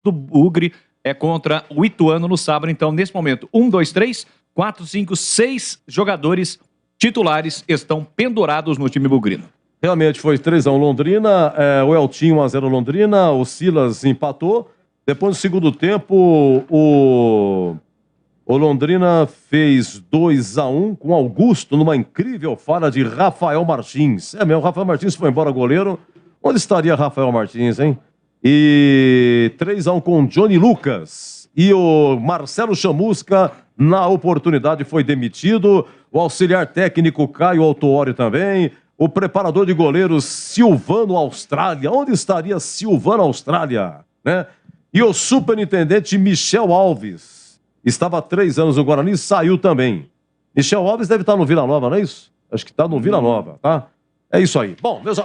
do Bugre contra o Ituano no sábado. Então, nesse momento, 1, 2, 3, 4, 5, 6 jogadores titulares estão pendurados no time bugrino. Realmente foi 3-1 Londrina, o Eltinho 1-0 Londrina, o Silas empatou. Depois do segundo tempo, o Londrina fez 2-1 com Augusto numa incrível falha de Rafael Martins. É mesmo, Rafael Martins foi embora goleiro. Onde estaria Rafael Martins, hein? E 3-1 com Johnny Lucas. E o Marcelo Chamusca, na oportunidade, foi demitido. O auxiliar técnico Caio Autuori também. O preparador de goleiros Silvano Austrália. Onde estaria Silvano Austrália? Né? E o superintendente Michel Alves. Estava há 3 anos no Guarani e saiu também. Michel Alves deve estar no Vila Nova, não é isso? Acho que está no Vila Nova, tá? É isso aí. Bom, meus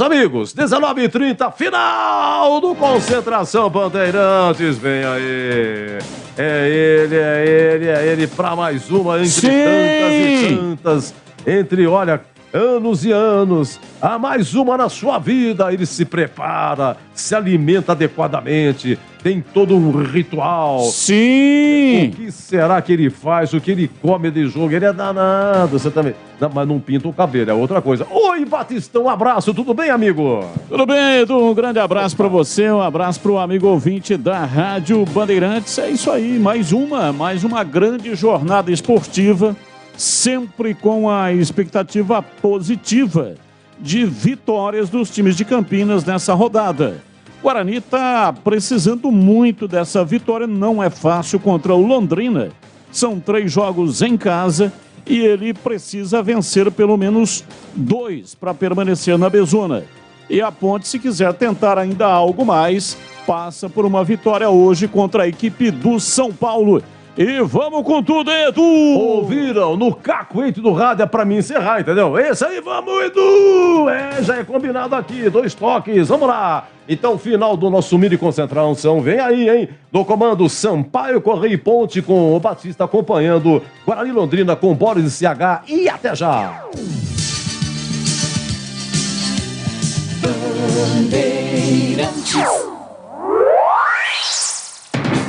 amigos, 19h30, final do Concentração Bandeirantes. Vem aí. É ele para mais uma entre tantas e tantas. Olha, anos e anos, há mais uma na sua vida. Ele se prepara, se alimenta adequadamente, tem todo um ritual. Sim! O que será que ele faz? O que ele come de jogo? Ele é danado, você também. Não, mas não pinta o cabelo, é outra coisa. Oi, Batistão, um abraço, tudo bem, amigo? Tudo bem, Edu, um grande abraço para você, um abraço para o amigo ouvinte da Rádio Bandeirantes. É isso aí, mais uma grande jornada esportiva, sempre com a expectativa positiva de vitórias dos times de Campinas nessa rodada. O Guarani está precisando muito dessa vitória, não é fácil contra o Londrina. São 3 jogos em casa e ele precisa vencer pelo menos 2 para permanecer na Bezona. E a Ponte, se quiser tentar ainda algo mais, passa por uma vitória hoje contra a equipe do São Paulo. E vamos com tudo, Edu! Ouviram? No cacuete do rádio é pra mim encerrar, entendeu? Esse aí, vamos, Edu! Já é combinado aqui, 2 toques, vamos lá! Então, final do nosso mini concentração, vem aí, hein? No comando, Sampaio, Correia e Ponte, com o Batista acompanhando Guarani Londrina com Boris e CH, e até já!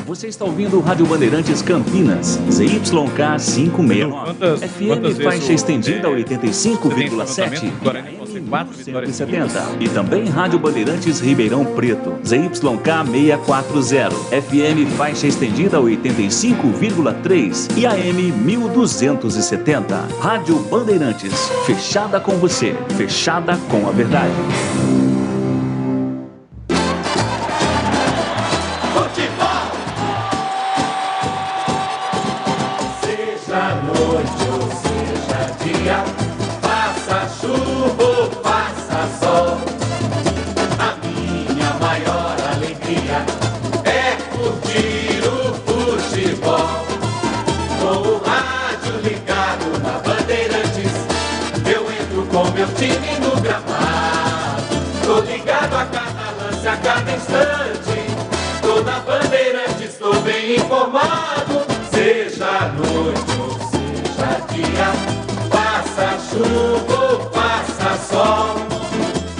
Você está ouvindo o Rádio Bandeirantes Campinas, ZYK 569. FM faixa estendida 85,7. 170. E também Rádio Bandeirantes Ribeirão Preto, ZYK 640. FM faixa estendida 85,3 e AM 1270. Rádio Bandeirantes, fechada com você, fechada com a verdade. Informado, seja noite ou seja dia, passa chuva ou passa sol,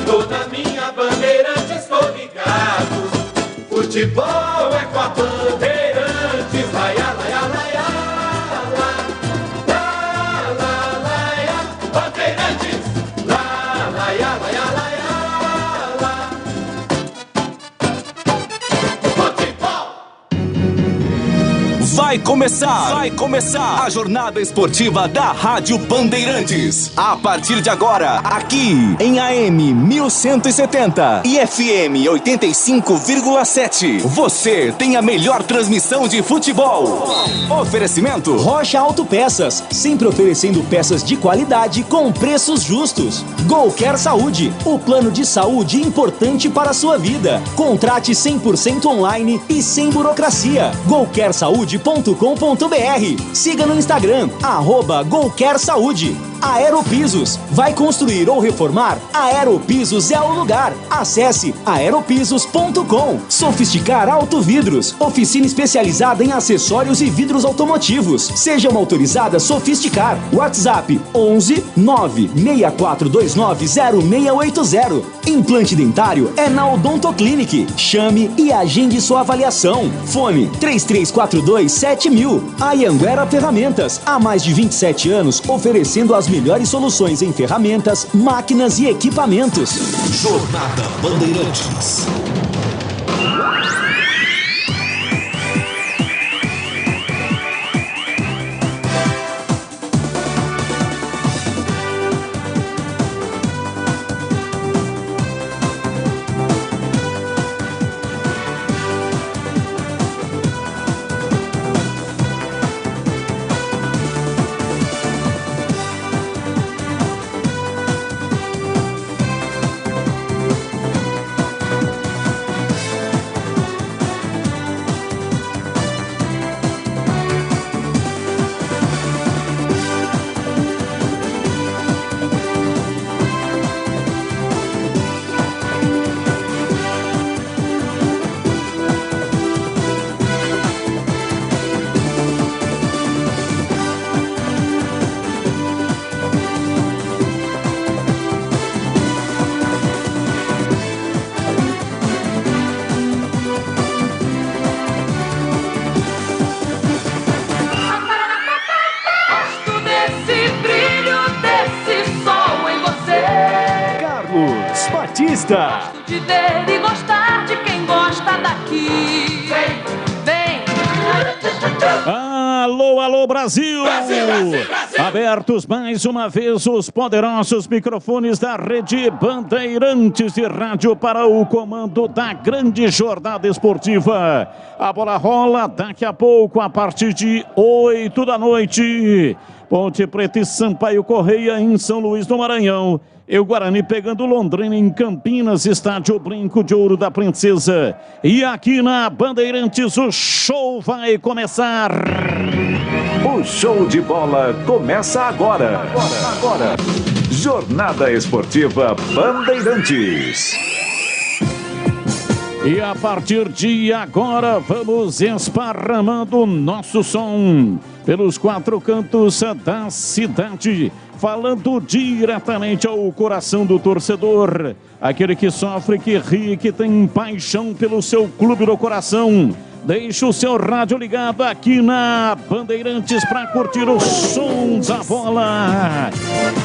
toda minha bandeirante estou ligado. Futebol é com a Bandeirantes, laia, laia, laia, laia, laia, laia, Bandeirantes, laia, laia, laia, laia. Vai começar a jornada esportiva da Rádio Bandeirantes. A partir de agora, aqui em AM 1170 e FM 85,7. Você tem a melhor transmissão de futebol. Oferecimento Rocha Autopeças, sempre oferecendo peças de qualidade com preços justos. Golcare Saúde, o plano de saúde importante para a sua vida. Contrate 100% online e sem burocracia. golcaresaude.com.br. Siga no Instagram, @GolCareSaúde. Aeropisos. Vai construir ou reformar? Aeropisos é o lugar. Acesse aeropisos.com. Sofisticar Autovidros. Oficina especializada em acessórios e vidros automotivos. Seja uma autorizada Sofisticar. WhatsApp 11 964290680. Implante dentário é na Odontoclinic. Chame e agende sua avaliação. Fone 3342-7000. Anhanguera Ferramentas. Há mais de 27 anos, oferecendo as melhores soluções em ferramentas, máquinas e equipamentos. Jornada Bandeirantes. Gosto de ver e gostar de quem gosta daqui. Vem, Alô, alô, Brasil! Brasil, Brasil, Brasil! Abertos mais uma vez os poderosos microfones da Rede Bandeirantes de Rádio para o comando da grande jornada esportiva. A bola rola daqui a pouco, a partir de 8 da noite. Ponte Preta e Sampaio Correia em São Luís do Maranhão. E o Guarani pegando Londrina em Campinas, estádio Brinco de Ouro da Princesa. E aqui na Bandeirantes o show vai começar. O show de bola começa agora. Jornada Esportiva Bandeirantes. E a partir de agora vamos esparramando nosso som pelos quatro cantos da cidade, falando diretamente ao coração do torcedor, aquele que sofre, que ri, que tem paixão pelo seu clube do coração. Deixe o seu rádio ligado aqui na Bandeirantes para curtir o som da bola.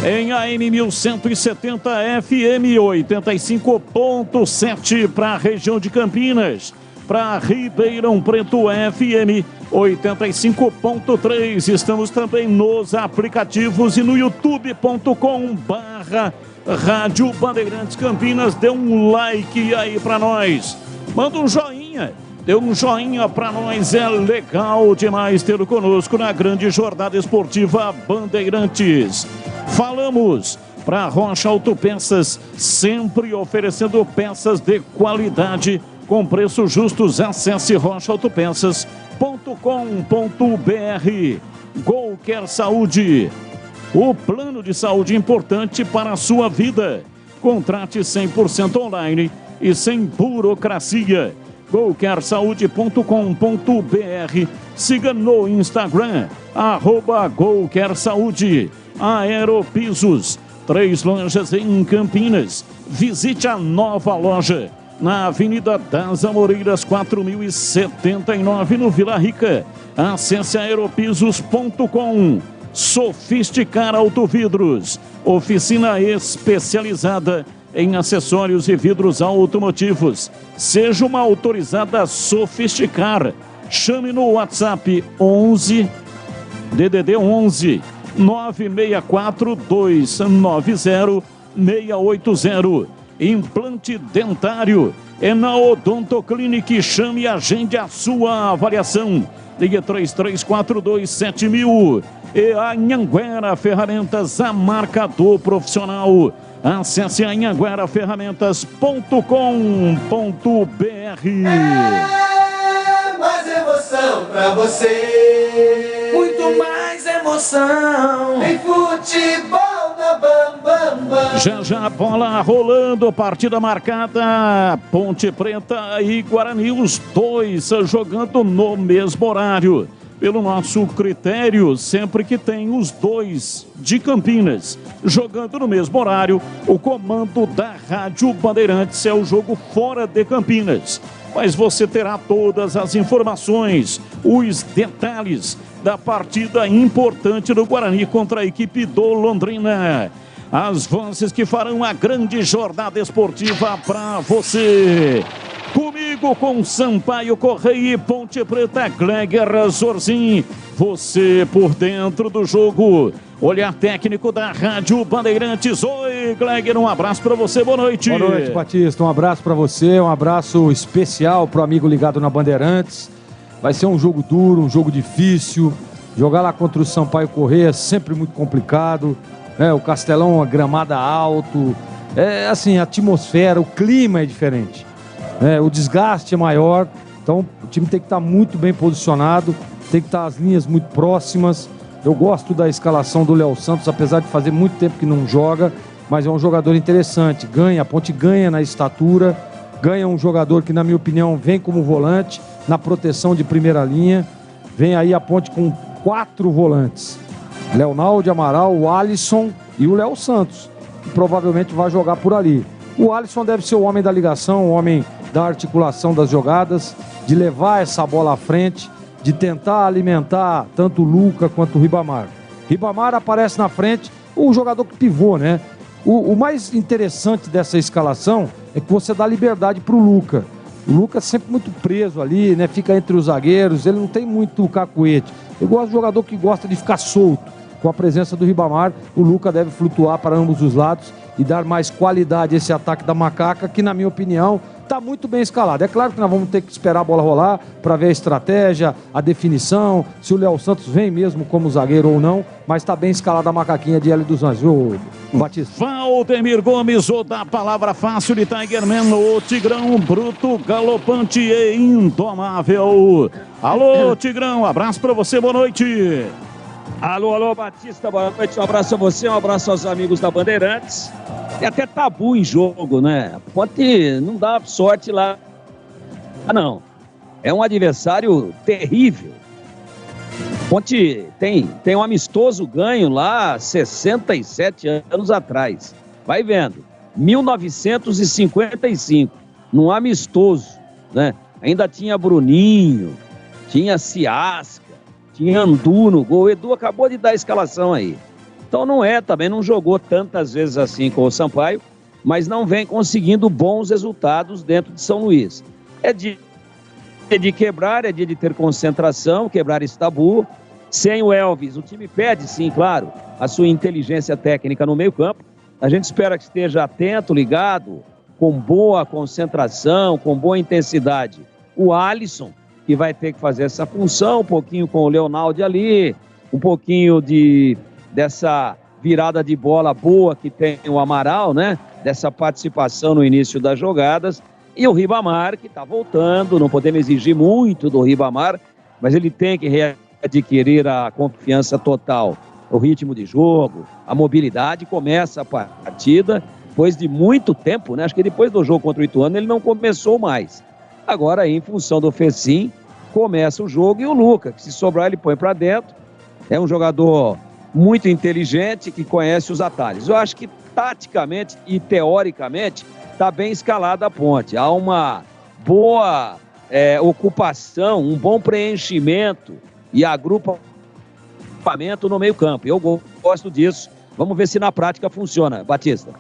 Em AM 1170 FM 85.7 para a região de Campinas. Para Ribeirão Preto FM 85.3. Estamos também nos aplicativos e no youtube.com/Rádio Bandeirantes Campinas. Dê um like aí para nós. Manda um joinha. Dê um joinha para nós, é legal demais tê-lo conosco na grande jornada esportiva Bandeirantes. Falamos para Rocha Autopeças, sempre oferecendo peças de qualidade com preços justos. Acesse rochaautopeças.com.br. Gol Quer Saúde, o plano de saúde importante para a sua vida. Contrate 100% online e sem burocracia. golquersaude.com.br. Siga no Instagram, @golquersaúde. Aeropisos, 3 lojas em Campinas. Visite a nova loja na Avenida das Amoreiras, 4079, no Vila Rica. Acesse aeropisos.com. Sofisticar Autovidros, oficina especializada em acessórios e vidros automotivos. Seja uma autorizada Sofisticar. Chame no WhatsApp 11 DDD 11 964 290 680. Implante dentário é na Odontoclinic. Chame e agende a sua avaliação. Ligue 3342-7000. E a Anhanguera Ferramentas, a marca do profissional. Acesse anhangueraferramentas.com.br. É mais emoção pra você. Muito mais emoção. Tem futebol na Bam Bam Bam. Já a bola rolando, partida marcada. Ponte Preta e Guarani, os dois jogando no mesmo horário. pelo nosso critério, sempre que tem os dois de Campinas jogando no mesmo horário, o comando da Rádio Bandeirantes é o jogo fora de Campinas. Mas você terá todas as informações, os detalhes da partida importante do Guarani contra a equipe do Londrina. As vozes que farão a grande jornada esportiva para você. Comigo com Sampaio Correia e Ponte Preta, Gleger Zorzin. Você por dentro do jogo. Olhar técnico da Rádio Bandeirantes. Oi, Gleger, um abraço para você, boa noite. Boa noite, Batista, um abraço para você, um abraço especial pro amigo ligado na Bandeirantes. Vai ser um jogo duro, um jogo difícil. Jogar lá contra o Sampaio Correia é sempre muito complicado. O Castelão, uma gramada alto. Assim, a atmosfera, o clima é diferente. O desgaste é maior, então o time tem que estar muito bem posicionado, tem que estar as linhas muito próximas. Eu gosto da escalação do Léo Santos, apesar de fazer muito tempo que não joga, mas é um jogador interessante, a Ponte ganha na estatura, ganha um jogador que, na minha opinião, vem como volante, na proteção de primeira linha. Vem aí a Ponte com 4 volantes, Leonaldo, Amaral, o Alisson e o Léo Santos, que provavelmente vai jogar por ali. O Alisson deve ser o homem da ligação, o homem da articulação das jogadas, de levar essa bola à frente, de tentar alimentar tanto o Luca quanto o Ribamar. Ribamar aparece na frente, o jogador que pivô, né? O mais interessante dessa escalação é que você dá liberdade para o Luca. O Luca é sempre muito preso ali, né? Fica entre os zagueiros, ele não tem muito cacuete. Eu gosto de jogador que gosta de ficar solto. Com a presença do Ribamar, o Luca deve flutuar para ambos os lados e dar mais qualidade a esse ataque da Macaca, que, na minha opinião, está muito bem escalado. É claro que nós vamos ter que esperar a bola rolar para ver a estratégia, a definição, se o Léo Santos vem mesmo como zagueiro ou não, mas está bem escalada a Macaquinha de Hélio dos Anjos, viu, Batista? Valdemir Gomes, ou da palavra fácil de Tigerman, o Tigrão bruto, galopante e indomável. Alô, Tigrão, abraço para você, boa noite. Alô, Batista, boa noite, um abraço a você, um abraço aos amigos da Bandeirantes. É até tabu em jogo, né? Pode não dar sorte lá. Não. É um adversário terrível. Ponte tem um amistoso ganho lá 67 anos atrás. Vai vendo. 1955. Num amistoso, né? Ainda tinha Bruninho, tinha Ciasca, tinha Andu no gol. O Edu acabou de dar a escalação aí. Então também não jogou tantas vezes assim com o Sampaio, mas não vem conseguindo bons resultados dentro de São Luís. É dia de quebrar, é dia de ter concentração, quebrar esse tabu. Sem o Elvis, o time pede, sim, claro, a sua inteligência técnica no meio-campo. A gente espera que esteja atento, ligado, com boa concentração, com boa intensidade. O Alisson, que vai ter que fazer essa função, um pouquinho com o Leonaldo ali, um pouquinho dessa virada de bola boa que tem o Amaral, né? Dessa participação no início das jogadas. E o Ribamar, que está voltando, não podemos exigir muito do Ribamar, mas ele tem que readquirir a confiança total, o ritmo de jogo, a mobilidade. Começa a partida, depois de muito tempo, né? Acho que depois do jogo contra o Ituano ele não começou mais. Agora, em função do Fecim, começa o jogo e o Luca, que se sobrar ele põe para dentro. É um jogador muito inteligente, que conhece os atalhos. Eu acho que taticamente e teoricamente está bem escalada a Ponte. Há uma boa ocupação, um bom preenchimento e agrupamento no meio-campo. Eu gosto disso. Vamos ver se na prática funciona, Batista.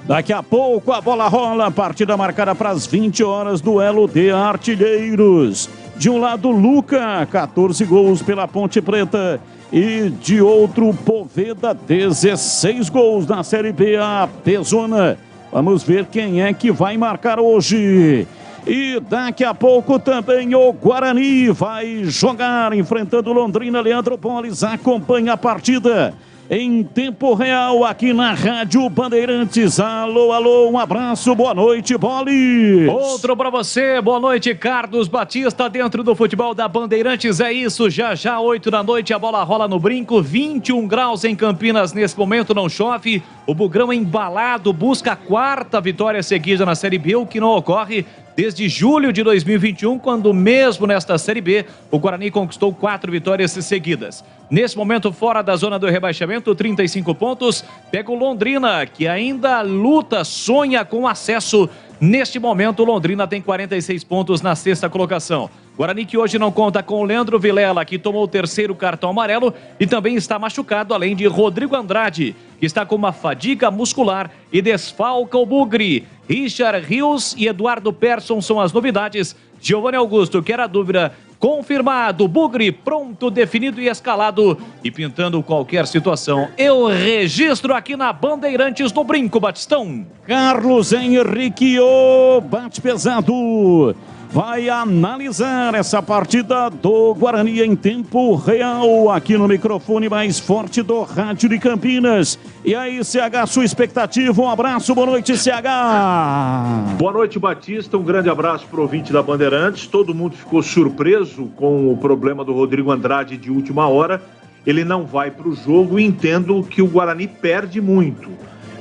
Daqui a pouco a bola rola, partida marcada para as 20 horas, duelo de artilheiros. De um lado, Luca, 14 gols pela Ponte Preta. E de outro, Poveda, 16 gols na Série B, a Pezona. Vamos ver quem é que vai marcar hoje. E daqui a pouco também o Guarani vai jogar, enfrentando Londrina. Leandro Polis acompanha a partida em tempo real aqui na Rádio Bandeirantes. Alô, um abraço, boa noite, Bolis. Outro pra você, boa noite, Carlos Batista, dentro do futebol da Bandeirantes. É isso, já 8 da noite, a bola rola no brinco, 21 graus em Campinas nesse momento, não chove. O Bugrão embalado busca a 4ª vitória seguida na Série B, o que não ocorre desde julho de 2021, quando mesmo nesta Série B, o Guarani conquistou 4 vitórias seguidas. Nesse momento, fora da zona do rebaixamento, 35 pontos, pega o Londrina, que ainda luta, sonha com acesso. Neste momento, o Londrina tem 46 pontos na 6ª colocação. Guarani que hoje não conta com o Leandro Vilela, que tomou o 3º cartão amarelo e também está machucado, além de Rodrigo Andrade, que está com uma fadiga muscular e desfalca o Bugre. Richard Rios e Eduardo Persson são as novidades. Giovanni Augusto, que era dúvida, confirmado. Bugre pronto, definido e escalado. E pintando qualquer situação, eu registro aqui na Bandeirantes do Brinco, Batistão. Carlos Henrique, o bate pesado, vai analisar essa partida do Guarani em tempo real, aqui no microfone mais forte do Rádio de Campinas. E aí, CH, sua expectativa? Um abraço, boa noite, CH. Boa noite, Batista, um grande abraço para o ouvinte da Bandeirantes. Todo mundo ficou surpreso com o problema do Rodrigo Andrade de última hora. Ele não vai para o jogo e entendo que o Guarani perde muito.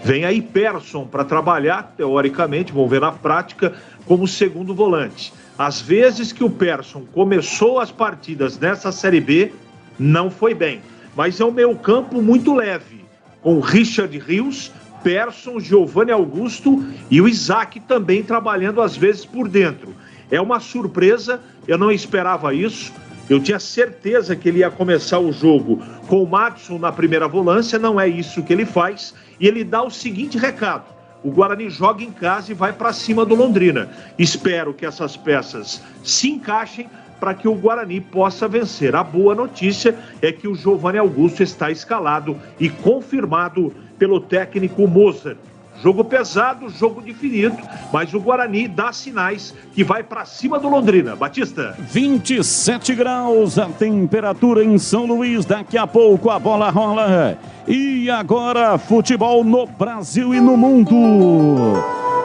Vem aí Persson para trabalhar, teoricamente, vamos ver na prática, como segundo volante. Às vezes que o Persson começou as partidas nessa Série B, não foi bem. Mas é um meio campo muito leve, com Richard Rios, Persson, Giovanni Augusto e o Isaac também trabalhando às vezes por dentro. É uma surpresa, eu não esperava isso. Eu tinha certeza que ele ia começar o jogo com o Madison na primeira volância, não é isso que ele faz. E ele dá o seguinte recado: o Guarani joga em casa e vai para cima do Londrina. Espero que essas peças se encaixem para que o Guarani possa vencer. A boa notícia é que o Giovanni Augusto está escalado e confirmado pelo técnico Mozart. Jogo pesado, jogo definido, mas o Guarani dá sinais que vai para cima do Londrina. Batista. 27 graus a temperatura em São Luís. Daqui a pouco a bola rola. E agora, futebol no Brasil e no mundo.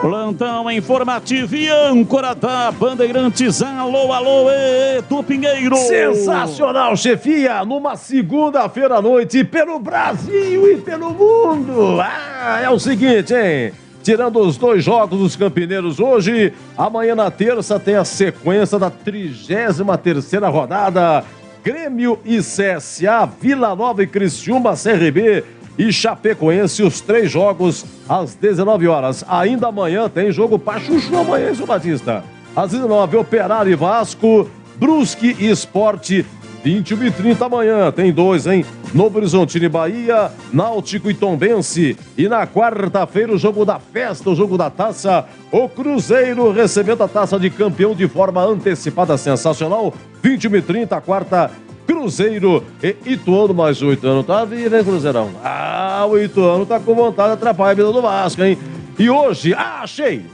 Plantão informativo e âncora da Bandeirantes. Alô, alô, Edu Pinheiro. Sensacional, chefia, numa segunda-feira à noite, pelo Brasil e pelo mundo. É o seguinte, hein? Tirando os 2 jogos dos campineiros hoje, amanhã na terça tem a sequência da 33ª rodada. Grêmio e CSA, Vila Nova e Criciúma, CRB e Chapecoense, os 3 jogos às 19 horas. Ainda amanhã tem jogo para chuchu amanhã, seu Batista. Às 19, Operário e Vasco, Brusque e Sport, 21h30 amanhã. Tem 2, hein? Novo Horizontino e Bahia, Náutico e Tombense. E na quarta-feira o jogo da festa, o jogo da taça, o Cruzeiro recebendo a taça de campeão de forma antecipada, sensacional. 21h30, quarta, Cruzeiro e Ituano, mas o Ituano tá vivo, hein, Cruzeirão? O Ituano tá com vontade de atrapalhar a vida do Vasco, hein? E hoje, achei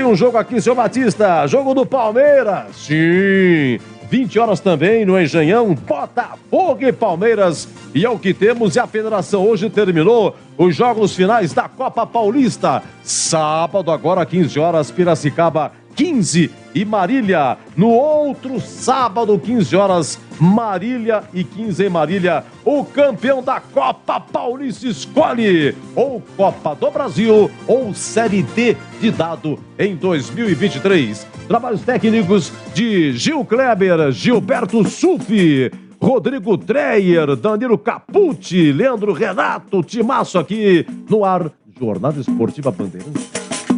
um jogo aqui, seu Batista, jogo do Palmeiras, sim, 20 horas também no Engenhão, Botafogo e Palmeiras, e é o que temos. E a federação hoje terminou os jogos finais da Copa Paulista. Sábado agora, 15 horas, Piracicaba 15 e Marília. No outro sábado, 15 horas, Marília e 15 em Marília. O campeão da Copa Paulista escolhe ou Copa do Brasil ou Série D de dado em 2023. Trabalhos técnicos de Gil Kleber, Gilberto Sufi, Rodrigo Dreyer, Danilo Capucci, Leandro Renato, timaço aqui no ar. Jornada Esportiva Bandeirantes.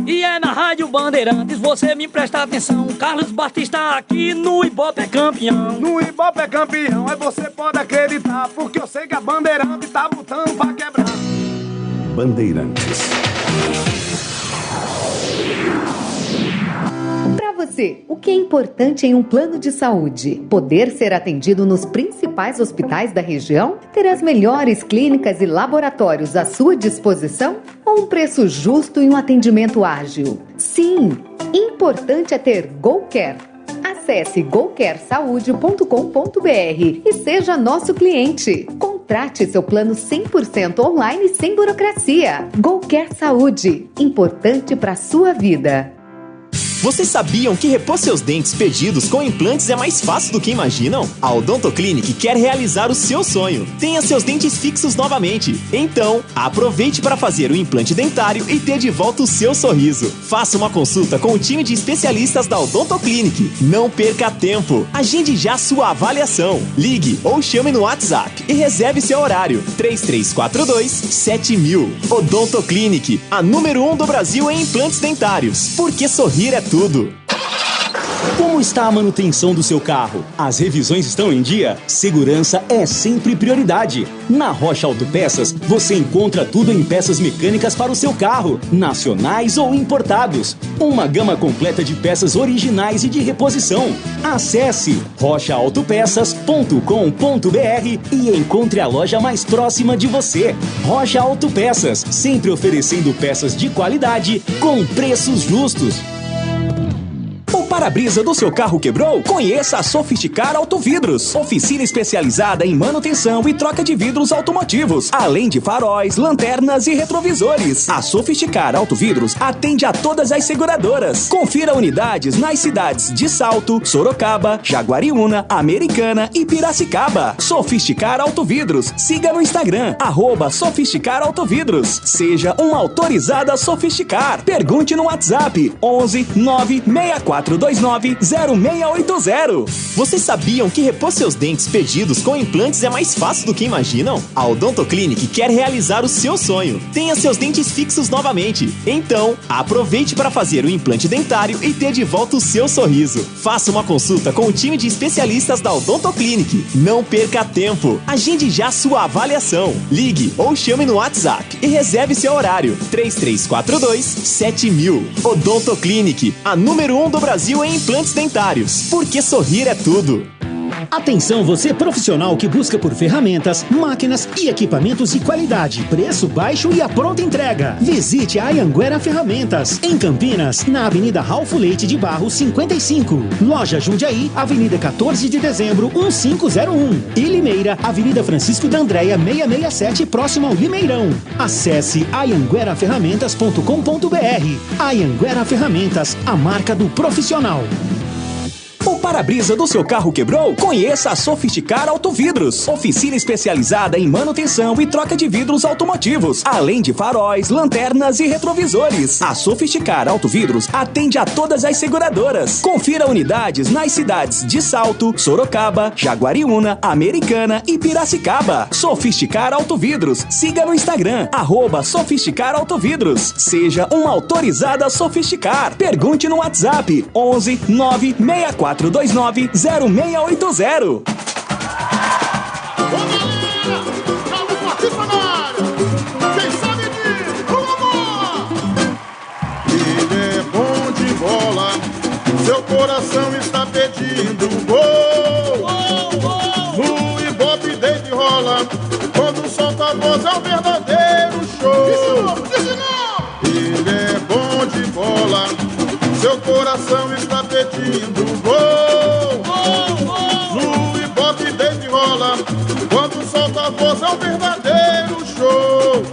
E é na Rádio Bandeirantes, você me presta atenção. Carlos Batista aqui no Ibope é campeão. No Ibope é campeão, aí você pode acreditar, porque eu sei que a Bandeirante tá lutando pra quebrar. Bandeirantes. Para você, o que é importante em um plano de saúde? Poder ser atendido nos principais hospitais da região? Ter as melhores clínicas e laboratórios à sua disposição? Ou um preço justo e um atendimento ágil? Sim, importante é ter GoCare. Acesse gocaresaude.com.br e seja nosso cliente. Contrate seu plano 100% online sem burocracia. GoCare Saúde, importante para a sua vida. Vocês sabiam que repor seus dentes perdidos com implantes é mais fácil do que imaginam? A Odontoclinic quer realizar o seu sonho. Tenha seus dentes fixos novamente. Então, aproveite para fazer o implante dentário e ter de volta o seu sorriso. Faça uma consulta com o time de especialistas da Odontoclinic. Não perca tempo. Agende já sua avaliação. Ligue ou chame no WhatsApp e reserve seu horário. 3342-7000. Odontoclinic, a número 1 do Brasil em implantes dentários. Porque sorrir é tudo. Como está a manutenção do seu carro? As revisões estão em dia? Segurança é sempre prioridade. Na Rocha Autopeças, você encontra tudo em peças mecânicas para o seu carro, nacionais ou importados. Uma gama completa de peças originais e de reposição. Acesse rochaautopeças.com.br e encontre a loja mais próxima de você. Rocha Autopeças, sempre oferecendo peças de qualidade com preços justos. O para-brisa do seu carro quebrou? Conheça a Sofisticar Autovidros. Oficina especializada em manutenção e troca de vidros automotivos, além de faróis, lanternas e retrovisores. A Sofisticar Autovidros atende a todas as seguradoras. Confira unidades nas cidades de Salto, Sorocaba, Jaguariúna, Americana e Piracicaba. Sofisticar Autovidros. Siga no Instagram, @Sofisticar Autovidros. Seja uma autorizada Sofisticar. Pergunte no WhatsApp 11 964 429-0680. Vocês sabiam que repor seus dentes perdidos com implantes é mais fácil do que imaginam? A Odontoclinic quer realizar o seu sonho. Tenha seus dentes fixos novamente. Então, aproveite para fazer o implante dentário e ter de volta o seu sorriso. Faça uma consulta com o time de especialistas da Odontoclinic. Não perca tempo. Agende já sua avaliação. Ligue ou chame no WhatsApp e reserve seu horário. 3342-7000. Odontoclinic, a número 1 do Brasil em implantes dentários. Porque sorrir é tudo. Atenção você profissional que busca por ferramentas, máquinas e equipamentos de qualidade, preço baixo e a pronta entrega. Visite a Anhanguera Ferramentas, em Campinas, na Avenida Ralfo Leite de Barros 55. Loja Jundiaí, Avenida 14 de Dezembro 1501. E Limeira, Avenida Francisco da Andréia 667, próximo ao Limeirão. Acesse anhangueraferramentas.com.br. Anhanguera Ferramentas, a marca do profissional. O para-brisa do seu carro quebrou? Conheça a Sofisticar Autovidros. Oficina especializada em manutenção e troca de vidros automotivos, além de faróis, lanternas e retrovisores. A Sofisticar Autovidros atende a todas as seguradoras. Confira unidades nas cidades de Salto, Sorocaba, Jaguariúna, Americana e Piracicaba. Sofisticar Autovidros. Siga no Instagram, @Sofisticar Autovidros. Seja uma autorizada Sofisticar. Pergunte no WhatsApp 11 964 429-0680. Ele é bom de bola, seu coração está pedindo gol. No Ibope Dave rola, quando solta a voz é um verdadeiro show. Ele é bom de bola, seu coração está pedindo gol. No Ibope Dave rola, quando solta a voz é um verdadeiro show.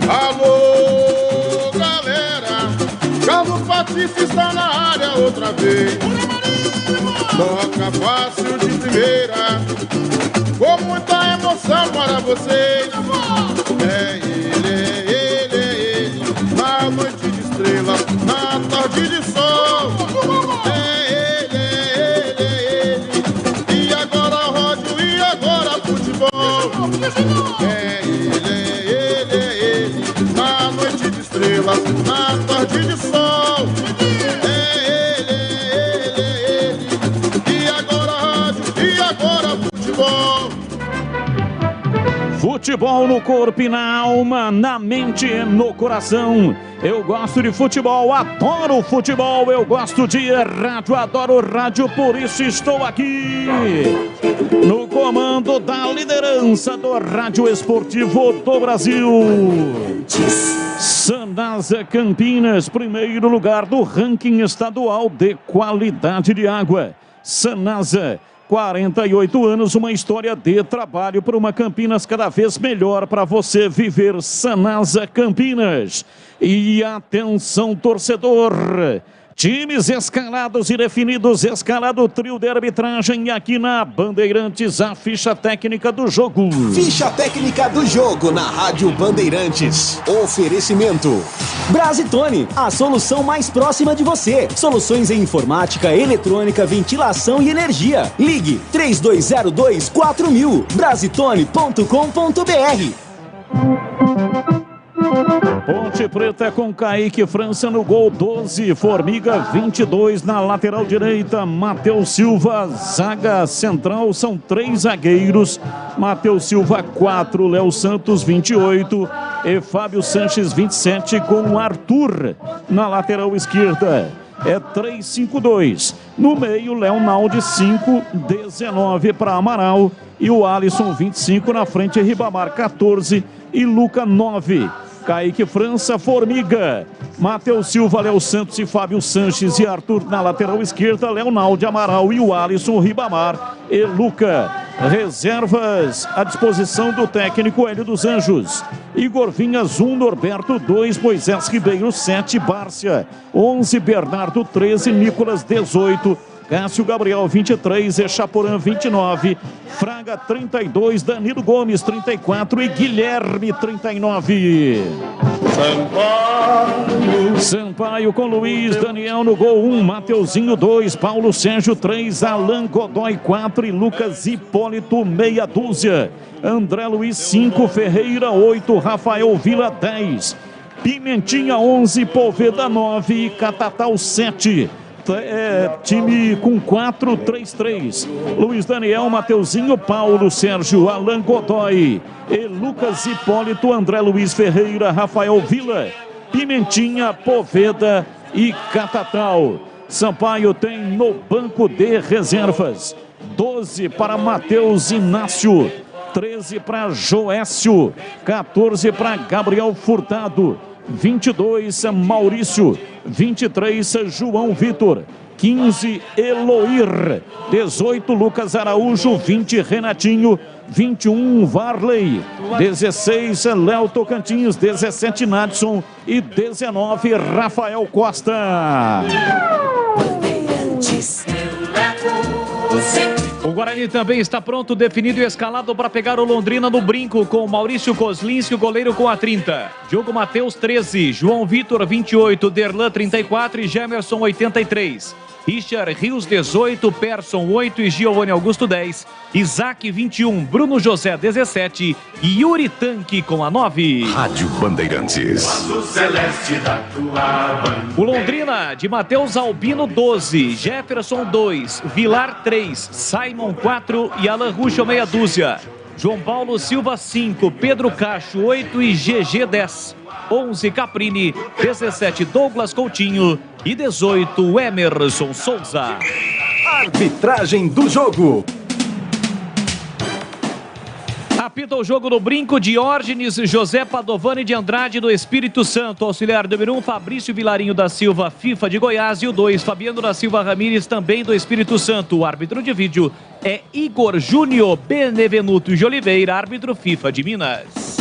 Alô, galera, Carlos Batista está na área outra vez. Toca fácil de primeira, com muita emoção para vocês. É ele, na noite de estrela, na tarde de sol. É ele, e agora rádio, e agora futebol. É ele, na noite de estrelas, na tarde de sol. É ele, e agora rádio, e agora futebol. Futebol no corpo e na alma, na mente e no coração. Eu gosto de futebol, adoro futebol, eu gosto de rádio, adoro rádio, por isso estou aqui no comando da liderança do rádio esportivo do Brasil. Sanasa Campinas, primeiro lugar do ranking estadual de qualidade de água. Sanasa, 48 anos, uma história de trabalho para uma Campinas cada vez melhor para você viver. Sanasa Campinas. E atenção, torcedor, Times escalados e definidos, escalado o trio de arbitragem aqui na Bandeirantes, a ficha técnica do jogo. Ficha técnica do jogo na Rádio Bandeirantes. Oferecimento Brasitone, a solução mais próxima de você. Soluções em informática, eletrônica, ventilação e energia. Ligue 3202-4000, brasitone.com.br. Ponte Preta com Kaique França no gol, 12, Formiga 22 na lateral direita, Matheus Silva, zaga central, são 3 zagueiros, Matheus Silva 4, Léo Santos 28 e Fábio Sanches 27 com Arthur na lateral esquerda. É 3-5-2. No meio, Leonaldo 5, 19 para Amaral e o Alisson 25 na frente, Ribamar 14 e Luca 9. Kaique França, Formiga, Matheus Silva, Léo Santos e Fábio Sanches e Arthur na lateral esquerda, Leonaldo, Amaral e o Alisson, Ribamar e Luca. Reservas à disposição do técnico Hélio dos Anjos. Igor Vinhas 1, Norberto 2, Moisés Ribeiro 7, Bárcia 11, Bernardo 13, Nicolas 18, Cássio Gabriel 23, Echaporã 29, Fraga 32, Danilo Gomes 34 e Guilherme 39. Sampaio com Luiz Daniel no gol 1, Mateuzinho 2, Paulo Sérgio 3, Alan Godoy 4 e Lucas Hipólito meia dúzia. André Luiz 5, Ferreira 8, Rafael Vila 10, Pimentinha 11, Poveda 9 e Catatal 7. Time com 4-3-3. Luiz Daniel, Mateuzinho, Paulo Sérgio, Alan Godoy e Lucas Hipólito, André Luiz Ferreira, Rafael Vila, Pimentinha, Poveda e Catatal. Sampaio tem no banco de reservas 12 para Matheus Inácio, 13 para Joécio, 14 para Gabriel Furtado, 22 Maurício, 23 João Vitor, 15 Eloir, 18 Lucas Araújo, 20 Renatinho, 21 Varley, 16 Léo Tocantins, 17 Nadson e 19 Rafael Costa. O Guarani também está pronto, definido e escalado para pegar o Londrina no brinco, com Maurício Kozlinski, o goleiro, com a 30. Diogo Matheus 13, João Vitor 28, Derlan 34 e Gemerson 83. Richard Rios 18, Persson 8 e Giovanni Augusto 10. Isaac 21, Bruno José 17 e Yuri Tanque com a 9. Rádio Bandeirantes. O Londrina de Matheus Albino 12, Jefferson 2, Vilar 3, Simon 4 e Alan Ruschel meia dúzia. João Paulo Silva 5, Pedro Cacho 8 e GG 10. 11 Caprini, 17 Douglas Coutinho e 18 Emerson Souza. Arbitragem do jogo. Apita o jogo no brinco, Diógenes José Padovani de Andrade do Espírito Santo. Auxiliar número 1, Fabrício Vilarinho da Silva, FIFA de Goiás. E o 2, Fabiano da Silva Ramírez, também do Espírito Santo. O árbitro de vídeo é Igor Júnior Benevenuto de Oliveira, árbitro FIFA de Minas.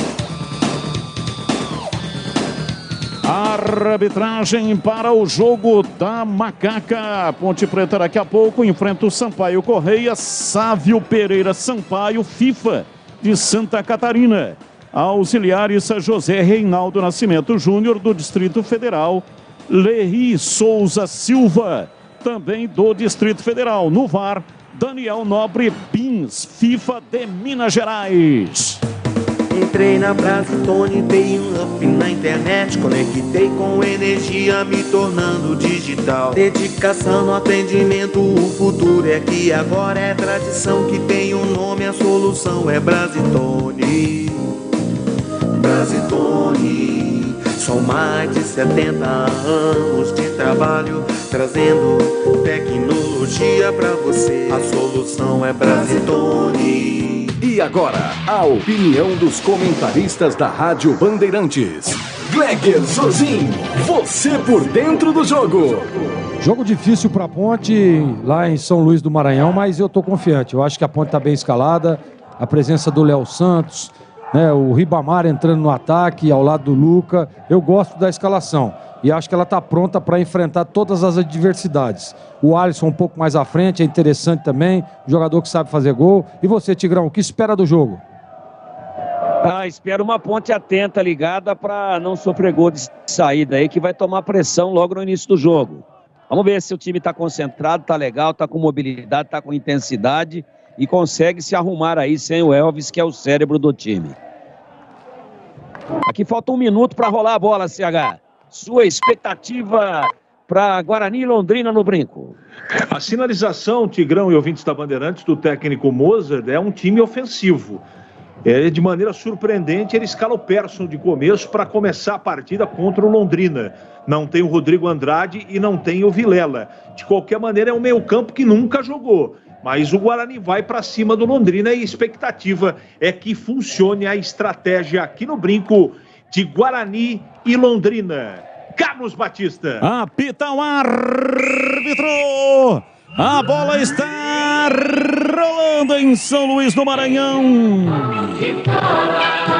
Arbitragem para o jogo da Macaca. Ponte Preta daqui a pouco enfrenta o Sampaio Correia, Sávio Pereira Sampaio, FIFA de Santa Catarina. Auxiliares José Reinaldo Nascimento Júnior do Distrito Federal, Leri Souza Silva, também do Distrito Federal. No VAR, Daniel Nobre Pins, FIFA de Minas Gerais. Entrei na Brasitone, dei um up na internet, conectei com energia, me tornando digital. Dedicação no atendimento, o futuro é aqui agora, é tradição que tem um nome, a solução é Brasitone. Brasitone, são mais de 70 anos de trabalho, trazendo tecnologia pra você. A solução é Brasitone. E agora, a opinião dos comentaristas da Rádio Bandeirantes. Gleger Zorzin, você por dentro do jogo. Jogo difícil para a Ponte, lá em São Luís do Maranhão, mas eu estou confiante. Eu acho que a Ponte está bem escalada. A presença do Léo Santos, né, o Ribamar entrando no ataque ao lado do Luca. Eu gosto da escalação. e acho que ela está pronta para enfrentar todas as adversidades. O Alisson um pouco mais à frente, é interessante também, jogador que sabe fazer gol. E você, Tigrão, o que espera do jogo? Espero uma Ponte atenta, ligada, para não sofrer gol de saída aí, que vai tomar pressão logo no início do jogo. Vamos ver se o time está concentrado, está legal, está com mobilidade, está com intensidade e consegue se arrumar aí sem o Elvis, que é o cérebro do time. Aqui falta 1 minuto para rolar a bola, CH. Sua expectativa para Guarani e Londrina no Brinco? A sinalização, Tigrão e ouvintes da Bandeirantes, do técnico Mozart, é um time ofensivo. De maneira surpreendente, ele escala o Persson de começo para começar a partida contra o Londrina. Não tem o Rodrigo Andrade e não tem o Vilela. De qualquer maneira, é um meio-campo que nunca jogou. Mas o Guarani vai para cima do Londrina e a expectativa é que funcione a estratégia aqui no Brinco de Guarani e Londrina. Carlos Batista. Apita o árbitro. A bola está rolando em São Luís do Maranhão.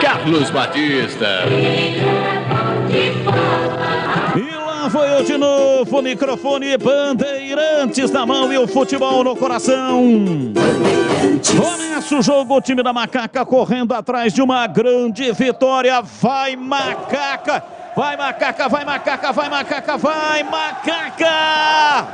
Carlos Batista. E lá foi eu de novo, microfone Bandeirantes na mão e o futebol no coração. Começa o jogo, o time da Macaca correndo atrás de uma grande vitória. Vai Macaca! Vai Macaca, vai Macaca, vai Macaca, vai Macaca!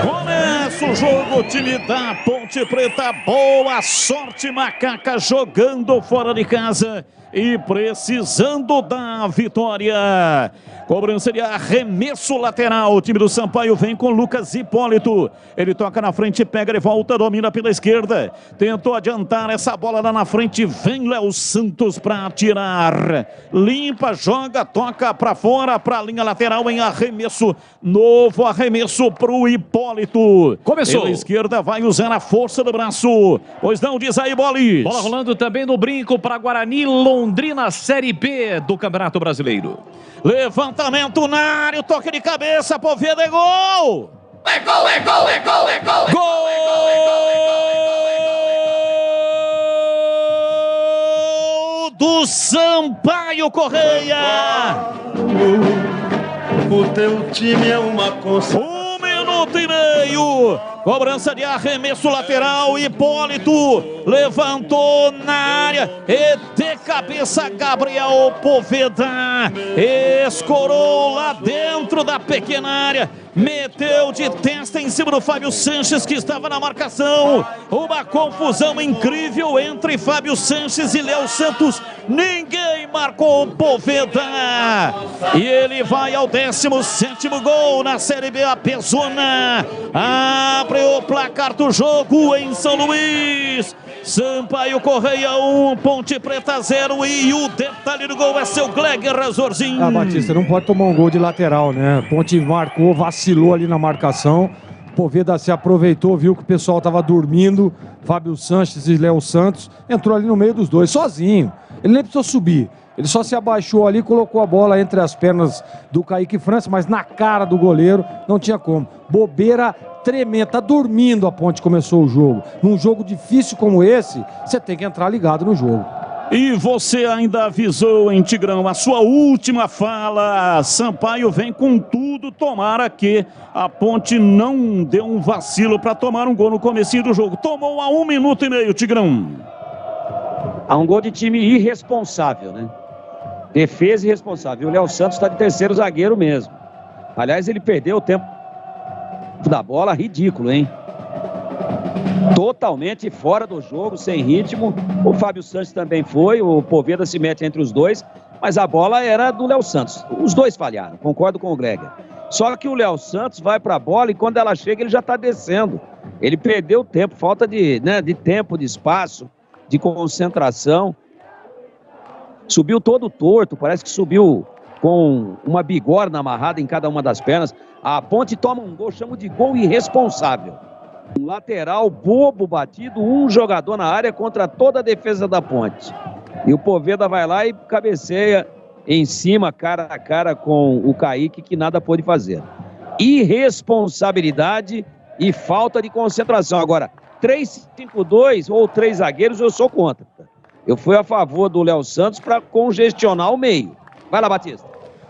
Começa o jogo, o time da Ponte Preta. Boa sorte, Macaca, jogando fora de casa e precisando da vitória. Cobrança de arremesso lateral. O time do Sampaio vem com Lucas Hipólito. Ele toca na frente, pega e volta, domina pela esquerda. Tentou adiantar essa bola lá na frente. Vem Léo Santos para tirar. Limpa, joga, toca para fora, para a linha lateral em arremesso. Novo arremesso para o Hipólito. Começou. Pela esquerda vai usar a força do braço. Pois não, diz aí, Bolis. Bola rolando também no Brinco para Guarani, Londrina, Série B do Campeonato Brasileiro. Levantamento na área, o toque de cabeça, Poveda, é gol! É gol, é gol, é gol, é gol! Gol do Sampaio Correia! O teu time é uma constante. 1 minuto e meio. Cobrança de arremesso lateral. Hipólito levantou na área. E de cabeça, Gabriel Poveda escorou lá dentro da pequena área. Meteu de testa em cima do Fábio Sanches, que estava na marcação. Uma confusão incrível entre Fábio Sanches e Léo Santos. Ninguém marcou o Poveda. E ele vai ao 17º gol na Série B. A Pezona abre o placar do jogo em São Luís. Sampaio Correia 1, Ponte Preta 0. E o detalhe do gol é seu Gleger Razorzinho. Batista, não pode tomar um gol de lateral, né? Ponte marcou, vacilou ali na marcação. Poveda se aproveitou, viu que o pessoal estava dormindo. Fábio Sanches e Léo Santos. Entrou ali no meio dos dois, sozinho. Ele nem precisou subir. Ele só se abaixou ali, colocou a bola entre as pernas do Kaique França, mas na cara do goleiro não tinha como. Bobeira tremenda, tá dormindo. A Ponte começou o jogo. Num jogo difícil como esse, você tem que entrar ligado no jogo. E você ainda avisou, hein, Tigrão, a sua última fala. Sampaio vem com tudo, tomara que a Ponte não dê um vacilo para tomar um gol no comecinho do jogo. Tomou a 1 minuto e meio, Tigrão. Há um gol de time irresponsável, né? Defesa irresponsável. O Léo Santos está de terceiro zagueiro mesmo. Aliás, ele perdeu o tempo da bola, ridículo, hein? Totalmente fora do jogo, sem ritmo. O Fábio Santos também foi, o Poveda se mete entre os dois, mas a bola era do Léo Santos. Os dois falharam, concordo com o Gleger. Só que o Léo Santos vai para a bola e quando ela chega ele já está descendo. Ele perdeu tempo, falta de tempo, de espaço, de concentração. Subiu todo torto, parece que subiu com uma bigorna amarrada em cada uma das pernas. A Ponte toma um gol, chamo de gol irresponsável. Um lateral bobo batido, um jogador na área contra toda a defesa da Ponte. E o Poveda vai lá e cabeceia em cima, cara a cara com o Kaique, que nada pôde fazer. Irresponsabilidade e falta de concentração. Agora, 3-5-2 ou 3 zagueiros, eu sou contra. Eu fui a favor do Léo Santos para congestionar o meio. Vai lá, Batista.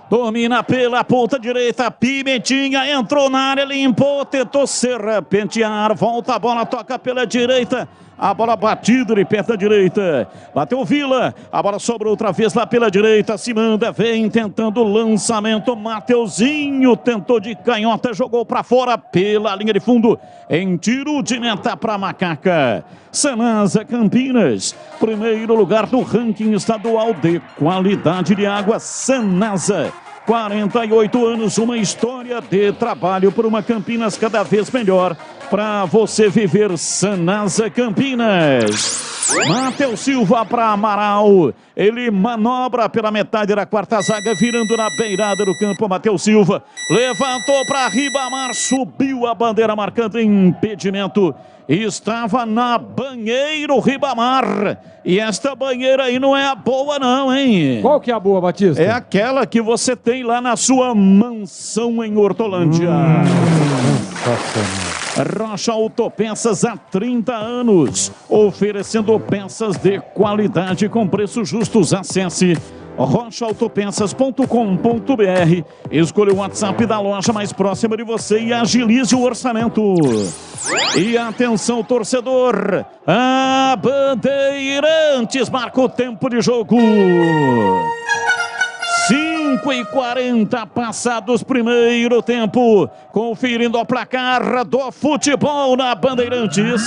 Domina pela ponta direita, Pimentinha entrou na área, limpou, tentou serpentear, volta a bola, toca pela direita, a bola batida de perto da direita, bateu Vila, a bola sobra outra vez lá pela direita, se manda, vem tentando o lançamento, Mateuzinho tentou de canhota, jogou para fora pela linha de fundo, em tiro de meta para Macaca. Sanasa Campinas, primeiro lugar do ranking estadual de qualidade de água, Sanasa. 48 anos, uma história de trabalho por uma Campinas cada vez melhor para você viver. Sanasa Campinas. Matheus Silva para Amaral, ele manobra pela metade da quarta zaga, virando na beirada do campo. Matheus Silva levantou para Ribamar, subiu a bandeira marcando impedimento. Estava na banheira o Ribamar. E esta banheira aí não é a boa não, hein? Qual que é a boa, Batista? É aquela que você tem lá na sua mansão em Hortolândia. Rocha Autopeças há 30 anos, oferecendo peças de qualidade com preços justos. Acesse rochaautopeças.com.br, escolha o WhatsApp da loja mais próxima de você e agilize o orçamento. E atenção, torcedor, a Bandeirantes marca o tempo de jogo. 5:40 passados primeiro tempo, conferindo o placar do futebol na Bandeirantes.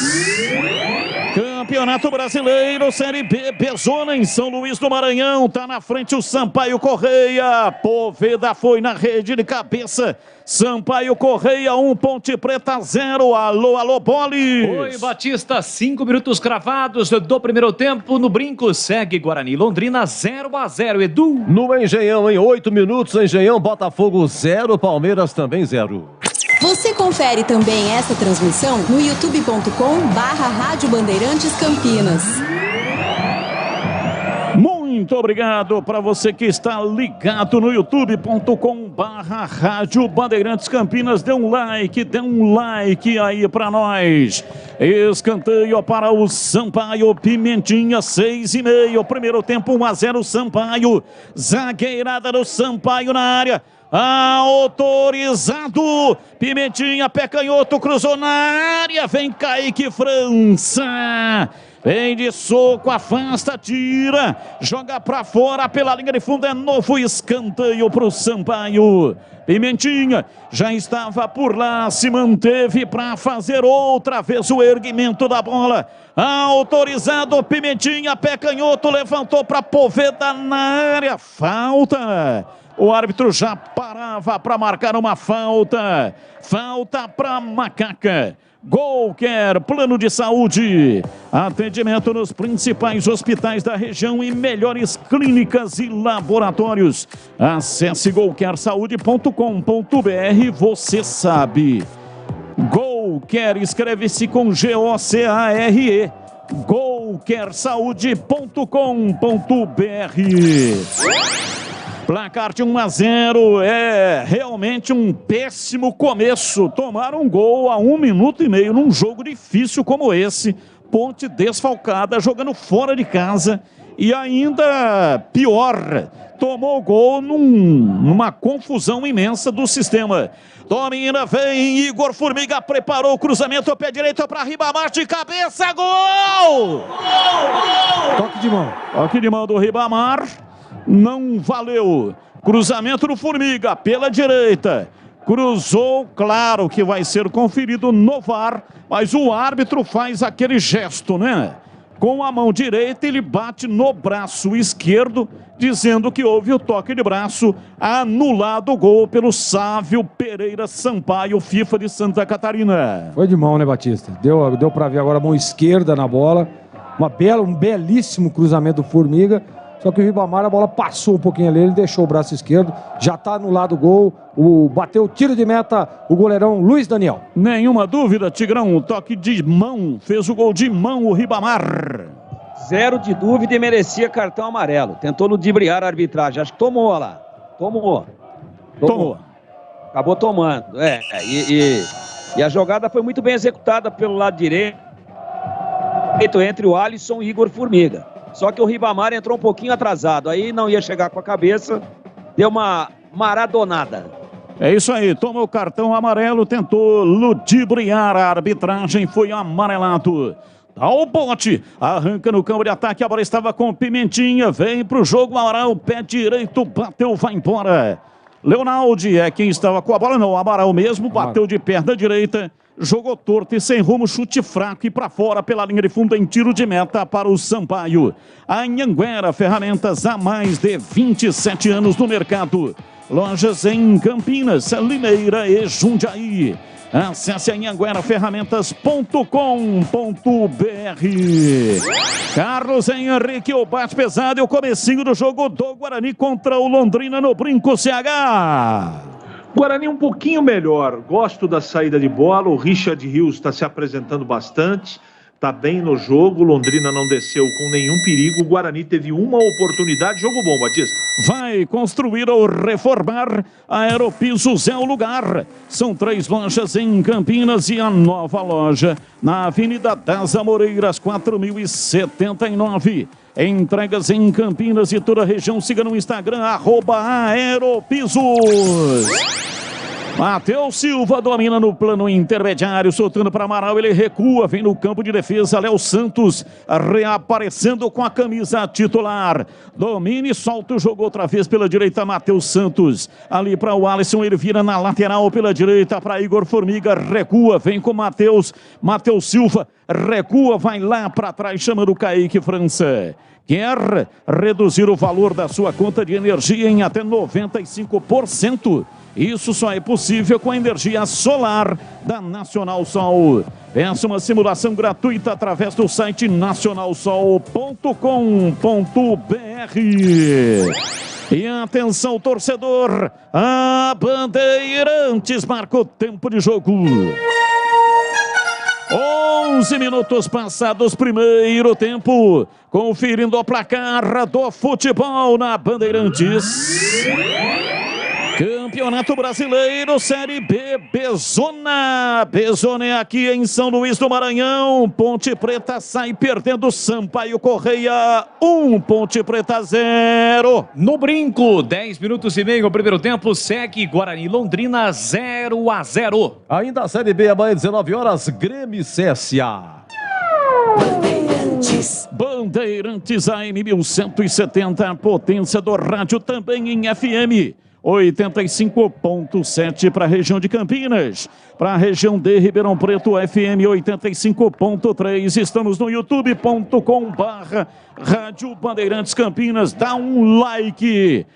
Campeonato Brasileiro, Série B, Bezona em São Luís do Maranhão, tá na frente o Sampaio Correia, Poveda foi na rede de cabeça, Sampaio Correia 1, Ponte Preta 0, alô Bolis. Oi, Batista, 5 minutos cravados do primeiro tempo no brinco, segue Guarani Londrina 0-0, Edu. No Engenhão, em 8 minutos, Engenhão, Botafogo 0, Palmeiras também 0. Você confere também essa transmissão no youtube.com/Rádio Bandeirantes Campinas. Muito obrigado para você que está ligado no youtube.com/Rádio Bandeirantes Campinas. Dê um like aí para nós. Escanteio para o Sampaio, Pimentinha 6:30. Primeiro tempo 1-0 Sampaio. Zagueirada do Sampaio na área. Autorizado, Pimentinha, pé canhoto, cruzou na área, vem Kaique França, vem de soco, afasta, tira, joga pra fora pela linha de fundo, é novo escanteio pro Sampaio. Pimentinha já estava por lá, se manteve para fazer outra vez o erguimento da bola. Autorizado, Pimentinha, pé canhoto, levantou para Poveda na área, falta. O árbitro já parava para marcar uma falta. Falta para Macaca. Golker, plano de saúde. Atendimento nos principais hospitais da região e melhores clínicas e laboratórios. Acesse golkersaude.com.br. Você sabe. Golker, escreve-se com G-O-C-A-R-E. golkersaude.com.br. Placar de 1-0 é realmente um péssimo começo. Tomar um gol a 1 minuto e meio num jogo difícil como esse. Ponte desfalcada, jogando fora de casa. E ainda pior, tomou gol numa confusão imensa do sistema. Domina, vem Igor Formiga, preparou o cruzamento, pé direito para Ribamar, de cabeça, gol! Toque de mão. Toque de mão do Ribamar. Não valeu. Cruzamento do Formiga pela direita. Cruzou, claro que vai ser conferido no VAR, mas o árbitro faz aquele gesto, né? Com a mão direita ele bate no braço esquerdo, dizendo que houve o toque de braço, anulado o gol pelo Sávio Pereira Sampaio, FIFA de Santa Catarina. Foi de mão, né, Batista? Deu para ver agora a mão esquerda na bola. Um belíssimo cruzamento do Formiga. Só que o Ribamar, a bola passou um pouquinho ali, ele deixou o braço esquerdo, já está anulado o gol, bateu o tiro de meta, o goleirão Luiz Daniel. Nenhuma dúvida, Tigrão, toque de mão, fez o gol de mão o Ribamar. Zero de dúvida e merecia cartão amarelo. Tentou ludibriar a arbitragem. Acho que tomou lá. Tomou. Acabou tomando. E a jogada foi muito bem executada pelo lado direito entre o Alisson e Igor Formiga. Só que o Ribamar entrou um pouquinho atrasado. Aí não ia chegar com a cabeça. Deu uma maradonada. É isso aí, tomou o cartão amarelo, tentou ludibriar a arbitragem, foi amarelado. Dá o bote, arranca no campo de ataque, a bola estava com Pimentinha, vem pro jogo, Amaral, pé direito, bateu, vai embora. Leonaldi é quem estava com a bola, não, Amaral mesmo, bateu de perna direita, jogou torto e sem rumo, chute fraco e para fora pela linha de fundo em tiro de meta para o Sampaio. A Anhanguera Ferramentas há mais de 27 anos no mercado. Lojas em Campinas, Limeira e Jundiaí. Acesse anhangueraferramentas.com.br. Carlos Henrique, o bate pesado e o comecinho do jogo do Guarani contra o Londrina no Brinco CH. Guarani um pouquinho melhor, gosto da saída de bola, o Richard Rios está se apresentando bastante, está bem no jogo, Londrina não desceu com nenhum perigo, o Guarani teve uma oportunidade, jogo bom, Batista. Vai construir ou reformar, Aeropisos é o lugar. São 3 lojas em Campinas e a nova loja na Avenida das Amoreiras, 4079. Entregas em Campinas e toda a região, siga no Instagram, @Aeropisos. Matheus Silva domina no plano intermediário, soltando para Amaral, ele recua, vem no campo de defesa, Léo Santos reaparecendo com a camisa titular. Domine, solta o jogo outra vez pela direita, Matheus Santos. Ali para o Alisson, ele vira na lateral pela direita para Igor Formiga, recua, vem com Matheus Silva, recua, vai lá para trás, chamando o Kaique França. Quer reduzir o valor da sua conta de energia em até 95%? Isso só é possível com a energia solar da Nacional Sol. Peça uma simulação gratuita através do site nacionalsol.com.br. E atenção, torcedor, a Bandeirantes marca o tempo de jogo. 11 minutos passados, primeiro tempo. Conferindo o placar do futebol na Bandeirantes. Campeonato Brasileiro, Série B, Bezona. Bezona é aqui em São Luís do Maranhão. Ponte Preta sai perdendo, Sampaio Correia 1, Ponte Preta 0. No Brinco, 10 minutos e meio, o primeiro tempo, segue Guarani Londrina 0-0. Ainda a Série B, amanhã 19 horas, Grêmio CSA. Bandeirantes AM 1170, potência do rádio também em FM. 85.7 para a região de Campinas. Para a região de Ribeirão Preto, FM 85.3. Estamos no youtube.com/Rádio Bandeirantes Campinas. Dá um like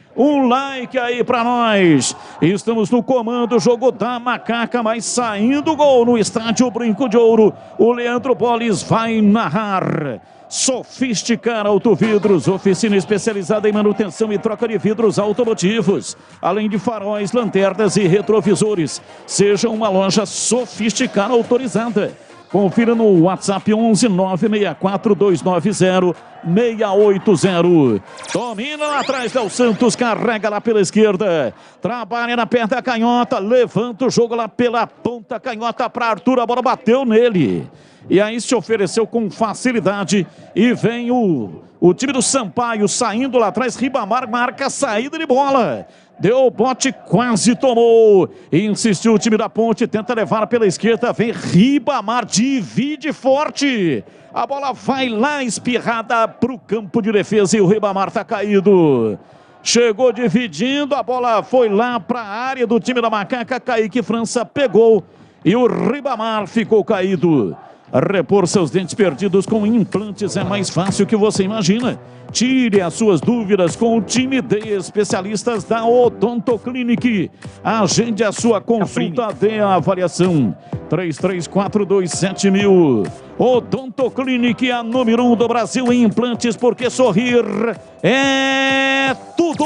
aí para nós. Estamos no comando, jogo da Macaca, mas saindo o gol no estádio Brinco de Ouro. O Leandro Bolis vai narrar. Sofisticar Autovidros, oficina especializada em manutenção e troca de vidros automotivos, além de faróis, lanternas e retrovisores. Seja uma loja Sofisticar autorizada. Confira no WhatsApp 11 964 290 680. Domina lá atrás, Léo Santos, carrega lá pela esquerda. Trabalha na perna canhota, levanta o jogo lá pela ponta canhota para Arthur, a bola bateu nele. E aí se ofereceu com facilidade e vem o time do Sampaio saindo lá atrás, Ribamar marca a saída de bola. Deu o bote, quase tomou. Insistiu o time da Ponte, tenta levar pela esquerda, vem Ribamar, divide forte. A bola vai lá espirrada para o campo de defesa e o Ribamar está caído. Chegou dividindo, a bola foi lá para a área do time da Macaca, Kaique França pegou e o Ribamar ficou caído. Repor seus dentes perdidos com implantes é mais fácil que você imagina. Tire as suas dúvidas com o time de especialistas da Odonto Clinic. Agende a sua consulta de avaliação. 33427000. Odonto Clinic, a número 1 do Brasil em implantes, porque sorrir é tudo.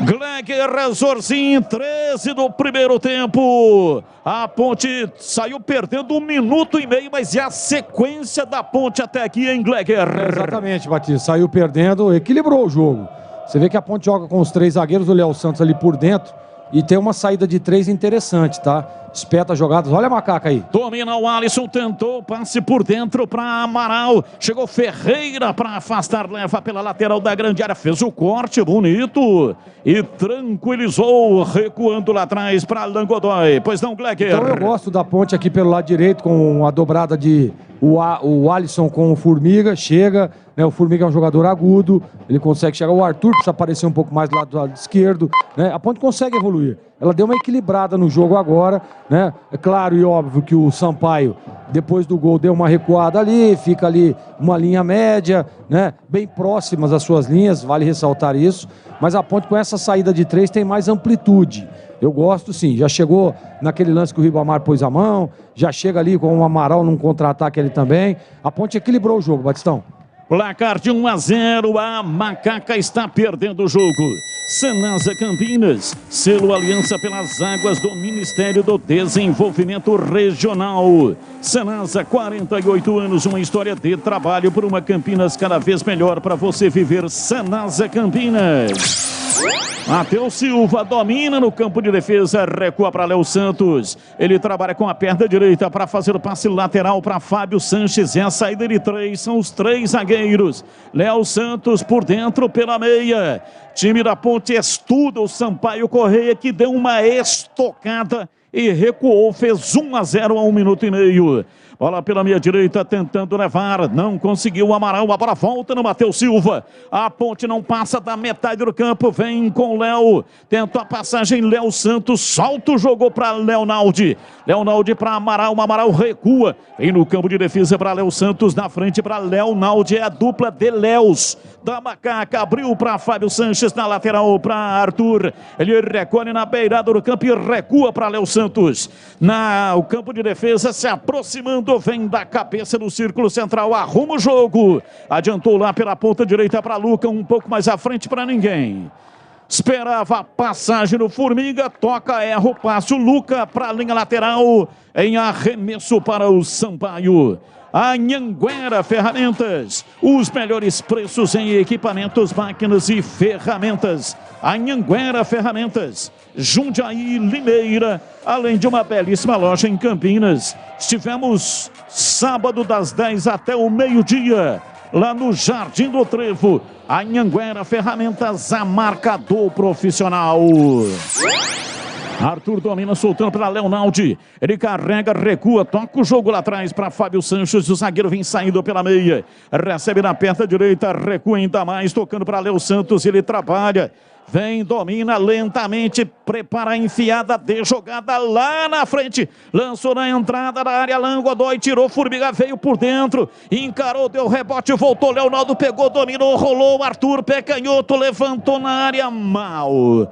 Gleger Resorzinho, 13 do primeiro tempo. A Ponte saiu perdendo 1 minuto e meio, mas é a sequência da Ponte até aqui, hein, Gleger? Exatamente, Batista. Saiu perdendo, equilibrou o jogo. Você vê que a Ponte joga com os 3 zagueiros, o Léo Santos ali por dentro. E tem uma saída de 3 interessante, tá? Espeta jogadas. Olha a macaca aí. Domina o Alisson, tentou, passe por dentro para Amaral. Chegou Ferreira para afastar, leva pela lateral da grande área. Fez o corte bonito e tranquilizou, recuando lá atrás para Alain Godoy. Pois não, Gleger? Então eu gosto da Ponte aqui pelo lado direito, com a dobrada de o Alisson com o Formiga. Chega, né? O Formiga é um jogador agudo, ele consegue chegar. O Arthur precisa aparecer um pouco mais do lado esquerdo, né? A Ponte consegue evoluir. Ela deu uma equilibrada no jogo agora, né? É claro e óbvio que o Sampaio, depois do gol, deu uma recuada ali, fica ali uma linha média, né? Bem próximas às suas linhas, vale ressaltar isso. Mas a Ponte com essa saída de 3 tem mais amplitude. Eu gosto sim, já chegou naquele lance que o Ribamar pôs a mão, já chega ali com o Amaral num contra-ataque ali também. A Ponte equilibrou o jogo, Batistão. Placar de 1-0, a Macaca está perdendo o jogo. Sanasa Campinas, selo Aliança pelas Águas do Ministério do Desenvolvimento Regional. Sanasa, 48 anos, uma história de trabalho por uma Campinas cada vez melhor para você viver. Sanasa Campinas. Matheus Silva domina no campo de defesa, recua para Léo Santos. Ele trabalha com a perna direita para fazer o passe lateral para Fábio Sanches. É a saída de 3, são os 3 zagueiros. Léo Santos por dentro pela meia. Time da Ponte estuda o Sampaio Correia, que deu uma estocada e recuou, fez 1-0 a 1 minuto e meio. Bola pela meia direita, tentando levar, não conseguiu o Amaral, a bola volta no Matheus Silva. A Ponte não passa da metade do campo, vem com o Léo, tenta a passagem, Léo Santos, solta o jogo para Leonaldi. Leonaldi para Amaral, o Amaral recua, vem no campo de defesa para Léo Santos, na frente para Leonaldi, é a dupla de Léus da Macaca, abriu para Fábio Sanches, na lateral para Arthur, ele recolhe na beirada do campo e recua para Léo Santos. O campo de defesa se aproximando, vem da cabeça do círculo central, arruma o jogo, adiantou lá pela ponta direita para Luca, um pouco mais à frente para ninguém. Esperava a passagem do Formiga, toca, erra o passe, o Luca para a linha lateral, em arremesso para o Sampaio. A Anhanguera Ferramentas, os melhores preços em equipamentos, máquinas e ferramentas. A Anhanguera Ferramentas, Jundiaí, Limeira, além de uma belíssima loja em Campinas. Estivemos sábado das 10 até o meio-dia, lá no Jardim do Trevo. A Anhanguera Ferramentas, a marca do profissional. Arthur domina, soltando para Leonaldi. Ele carrega, recua, toca o jogo lá atrás para Fábio Sanches. O zagueiro vem saindo pela meia. Recebe na perna direita, recua ainda mais, tocando para Léo Santos. Ele trabalha, vem, domina lentamente, prepara a enfiada de jogada lá na frente. Lançou na entrada da área, Alain Godoy tirou, Formiga veio por dentro, encarou, deu rebote, voltou, Leonardo pegou, dominou, rolou, Arthur, pé canhoto, levantou na área, mal.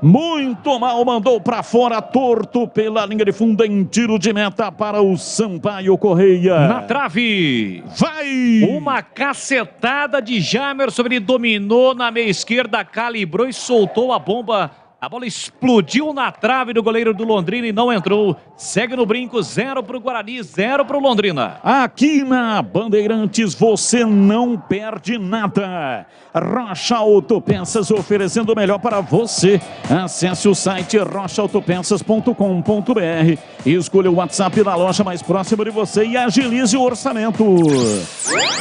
Muito mal, mandou para fora, torto pela linha de fundo, em tiro de meta para o Sampaio Correia. Na trave, vai! Uma cacetada de Jamerson, ele dominou na meia esquerda, calibrou e soltou a bomba. A bola explodiu na trave do goleiro do Londrina e não entrou. Segue no brinco, 0 para o Guarani, 0 para o Londrina. Aqui na Bandeirantes você não perde nada. Rocha Autopeças, oferecendo o melhor para você. Acesse o site rochaautopeças.com.br e escolha o WhatsApp da loja mais próxima de você e agilize o orçamento.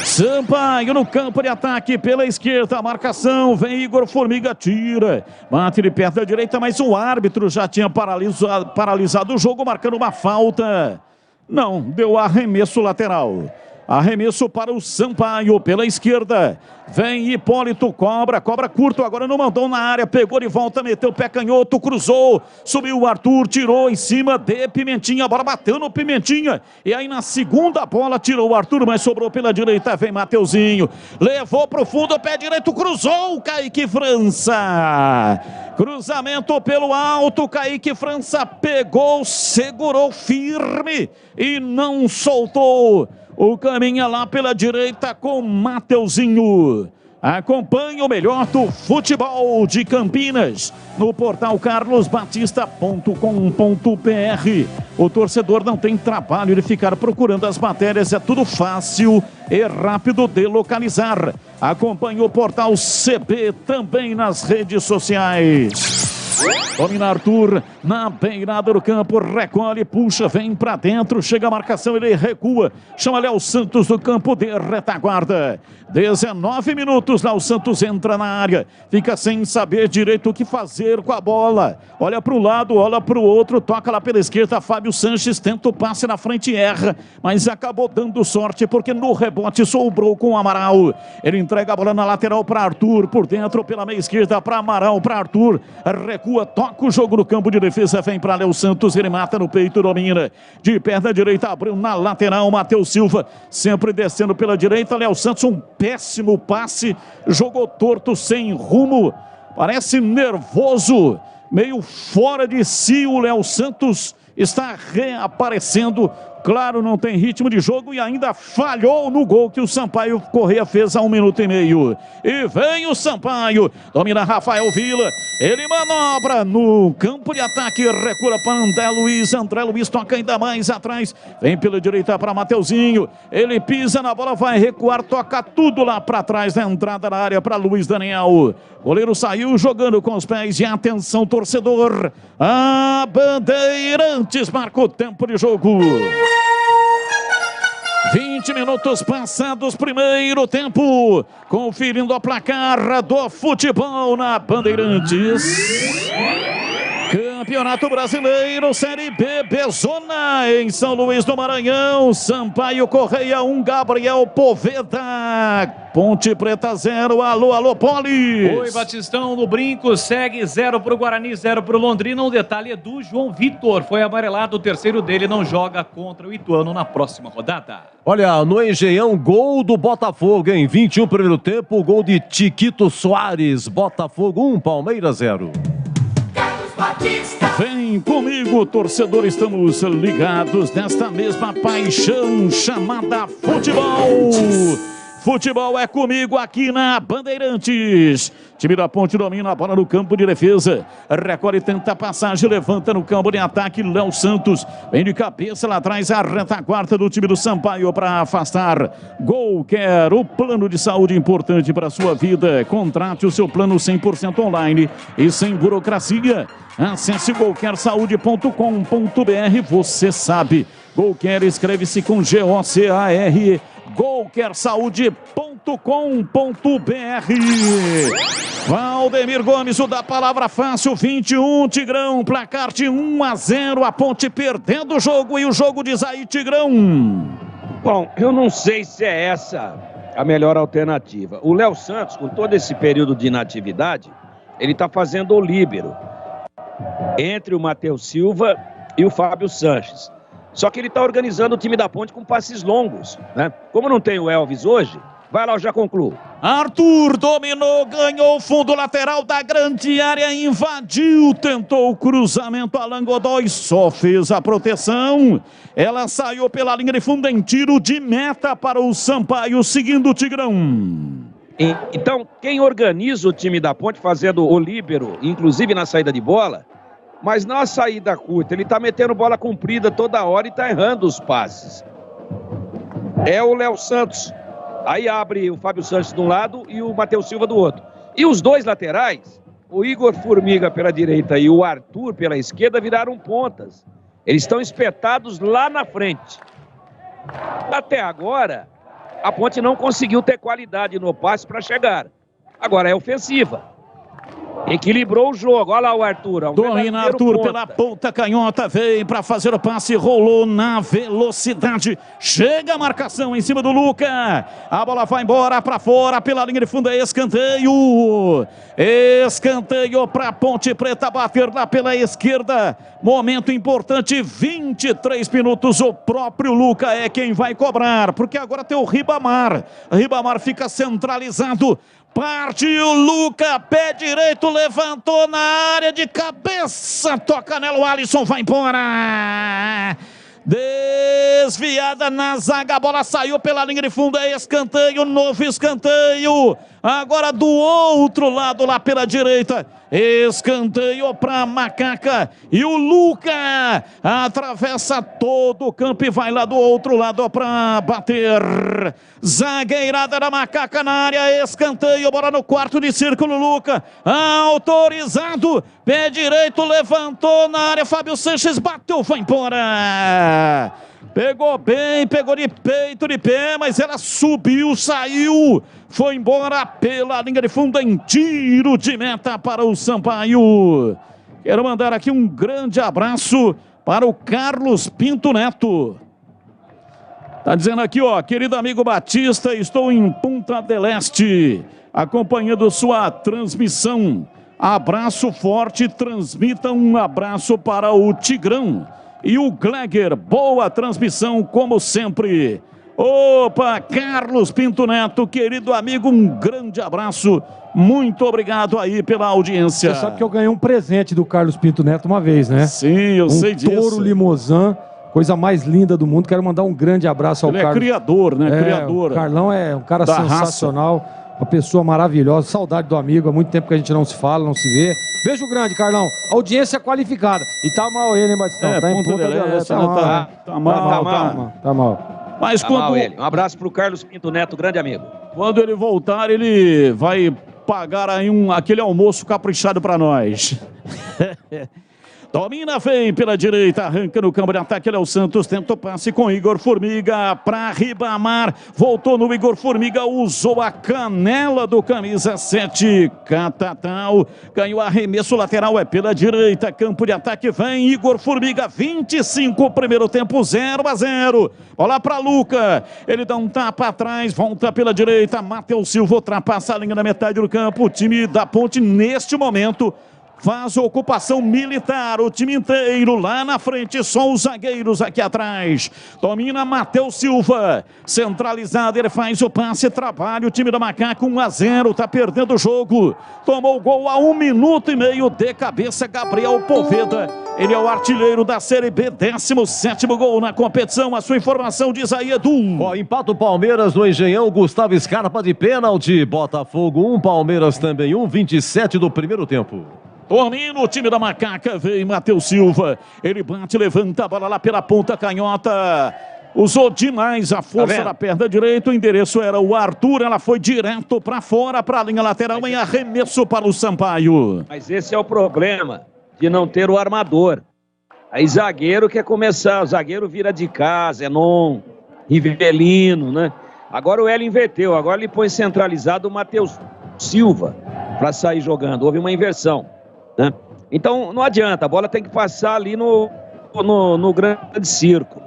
Sampaio no campo de ataque pela esquerda, a marcação, vem Igor Formiga, tira, bate de perto da direita, mas o árbitro já tinha paralisado o jogo, marcando uma falta. Não, deu arremesso lateral. Arremesso para o Sampaio pela esquerda. Vem Hipólito, cobra curto, agora não mandou na área, pegou de volta, meteu o pé canhoto, cruzou, subiu o Arthur, tirou em cima de Pimentinha, a bola bateu no Pimentinha, e aí na segunda bola tirou o Arthur, mas sobrou pela direita, vem Mateuzinho, levou pro fundo, pé direito, cruzou, Kaique França, cruzamento pelo alto, Kaique França pegou, segurou firme e não soltou. O caminho é lá pela direita com Mateuzinho. Acompanhe o melhor do futebol de Campinas no portal carlosbatista.com.br. O torcedor não tem trabalho de ficar procurando as matérias, é tudo fácil e rápido de localizar. Acompanhe o portal CB também nas redes sociais. Domina Arthur na beirada do campo, recolhe, puxa, vem pra dentro, chega a marcação, ele recua, chama Léo Santos do campo de retaguarda. 19 minutos, Léo Santos entra na área, fica sem saber direito o que fazer com a bola. Olha para um lado, olha para o outro, toca lá pela esquerda, Fábio Sanches tenta o passe na frente e erra, mas acabou dando sorte porque no rebote sobrou com o Amaral. Ele entrega a bola na lateral para Arthur, por dentro pela meia esquerda para Amaral, para Arthur, recua, toca o jogo no campo de defesa, vem para Léo Santos, ele mata no peito, domina de perna direita, abriu na lateral, Matheus Silva sempre descendo pela direita, Léo Santos, um péssimo passe, jogou torto, sem rumo, parece nervoso, meio fora de si. O Léo Santos está reaparecendo, claro, não tem ritmo de jogo e ainda falhou no gol que o Sampaio Corrêa fez há 1 minuto e meio. E vem o Sampaio, domina Rafael Vila, ele manobra no campo de ataque, recua para André Luiz toca ainda mais atrás, vem pela direita para Mateuzinho, ele pisa na bola, vai recuar, toca tudo lá para trás, na entrada da área para Luiz Daniel. Goleiro saiu jogando com os pés e atenção torcedor, a Bandeirantes marca o tempo de jogo. 20 minutos passados, primeiro tempo, conferindo a placar do futebol na Bandeirantes. Campeonato Brasileiro, Série B, Bezona, em São Luís do Maranhão, Sampaio Corrêa 1, Gabriel Poveda, Ponte Preta 0, alô Poli. Oi, Batistão no brinco, segue 0 para o Guarani, 0 para o Londrina. Um detalhe é do João Vitor, foi amarelado, o terceiro dele, não joga contra o Ituano na próxima rodada. Olha, no Engenhão, gol do Botafogo, em 21 primeiro tempo, gol de Tiquito Soares, Botafogo 1, Palmeiras 0. Vem comigo, torcedor, estamos ligados nesta mesma paixão chamada futebol. Futebol é comigo aqui na Bandeirantes. Time da Ponte domina a bola no campo de defesa. Recolhe, tenta a passagem, levanta no campo de ataque. Léo Santos vem de cabeça lá atrás, a retaguarda do time do Sampaio para afastar. Golquer, o plano de saúde importante para a sua vida. Contrate o seu plano 100% online e sem burocracia. Acesse golquersaude.com.br. Você sabe, Golquer escreve-se com G-O-C-A-R-E. golquersaude.com.br. Valdemir Gomes, o da palavra fácil, 21, Tigrão, placar de 1-0, a Ponte perdendo o jogo e o jogo diz aí, Tigrão. Bom, eu não sei se é essa a melhor alternativa. O Léo Santos, com todo esse período de inatividade, ele está fazendo o líbero entre o Matheus Silva e o Fábio Sanches. Só que ele está organizando o time da Ponte com passes longos, né? Como não tem o Elvis hoje, vai lá, eu já concluo. Arthur dominou, ganhou o fundo lateral da grande área, invadiu, tentou o cruzamento, Alan Godoy só fez a proteção. Ela saiu pela linha de fundo em tiro de meta para o Sampaio, seguindo o Tigrão. Então, quem organiza o time da Ponte fazendo o líbero, inclusive na saída de bola, mas não a saída curta, ele tá metendo bola comprida toda hora e tá errando os passes. É o Léo Santos. Aí abre o Fábio Sanches de um lado e o Matheus Silva do outro. E os dois laterais, o Igor Formiga pela direita e o Arthur pela esquerda, viraram pontas. Eles estão espetados lá na frente. Até agora, a Ponte não conseguiu ter qualidade no passe para chegar. Agora é ofensiva. Equilibrou o jogo, olha lá o Arthur. Domina Arthur pela ponta canhota, veio para fazer o passe, rolou na velocidade. Chega a marcação em cima do Luca. A bola vai embora para fora, pela linha de fundo, é escanteio. Escanteio para Ponte Preta bater lá pela esquerda. Momento importante, 23 minutos. O próprio Luca é quem vai cobrar, porque agora tem o Ribamar. Ribamar fica centralizado. Partiu Luca, pé direito, levantou na área de cabeça, toca nela, o Alisson vai embora. Desviada na zaga, a bola saiu pela linha de fundo, é escanteio, novo escanteio. Agora do outro lado, lá pela direita. Escanteio para Macaca. E o Luca atravessa todo o campo e vai lá do outro lado para bater. Zagueirada da Macaca na área. Escanteio, bola no quarto de círculo. Luca autorizado. Pé direito, levantou na área. Fábio Sanches bateu, vai embora. Pegou bem, pegou de peito, de pé, mas ela subiu, saiu, foi embora pela linha de fundo em tiro de meta para o Sampaio. Quero mandar aqui um grande abraço para o Carlos Pinto Neto. Tá dizendo aqui, ó, querido amigo Batista, estou em Punta del Este, acompanhando sua transmissão. Abraço forte, transmita um abraço para o Tigrão. E o Gleger, boa transmissão como sempre. Opa, Carlos Pinto Neto, querido amigo, um grande abraço. Muito obrigado aí pela audiência. Você sabe que eu ganhei um presente do Carlos Pinto Neto uma vez, né? Sim, eu sei disso. Um Toro Limousin, coisa mais linda do mundo. Quero mandar um grande abraço ao Carlos. Ele é criador, né? Criador. O Carlão é um cara sensacional. Raça. Uma pessoa maravilhosa, saudade do amigo, há muito tempo que a gente não se fala, não se vê. Beijo grande, Carlão. Audiência qualificada. E tá mal ele, hein, Batistão? Tá em Ponta del Este. Tá mal. Mas tá quando... mal ele. Um abraço pro Carlos Pinto Neto, grande amigo. Quando ele voltar, ele vai pagar aí aquele almoço caprichado pra nós. Domina, vem pela direita, arranca no campo de ataque, ele é o Santos, tenta o passe com Igor Formiga para Ribamar, voltou no Igor Formiga, usou a canela do camisa 7, Catatal, ganhou arremesso lateral, é pela direita, campo de ataque, vem Igor Formiga, 25, primeiro tempo, 0-0, olha para Luca, ele dá um tapa atrás, volta pela direita, Matheus Silva ultrapassa a linha da metade do campo, o time da Ponte neste momento faz ocupação militar, o time inteiro lá na frente, só os zagueiros aqui atrás. Domina Matheus Silva, centralizado, ele faz o passe, trabalha o time da Macaca, 1-0, tá perdendo o jogo. Tomou o gol a 1 minuto e meio de cabeça, Gabriel Poveda. Ele é o artilheiro da Série B, 17º gol na competição. A sua informação diz aí, Edu. Empata o Palmeiras no Engenhão, Gustavo Scarpa de pênalti. Botafogo 1, Palmeiras também 1, 27 do primeiro tempo. Domina o time da Macaca, vem Matheus Silva, ele bate, levanta a bola lá pela ponta canhota, usou demais a força da perna direita, o endereço era o Arthur, ela foi direto para fora, para a linha lateral, em arremesso para o Sampaio. Mas esse é o problema de não ter o armador. Aí zagueiro quer começar, o zagueiro vira de casa, Zenon, Rivelino, né? Agora o Hélio inverteu, agora ele põe centralizado o Matheus Silva para sair jogando, houve uma inversão. Né? Então não adianta, a bola tem que passar ali no grande círculo,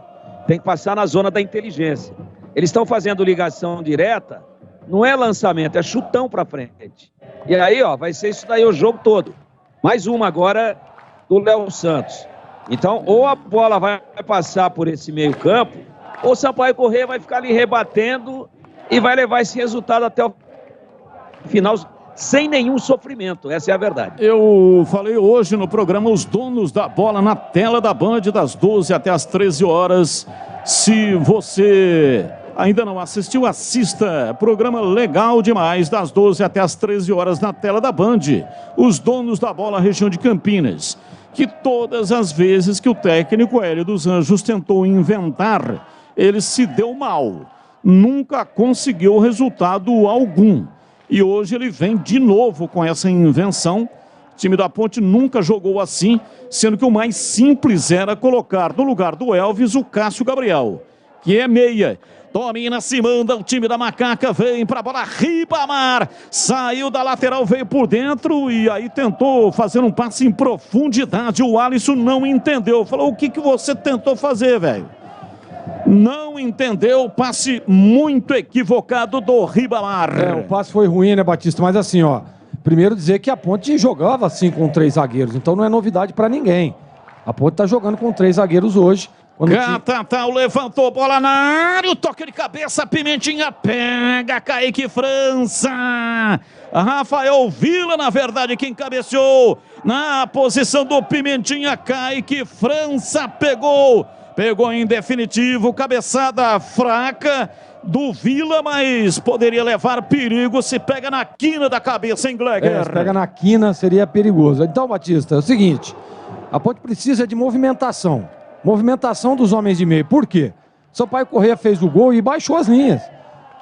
tem que passar na zona da inteligência. Eles estão fazendo ligação direta, não é lançamento, é chutão para frente. E aí, ó, vai ser isso daí o jogo todo. Mais uma agora do Léo Santos. Então, ou a bola vai passar por esse meio campo, ou o Sampaio Corrêa vai ficar ali rebatendo e vai levar esse resultado até o final sem nenhum sofrimento, essa é a verdade. Eu falei hoje no programa Os Donos da Bola na tela da Band das 12 até as 13 horas. Se você ainda não assistiu, assista. Programa legal demais, das 12 até as 13 horas na tela da Band. Os Donos da Bola, região de Campinas. Que todas as vezes que o técnico Hélio dos Anjos tentou inventar, ele se deu mal. Nunca conseguiu resultado algum. E hoje ele vem de novo com essa invenção. O time da Ponte nunca jogou assim, sendo que o mais simples era colocar no lugar do Elvis o Cássio Gabriel, que é meia. Domina, se manda o time da Macaca, vem para a bola, Ribamar, saiu da lateral, veio por dentro e aí tentou fazer um passe em profundidade. O Alisson não entendeu, falou: o que você tentou fazer, velho? Não entendeu, passe muito equivocado do Ribamar. O passe foi ruim, né, Batista? Mas assim, ó, primeiro dizer que a Ponte jogava assim com 3 zagueiros, então não é novidade pra ninguém. A Ponte tá jogando com 3 zagueiros hoje. Catatal levantou, bola na área, o toque de cabeça, Pimentinha pega, Kaique França. Rafael Vila, na verdade, quem cabeceou na posição do Pimentinha, Kaique França pegou em definitivo, cabeçada fraca do Vila, mas poderia levar perigo se pega na quina da cabeça, hein, Gleger? Se pega na quina, seria perigoso. Então, Batista, é o seguinte, a Ponte precisa de movimentação. Movimentação dos homens de meio. Por quê? Sampaio Corrêa fez o gol e baixou as linhas.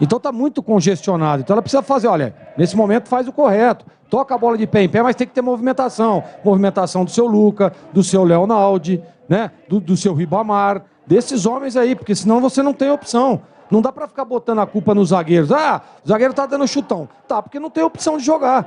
Então tá muito congestionado. Então ela precisa fazer, olha, nesse momento faz o correto. Toca a bola de pé em pé, mas tem que ter movimentação. Movimentação do seu Luca, do seu Leonaldi, né? Do seu Ribamar, desses homens aí, porque senão você não tem opção. Não dá pra ficar botando a culpa nos zagueiros. Ah, o zagueiro tá dando chutão. Tá, porque não tem opção de jogar.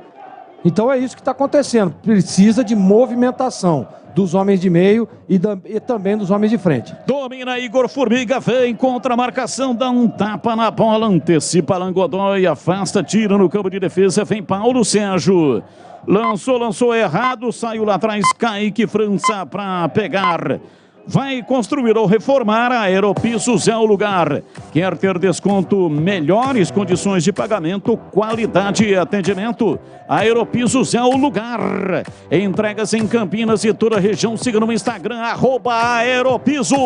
Então é isso que tá acontecendo. Precisa de movimentação dos homens de meio e também dos homens de frente. Domina Igor Formiga, vem contra a marcação, dá um tapa na bola, antecipa Langodói, afasta, tira no campo de defesa, vem Paulo Sérgio. Lançou errado, saiu lá atrás, Kaique França para pegar. Vai construir ou reformar, a Aeropisos é o lugar. Quer ter desconto, melhores condições de pagamento, qualidade e atendimento? A Aeropisos é o lugar. Entregas em Campinas e toda a região. Siga no Instagram, @Aeropisos.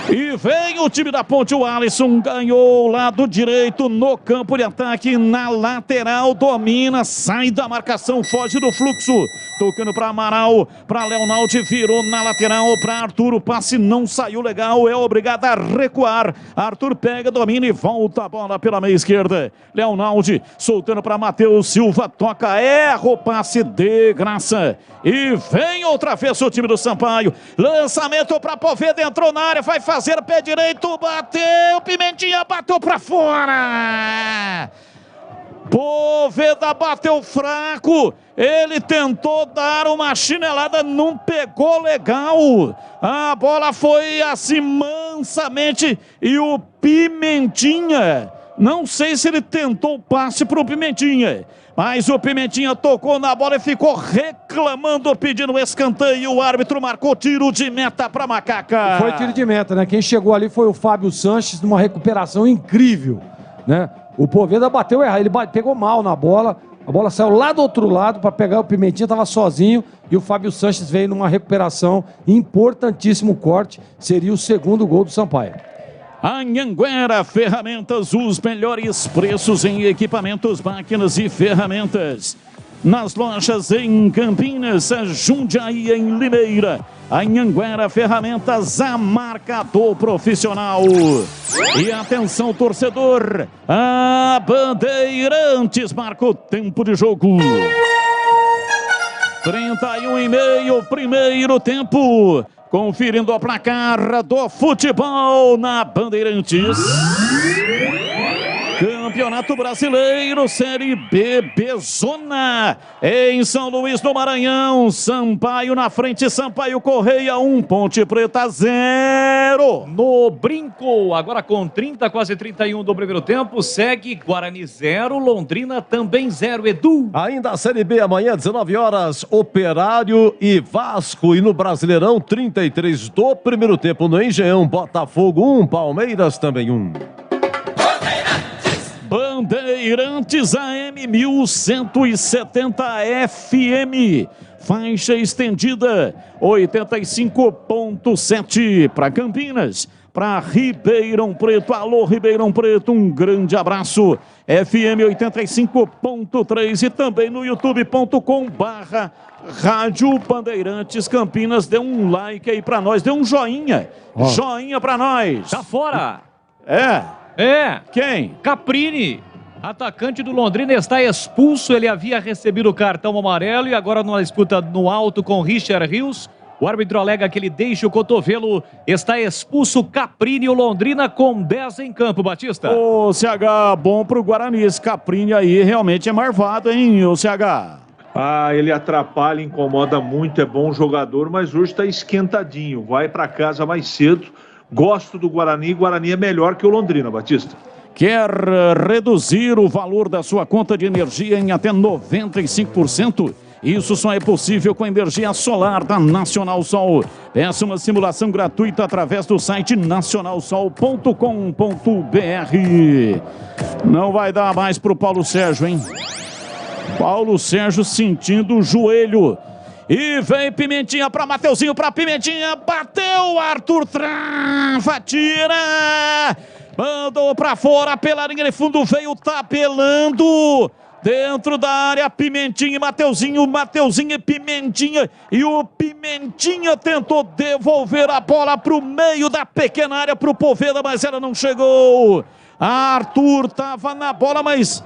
E vem o time da Ponte, o Alisson ganhou o lado direito no campo de ataque, na lateral, domina, sai da marcação, foge do fluxo, tocando para Amaral, para Leonaldi, virou na lateral para Arthur, o passe não saiu legal, é obrigado a recuar, Arthur pega, domina e volta a bola pela meia esquerda, Leonaldi soltando para Matheus Silva, toca, erra o passe de graça, e vem outra vez o time do Sampaio, lançamento para Poveda, entrou na área, vai fazer pé direito, bateu, Pimentinha bateu para fora. Poveda bateu fraco, ele tentou dar uma chinelada, não pegou legal. A bola foi assim mansamente e o Pimentinha, não sei se ele tentou o passe para o Pimentinha, mas o Pimentinha tocou na bola e ficou reclamando, pedindo escanteio. O árbitro marcou tiro de meta para Macaca. Foi tiro de meta, né? Quem chegou ali foi o Fábio Sanches, numa recuperação incrível, né? O Poveda bateu errado, ele pegou mal na bola. A bola saiu lá do outro lado para pegar o Pimentinha, estava sozinho. E o Fábio Sanches veio numa recuperação, importantíssimo corte. Seria o segundo gol do Sampaio. Anhanguera Ferramentas, os melhores preços em equipamentos, máquinas e ferramentas. Nas lojas em Campinas, Jundiaí, em Limeira. Anhanguera Ferramentas, a marca do profissional. E atenção, torcedor, a Bandeirantes marca o tempo de jogo. 31,5, primeiro tempo. Conferindo o placar do futebol na Bandeirantes. Campeonato Brasileiro, Série B, Bezona, em São Luís do Maranhão. Sampaio na frente, Sampaio Corrêa 1, Ponte Preta 0. No brinco, agora com 30, quase 31 do primeiro tempo, segue Guarani 0, Londrina também 0, Edu. Ainda a Série B, amanhã, 19 horas, Operário e Vasco. E no Brasileirão, 33 do primeiro tempo, no Engenhão, Botafogo 1, Palmeiras também 1. Bandeirantes AM 1170 FM, faixa estendida 85.7 para Campinas, para Ribeirão Preto. Alô, Ribeirão Preto, um grande abraço. FM 85.3 e também no youtube.com/Rádio Bandeirantes Campinas. Dê um like aí para nós, dê um joinha. Joinha para nós. Tá fora. É. Quem? Caprini, atacante do Londrina, está expulso. Ele havia recebido o cartão amarelo e agora numa disputa no alto com Richard Rios. O árbitro alega que ele deixa o cotovelo. Está expulso Caprini, o Londrina com 10 em campo, Batista. Ô, CH, bom pro Guarani. Esse Caprini aí realmente é marvado, hein, ô CH? Ah, ele atrapalha, incomoda muito, é bom jogador, mas hoje está esquentadinho. Vai para casa mais cedo. Gosto do Guarani, Guarani é melhor que o Londrina, Batista. Quer reduzir o valor da sua conta de energia em até 95%? Isso só é possível com a energia solar da Nacional Sol. Peça uma simulação gratuita através do site nacionalsol.com.br. Não vai dar mais pro Paulo Sérgio, hein? Paulo Sérgio sentindo o joelho. E vem Pimentinha para Mateuzinho, para Pimentinha, bateu, Arthur trava, tira, Mandou pra fora pela linha de fundo, veio tabelando. Dentro da área, Pimentinha e Mateuzinho e Pimentinha. E o Pimentinha tentou devolver a bola para o meio da pequena área para o Poveda, mas ela não chegou. Arthur estava na bola, mas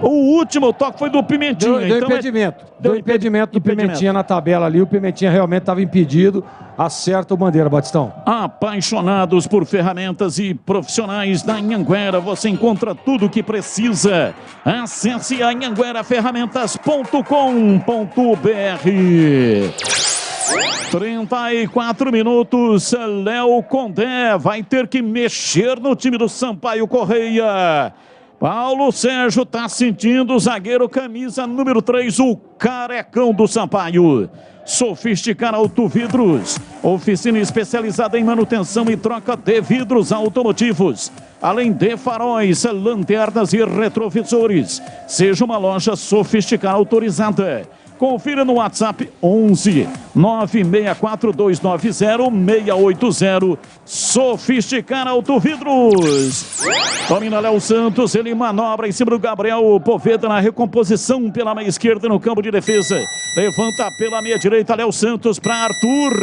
o último toque foi do Pimentinha. Deu impedimento. Deu impedimento do Pimentinha na tabela ali. O Pimentinha realmente estava impedido. Acerta o Bandeira, Batistão. Apaixonados por ferramentas e profissionais da Anhanguera, você encontra tudo o que precisa. Acesse anhangueraferramentas.com.br. 34 minutos, Léo Condé vai ter que mexer no time do Sampaio Correia. Paulo Sérgio tá sentindo o zagueiro camisa número 3, o carecão do Sampaio. Sofisticar Autovidros, oficina especializada em manutenção e troca de vidros automotivos, além de faróis, lanternas e retrovisores. Seja uma loja Sofisticar autorizada. Confira no WhatsApp 11 964 680 Sofisticar Autovidros. Domina Léo Santos, ele manobra em cima do Gabriel Poveda na recomposição pela meia esquerda no campo de defesa. Levanta pela meia direita, Léo Santos para Arthur.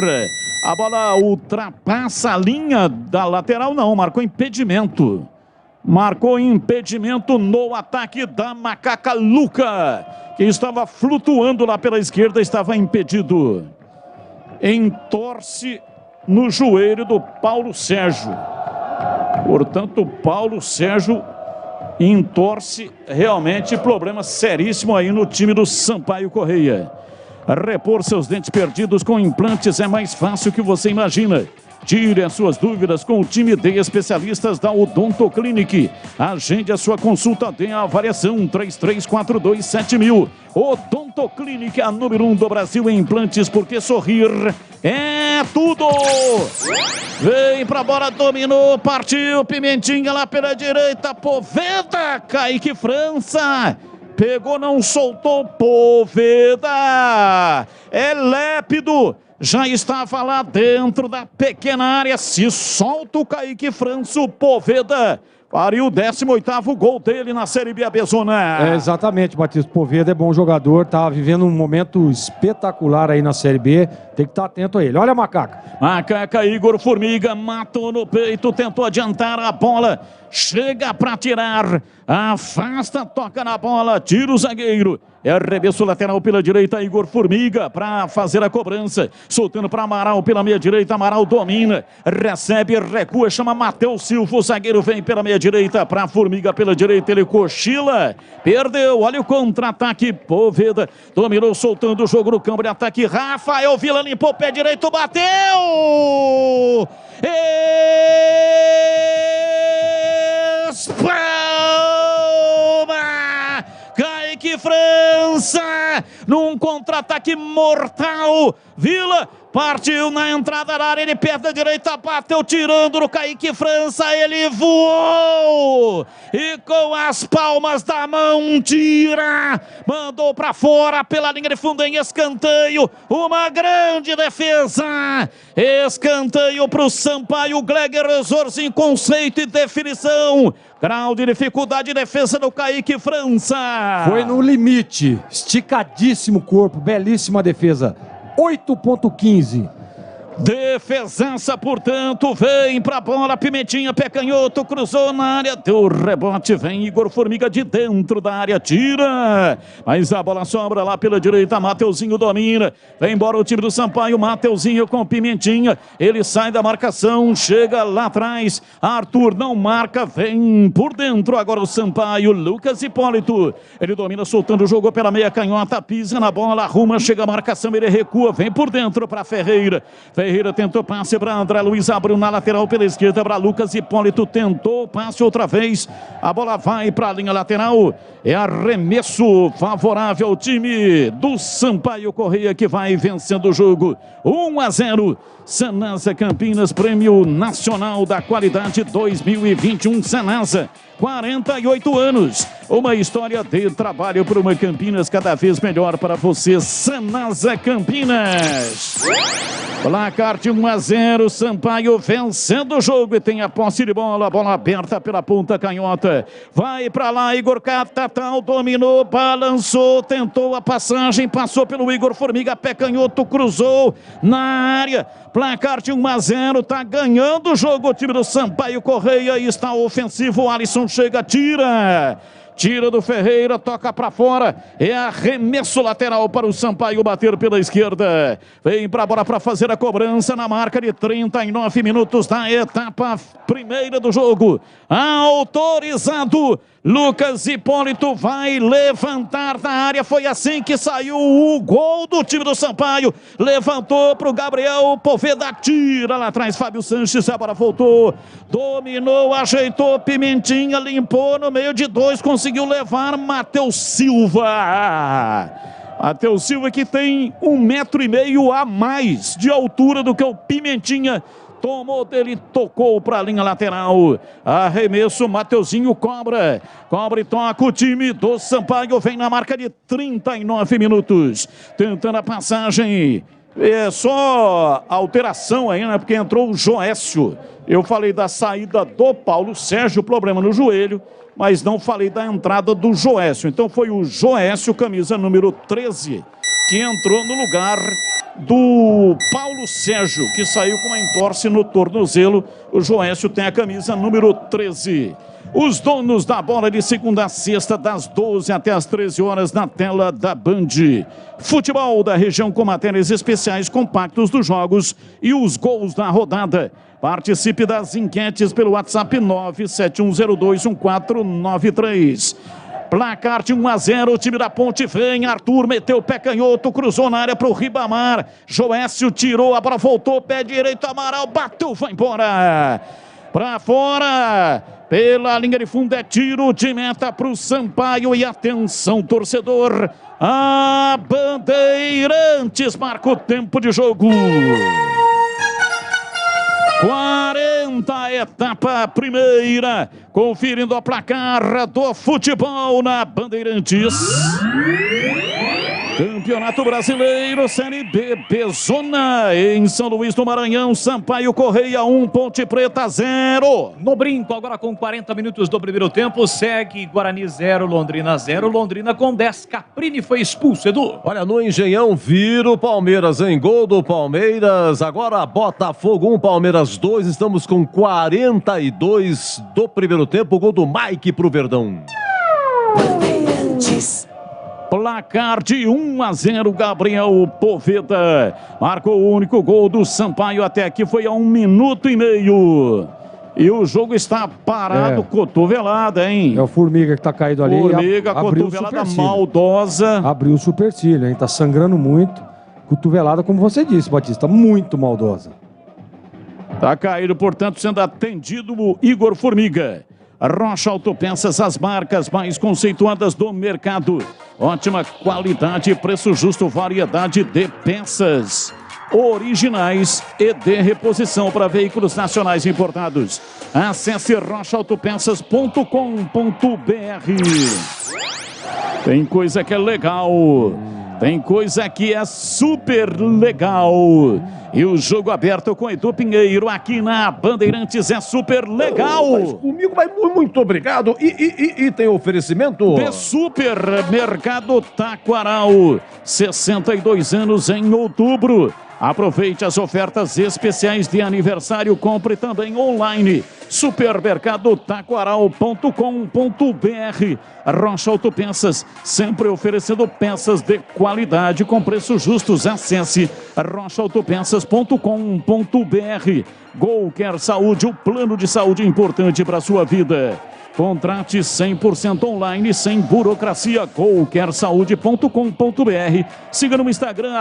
A bola ultrapassa a linha da lateral, não, marcou impedimento. Marcou impedimento no ataque da Macaca Luca, que estava flutuando lá pela esquerda, estava impedido. Entorce no joelho do Paulo Sérgio. Portanto, Paulo Sérgio entorce, realmente problema seríssimo aí no time do Sampaio Correia. Repor seus dentes perdidos com implantes é mais fácil que você imagina. Tire as suas dúvidas com o time de especialistas da Odonto Clinic. Agende a sua consulta de avaliação 33427000. Odonto Clinic, a número 1 do Brasil em implantes, porque sorrir é tudo. Vem pra bola, dominou, partiu, Pimentinha lá pela direita, Poveda, Kaique França. Pegou, não soltou, Poveda. É lépido. Já estava lá dentro da pequena área. Se solta o Kaique França, o Poveda faria o 18º gol dele na Série B Abezona. Exatamente, Batista. Poveda é bom jogador, tá vivendo um momento espetacular aí na Série B. Tem que estar atento a ele. Olha a Macaca. Macaca, Igor Formiga, matou no peito, tentou adiantar a bola. Chega para tirar, afasta, toca na bola, tira o zagueiro. É arremesso lateral pela direita, Igor Formiga para fazer a cobrança. Soltando para Amaral pela meia direita, Amaral domina, recebe, recua, chama Matheus Silva. O zagueiro vem pela meia direita para Formiga pela direita, ele cochila, perdeu. Olha o contra-ataque, Poveda dominou, soltando o jogo no campo de ataque. Rafael Vila limpou o pé direito, bateu! Espalma! Kaique França num contra-ataque mortal. Vila partiu na entrada da área, ele perto da direita, bateu tirando no Kaique França, ele voou e com as palmas da mão tira, mandou para fora pela linha de fundo em escanteio, uma grande defesa, escanteio para o Sampaio. Gleger Zorzi em conceito e definição, grau de dificuldade de defesa do Kaique França. Foi no limite, esticadíssimo corpo, belíssima defesa. 8.15. Defesaça, portanto, vem pra bola, Pimentinha, pé canhoto, cruzou na área, deu rebote, vem Igor Formiga de dentro da área, tira, mas a bola sobra lá pela direita, Mateuzinho domina, vem embora o time do Sampaio, Mateuzinho com Pimentinha, ele sai da marcação, chega lá atrás, Arthur não marca, vem por dentro agora o Sampaio, Lucas Hipólito, ele domina, soltando o jogo pela meia canhota, pisa na bola, arruma, chega a marcação, ele recua, vem por dentro para Ferreira tentou passe para André Luiz, abriu na lateral pela esquerda para Lucas Hipólito, tentou passe outra vez, a bola vai para a linha lateral, é arremesso favorável ao time do Sampaio Correia, que vai vencendo o jogo 1-0 Sanasa Campinas, Prêmio Nacional da Qualidade 2021 Sanasa. 48 anos, uma história de trabalho por uma Campinas cada vez melhor para você. Sanasa Campinas. Placar de 1-0, Sampaio vencendo o jogo e tem a posse de bola, bola aberta pela ponta canhota. Vai pra lá, Igor Catatal, dominou, balançou, tentou a passagem, passou pelo Igor Formiga, pé canhoto, cruzou na área. Placar de 1-0, tá ganhando o jogo o time do Sampaio Correia e está ofensivo. Alisson chega, tira do Ferreira, toca pra fora, é arremesso lateral para o Sampaio bater pela esquerda. Vem pra bola pra fazer a cobrança na marca de 39 minutos da etapa primeira do jogo. Autorizado, Lucas Hipólito vai levantar da área, foi assim que saiu o gol do time do Sampaio. Levantou pro Gabriel Poveda, tira lá atrás, Fábio Sanches, a bola voltou, dominou, ajeitou, Pimentinha, limpou no meio de dois, conseguiu levar Matheus Silva. Matheus Silva que tem 1,5 metro a mais de altura do que o Pimentinha. Tomou dele, tocou para a linha lateral. Arremesso, Mateuzinho cobra e toca o time do Sampaio. Vem na marca de 39 minutos. Tentando a passagem. É só alteração aí, né? Porque entrou o Joécio. Eu falei da saída do Paulo Sérgio, problema no joelho, mas não falei da entrada do Joécio. Então foi o Joécio, camisa número 13, que entrou no lugar do Paulo Sérgio, que saiu com uma entorse no tornozelo. O Joécio tem a camisa número 13. Os donos da bola de segunda a sexta, das 12 até as 13 horas, na tela da Band. Futebol da região com matérias especiais, compactos dos jogos e os gols da rodada. Participe das enquetes pelo WhatsApp 971021493. Placar de 1-0, o time da Ponte vem, Arthur meteu o pé canhoto, cruzou na área para o Ribamar, Joécio tirou, a bola voltou, pé direito, Amaral, bateu, vai embora, para fora, pela linha de fundo é tiro de meta para o Sampaio e atenção torcedor, a Bandeirantes marca o tempo de jogo. 40, etapa primeira, conferindo a placar do futebol na Bandeirantes. Campeonato Brasileiro, Série B, Bezona, em São Luís do Maranhão, Sampaio Correia 1, Ponte Preta 0. No brinco, agora com 40 minutos do primeiro tempo, segue Guarani 0, Londrina 0, Londrina com 10, Caprini foi expulso, Edu. Olha, no Engenhão, vira o Palmeiras em gol do Palmeiras, agora Botafogo 1, Palmeiras 2, estamos com 42 do primeiro tempo, gol do Mike pro Verdão. Bandeirantes. Placar de 1-0, Gabriel Poveda marcou o único gol do Sampaio até aqui, foi a 1 minuto e meio. E o jogo está parado, cotovelada, hein? É o Formiga que tá caído ali. Formiga, cotovelada maldosa. Abriu o supercílio, hein? Tá sangrando muito. Cotovelada, como você disse, Batista, muito maldosa. Tá caído, portanto, sendo atendido o Igor Formiga. Rocha Autopeças, as marcas mais conceituadas do mercado. Ótima qualidade, preço justo, variedade de peças originais e de reposição para veículos nacionais importados. Acesse rochaautopeças.com.br. Tem coisa que é legal, tem coisa que é super legal. E o jogo aberto com Edu Pinheiro aqui na Bandeirantes é super legal. Comigo, mas muito obrigado. E tem oferecimento? De Supermercado Taquaral. 62 anos em outubro. Aproveite as ofertas especiais de aniversário. Compre também online. Supermercadotaquaral.com.br. Rocha Autopeças, sempre oferecendo peças de qualidade com preços justos. Acesse rochaautopeças.com.br. Gol Quer Saúde, o plano de saúde importante para a sua vida. Contrate 100% online, sem burocracia. golquersaude.com.br. Siga no Instagram,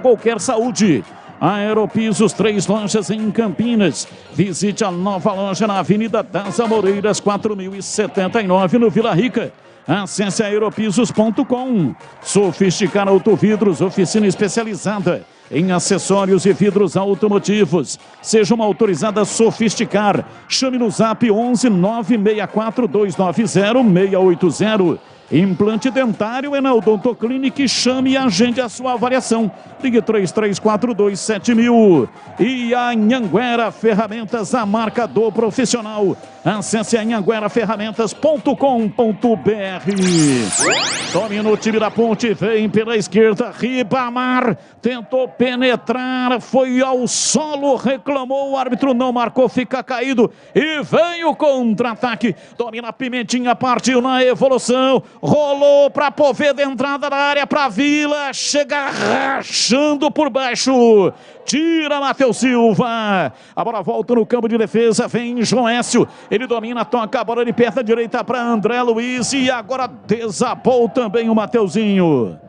@golquersaúde. Aeropisos, 3 lojas em Campinas. Visite a nova loja na Avenida das Amoreiras, 4079, no Vila Rica. Acesse aeropisos.com. Sofisticar Autovidros, oficina especializada em acessórios e vidros automotivos. Seja uma autorizada Sofisticar. Chame no zap 11 964 290 680. Implante dentário é na Odontoclinic. Chame e agende a sua avaliação. Ligue 33427000. E a Anhanguera Ferramentas, a marca do profissional. Acesse anhangueraferramentas.com.br. Domina o time da Ponte, vem pela esquerda, Ribamar tentou penetrar, foi ao solo, reclamou, o árbitro não marcou, fica caído e vem o contra-ataque. Domina a Pimentinha, partiu na evolução, rolou para Poveda, entrada na área para Vila, chega rachando por baixo. Tira Matheus Silva. A bola volta no campo de defesa. Vem Joécio. Ele domina, toca a bola de perna direita para André Luiz. E agora desabou também o Mateuzinho.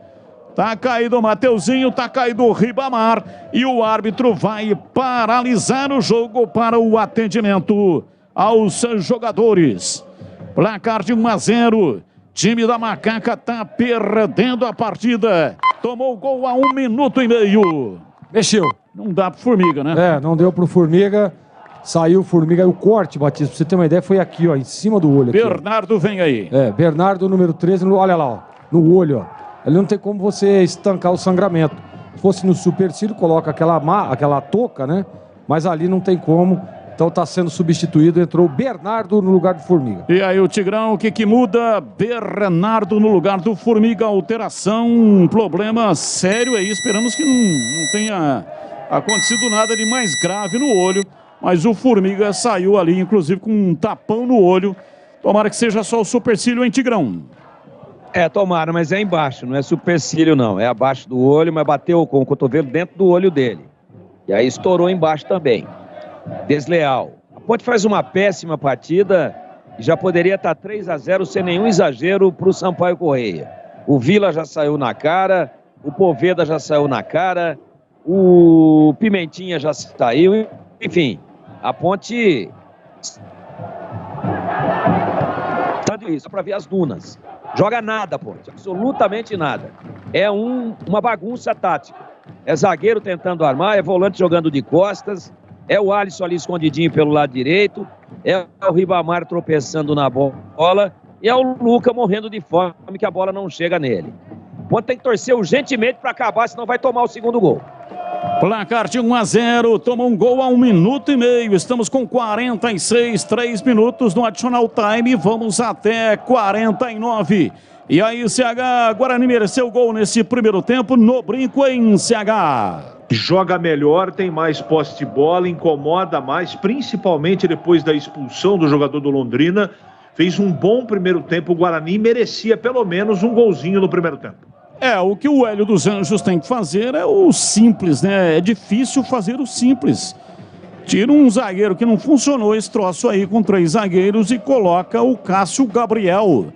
Tá caído o Mateuzinho, tá caído o Ribamar. E o árbitro vai paralisar o jogo para o atendimento aos jogadores. Placar de 1-0. Time da Macaca tá perdendo a partida. Tomou o gol a 1 minuto e meio. Mexeu. Não dá pro Formiga, né? Não deu pro Formiga. Saiu o Formiga. O corte, Batista, pra você ter uma ideia, foi aqui, ó, em cima do olho. Aqui, Bernardo, vem aí. Bernardo, número 13, olha lá, ó, no olho, ó. Ali não tem como você estancar o sangramento. Se fosse no supercílio, coloca aquela touca, né? Mas ali não tem como. Então tá sendo substituído, entrou o Bernardo no lugar do Formiga. E aí o Tigrão, o que muda? Bernardo no lugar do Formiga, alteração, um problema sério aí. Esperamos que não tenha acontecido nada de mais grave no olho. Mas o Formiga saiu ali, inclusive com um tapão no olho. Tomara que seja só o supercílio, hein, Tigrão? Tomara, mas é embaixo, não é supercílio não. É abaixo do olho, mas bateu com o cotovelo dentro do olho dele. E aí estourou embaixo também. Desleal. A Ponte faz uma péssima partida e já poderia estar 3-0 sem nenhum exagero para o Sampaio Correia. O Vila já saiu na cara, o Poveda já saiu na cara, o Pimentinha já saiu, enfim, a Ponte tá isso para ver as dunas. Joga nada, Ponte, absolutamente nada. É uma bagunça tática. É zagueiro tentando armar, é volante jogando de costas. É o Alisson ali escondidinho pelo lado direito. É o Ribamar tropeçando na bola. E é o Luca morrendo de fome, que a bola não chega nele. O Ponte tem que torcer urgentemente para acabar, senão vai tomar o segundo gol. Placar de 1-0, toma um gol a 1 minuto e meio. Estamos com 46, 3 minutos no additional time. Vamos até 49. E aí, CH, Guarani mereceu o gol nesse primeiro tempo no Brinco em CH. Joga melhor, tem mais posse de bola, incomoda mais, principalmente depois da expulsão do jogador do Londrina. Fez um bom primeiro tempo, o Guarani merecia pelo menos um golzinho no primeiro tempo. O que o Hélio dos Anjos tem que fazer é o simples, né? É difícil fazer o simples. Tira um zagueiro que não funcionou esse troço aí com 3 zagueiros e coloca o Cássio Gabriel.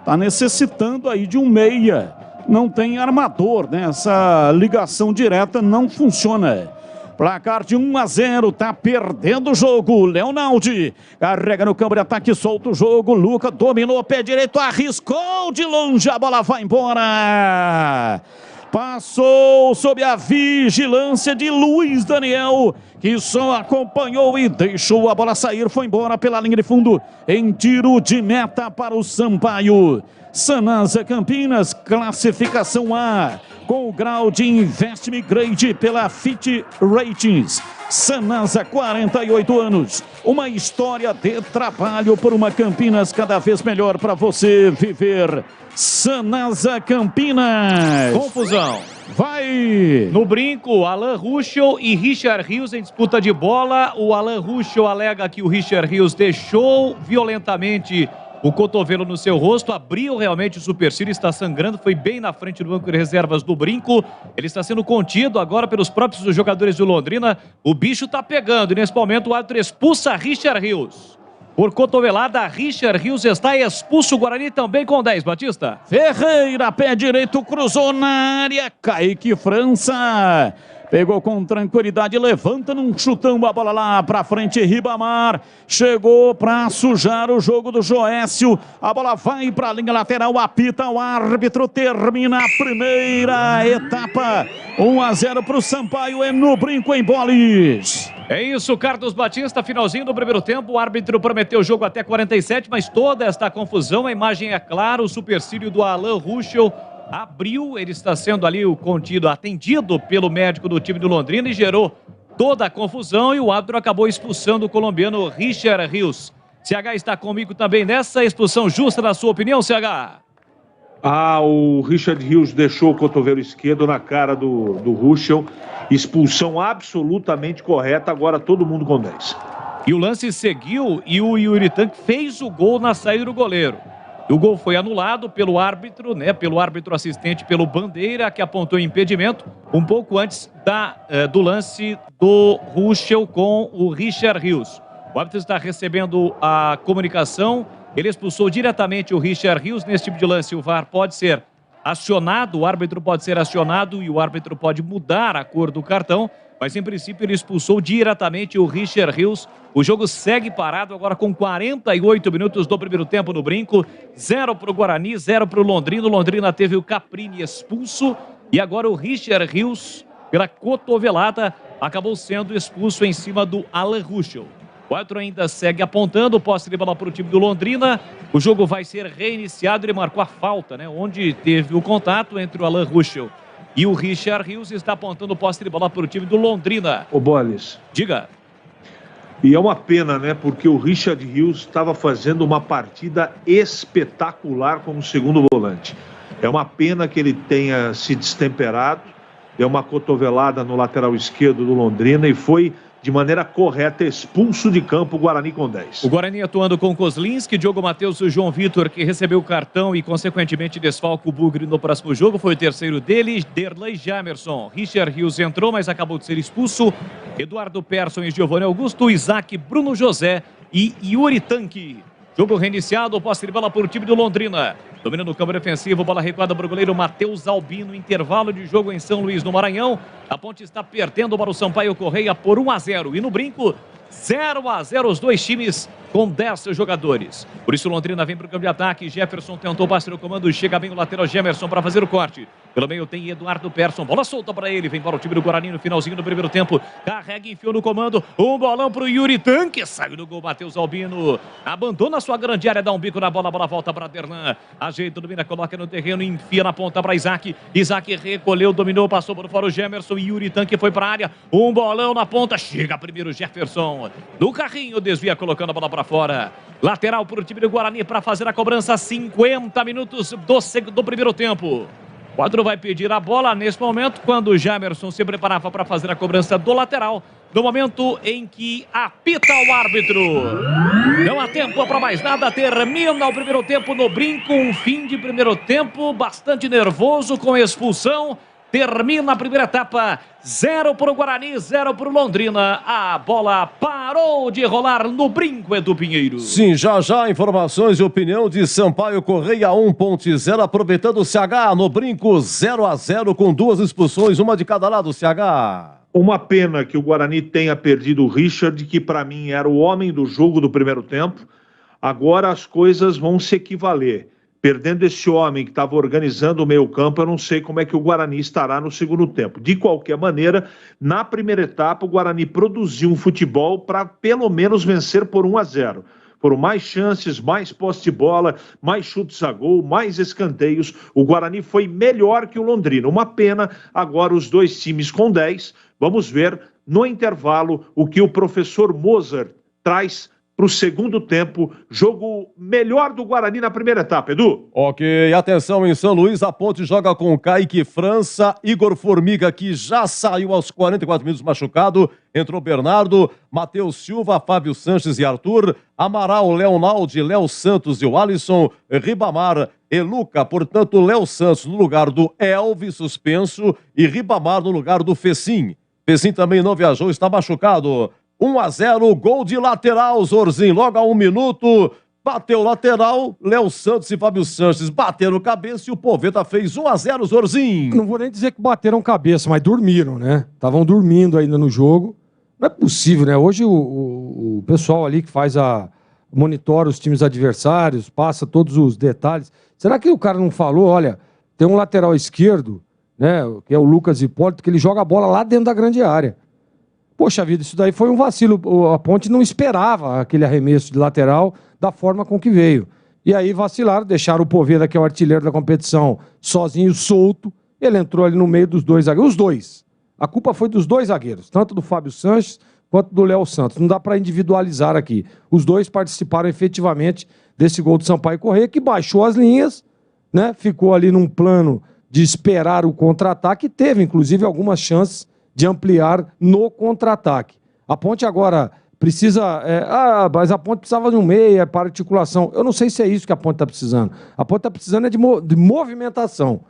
Tá necessitando aí de um meia. Não tem armador, né? Essa ligação direta não funciona. Placar de 1-0, tá perdendo o jogo. Leonaldi carrega no campo de ataque, solta o jogo. Luca dominou, pé direito, arriscou de longe, a bola vai embora. Passou sob a vigilância de Luiz Daniel, que só acompanhou e deixou a bola sair. Foi embora pela linha de fundo em tiro de meta para o Sampaio. Sanasa Campinas, classificação A, com o grau de Investment Grade pela Fit Ratings. Sanasa, 48 anos, uma história de trabalho por uma Campinas cada vez melhor para você viver. Sanasa Campinas. Confusão. Vai! No Brinco, Alan Ruschel e Richard Rios em disputa de bola. O Alan Ruschel alega que o Richard Rios deixou violentamente o cotovelo no seu rosto, abriu realmente o supercílio, está sangrando, foi bem na frente do banco de reservas do Brinco. Ele está sendo contido agora pelos próprios jogadores do Londrina. O bicho está pegando e nesse momento o árbitro expulsa Richard Rios. Por cotovelada, Richard Rios está expulso. O Guarani também com 10, Batista. Ferreira, pé direito, cruzou na área. Kaique França Pegou com tranquilidade, levanta num chutão a bola lá pra frente, Ribamar. Chegou pra sujar o jogo do Joécio. A bola vai pra linha lateral, apita o árbitro, termina a primeira etapa. 1-0 pro Sampaio, é no Brinco, em Boles. É isso, Carlos Batista, finalzinho do primeiro tempo. O árbitro prometeu o jogo até 47, mas toda esta confusão, a imagem é clara, o supercílio do Alain Ruschel abriu, ele está sendo ali o contido, atendido pelo médico do time do Londrina e gerou toda a confusão e o árbitro acabou expulsando o colombiano Richard Rios. CH está comigo também nessa expulsão justa, na sua opinião, CH? O Richard Rios deixou o cotovelo esquerdo na cara do Ruschel, expulsão absolutamente correta, agora todo mundo com 10. E o lance seguiu e o Yuri Tanque fez o gol na saída do goleiro. O gol foi anulado pelo árbitro, pelo árbitro assistente, pelo Bandeira, que apontou impedimento um pouco antes do lance do Ruschel com o Richard Rios. O árbitro está recebendo a comunicação, ele expulsou diretamente o Richard Rios. Nesse tipo de lance, o VAR pode ser acionado, o árbitro pode ser acionado e o árbitro pode mudar a cor do cartão, mas em princípio ele expulsou diretamente o Richard Rios. O jogo segue parado agora com 48 minutos do primeiro tempo no Brinco. 0 para o Guarani, 0 para o Londrina. O Londrina teve o Caprini expulso e agora o Richard Rios, pela cotovelada, acabou sendo expulso em cima do Alain Ruschel. O árbitro ainda segue apontando, posse de bola para o time do Londrina. O jogo vai ser reiniciado, ele marcou a falta, onde teve o contato entre o Alain Ruschel e o Richard Rios, está apontando posse de bola para o time do Londrina. Ô Boles. Diga. E é uma pena, porque o Richard Rios estava fazendo uma partida espetacular como segundo volante. É uma pena que ele tenha se destemperado, deu uma cotovelada no lateral esquerdo do Londrina e foi de maneira correta expulso de campo o Guarani com 10. O Guarani atuando com Kozlinski, Diogo Matheus e o João Vitor, que recebeu o cartão e consequentemente desfalca o Bugre no próximo jogo, foi o terceiro dele. Derlei Jamerson, Richard Rios entrou, mas acabou de ser expulso. Eduardo Persson e Giovanni Augusto, Isaac, Bruno José e Yuri Tanque. Jogo reiniciado, posse de bola por time do Londrina. Domina no campo defensivo, bola recuada para o goleiro Matheus Albino. Intervalo de jogo em São Luís, no Maranhão. A Ponte está perdendo para o Sampaio Correia por 1-0. E no Brinco, 0-0 os dois times com 10 jogadores. Por isso Londrina vem para o campo de ataque. Jefferson tentou passar o comando, chega bem o lateral Gemerson para fazer o corte. Pelo meio tem Eduardo Persson, bola solta para ele, vem para o time do Guarani no finalzinho do primeiro tempo. Carrega, enfiou no comando, um bolão para o Yuri Tanque, saiu do gol Matheus Albino. Abandona a sua grande área, dá um bico na bola, a bola volta para Derlan. Ajeita, domina, coloca no terreno, enfia na ponta para Isaac. Isaac recolheu, dominou, passou por fora o Gemerson. Yuri Tanque foi para a área, um bolão na ponta, chega primeiro Jefferson. No carrinho, desvia colocando a bola para fora. Lateral para o time do Guarani para fazer a cobrança, 50 minutos do primeiro tempo. O quadro vai pedir a bola nesse momento, quando o Jamerson se preparava para fazer a cobrança do lateral. No momento em que apita o árbitro. Não há tempo para mais nada, termina o primeiro tempo no Brinco. Um fim de primeiro tempo bastante nervoso com expulsão. Termina a primeira etapa, 0 para o Guarani, 0 para o Londrina. A bola parou de rolar no Brinco, Edu Pinheiro. Sim, já informações e opinião de Sampaio Correia 1.0, aproveitando o CH no Brinco, 0-0 com duas expulsões, uma de cada lado, CH. Uma pena que o Guarani tenha perdido o Richard, que para mim era o homem do jogo do primeiro tempo. Agora as coisas vão se equivaler. Perdendo esse homem que estava organizando o meio-campo, eu não sei como é que o Guarani estará no segundo tempo. De qualquer maneira, na primeira etapa, o Guarani produziu um futebol para pelo menos vencer por 1-0. Foram mais chances, mais posse de bola, mais chutes a gol, mais escanteios. O Guarani foi melhor que o Londrina. Uma pena, agora os dois times com 10. Vamos ver no intervalo o que o professor Mozart traz para o segundo tempo, jogo melhor do Guarani na primeira etapa, Edu. Ok, atenção em São Luís, a Ponte joga com Kaique França, Igor Formiga, que já saiu aos 44 minutos machucado, entrou Bernardo, Matheus Silva, Fábio Sanches e Arthur, Amaral, Leonaldi, Léo Santos e o Alisson, Ribamar e Luca, portanto Léo Santos no lugar do Elvis suspenso e Ribamar no lugar do Fecim. Fecim também não viajou, está machucado. 1-0, gol de lateral, Zorzinho, logo a 1 minuto. bateu o lateral, Léo Santos e Fábio Sanches bateram cabeça e o Poveda fez 1-0, Zorzinho. Não vou nem dizer que bateram cabeça, mas dormiram, né? Estavam dormindo ainda no jogo. Não é possível, né? Hoje o pessoal ali que monitora os times adversários, passa todos os detalhes. Será que o cara não falou, olha, tem um lateral esquerdo, né, que é o Lucas Hipólito, que ele joga a bola lá dentro da grande área. Poxa vida, isso daí foi um vacilo. A Ponte não esperava aquele arremesso de lateral da forma com que veio. E aí vacilaram, deixaram o Poveda, que é o artilheiro da competição, sozinho, solto. Ele entrou ali no meio dos dois zagueiros. Os dois. A culpa foi dos dois zagueiros, tanto do Fábio Sanches quanto do Léo Santos. Não dá para individualizar aqui. Os dois participaram efetivamente desse gol do Sampaio Corrêa, que baixou as linhas, né? Ficou ali num plano de esperar o contra-ataque. Teve, inclusive, algumas chances de ampliar no contra-ataque. A Ponte agora precisa... mas a Ponte precisava de um meia para articulação. Eu não sei se é isso que a Ponte está precisando. A Ponte está precisando de movimentação.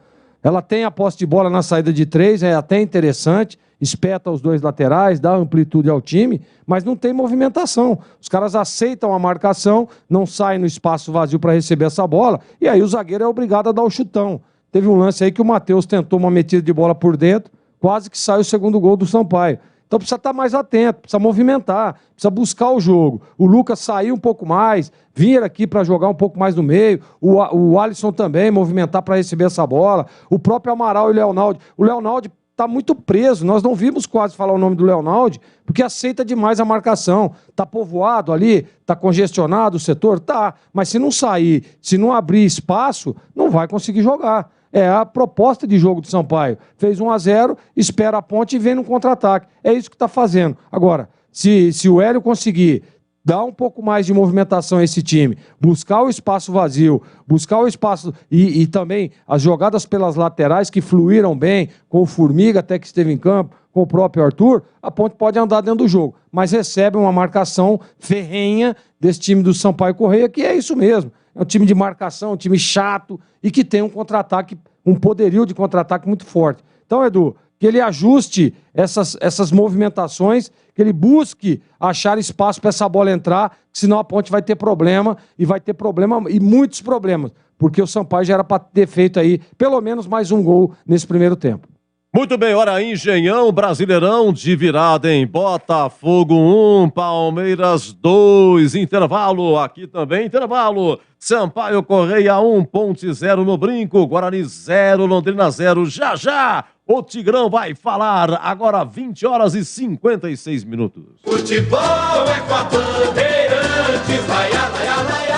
Ela tem a posse de bola na saída de 3, é até interessante, espeta os dois laterais, dá amplitude ao time, mas não tem movimentação. Os caras aceitam a marcação, não saem no espaço vazio para receber essa bola, e aí o zagueiro é obrigado a dar o chutão. Teve um lance aí que o Matheus tentou uma metida de bola por dentro, quase que sai o segundo gol do Sampaio. Então precisa estar mais atento, precisa movimentar, precisa buscar o jogo. O Lucas saiu um pouco mais, vir aqui para jogar um pouco mais no meio. O Alisson também, movimentar para receber essa bola. O próprio Amaral e o Leonaldo. O Leonaldo está muito preso, nós não vimos quase falar o nome do Leonaldo, porque aceita demais a marcação. Está povoado ali, está congestionado o setor? Tá, mas se não sair, se não abrir espaço, não vai conseguir jogar. É a proposta de jogo do Sampaio. Fez 1-0, espera a Ponte e vem no contra-ataque. É isso que está fazendo. Agora, se o Hélio conseguir dar um pouco mais de movimentação a esse time, buscar o espaço vazio, buscar o espaço e também as jogadas pelas laterais que fluíram bem, com o Formiga até que esteve em campo, com o próprio Arthur, a Ponte pode andar dentro do jogo. Mas recebe uma marcação ferrenha desse time do Sampaio Corrêa, que é isso mesmo. É um time de marcação, um time chato e que tem um contra-ataque, um poderio de contra-ataque muito forte. Então, Edu, que ele ajuste essas movimentações, que ele busque achar espaço para essa bola entrar, senão a Ponte vai ter problema, e vai ter problema, e muitos problemas, porque o Sampaio já era para ter feito aí pelo menos mais um gol nesse primeiro tempo. Muito bem, hora Engenhão, Brasileirão de virada em Botafogo 1, Palmeiras 2, intervalo, aqui também intervalo, Sampaio Corrêa 1, Ponte 0 no Brinco, Guarani 0, Londrina 0, já, o Tigrão vai falar, agora 20 horas e 56 minutos. Futebol é com a Bandeirantes, vai, laia, laia.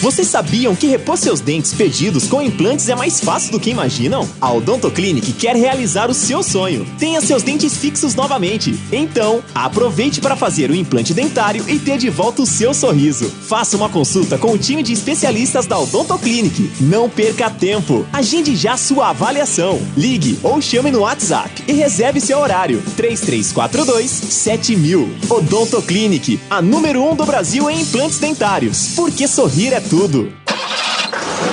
Vocês sabiam que repor seus dentes perdidos com implantes é mais fácil do que imaginam? A Odonto Clinic quer realizar o seu sonho. Tenha seus dentes fixos novamente. Então, aproveite para fazer o implante dentário e ter de volta o seu sorriso. Faça uma consulta com o time de especialistas da Odonto Clinic. Não perca tempo. Agende já sua avaliação. Ligue ou chame no WhatsApp e reserve seu horário. 3342-7000. Odonto Clinic, a número 1 do Brasil em implantes dentários. Porque sorrir é tudo.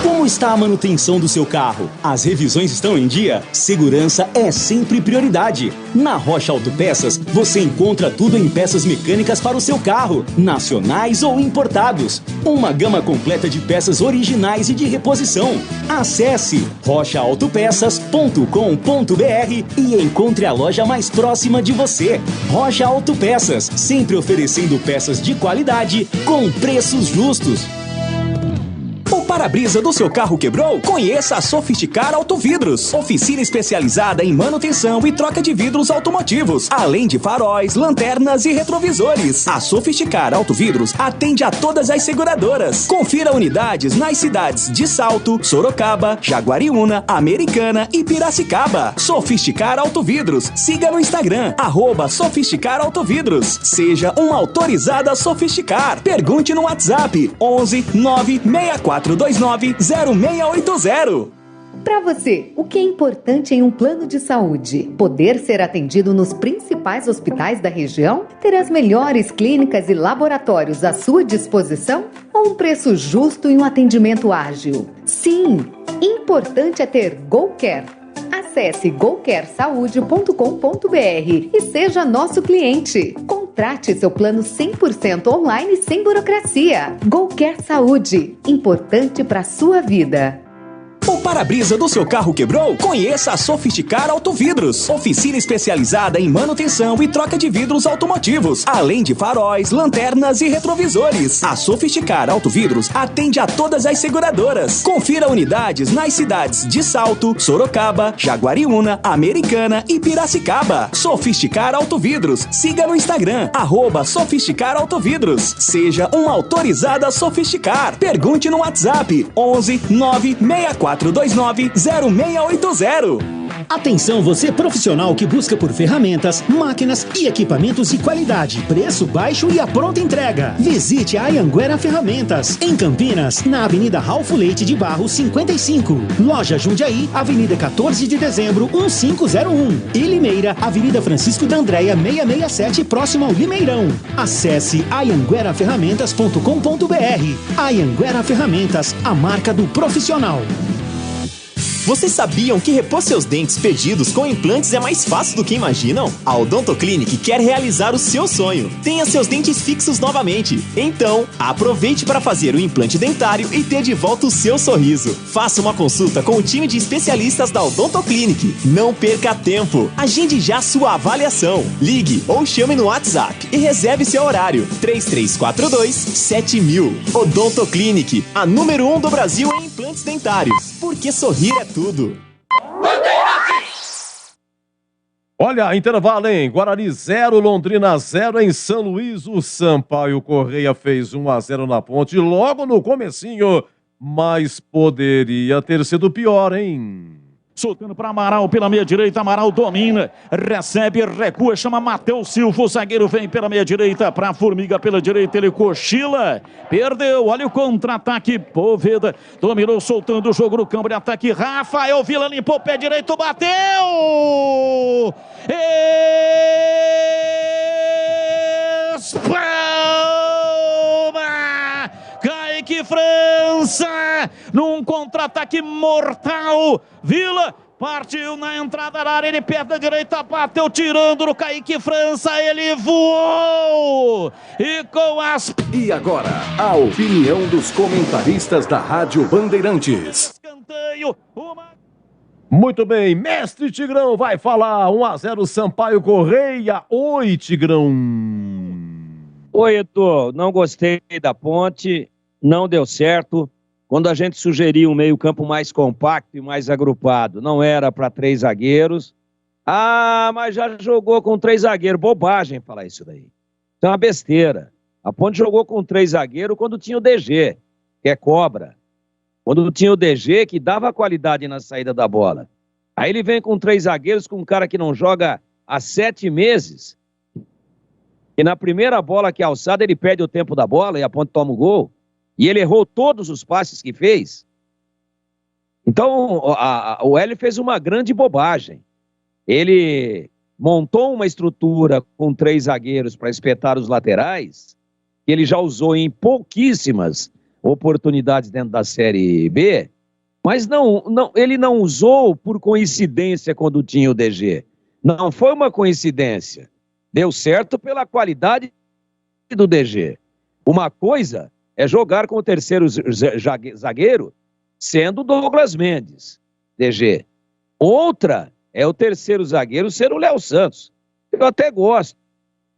Como está a manutenção do seu carro? As revisões estão em dia? Segurança é sempre prioridade. Na Rocha Autopeças, você encontra tudo em peças mecânicas para o seu carro, nacionais ou importados. Uma gama completa de peças originais e de reposição. Acesse rochaautopeças.com.br e encontre a loja mais próxima de você. Rocha Autopeças, sempre oferecendo peças de qualidade com preços justos. O para-brisa do seu carro quebrou? Conheça a Sofisticar Autovidros. Oficina especializada em manutenção e troca de vidros automotivos, além de faróis, lanternas e retrovisores. A Sofisticar Autovidros atende a todas as seguradoras. Confira unidades nas cidades de Salto, Sorocaba, Jaguariúna, Americana e Piracicaba. Sofisticar Autovidros. Siga no Instagram, @Sofisticar Autovidros. Seja uma autorizada Sofisticar. Pergunte no WhatsApp 11 96429 0680. Para você, o que é importante em um plano de saúde? Poder ser atendido nos principais hospitais da região? Ter as melhores clínicas e laboratórios à sua disposição? Ou um preço justo e um atendimento ágil? Sim, importante é ter GoCare. Acesse golquersaude.com.br e seja nosso cliente. Contrate seu plano 100% online sem burocracia. Golquer Saúde, importante para a sua vida. O para-brisa do seu carro quebrou? Conheça a Sofisticar Autovidros. Oficina especializada em manutenção e troca de vidros automotivos, além de faróis, lanternas e retrovisores. A Sofisticar Autovidros atende a todas as seguradoras. Confira unidades nas cidades de Salto, Sorocaba, Jaguariúna, Americana e Piracicaba. Sofisticar Autovidros. Siga no Instagram, @Sofisticar Autovidros. Seja uma autorizada Sofisticar. Pergunte no WhatsApp 11 964 429-0680. Atenção você profissional que busca por ferramentas, máquinas e equipamentos de qualidade, preço baixo e a pronta entrega. Visite a Anhanguera Ferramentas, em Campinas, na Avenida Ralph Leite de Barros 55. Loja Jundiaí, Avenida 14 de Dezembro, 1501. E Limeira, Avenida Francisco da Andréia 667, próximo ao Limeirão. Acesse anhangueraferramentas.com.br. Anhanguera Ferramentas, a marca do profissional. Vocês sabiam que repor seus dentes perdidos com implantes é mais fácil do que imaginam? A Odontoclinic quer realizar o seu sonho. Tenha seus dentes fixos novamente. Então, aproveite para fazer o implante dentário e ter de volta o seu sorriso. Faça uma consulta com o time de especialistas da Odontoclinic. Não perca tempo. Agende já sua avaliação. Ligue ou chame no WhatsApp e reserve seu horário. 3342-7000. Odontoclinic, a número 1 do Brasil em implantes dentários. Porque sorrir é tudo. Olha, intervalo, hein? Guarani 0, Londrina 0 em São Luís. O Sampaio Correia fez 1-0 na Ponte logo no comecinho, mas poderia ter sido pior, hein? Soltando para Amaral pela meia direita, Amaral domina, recebe, recua, chama Matheus Silva, o zagueiro vem pela meia direita, para Formiga pela direita, ele cochila, perdeu, olha o contra-ataque, Poveda, dominou, soltando o jogo no campo de ataque, Rafael Vila limpou o pé direito, bateu! Kaique França, num contra-ataque mortal, Vila partiu na entrada da área, ele perde a direita, bateu tirando no Kaique França, ele voou, e com as... E agora, a opinião dos comentaristas da Rádio Bandeirantes. Muito bem, mestre Tigrão vai falar, 1-0 Sampaio Correia. Oi, Tigrão. Oi, Edu, não gostei da Ponte, não deu certo. Quando a gente sugeriu um meio-campo mais compacto e mais agrupado, não era para 3 zagueiros. Ah, mas já jogou com 3 zagueiros. Bobagem falar isso daí. Isso é uma besteira. A Ponte jogou com 3 zagueiros quando tinha o DG, que é cobra. Quando tinha o DG, que dava qualidade na saída da bola. Aí ele vem com 3 zagueiros, com um cara que não joga há 7 meses. E na primeira bola que é alçada, ele perde o tempo da bola e a Ponte toma o gol. E ele errou todos os passes que fez. Então, o Hélio fez uma grande bobagem. Ele montou uma estrutura com 3 zagueiros para espetar os laterais, que ele já usou em pouquíssimas oportunidades dentro da Série B, mas ele não usou por coincidência quando tinha o DG. Não foi uma coincidência. Deu certo pela qualidade do DG. Uma coisa é jogar com o terceiro zagueiro sendo o Douglas Mendes, DG. Outra é o terceiro zagueiro ser o Léo Santos. Eu até gosto,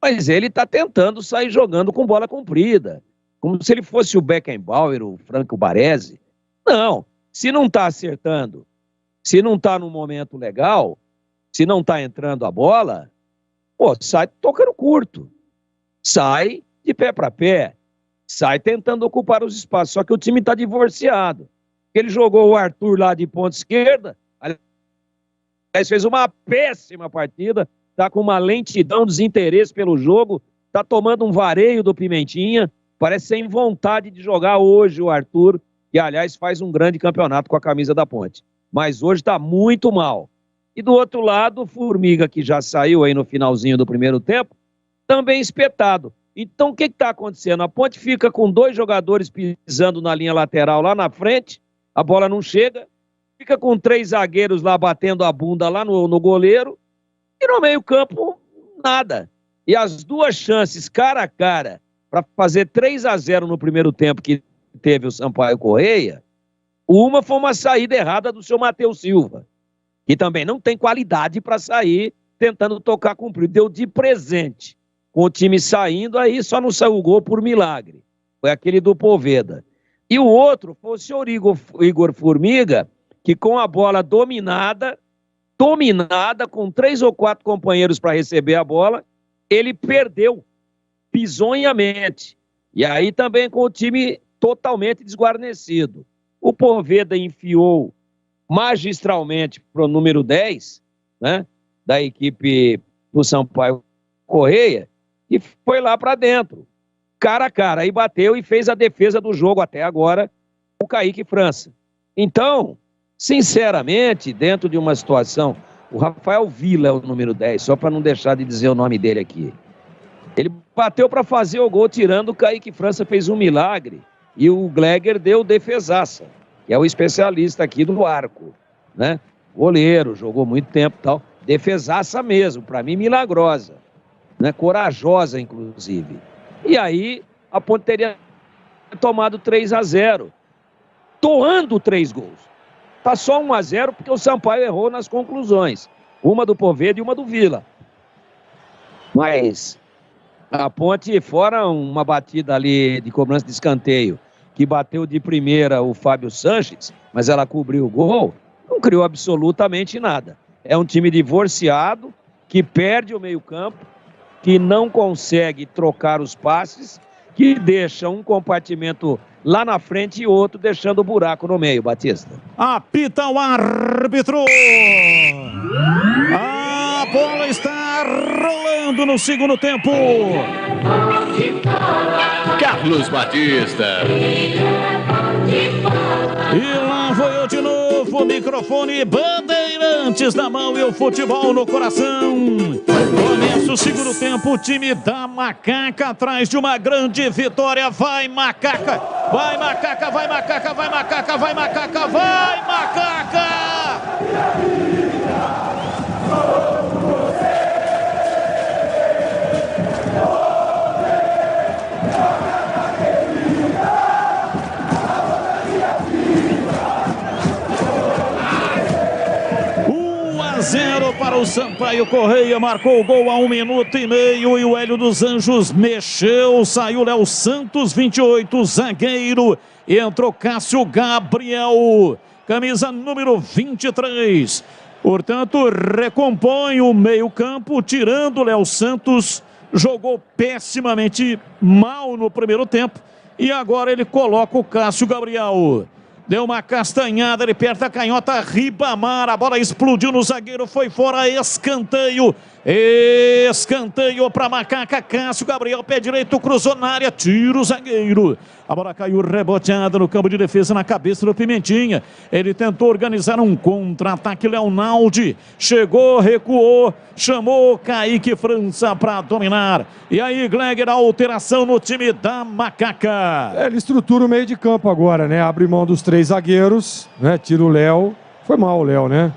mas ele está tentando sair jogando com bola comprida, como se ele fosse o Beckenbauer, o Franco Baresi. Não, se não está acertando, se não está num momento legal, se não está entrando a bola, pô, sai tocando curto, sai de pé para pé, sai tentando ocupar os espaços, só que o time está divorciado. Ele jogou o Arthur lá de ponta esquerda, aliás, fez uma péssima partida, está com uma lentidão, desinteresse pelo jogo, está tomando um vareio do Pimentinha, parece sem vontade de jogar hoje o Arthur, que aliás faz um grande campeonato com a camisa da Ponte. Mas hoje está muito mal. E do outro lado, o Formiga, que já saiu aí no finalzinho do primeiro tempo, também espetado. Então, o que está acontecendo? A Ponte fica com 2 jogadores pisando na linha lateral lá na frente, a bola não chega, fica com 3 zagueiros lá batendo a bunda lá no goleiro e no meio-campo nada. E as 2 chances cara a cara para fazer 3-0 no primeiro tempo que teve o Sampaio Correia, uma foi uma saída errada do seu Matheus Silva, que também não tem qualidade para sair tentando tocar comprido. Deu de presente com o time saindo, aí só não saiu o gol por milagre. Foi aquele do Poveda. E o outro foi o senhor Igor Formiga, que com a bola dominada, com 3 ou 4 companheiros para receber a bola, ele perdeu bizonhamente. E aí também com o time totalmente desguarnecido. O Poveda enfiou magistralmente para o número 10, né, da equipe do Sampaio Correia, e foi lá para dentro, cara a cara, aí bateu e fez a defesa do jogo até agora, o Kaique França. Então, sinceramente, dentro de uma situação, o Rafael Vila é o número 10, só para não deixar de dizer o nome dele aqui. Ele bateu para fazer o gol, tirando o Kaique França, fez um milagre, e o Gleger deu defesaça, que é o especialista aqui do arco, né? Goleiro, jogou muito tempo e tal, defesaça mesmo, para mim milagrosa, né? Corajosa inclusive. E aí a Ponte teria tomado 3-0, toando 3 gols. Tá só 1-0 porque o Sampaio errou nas conclusões, uma do Poveda e uma do Vila. Mas a Ponte, fora uma batida ali de cobrança de escanteio, que bateu de primeira o Fábio Sanches, mas ela cobriu o gol, não criou absolutamente nada. É um time divorciado, que perde o meio-campo, que não consegue trocar os passes, que deixa um compartimento lá na frente e outro deixando o buraco no meio, Batista. Apita o árbitro! A bola está rolando no segundo tempo. Carlos Batista. E lá vou eu de novo, microfone Bandeirantes na mão e o futebol no coração. Começa o segundo tempo, o time da Macaca atrás de uma grande vitória. Vai Macaca, vai Macaca, vai Macaca, vai Macaca, vai Macaca, vai Macaca! Zero para o Sampaio Correia, marcou o gol a 1 minuto e meio e o Hélio dos Anjos mexeu, saiu Léo Santos, 28, zagueiro, entrou Cássio Gabriel, camisa número 23, portanto recompõe o meio campo, tirando Léo Santos, jogou pessimamente mal no primeiro tempo e agora ele coloca o Cássio Gabriel. Deu uma castanhada, ele perto a canhota, Ribamar, a bola explodiu no zagueiro, foi fora, escanteio para Macaca, Cássio Gabriel, pé direito, cruzou na área, tira o zagueiro. A bola caiu reboteada no campo de defesa, na cabeça do Pimentinha. Ele tentou organizar um contra-ataque, Leonaldi chegou, recuou, chamou Kaique França para dominar. E aí, Gleger, a alteração no time da Macaca. Ele estrutura o meio de campo agora, né? Abre mão dos 3 zagueiros, né? Tira o Léo. Foi mal o Léo, né?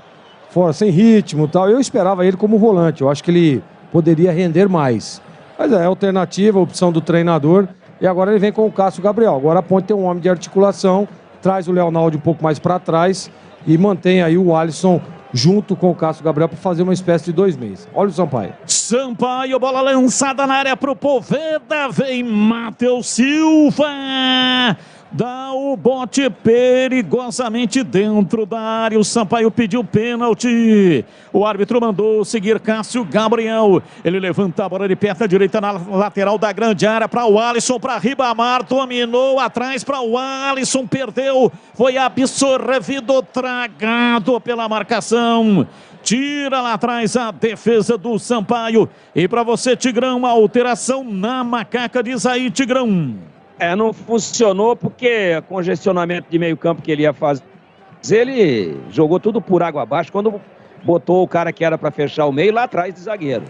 Fora, sem ritmo e tal. Eu esperava ele como volante. Eu acho que ele poderia render mais. Mas é alternativa, opção do treinador. E agora ele vem com o Cássio Gabriel. Agora a Ponte tem um homem de articulação, traz o Leonaldo um pouco mais para trás e mantém aí o Alisson junto com o Cássio Gabriel para fazer uma espécie de 2 meses. Olha o Sampaio. Sampaio, bola lançada na área para o Poveda, vem Matheus Silva. Dá o bote perigosamente dentro da área. O Sampaio pediu pênalti. O árbitro mandou seguir Cássio Gabriel. Ele levanta a bola de perna direita na lateral da grande área para o Alisson, para Ribamar. Dominou atrás para o Alisson. Perdeu. Foi absorvido, tragado pela marcação. Tira lá atrás a defesa do Sampaio. E para você, Tigrão, a alteração na Macaca, diz aí, Tigrão. Não funcionou porque congestionamento de meio campo que ele ia fazer, ele jogou tudo por água abaixo quando botou o cara que era para fechar o meio lá atrás de zagueiro.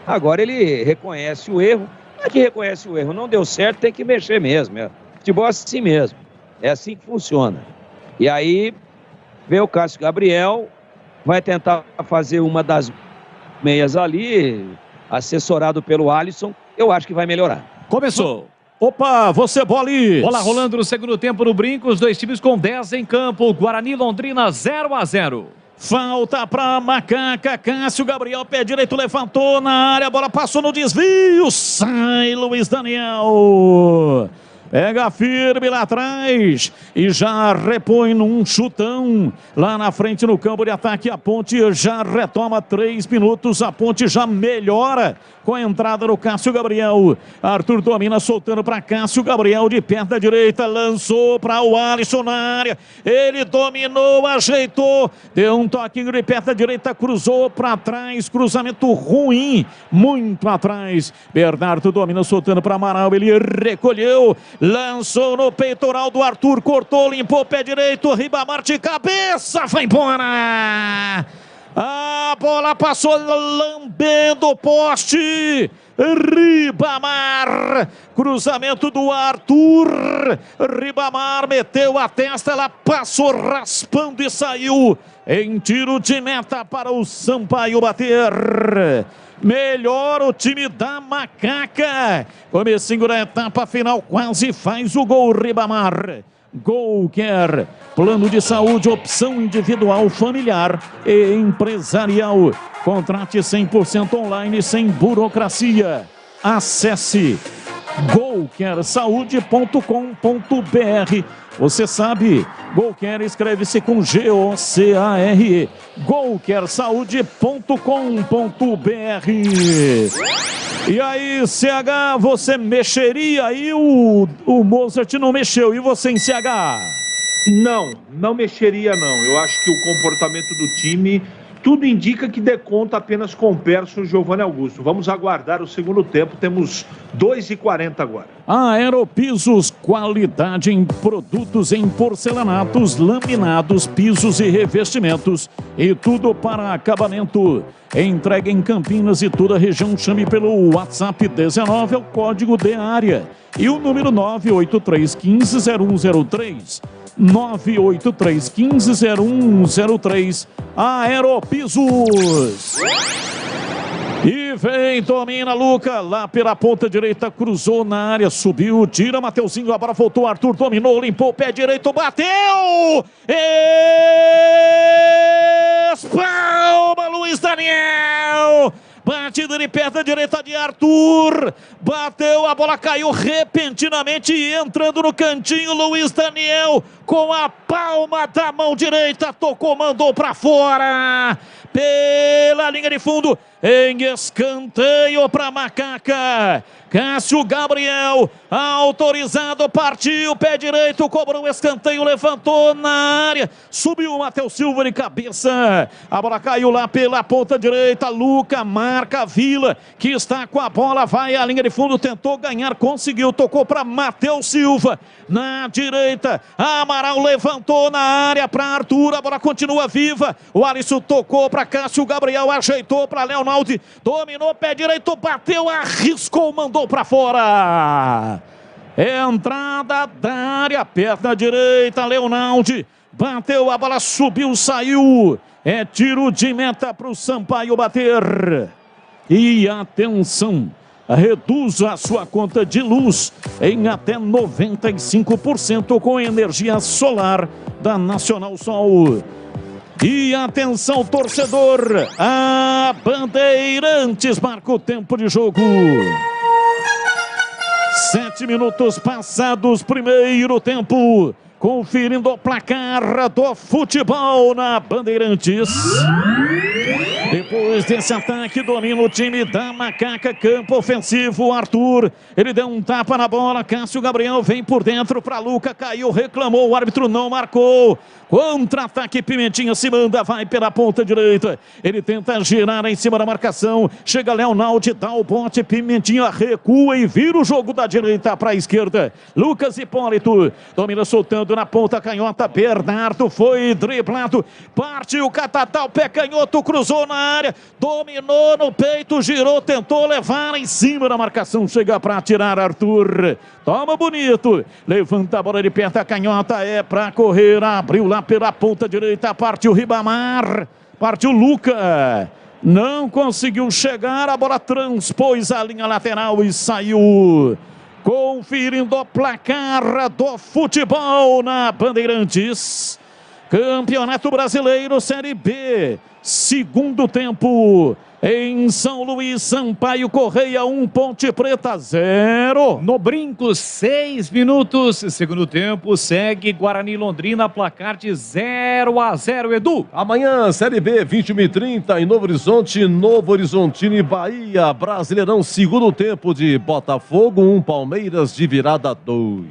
Agora ele reconhece o erro. Não é que reconhece o erro, não deu certo, tem que mexer mesmo. Futebol é assim mesmo, é assim que funciona. E aí Vê o Cássio Gabriel, vai tentar fazer uma das meias ali, assessorado pelo Alisson, eu acho que vai melhorar. Começou. Opa, você Bolis. Bola rolando no segundo tempo no Brinco, os dois times com 10 em campo. Guarani e Londrina 0-0. Falta para Macaca, Cássio Gabriel, pé direito, levantou na área, a bola passou no desvio, sai Luiz Daniel. Pega firme lá atrás e já repõe num chutão lá na frente no campo de ataque. A Ponte já retoma 3 minutos. A Ponte já melhora com a entrada do Cássio Gabriel. Arthur domina, soltando para Cássio Gabriel de perna direita. Lançou para o Alisson na área. Ele dominou, ajeitou. Deu um toquinho de perna direita, cruzou para trás. Cruzamento ruim, muito atrás. Bernardo domina, soltando para Amaral. Ele recolheu. Lançou no peitoral do Arthur, cortou, limpou o pé direito, Ribamar de cabeça, vai embora! A bola passou lambendo o poste, Ribamar, cruzamento do Arthur, Ribamar meteu a testa, ela passou raspando e saiu em tiro de meta para o Sampaio bater. Melhor o time da Macaca. Comecinho da etapa final, quase faz o gol Ribamar. Golker, plano de saúde, opção individual, familiar e empresarial. Contrate 100% online, sem burocracia. Acesse golkersaude.com.br. Você sabe, Golker escreve-se com G-O-C-A-R-E. golkersaude.com.br. E aí, CH, você mexeria aí? O Mozart não mexeu. E você em CH? Não mexeria não. Eu acho que o comportamento do time, tudo indica que dê conta apenas com o Persson e Giovanni Augusto. Vamos aguardar o segundo tempo, temos 2h40 agora. Aeropisos, qualidade em produtos em porcelanatos, laminados, pisos e revestimentos. E tudo para acabamento. Entrega em Campinas e toda a região. Chame pelo WhatsApp 19, é o código de área. E o número 983150103. 983150103. Aeropisos. E vem, domina Luca, lá pela ponta direita, cruzou na área, subiu, tira Mateuzinho, agora voltou, Arthur dominou, limpou o pé direito, bateu! Espalma Luiz Daniel! Batida de perna direita de Arthur, bateu, a bola caiu repentinamente, entrando no cantinho, Luiz Daniel com a palma da mão direita, tocou, mandou para fora, pela linha de fundo, em escanteio para Macaca. Cássio Gabriel, autorizado, partiu, pé direito, cobrou o escanteio, levantou na área, subiu Matheus Silva de cabeça, a bola caiu lá pela ponta direita, Luca marca Vila, que está com a bola, vai à linha de fundo, tentou ganhar, conseguiu, tocou para Matheus Silva, na direita, Amaral levantou na área para Arthur, a bola continua viva, o Alisson tocou para Cássio Gabriel, ajeitou para Leonaldi, dominou, pé direito, bateu, arriscou, mandou para fora. Entrada da área, perna direita, Leonaldi bateu, a bola subiu, saiu. É tiro de meta para o Sampaio bater. E atenção, reduz a sua conta de luz em até 95% com energia solar da Nacional Sol. E atenção, torcedor, a Bandeirantes marca o tempo de jogo. 7 minutos passados, primeiro tempo. Conferindo o placar do futebol na Bandeirantes. Depois desse ataque, domina o time da Macaca, campo ofensivo, Arthur, ele deu um tapa na bola, Cássio Gabriel vem por dentro para Luca, caiu, reclamou, o árbitro não marcou. Contra-ataque, Pimentinha se manda, vai pela ponta direita, ele tenta girar em cima da marcação, chega Leonaldi, dá o bote, Pimentinha recua e vira o jogo da direita para a esquerda. Lucas Hipólito domina, soltando na ponta canhota, Bernardo foi driblado, partiu, Catatal, pé canhoto, cruzou na na área, dominou no peito, girou, tentou levar em cima da marcação, chega para tirar Arthur. Toma bonito, levanta a bola de perto, a canhota é para correr, abriu lá pela ponta direita, partiu Ribamar, partiu Luca. Não conseguiu chegar, a bola transpôs a linha lateral e saiu. Conferindo o placar do futebol na Bandeirantes. Campeonato Brasileiro Série B. Segundo tempo. Em São Luís, Sampaio Correia 1, Ponte Preta 0. No Brinco, 6 minutos. Segundo tempo, segue Guarani Londrina, placar de 0-0, Edu. Amanhã, Série B, 21h30, em Novo Horizonte, Novo Horizontino e Bahia. Brasileirão, segundo tempo de Botafogo 1, Palmeiras de virada 2.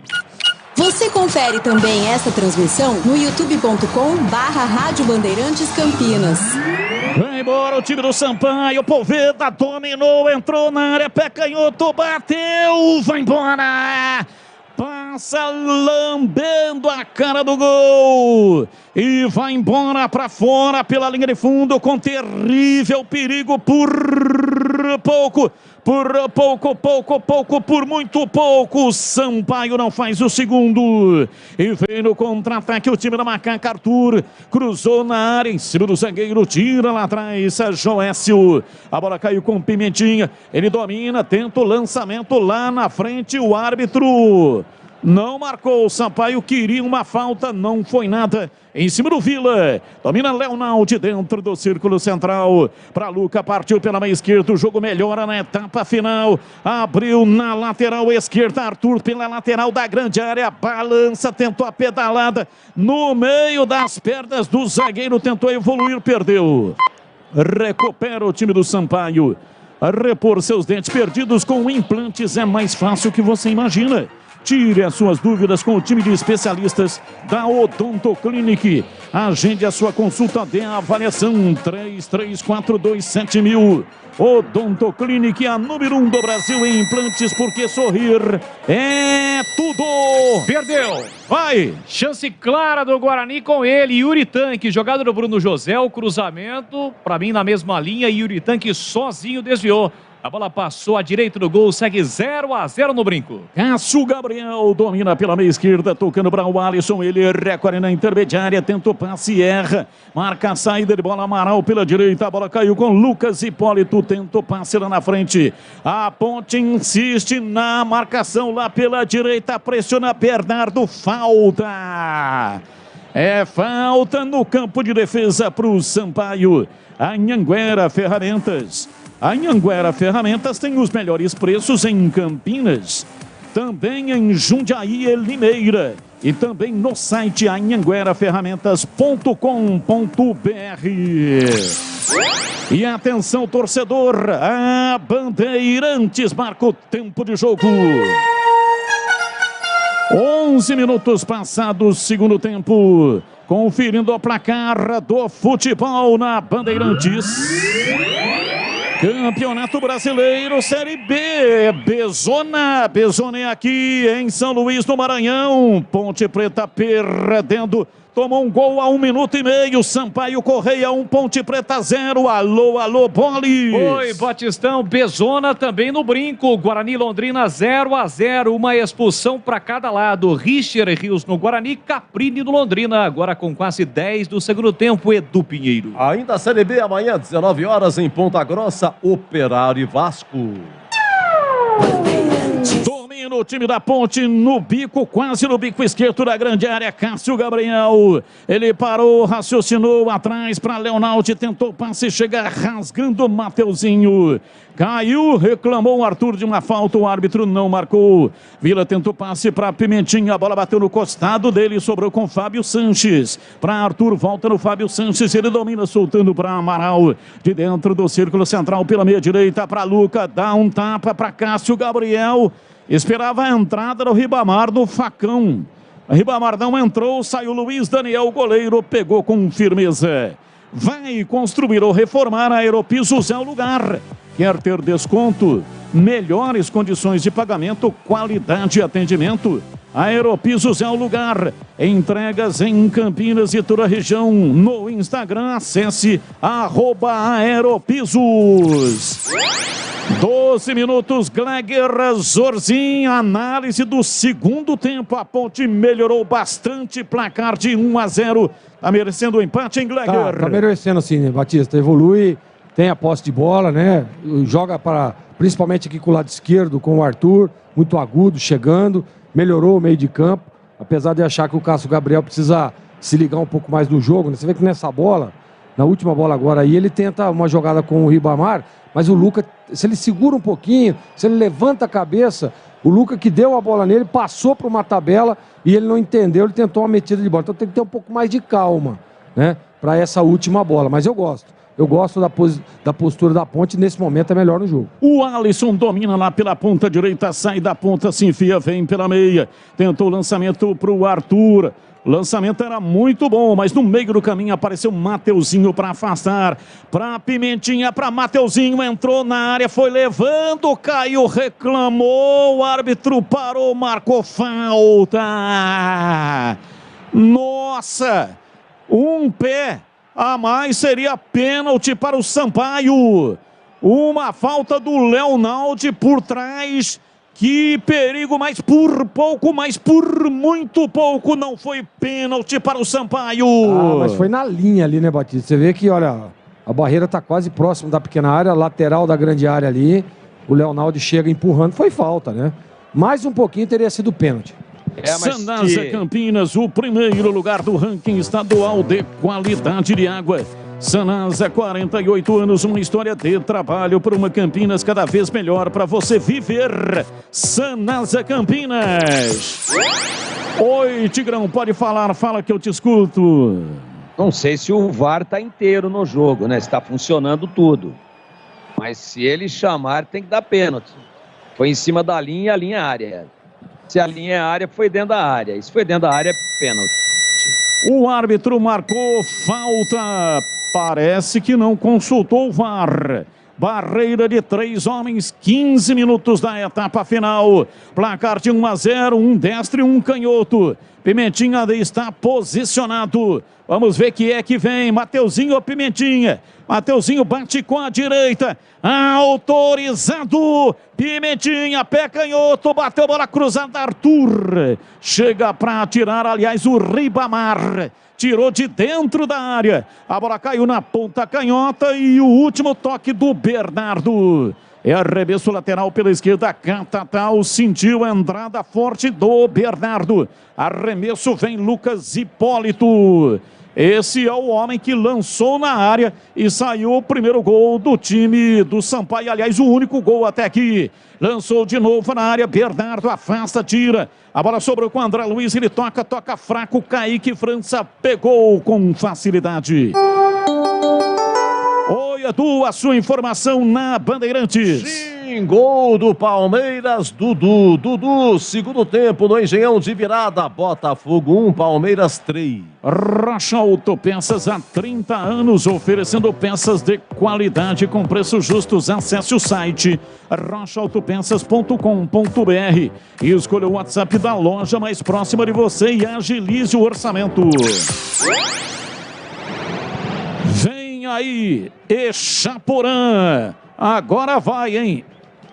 Você confere também essa transmissão no youtube.com/Rádio Bandeirantes Campinas. Vai embora o time do Sampaio, Poveda dominou, entrou na área, pé canhoto, bateu, vai embora. Passa lambendo a cara do gol e vai embora para fora pela linha de fundo com terrível perigo por muito pouco. Sampaio não faz o segundo e vem no contra-ataque o time da Macaca. Arthur cruzou na área em cima do zagueiro, tira lá atrás Joécio, a bola caiu com Pimentinha, ele domina, tenta o lançamento lá na frente, o árbitro não marcou. O Sampaio queria uma falta, não foi nada. Em cima do Vila, domina Leonaldi dentro do círculo central. Para Luca, partiu pela meia esquerda. O jogo melhora na etapa final. Abriu na lateral esquerda. Arthur pela lateral da grande área. Balança, tentou a pedalada no meio das pernas do zagueiro. Tentou evoluir, perdeu. Recupera o time do Sampaio. Repor seus dentes perdidos com implantes é mais fácil que você imagina. Tire as suas dúvidas com o time de especialistas da Odonto Clinic. Agende a sua consulta de avaliação 33427000. Odonto Clinic, a número 1 do Brasil em implantes, porque sorrir é tudo. Perdeu. Vai. Chance clara do Guarani com ele. Yuri Tanque, jogada do Bruno José. O cruzamento, para mim, na mesma linha. Yuri Tanque sozinho desviou. A bola passou à direita do gol, segue 0-0 no Brinco. Cássio Gabriel domina pela meia esquerda, tocando para o Alisson. Ele recorre na intermediária, tenta o passe e erra. Marca a saída de bola, Amaral pela direita. A bola caiu com Lucas Hipólito, tenta o passe lá na frente. A Ponte insiste na marcação lá pela direita, pressiona Bernardo, falta. É falta no campo de defesa para o Sampaio. Anhanguera Ferramentas. A Anhanguera Ferramentas tem os melhores preços em Campinas, também em Jundiaí e Limeira e também no site anhangueraferramentas.com.br. E atenção, torcedor, a Bandeirantes marca o tempo de jogo. 11 minutos passados, segundo tempo. Conferindo o placar do futebol na Bandeirantes. Campeonato Brasileiro Série B, Bezona é aqui em São Luís do Maranhão. Ponte Preta perdendo, tomou um gol a 1 minuto e meio. Sampaio Correia 1, Ponte Preta 0. Alô, Bolis. Oi, Batistão, Bezona também no Brinco. Guarani Londrina 0-0, uma expulsão para cada lado. Richer Rios no Guarani, Caprini no Londrina, agora com quase 10 do segundo tempo, Edu Pinheiro. Ainda a Série B amanhã, 19 horas em Ponta Grossa, Operário e Vasco. No time da Ponte, no bico, quase no bico esquerdo da grande área, Cássio Gabriel. Ele parou, raciocinou atrás para Leonaldi, tentou passe, chega rasgando Mateuzinho. Caiu, reclamou o Arthur de uma falta, o árbitro não marcou. Vila tentou passe para Pimentinha, a bola bateu no costado dele, sobrou com Fábio Sanches. Para Arthur, volta no Fábio Sanches, ele domina, soltando para Amaral. De dentro do círculo central, pela meia direita, para Luca, dá um tapa para Cássio Gabriel. Esperava a entrada do Ribamar do facão. Ribamar não entrou, saiu Luiz Daniel, o goleiro pegou com firmeza. Vai construir ou reformar a Aeropisos é o lugar. Quer ter desconto? Melhores condições de pagamento, qualidade e atendimento? Aeropisos é o lugar. Entregas em Campinas e toda a região. No Instagram, acesse @Aeropisos. 12 minutos, Gleger Zorzin, análise do segundo tempo. A Ponte melhorou bastante, placar de 1-0. Tá merecendo o empate, hein, Gleger? Tá merecendo sim, Batista. Evolui, tem a posse de bola, né? Joga para, principalmente aqui com o lado esquerdo, com o Arthur, muito agudo, chegando. Melhorou o meio de campo, apesar de achar que o Cássio Gabriel precisa se ligar um pouco mais no jogo, né? Você vê que nessa bola, na última bola agora aí, ele tenta uma jogada com o Ribamar, mas o Luca, se ele segura um pouquinho, se ele levanta a cabeça, o Luca que deu a bola nele, passou para uma tabela e ele não entendeu, ele tentou uma metida de bola. Então tem que ter um pouco mais de calma, né, para essa última bola. Mas eu gosto da postura da Ponte, nesse momento é melhor no jogo. O Alisson domina lá pela ponta direita, sai da ponta, se enfia, vem pela meia. Tentou o lançamento para o Arthur. O lançamento era muito bom, mas no meio do caminho apareceu Mateuzinho para afastar. Para Pimentinha, para Mateuzinho, entrou na área, foi levando, caiu, reclamou, o árbitro parou, marcou falta. Nossa, um pé a mais seria pênalti para o Sampaio. Uma falta do Leonaldi por trás. Que perigo, mas por pouco, mas por muito pouco não foi pênalti para o Sampaio. Mas foi na linha ali, né, Batista? Você vê que, olha, a barreira está quase próximo da pequena área, lateral da grande área ali. O Leonaldi chega empurrando, foi falta, né? Mais um pouquinho teria sido pênalti. Sanasa Campinas, o primeiro lugar do ranking estadual de qualidade de água. Sanasa, 48 anos, uma história de trabalho por uma Campinas cada vez melhor para você viver. Sanasa Campinas. Oi, Tigrão, pode falar, fala que eu te escuto. Não sei se o VAR tá inteiro no jogo, né? Se tá funcionando tudo. Mas se ele chamar, tem que dar pênalti. Foi em cima da linha, a linha é área. Se a linha é área, foi dentro da área. E se foi dentro da área, é pênalti. O árbitro marcou falta. Parece que não consultou o VAR. Barreira de 3 homens, 15 minutos da etapa final. Placar de 1-0, um destro e um canhoto. Pimentinha está posicionado. Vamos ver que é que vem. Mateuzinho ou Pimentinha? Mateuzinho bate com a direita. Autorizado. Pimentinha, pé canhoto. Bateu bola cruzada. Arthur. Chega para tirar, aliás, o Ribamar. Tirou de dentro da área. A bola caiu na ponta canhota e o último toque do Bernardo. É arremesso lateral pela esquerda. Catatal sentiu a entrada forte do Bernardo. Arremesso vem Lucas Hipólito. Esse é o homem que lançou na área e saiu o primeiro gol do time do Sampaio. Aliás, o único gol até aqui. Lançou de novo na área. Bernardo afasta, tira. A bola sobrou com o André Luiz. Ele toca fraco. Kaique França pegou com facilidade. Oi, Edu, a sua informação na Bandeirantes. Sim, gol do Palmeiras, Dudu, segundo tempo no Engenhão de virada, Botafogo 1, Palmeiras 3. Rocha Autopeças há 30 anos, oferecendo peças de qualidade com preços justos. Acesse o site rochaautopeças.com.br e escolha o WhatsApp da loja mais próxima de você e agilize o orçamento. Vem aí, Echaporã. Agora vai, hein?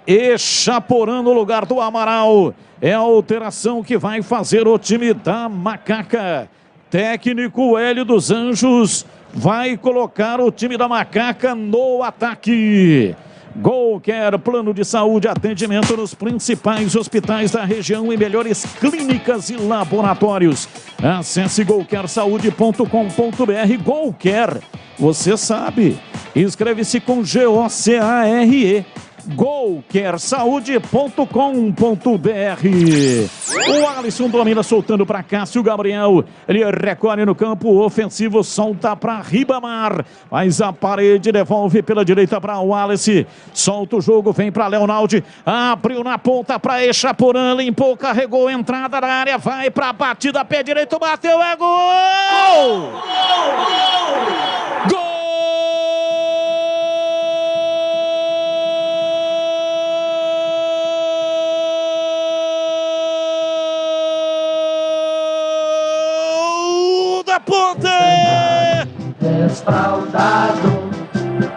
Echaporã no lugar do Amaral. É a alteração que vai fazer o time da Macaca. Técnico Hélio dos Anjos vai colocar o time da Macaca no ataque. Golcare, plano de saúde, atendimento nos principais hospitais da região e melhores clínicas e laboratórios. Acesse golcaresaude.com.br. Golcare, você sabe, inscreve-se com GOCARE. golcaresaude.com.br. O Alisson domina, soltando para Cássio Gabriel. Ele recolhe no campo ofensivo, solta para Ribamar. Faz a parede, devolve pela direita para o Wallace. Solta o jogo, vem para Leonaldi. Abriu na ponta para Echaporã, limpou, carregou, entrada na área, vai para a batida, pé direito, bateu, é gol! Gol! ponta! Desfraldado,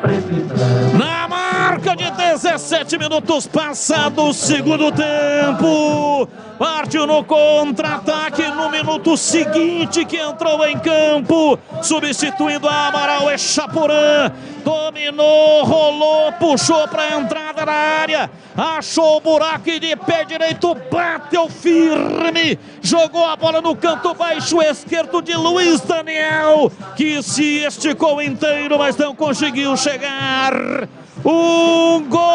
preto e branco. Na marca de 17 minutos passados o segundo tempo. Partiu no contra-ataque no minuto seguinte que entrou em campo, substituindo a Amaral Echaporã. Dominou, rolou, puxou para a entrada da área, achou o buraco e de pé direito bateu firme, jogou a bola no canto baixo esquerdo de Luiz Daniel, que se esticou inteiro, mas não conseguiu chegar. Um golaço!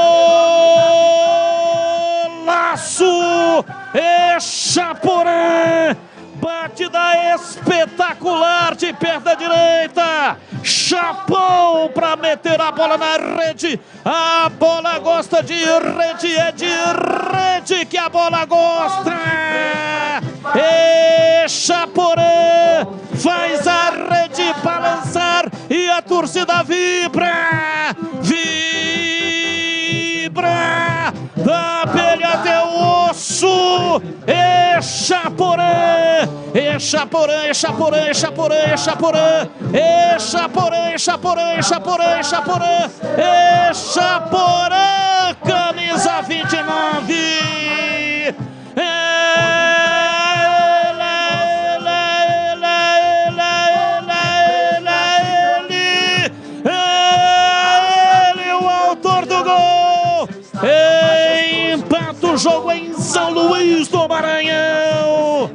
Echaporã! Batida espetacular de perna direita. Chapão para meter a bola na rede. A bola gosta de rede, é de rede que a bola gosta. Echaporã faz a rede balançar e a torcida vibra. Vibra da pele até o osso. Echaporã, Echaporã, Echaporã, Echaporã, Echaporã, Echaporã, Echaporã, Echaporã, Echaporã, Echaporã, camisa 29. Ele, o autor do gol. Empata o jogo em São Luís do Maranhão.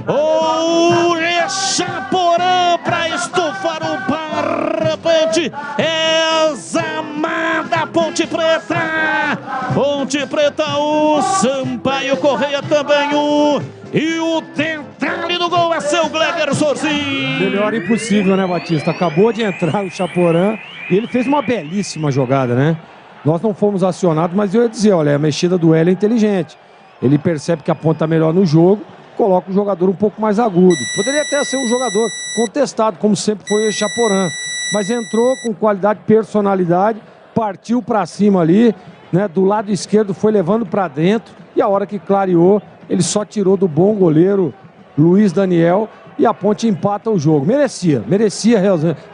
O Echaporã para estufar o barbante. É Zamada, Ponte Preta. Ponte Preta, o Sampaio Correia também o. E o detalhe do gol é seu Gleger Sorzin. Melhor impossível, né, Batista? Acabou de entrar o Echaporã e ele fez uma belíssima jogada, né? Nós não fomos acionados, mas eu ia dizer, olha, a mexida do Hélio é inteligente. Ele percebe que a ponta está melhor no jogo, coloca o jogador um pouco mais agudo. Poderia até ser um jogador contestado, como sempre foi o Echaporã. Mas entrou com qualidade, personalidade, partiu para cima ali, né? Do lado esquerdo foi levando para dentro e a hora que clareou, ele só tirou do bom goleiro Luiz Daniel e a Ponte empata o jogo. Merecia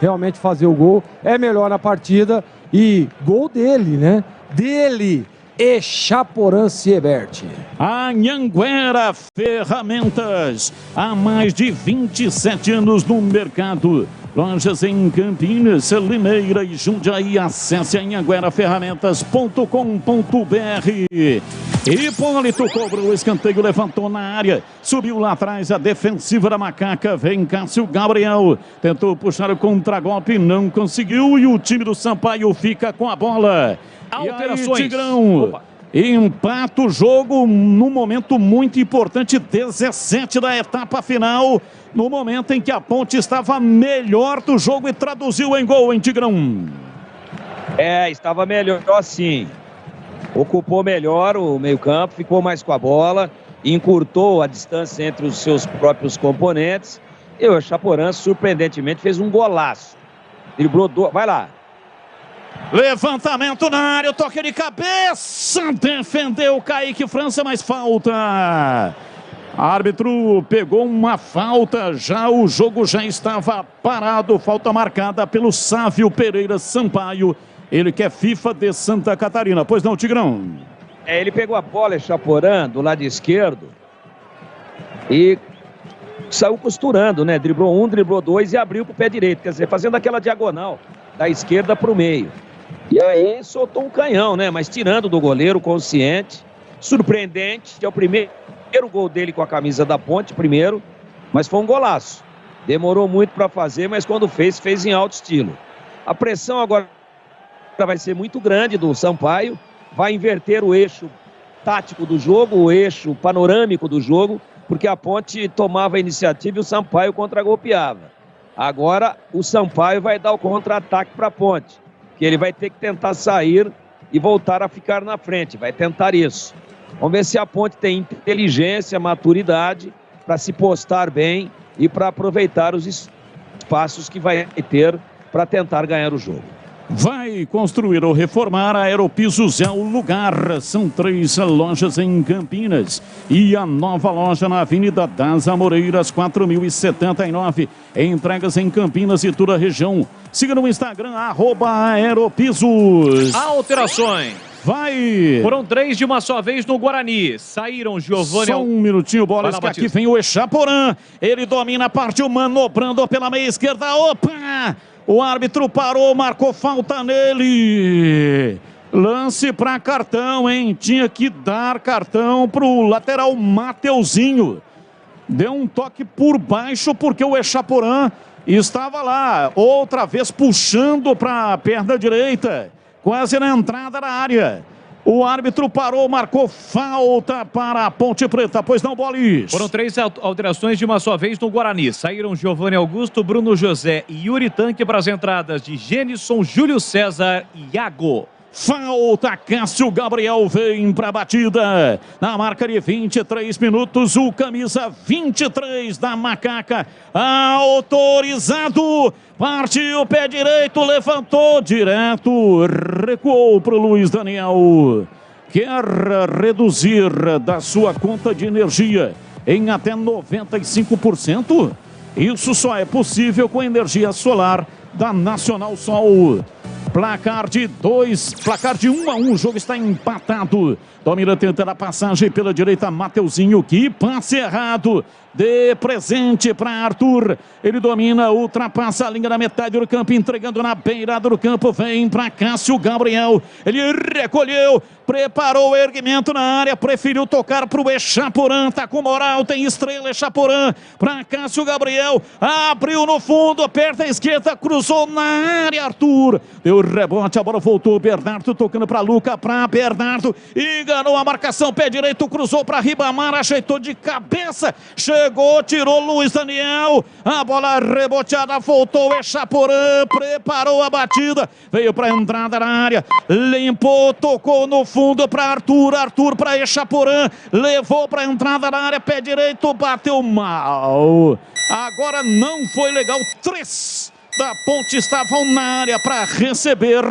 realmente fazer o gol. É melhor na partida e gol dele, né? Dele, Echaporã Siebert. Anhanguera Ferramentas, há mais de 27 anos no mercado. Lojas em Campinas, Limeira e Jundiaí. Acesse anhangueraferramentas.com.br. Hipólito cobrou o escanteio, levantou na área, subiu lá atrás a defensiva da Macaca. Vem Cássio Gabriel, tentou puxar o contragolpe, não conseguiu e o time do Sampaio fica com a bola. Alterações. E aí, Tigrão, empata o jogo num momento muito importante, 17 da etapa final, no momento em que a Ponte estava melhor do jogo e traduziu em gol, hein, Tigrão? Estava melhor sim. Ocupou melhor o meio-campo, ficou mais com a bola, encurtou a distância entre os seus próprios componentes. E o Echaporã, surpreendentemente, fez um golaço. Driblou, vai lá. Levantamento na área, o toque de cabeça, defendeu o Kaique França, mas falta. Árbitro pegou uma falta, já o jogo já estava parado, falta marcada pelo Sávio Pereira Sampaio, ele que é FIFA de Santa Catarina. Pois não, Tigrão? Ele pegou a bola, Echaporã, do lado esquerdo e saiu costurando, né? Driblou um, driblou dois e abriu para o pé direito, quer dizer, fazendo aquela diagonal da esquerda para o meio. E aí soltou um canhão, né? Mas tirando do goleiro, consciente, surpreendente, é o primeiro gol dele com a camisa da Ponte, primeiro, mas foi um golaço. Demorou muito para fazer, mas quando fez em alto estilo. A pressão agora vai ser muito grande do Sampaio, vai inverter o eixo tático do jogo, o eixo panorâmico do jogo, porque a Ponte tomava a iniciativa e o Sampaio contra-golpeava. Agora o Sampaio vai dar o contra-ataque para a Ponte, que ele vai ter que tentar sair e voltar a ficar na frente, vai tentar isso. Vamos ver se a Ponte tem inteligência, maturidade para se postar bem e para aproveitar os espaços que vai ter para tentar ganhar o jogo. Vai construir ou reformar, a Aeropisos é o lugar. São 3 lojas em Campinas e a nova loja na Avenida das Amoreiras, 4079. Entregas em Campinas e toda a região. Siga no Instagram, @Aeropisos. Alterações. Vai! Foram 3 de uma só vez no Guarani. Saíram Giovani... Só um minutinho, bola, que aqui vem o Echaporã. Ele domina, partiu manobrando pela meia esquerda. Opa! O árbitro parou, marcou falta nele. Lance para cartão, hein? Tinha que dar cartão pro lateral Mateuzinho. Deu um toque por baixo porque o Echaporã estava lá. Outra vez puxando para a perna direita. Quase na entrada da área. O árbitro parou, marcou falta para a Ponte Preta. Pois não, Bolis? Foram 3 alterações de uma só vez no Guarani. Saíram Giovani Augusto, Bruno José e Yuri Tanque para as entradas de Gênison, Júlio César e Iago. Falta, Cássio Gabriel vem para a batida. Na marca de 23 minutos, o camisa 23 da Macaca. Autorizado. Partiu o pé direito, levantou direto. Recuou para o Luiz Daniel. Quer reduzir da sua conta de energia em até 95%? Isso só é possível com energia solar da Nacional Sol. Placar de 1-1, o jogo está empatado. Domina tentando a passagem pela direita, Mateuzinho, que passe errado. De presente para Arthur. Ele domina, ultrapassa a linha da metade do campo, entregando na beirada do campo. Vem para Cássio Gabriel. Ele recolheu, preparou o erguimento na área, preferiu tocar para o Echaporã. Tá com moral, tem estrela Echaporã. Para Cássio Gabriel, abriu no fundo, perto à esquerda, cruzou na área, Arthur. Deu rebote, a bola voltou. Bernardo tocando para Luca, para Bernardo. Enganou a marcação, pé direito, cruzou para Ribamar, ajeitou de cabeça. Chegou, tirou Luiz Daniel. A bola reboteada, voltou Echaporã, preparou a batida. Veio para a entrada na área, limpou, tocou no fundo para Arthur. Arthur para Echaporã, levou para a entrada na área, pé direito, bateu mal. Agora não foi legal. 3 da Ponte estavam na área para receber.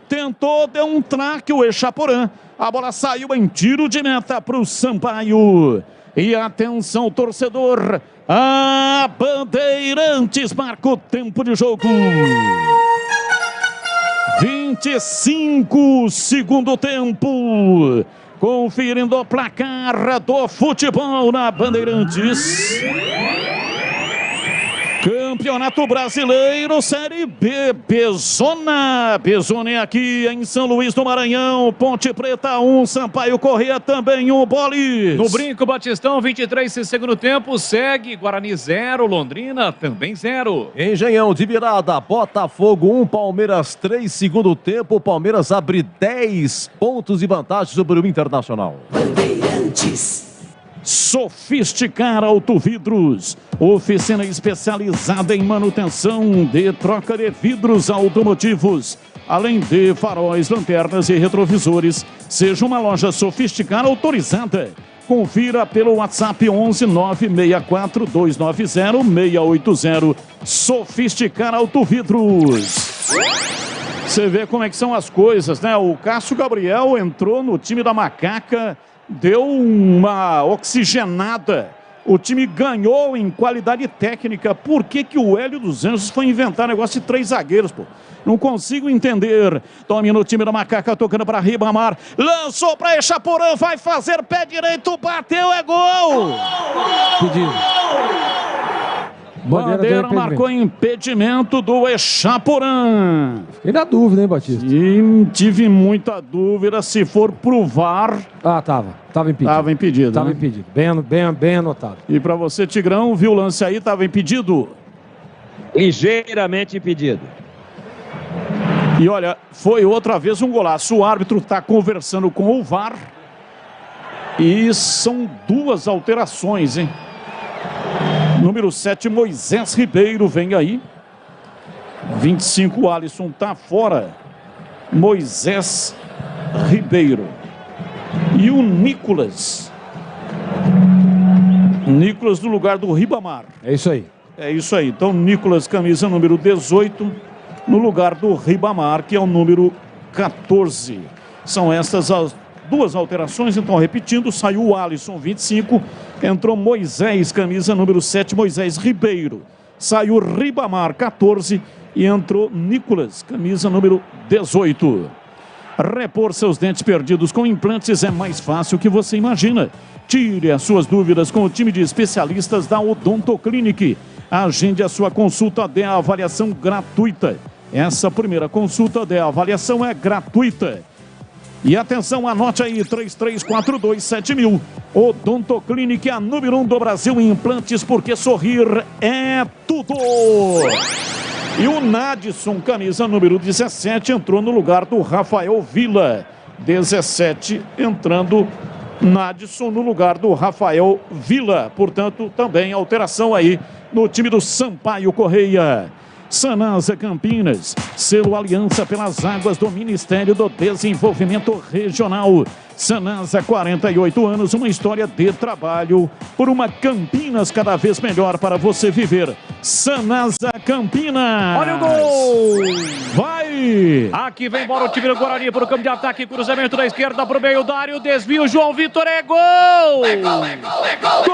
Tentou, deu um traque o Echaporã. A bola saiu em tiro de meta para o Sampaio. E atenção, torcedor, a Bandeirantes marca o tempo de jogo. 25, segundo tempo. Conferindo o placar do futebol na Bandeirantes. Campeonato Brasileiro, Série B, Bezona. Bezona é aqui em São Luís do Maranhão. Ponte Preta 1, Sampaio Corrêa também 1, Bolis. No Brinco, Batistão, 23 segundo tempo, segue Guarani 0, Londrina também 0. Engenhão de virada, Botafogo 1, Palmeiras 3, segundo tempo. O Palmeiras abre 10 pontos de vantagem sobre o Internacional. Bandeirantes. Sofisticar Autovidros, oficina especializada em manutenção de troca de vidros automotivos, além de faróis, lanternas e retrovisores. Seja uma loja Sofisticar autorizada. Confira pelo WhatsApp 11 964 290 680. Sofisticar Autovidros. Você vê como é que são as coisas, né? O Cássio Gabriel entrou no time da Macaca, deu uma oxigenada. O time ganhou em qualidade técnica. Por que o Hélio dos Anjos foi inventar negócio de 3 zagueiros, pô? Não consigo entender. Domina o time da Macaca, tocando para Ribamar. Lançou para Echaporã, vai fazer pé direito, bateu, é gol! Pedido. Bandeira marcou impedimento do Echaporã. Fiquei na dúvida, hein, Batista? E tive muita dúvida se for pro VAR. Ah, tava impedido. Tava impedido, Tava né? impedido. Bem anotado. E pra você, Tigrão, viu o lance aí, tava impedido? Ligeiramente impedido. E olha, foi outra vez um golaço. O árbitro tá conversando com o VAR. E são 2 alterações, hein? Número 7, Moisés Ribeiro, vem aí. 25, Alisson tá fora. Moisés Ribeiro. E o Nicolas. Nicolas no lugar do Ribamar. É isso aí. É isso aí. Então, Nicolas, camisa número 18. no lugar do Ribamar, que é o número 14. São estas as duas alterações, então repetindo, saiu o Alisson, 25, entrou Moisés, camisa número 7, Moisés Ribeiro. Saiu Ribamar, 14, e entrou Nicolas, camisa número 18. Repor seus dentes perdidos com implantes é mais fácil que você imagina. Tire as suas dúvidas com o time de especialistas da Odontoclinic. Agende a sua consulta de avaliação gratuita. Essa primeira consulta de avaliação é gratuita. E atenção, anote aí, 33427000. Odontoclinic, a número 1 do Brasil em implantes, porque sorrir é tudo. E o Nadson, camisa número 17, entrou no lugar do Rafael Vila. 17, entrando Nadson no lugar do Rafael Vila. Portanto, também alteração aí no time do Sampaio Correia. Sanasa Campinas, selo Aliança pelas Águas do Ministério do Desenvolvimento Regional. Sanasa, 48 anos, uma história de trabalho por uma Campinas cada vez melhor para você viver. Sanasa Campinas. Olha o gol! Vai! Aqui vem embora o time do Guarani para o campo de ataque, cruzamento da esquerda para o meio, Dário, desvio, João Vitor, é gol! É gol, é gol, é gol!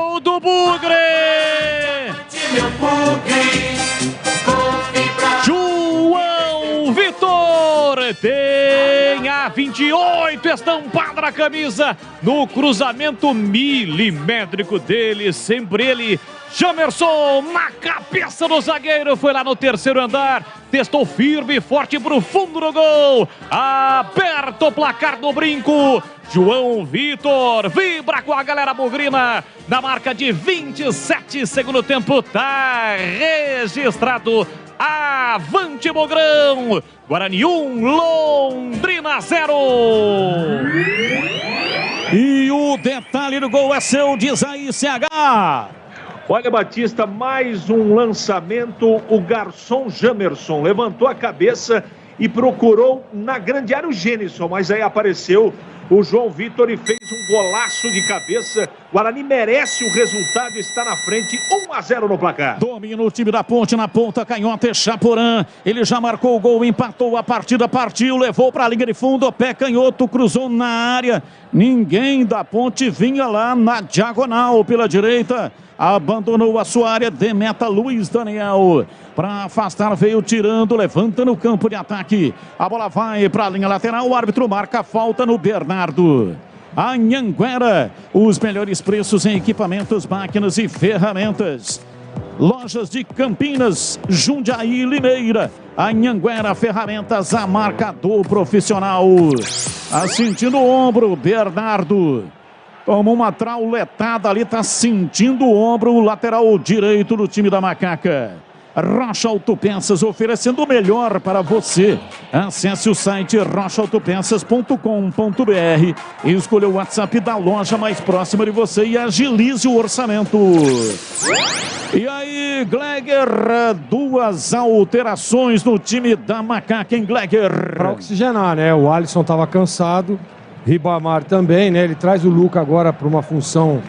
Gol do Bugre! João Vitor tem a 28 estampada na camisa, no cruzamento milimétrico dele, sempre ele, Jamerson, na cabeça do zagueiro, foi lá no terceiro andar, testou firme e forte pro fundo do gol, aberto o placar do brinco, João Vitor vibra com a galera bugrina, na marca de 27, segundo tempo, tá registrado. Avante Bogrão, Guarani 1, Londrina 0. E o detalhe do gol é seu, diz aí, CH. Olha, Batista, mais um lançamento, o garçom Jamerson levantou a cabeça e procurou na grande área o Gênison, mas aí apareceu o João Vitor e fez um golaço de cabeça. Guarani merece o resultado, está na frente, 1-0 no placar. Domina o time da Ponte na ponta canhota, é Chaporã. Ele já marcou o gol, empatou a partida, partiu, levou para a linha de fundo, pé canhoto, cruzou na área. Ninguém da Ponte vinha lá na diagonal pela direita. Abandonou a sua área, demeta Luiz Daniel. Para afastar, veio tirando, levanta no campo de ataque. A bola vai para a linha lateral, o árbitro marca falta no Bernardo. Anhanguera, os melhores preços em equipamentos, máquinas e ferramentas. Lojas de Campinas, Jundiaí e Limeira. Anhanguera Ferramentas, a marca do profissional. Sentindo o ombro, Bernardo. Tomou uma trauletada ali, tá sentindo o ombro, o lateral direito do time da Macaca. Rocha Autopeças, oferecendo o melhor para você. Acesse o site rochaautopeças.com.br e escolha o WhatsApp da loja mais próxima de você e agilize o orçamento. E aí, Gleger, duas alterações no time da Macaca, em Gleger. Para oxigenar, né? O Alisson estava cansado, Ribamar também, né? Ele traz o Luca agora para uma função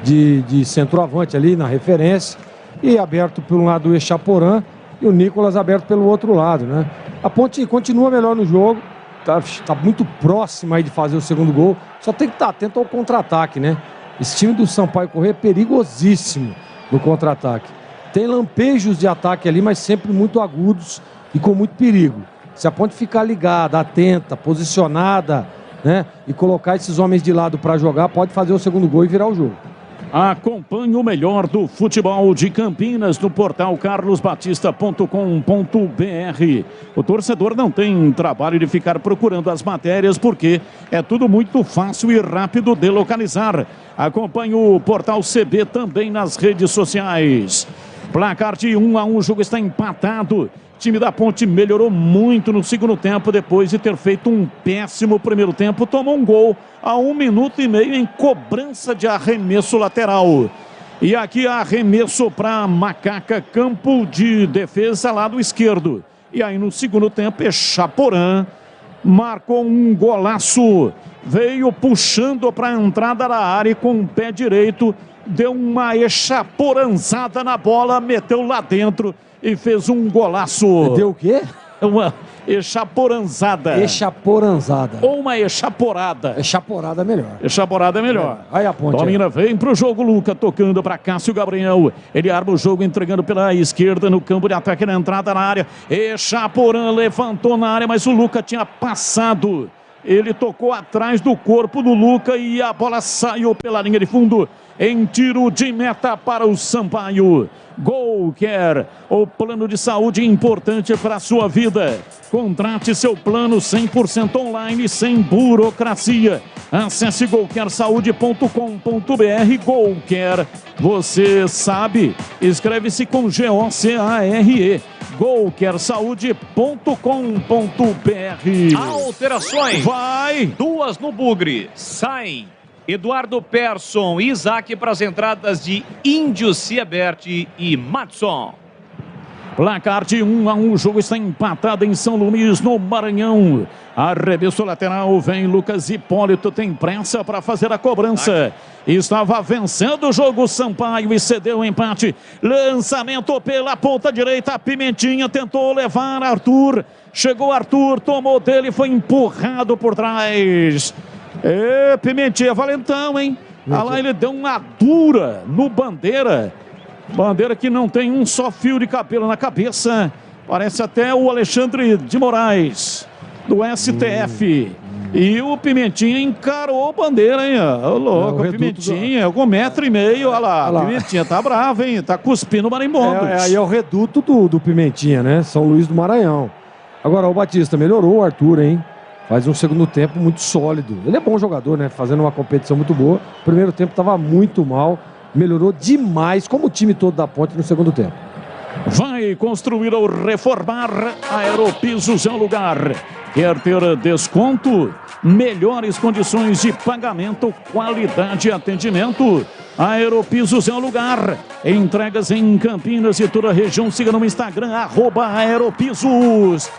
de centroavante ali na referência. E aberto por um lado o Echaporã e o Nicolas aberto pelo outro lado, né? A Ponte continua melhor no jogo, tá muito próxima aí de fazer o segundo gol, só tem que estar atento ao contra-ataque, né? Esse time do Sampaio Corrêa é perigosíssimo no contra-ataque. Tem lampejos de ataque ali, mas sempre muito agudos e com muito perigo. Se a Ponte ficar ligada, atenta, posicionada, né? E colocar esses homens de lado para jogar, pode fazer o segundo gol e virar o jogo. Acompanhe o melhor do futebol de Campinas no portal carlosbatista.com.br. O torcedor não tem trabalho de ficar procurando as matérias porque é tudo muito fácil e rápido de localizar. Acompanhe o portal CB também nas redes sociais. Placar de 1-1, o jogo está empatado. O time da Ponte melhorou muito no segundo tempo, depois de ter feito um péssimo primeiro tempo, tomou um gol a 1 minuto e meio em cobrança de arremesso lateral. E aqui arremesso para Macaca, campo de defesa lado esquerdo. E aí no segundo tempo é Chaporã marcou um golaço, veio puxando para a entrada da área e com o pé direito deu uma echaporanzada na bola, meteu lá dentro e fez um golaço. Deu o quê? Uma echaporanzada. Echaporanzada. Ou uma echaporada. Echaporada é melhor. Echaporada é melhor. Aí a ponte. Domina, vem pro jogo, Luca, tocando para Cássio Gabriel. Ele arma o jogo, entregando pela esquerda no campo de ataque, na entrada na área. Echaporã levantou na área, mas o Luca tinha passado. Ele tocou atrás do corpo do Luca e a bola saiu pela linha de fundo em tiro de meta para o Sampaio. GoCare, o plano de saúde importante para a sua vida. Contrate seu plano 100% online, sem burocracia. Acesse golcaresaude.com.br. GoCare, você sabe, escreve-se com G-O-C-A-R-E. golcaresaude.com.br. Alterações. Vai. 2 no Bugre. Saem Eduardo Persson e Isaac para as entradas de Índio Ciabert e Matson. Placar de 1-1, o jogo está empatado em São Luís, no Maranhão. Arremesso lateral, vem Lucas Hipólito, tem pressa para fazer a cobrança. Estava vencendo o jogo Sampaio e cedeu o empate. Lançamento pela ponta direita, Pimentinha tentou levar Arthur. Chegou Arthur, tomou dele, foi empurrado por trás. Pimentinha, valentão, hein? Olha lá, ele deu uma dura no Bandeira. Bandeira que não tem um só fio de cabelo na cabeça. Parece até o Alexandre de Moraes, do STF. E o Pimentinha encarou o Bandeira, hein? Ô, louco, o Pimentinha, com 1,5 m, olha lá. Pimentinha tá bravo, hein? Tá cuspindo marimbondo. Aí é o reduto do Pimentinha, né? São Luís do Maranhão. Agora, o Batista melhorou o Arthur, hein? Faz um segundo tempo muito sólido. Ele é bom jogador, né? Fazendo uma competição muito boa. O primeiro tempo estava muito mal. Melhorou demais, como o time todo da Ponte no segundo tempo. Vai construir ou reformar, Aeropisos é o lugar. Quer ter desconto? Melhores condições de pagamento, qualidade e atendimento. Aeropisos é o lugar. Entregas em Campinas e toda a região. Siga no Instagram, @Aeropisos.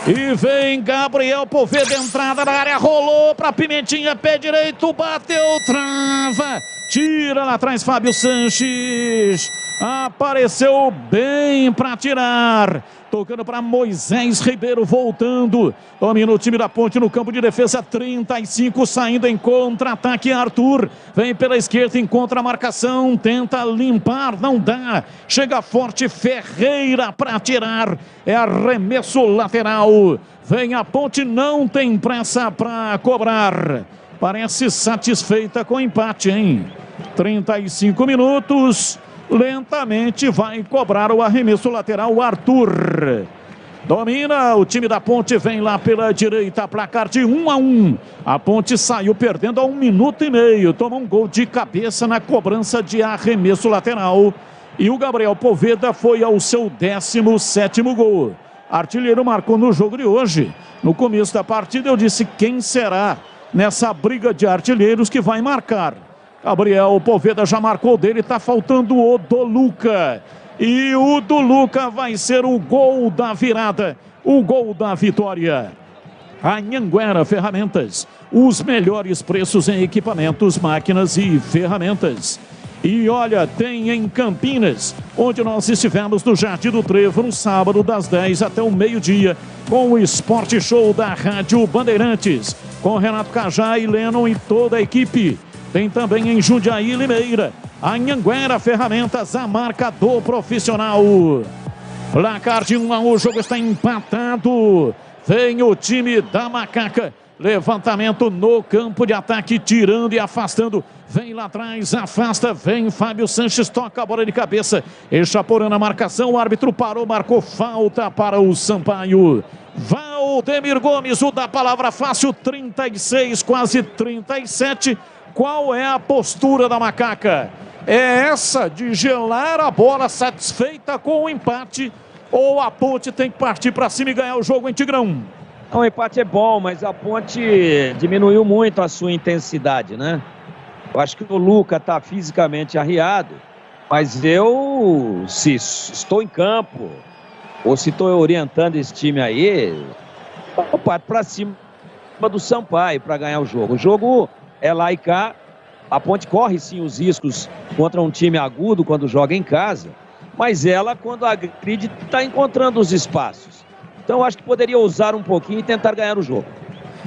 E vem Gabriel Poveda, entrada na área, rolou para Pimentinha, pé direito, bateu, trava. Tira lá atrás Fábio Sanches. Apareceu bem para tirar. Tocando para Moisés Ribeiro, voltando. Domina o time da Ponte no campo de defesa. 35, saindo em contra-ataque. Arthur vem pela esquerda, encontra a marcação. Tenta limpar, não dá. Chega forte Ferreira para tirar. É arremesso lateral. Vem a Ponte, não tem pressa para cobrar. Parece satisfeita com o empate, hein? 35 minutos. Lentamente vai cobrar o arremesso lateral o Arthur. Domina o time da Ponte, vem lá pela direita, placar de 1-1. A Ponte saiu perdendo há 1 minuto e meio. Toma um gol de cabeça na cobrança de arremesso lateral. E o Gabriel Poveda foi ao seu 17º gol. Artilheiro marcou no jogo de hoje. No começo da partida eu disse quem será nessa briga de artilheiros que vai marcar. Gabriel Poveda já marcou dele, tá faltando o do Luca. E o do Luca vai ser o gol da virada, o gol da vitória. Anhanguera Ferramentas, os melhores preços em equipamentos, máquinas e ferramentas. E olha, tem em Campinas, onde nós estivemos no Jardim do Trevo, no sábado, das 10 até o meio-dia, com o Esporte Show da Rádio Bandeirantes, com Renato Cajá e Lennon e toda a equipe. Tem também em Jundiaí e Limeira, a Anhanguera Ferramentas, a marca do profissional. Placar de 1-1, o jogo está empatado. Vem o time da Macaca. Levantamento no campo de ataque, tirando e afastando. Vem lá atrás, afasta, vem Fábio Sanches, toca a bola de cabeça. Echaporã na marcação, o árbitro parou, marcou falta para o Sampaio. Valdemir Gomes, o da palavra fácil, 36, quase 37. Qual é a postura da Macaca? É essa de gelar a bola, satisfeita com o empate, ou a Ponte tem que partir para cima e ganhar o jogo em Tigrão? O empate é bom, mas a Ponte diminuiu muito a sua intensidade, né? Eu acho que o Luca está fisicamente arriado, mas eu, se estou em campo, ou se estou orientando esse time aí, eu parto para cima do Sampaio para ganhar o jogo. O jogo é lá e cá. A Ponte corre sim os riscos contra um time agudo quando joga em casa, mas ela, quando agride, está encontrando os espaços. Então acho que poderia ousar um pouquinho e tentar ganhar o jogo.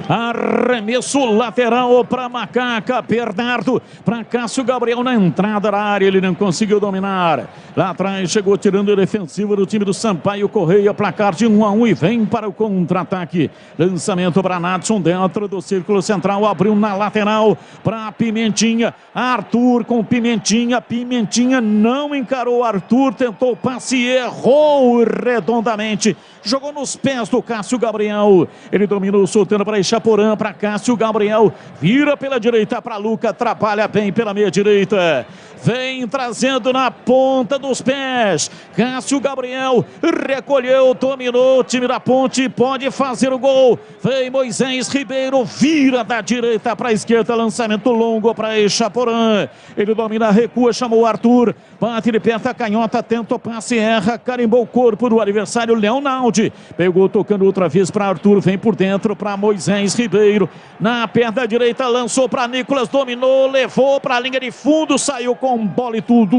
Arremesso lateral para Macaca, Bernardo, para Cássio Gabriel na entrada da área, ele não conseguiu dominar. Lá atrás chegou tirando a defensiva do time do Sampaio Correia, placar de 1-1 e vem para o contra-ataque. Lançamento para Nadson dentro do círculo central, abriu na lateral para Pimentinha. Arthur com Pimentinha, Pimentinha não encarou Arthur, tentou passe e errou redondamente. Jogou nos pés do Cássio Gabriel. Ele dominou, soltando para Chaporã, para Cássio Gabriel. Vira pela direita para Luca. Trabalha bem pela meia direita. Vem trazendo na ponta dos pés. Cássio Gabriel recolheu, dominou. O time da Ponte pode fazer o gol. Vem Moisés Ribeiro. Vira da direita para a esquerda. Lançamento longo para Chaporã. Ele domina, recua, chamou o Arthur. Bate de perto a canhota, tenta o passe, erra. Carimbou o corpo do adversário Leonaldi. Pegou tocando outra vez para Arthur. Vem por dentro para Moisés Ribeiro. Na perna direita lançou para Nicolas. Dominou, levou para a linha de fundo. Saiu com bola e tudo.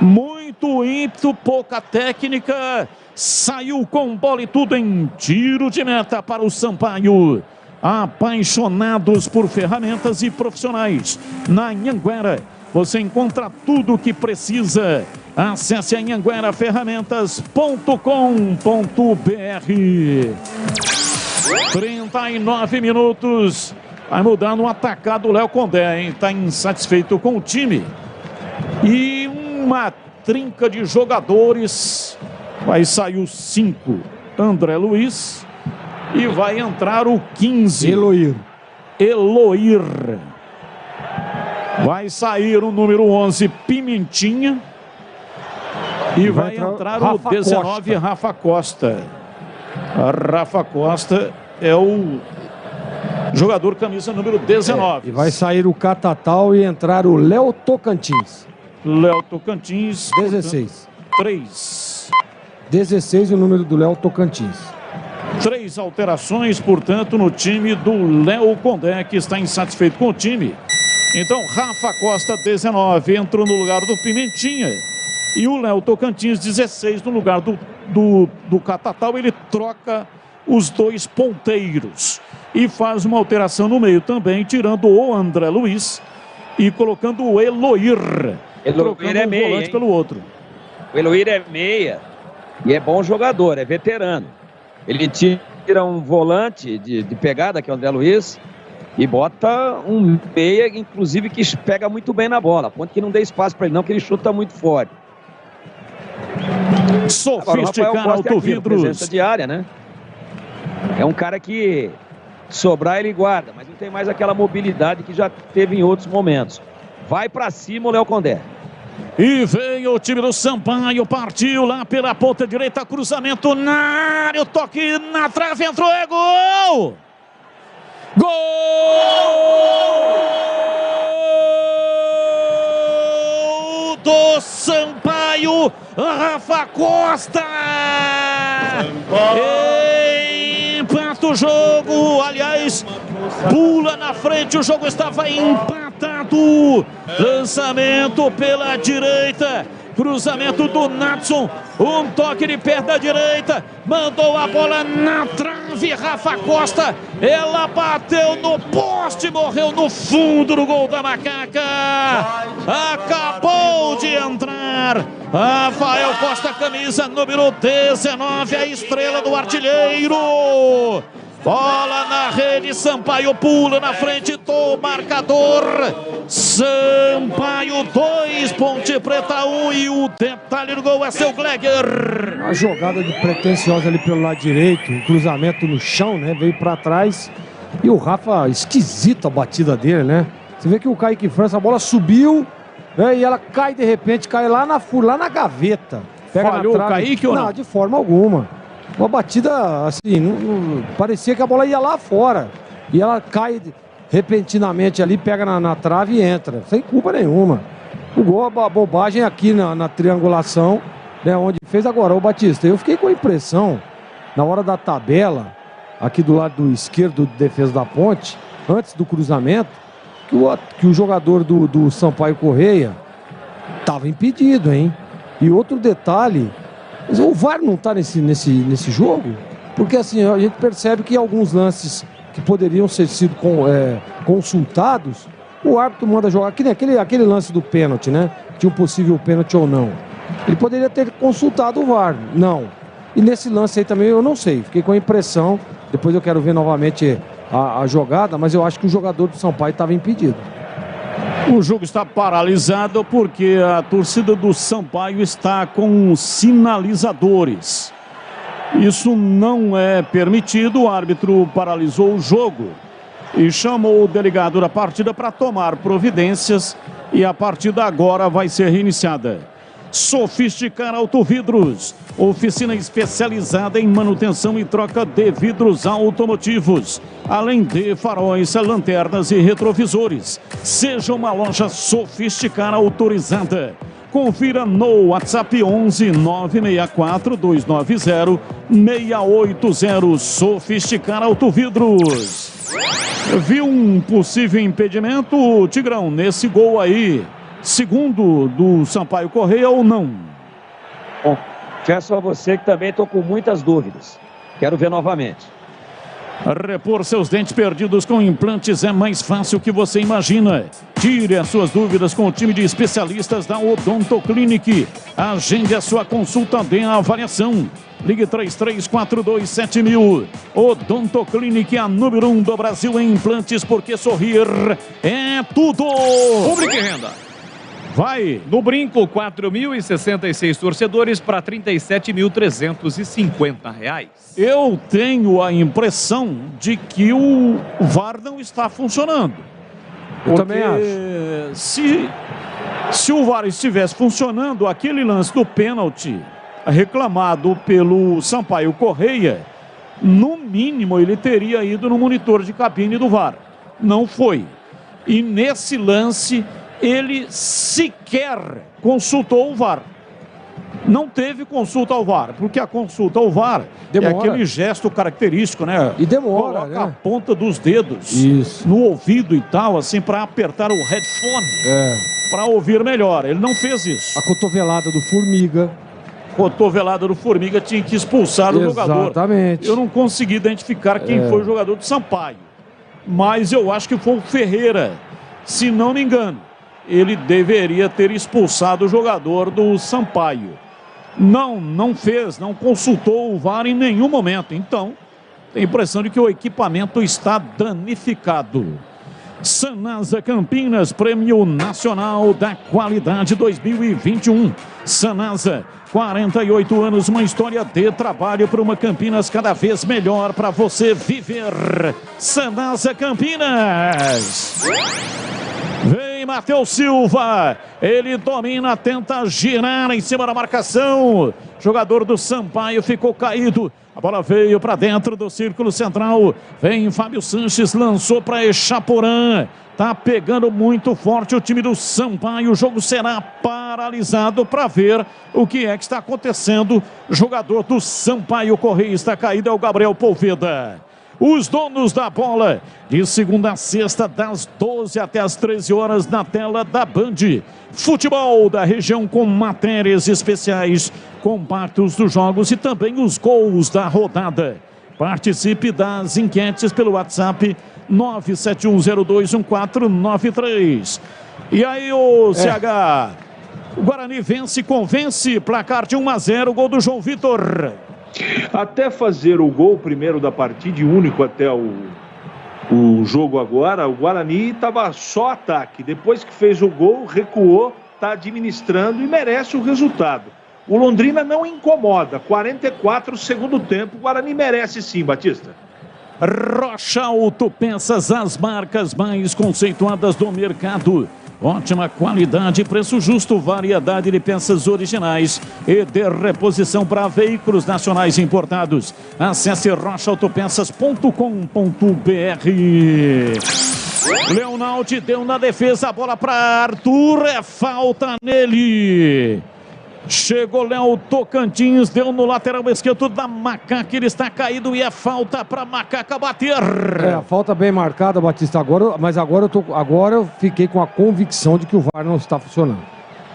Muito ímpeto, pouca técnica. Saiu com bola e tudo em tiro de meta para o Sampaio. Apaixonados por ferramentas e profissionais. Na Anhanguera você encontra tudo o que precisa. Acesse anhangueraferramentas.com.br. 39 minutos. Vai mudar no atacado o Léo Condé, hein? Está insatisfeito com o time. E uma trinca de jogadores. Vai sair o 5, André Luiz. E vai entrar o 15, Eloir. Vai sair o número 11, Pimentinha. E vai entrar o 19, Rafa Costa. A Rafa Costa é o jogador camisa número 19. E vai sair o Catatal e entrar o Léo Tocantins. Léo Tocantins. 16. 3. 16 o número do Léo Tocantins. 3 alterações, portanto, no time do Léo Condé, que está insatisfeito com o time. Então, Rafa Costa, 19, entrou no lugar do Pimentinha. E o Léo Tocantins, 16, no lugar do Catatal. Ele troca os dois ponteiros. E faz uma alteração no meio também, tirando o André Luiz e colocando o Eloir. Eloir é meia, volante pelo outro. O Eloir é meia e é bom jogador, é veterano. Ele tira um volante de pegada, que é o André Luiz, e bota um meia, inclusive, que pega muito bem na bola. A ponto que não dê espaço para ele não, que ele chuta muito forte. Sofisticado, Autovidros. Presença diária, né? É um cara que sobrar ele guarda, mas não tem mais aquela mobilidade que já teve em outros momentos. Vai para cima o Léo Condé. E veio o time do Sampaio, partiu lá pela ponta direita, cruzamento na área, o toque na trave, entrou, é gol! Gol do Sampaio, Rafa Costa! Empata o jogo, aliás, pula na frente, o jogo estava empatado. Lançamento pela direita, cruzamento do Nadson, um toque de perna da direita, mandou a bola na trave, Rafa Costa, ela bateu no poste, morreu no fundo do gol da Macaca. Acabou de entrar Rafael Costa, camisa número 19, a estrela do artilheiro. Bola na rede, Sampaio pula na frente do marcador. Sampaio 2, Ponte Preta 1, e o detalhe do gol é seu Gleger. Uma jogada de pretensiosa ali pelo lado direito, um cruzamento no chão, né? Veio pra trás. E o Rafa, esquisita a batida dele, né? Você vê que o Kaique França, a bola subiu, né? E ela cai de repente, cai lá na gaveta. Pega Falhou na trave. o Kaique ou não? Não, de forma alguma. Uma batida assim, parecia que a bola ia lá fora. E ela cai repentinamente ali, pega na trave e entra. Sem culpa nenhuma. O gol, a bobagem aqui na triangulação, né, onde fez agora o Batista. Eu fiquei com a impressão, na hora da tabela, aqui do lado esquerdo de defesa da Ponte, antes do cruzamento, que o jogador do Sampaio Correia estava impedido, hein? E outro detalhe, o VAR não está nesse jogo? Porque assim, a gente percebe que alguns lances que poderiam ter sido consultados, o árbitro manda jogar, que nem aquele lance do pênalti, né? Tinha um possível pênalti ou não. Ele poderia ter consultado o VAR, não. E nesse lance aí também eu não sei, fiquei com a impressão, depois eu quero ver novamente a jogada, mas eu acho que o jogador do Sampaio estava impedido. O jogo está paralisado porque a torcida do Sampaio está com sinalizadores. Isso não é permitido, o árbitro paralisou o jogo e chamou o delegado da partida para tomar providências e a partida agora vai ser reiniciada. Sofisticar Autovidros, oficina especializada em manutenção e troca de vidros automotivos, além de faróis, lanternas e retrovisores. Seja uma loja Sofisticar autorizada. Confira no WhatsApp 11 964 290 680. Sofisticar Autovidros. Viu um possível impedimento, Tigrão, nesse gol aí? Segundo do Sampaio Correia ou não? Bom, peço a você que também estou com muitas dúvidas. Quero ver novamente. Repor seus dentes perdidos com implantes é mais fácil que você imagina. Tire as suas dúvidas com o time de especialistas da Odonto Clinic. Agende a sua consulta, dê a avaliação. Ligue 33427000. Odonto Clinic, a número 1 do Brasil em implantes, porque sorrir é tudo. Público e renda. Vai. No brinco, 4.066 torcedores para R$ 37.350. Eu tenho a impressão de que o VAR não está funcionando. Eu também acho. Se o VAR estivesse funcionando, aquele lance do pênalti reclamado pelo Sampaio Correia, no mínimo ele teria ido no monitor de cabine do VAR. Não foi. E nesse lance ele sequer consultou o VAR. Não teve consulta ao VAR, porque a consulta ao VAR demora. É aquele gesto característico, né? E demora, coloca né? a ponta dos dedos Isso. no ouvido e tal, assim, para apertar o headphone, para ouvir melhor. Ele não fez isso. A cotovelada do Formiga. Cotovelada do Formiga tinha que expulsar o jogador. Exatamente. Eu não consegui identificar quem foi o jogador do Sampaio, mas eu acho que foi o Ferreira, se não me engano. Ele deveria ter expulsado o jogador do Sampaio. Não fez, não consultou o VAR em nenhum momento. Então, tem a impressão de que o equipamento está danificado. Sanasa Campinas, Prêmio Nacional da Qualidade 2021. Sanasa, 48 anos, uma história de trabalho para uma Campinas cada vez melhor para você viver. Sanasa Campinas. Vem Matheus Silva, ele domina, tenta girar em cima da marcação. Jogador do Sampaio ficou caído. A bola veio para dentro do círculo central. Vem Fábio Sanches, lançou para Echaporã. Tá pegando muito forte o time do Sampaio. O jogo será paralisado para ver o que é que está acontecendo. Jogador do Sampaio Correia está caído, é o Gabriel Polveda. Os donos da bola, de segunda a sexta, das 12 até as 13 horas, na tela da Band. Futebol da região com matérias especiais, compactos dos jogos e também os gols da rodada. Participe das enquetes pelo WhatsApp 971021493. E aí, o CH, o Guarani vence e convence, placar de 1-0, gol do João Vitor. Até fazer o gol primeiro da partida, e único até o jogo agora, o Guarani estava só ataque. Depois que fez o gol, recuou, está administrando e merece o resultado. O Londrina não incomoda. 44 segundo tempo, o Guarani merece sim, Batista. Rocha Autopeças, as marcas mais conceituadas do mercado. Ótima qualidade, preço justo, variedade de peças originais e de reposição para veículos nacionais importados. Acesse rochaautopeças.com.br. Leonaldi deu na defesa, a bola para Arthur, é falta nele. Chegou Léo Tocantins, deu no lateral esquerdo da Macaca, ele está caído e é falta para Macaca bater. A falta bem marcada, Batista, mas agora eu fiquei com a convicção de que o VAR não está funcionando.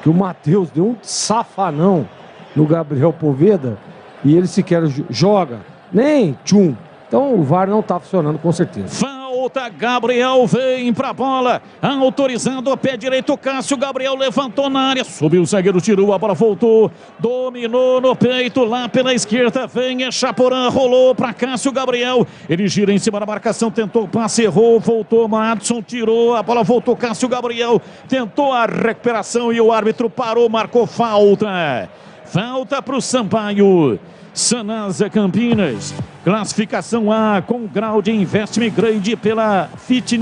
Que o Matheus deu um safanão no Gabriel Poveda e ele sequer joga, nem tchum. Então o VAR não está funcionando com certeza. Falta, Gabriel vem pra bola, autorizando o pé direito, Cássio, Gabriel levantou na área, subiu o zagueiro, tirou, a bola voltou, dominou no peito, lá pela esquerda, vem Echaporã, rolou pra Cássio, Gabriel, ele gira em cima da marcação, tentou o passe, errou, voltou, Madson tirou, a bola voltou, Cássio, Gabriel, tentou a recuperação e o árbitro parou, marcou falta. Falta pro Sampaio. Sanasa Campinas, classificação A com grau de Investment Grade pela Fit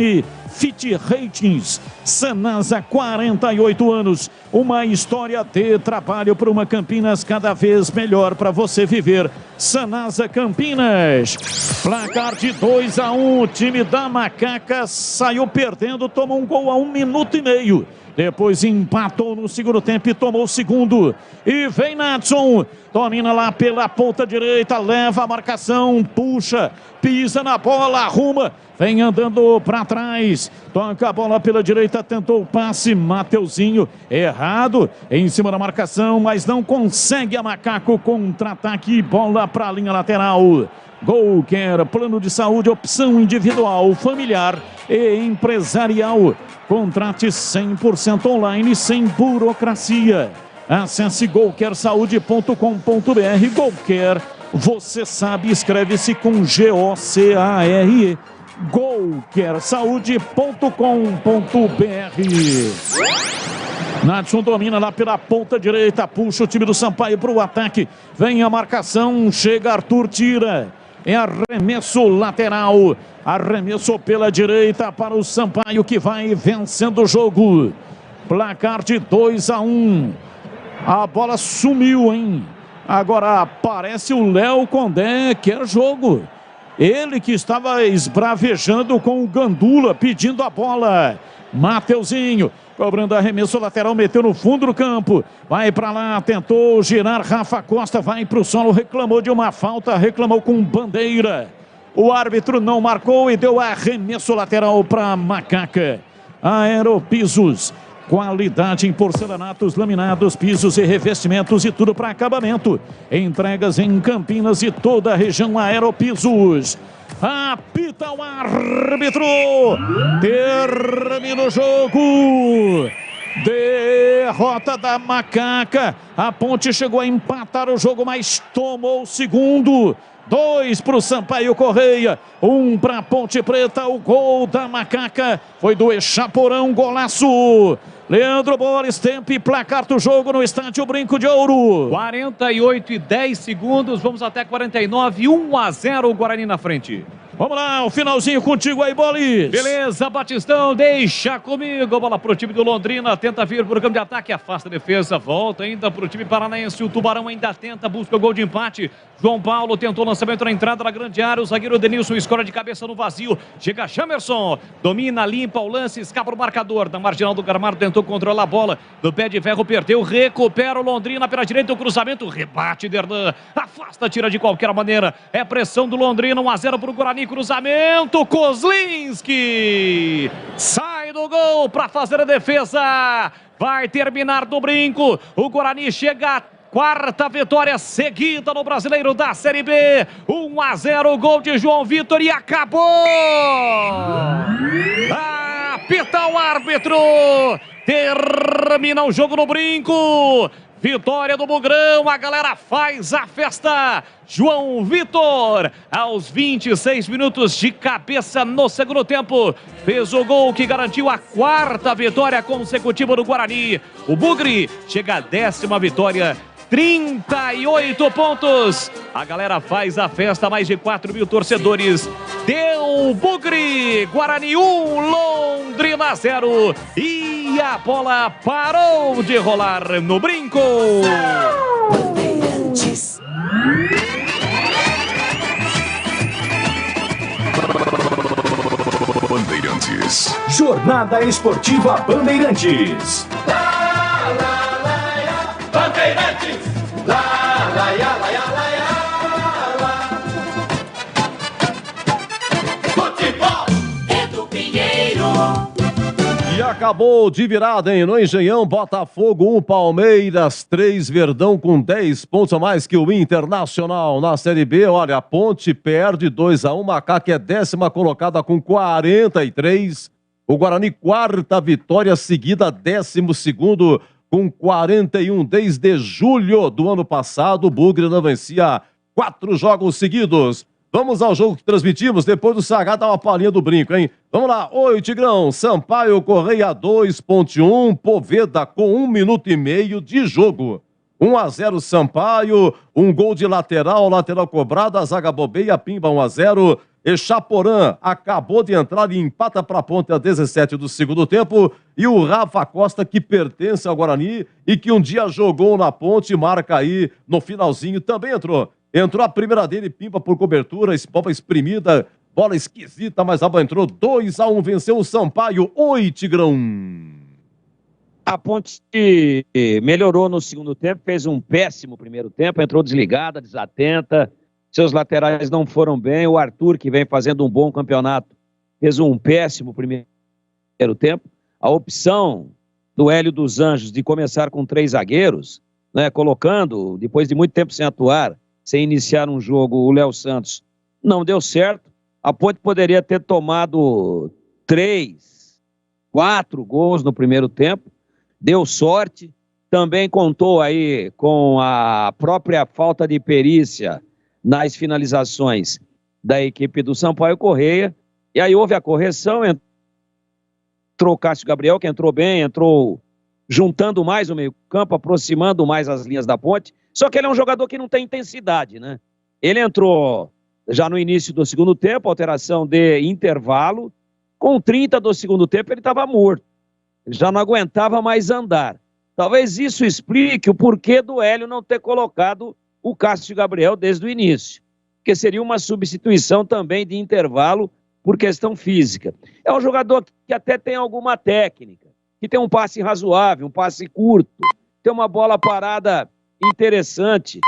Ratings. Sanasa, 48 anos, uma história de trabalho para uma Campinas cada vez melhor para você viver. Sanasa Campinas, placar de 2-1, o time da Macaca saiu perdendo, tomou um gol a 1 minuto e meio. Depois empatou no segundo tempo e tomou o segundo. E vem Nadson, domina lá pela ponta direita, leva a marcação, puxa, pisa na bola, arruma, vem andando para trás, toca a bola pela direita, tentou o passe, Mateuzinho, errado, em cima da marcação, mas não consegue a Macaco, contra-ataque, bola para a linha lateral. Gol quer plano de saúde, opção individual, familiar e empresarial. Contrate 100% online, sem burocracia. Acesse golquersaude.com.br. Golquer, você sabe, escreve-se com G-O-C-A-R-E. golquersaude.com.br. Nadson domina lá pela ponta direita, puxa o time do Sampaio para o ataque. Vem a marcação, chega Arthur, tira. É arremesso lateral, arremesso pela direita para o Sampaio, que vai vencendo o jogo. Placar de 2-1. A bola sumiu, hein? Agora aparece o Léo Condé, quer jogo. Ele que estava esbravejando com o Gandula, pedindo a bola. Mateuzinho, cobrando arremesso lateral, meteu no fundo do campo. Vai para lá, tentou girar, Rafa Costa vai para o solo, reclamou de uma falta, reclamou com bandeira. O árbitro não marcou e deu arremesso lateral para Macaca. Aeropisos, qualidade em porcelanatos, laminados, pisos e revestimentos e tudo para acabamento. Entregas em Campinas e toda a região. Aeropisos. Apita o árbitro. Termina o jogo. Derrota da Macaca. A Ponte chegou a empatar o jogo, mas tomou o segundo. 2 para o Sampaio Correia, 1 para a Ponte Preta. O gol da Macaca foi do Echaporão, golaço. Leandro Borges, tempo e placar do jogo no estádio Brinco de Ouro. 48 e 10 segundos, vamos até 49, 1-0 o Guarani na frente. Vamos lá, o finalzinho contigo aí, Bolis. Beleza, Batistão, deixa comigo. Bola pro time do Londrina, tenta vir pro campo de ataque, afasta a defesa, volta ainda pro time paranaense. O Tubarão ainda tenta, busca o gol de empate. João Paulo tentou o lançamento na entrada da grande área. O zagueiro Denilson escora de cabeça no vazio. Chega Jamerson, domina, limpa o lance, escapa o marcador. Da marginal do gramado, tentou controlar a bola. Do pé de ferro, perdeu, recupera o Londrina pela direita. O cruzamento, rebate Derlan. Afasta, tira de qualquer maneira. É pressão do Londrina, 1-0 pro Guarani. Cruzamento, Kozlinski sai do gol para fazer a defesa. Vai terminar do Brinco. O Guarani chega a quarta vitória seguida no Brasileiro da Série B. 1-0, gol de João Vitor e acabou. Apita o árbitro. Termina o jogo no Brinco. Vitória do Bugrão, a galera faz a festa. João Vitor, aos 26 minutos de cabeça no segundo tempo, fez o gol que garantiu a quarta vitória consecutiva do Guarani. O Bugre chega à 10ª vitória, 38 pontos. A galera faz a festa, mais de 4 mil torcedores. Deu Bugre, Guarani 1, Londrina 0. E a bola parou de rolar no Brinco. Bandeirantes. Bandeirantes. Jornada Esportiva Bandeirantes. Bandeirantes. Acabou de virada, hein? No Engenhão, Botafogo 1, Palmeiras 3, Verdão com 10 pontos a mais que o Internacional na Série B. Olha, a Ponte perde 2-1, Macaca é 10ª colocada com 43. O Guarani, 4ª vitória seguida, 12º com 41. Desde julho do ano passado, o Bugre não vencia 4 jogos seguidos. Vamos ao jogo que transmitimos, depois do Sagá dá uma palhinha do brinco, hein? Vamos lá, oi Tigrão, Sampaio Correia 2.1, Poveda com 1 minuto e meio de jogo. 1-0 Sampaio, um gol de lateral cobrado, a zaga bobeia, pimba 1-0. Echaporã acabou de entrar e empata para a Ponte a 17 do segundo tempo. E o Rafa Costa, que pertence ao Guarani e que um dia jogou na Ponte, marca aí no finalzinho, também entrou. Entrou a primeira dele, pimpa por cobertura, bola espremida, bola esquisita, mas a bola entrou 2-1, venceu o Sampaio. Oi, Tigrão. A Ponte melhorou no segundo tempo, fez um péssimo primeiro tempo, entrou desligada, desatenta, seus laterais não foram bem, o Arthur, que vem fazendo um bom campeonato, fez um péssimo primeiro tempo. A opção do Hélio dos Anjos de começar com 3 zagueiros, né, colocando, depois de muito tempo sem atuar, sem iniciar um jogo, o Léo Santos, não deu certo. A Ponte poderia ter tomado 3, 4 gols no primeiro tempo, deu sorte, também contou aí com a própria falta de perícia nas finalizações da equipe do Sampaio Correia, e aí houve a correção, entrou o Cássio Gabriel, que entrou bem, entrou juntando mais o meio-campo, aproximando mais as linhas da Ponte. Só que ele é um jogador que não tem intensidade, né? Ele entrou já no início do segundo tempo, alteração de intervalo. Com 30 do segundo tempo, ele estava morto. Ele já não aguentava mais andar. Talvez isso explique o porquê do Hélio não ter colocado o Cássio Gabriel desde o início. Porque seria uma substituição também de intervalo por questão física. É um jogador que até tem alguma técnica, que tem um passe razoável, um passe curto, tem uma bola parada interessante,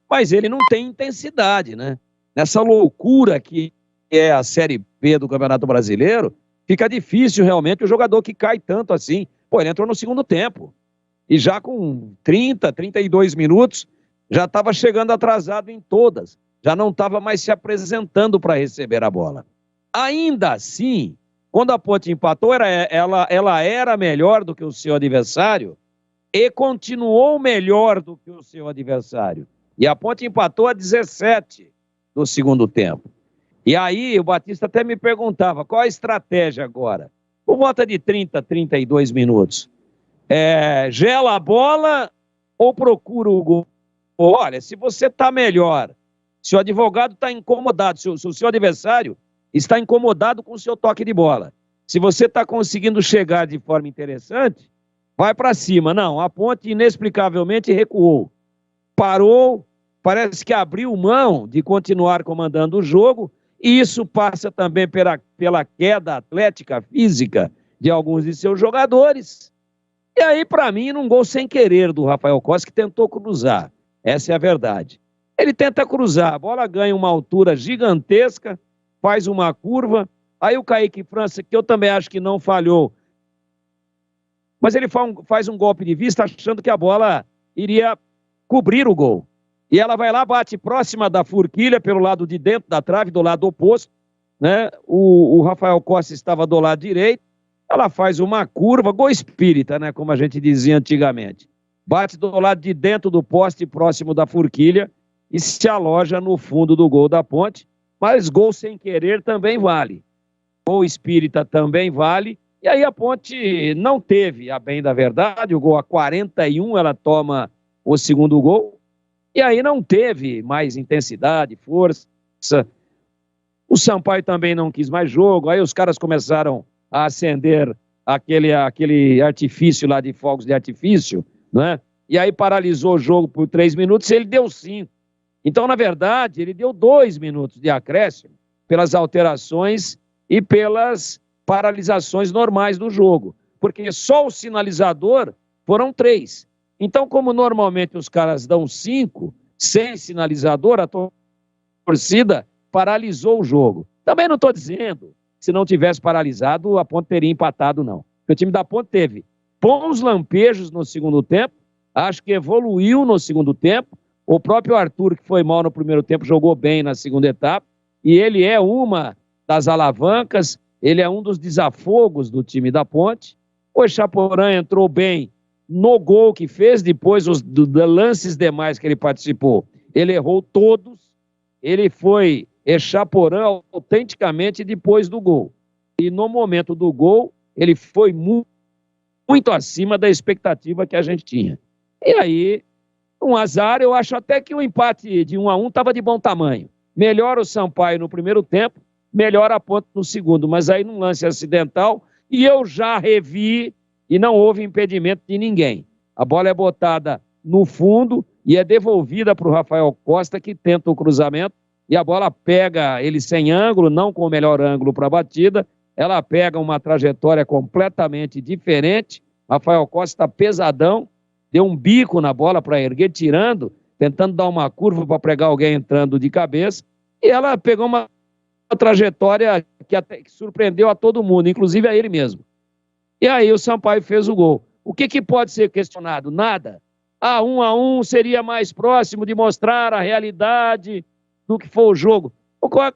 mas ele não tem intensidade, né? Nessa loucura que é a Série B do Campeonato Brasileiro, fica difícil realmente o jogador que cai tanto assim. Pô, ele entrou no segundo tempo e já com 30, 32 minutos já estava chegando atrasado em todas, já não estava mais se apresentando para receber a bola. Ainda assim, quando a Ponte empatou, ela era melhor do que o seu adversário e continuou melhor do que o seu adversário. E a Ponte empatou a 17 no segundo tempo. E aí o Batista até me perguntava, qual a estratégia agora? Por volta de 30, 32 minutos. Gela a bola ou procura o gol? Olha, se você está melhor, se o advogado está incomodado, se o seu adversário está incomodado com o seu toque de bola, se você está conseguindo chegar de forma interessante, vai para cima. Não, a Ponte inexplicavelmente recuou. Parou, parece que abriu mão de continuar comandando o jogo, e isso passa também pela queda atlética, física de alguns de seus jogadores. E aí, para mim, num gol sem querer do Rafael Costa, que tentou cruzar. Essa é a verdade. Ele tenta cruzar, a bola ganha uma altura gigantesca, faz uma curva, aí o Kaique França, que eu também acho que não falhou, mas ele faz um golpe de vista achando que a bola iria cobrir o gol. E ela vai lá, bate próxima da forquilha, pelo lado de dentro da trave, do lado oposto, né? O Rafael Costa estava do lado direito, ela faz uma curva, gol espírita, né? Como a gente dizia antigamente. Bate do lado de dentro do poste, próximo da forquilha, e se aloja no fundo do gol da Ponte. Mas gol sem querer também vale. Gol espírita também vale. E aí a Ponte não teve, a bem da verdade, o gol a 41, ela toma o segundo gol. E aí não teve mais intensidade, força. O Sampaio também não quis mais jogo. Aí os caras começaram a acender aquele artifício lá de fogos de artifício, né? E aí paralisou o jogo por 3 minutos e ele deu 5. Então, na verdade, ele deu 2 minutos de acréscimo pelas alterações e pelas paralisações normais do jogo. Porque só o sinalizador foram 3. Então, como normalmente os caras dão 5, sem sinalizador, a torcida paralisou o jogo. Também não estou dizendo, se não tivesse paralisado, a Ponte teria empatado, não. O time da Ponte teve bons lampejos no segundo tempo, acho que evoluiu no segundo tempo. O próprio Arthur, que foi mal no primeiro tempo, jogou bem na segunda etapa, e ele é uma das alavancas, ele é um dos desafogos do time da Ponte. O Echaporã entrou bem no gol que fez, depois os lances demais que ele participou, ele errou todos, ele foi Echaporã autenticamente depois do gol. E no momento do gol, ele foi muito acima da expectativa que a gente tinha. E aí, um azar, eu acho até que o empate de 1-1 estava de bom tamanho. Melhor o Sampaio no primeiro tempo, melhor a Ponte no segundo, mas aí num lance acidental, e eu já revi e não houve impedimento de ninguém. A bola é botada no fundo e é devolvida para o Rafael Costa, que tenta o cruzamento, e a bola pega ele sem ângulo, não com o melhor ângulo para a batida, ela pega uma trajetória completamente diferente. Rafael Costa pesadão, deu um bico na bola para erguer, tirando, tentando dar uma curva para pregar alguém entrando de cabeça, e ela pegou uma trajetória que até que surpreendeu a todo mundo, inclusive a ele mesmo. E aí o Sampaio fez o gol. O que pode ser questionado? Nada. 1-1 seria mais próximo de mostrar a realidade do que foi o jogo.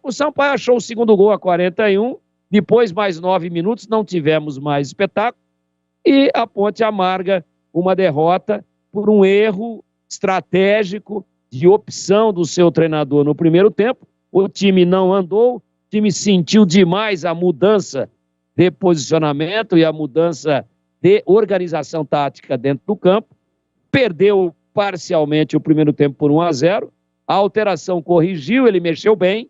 O Sampaio achou o segundo gol a 41, depois mais 9 minutos, não tivemos mais espetáculo, e a Ponte amarga uma derrota por um erro estratégico de opção do seu treinador no primeiro tempo. O time não andou, o time sentiu demais a mudança de posicionamento e a mudança de organização tática dentro do campo, perdeu parcialmente o primeiro tempo por 1-0, a alteração corrigiu, ele mexeu bem,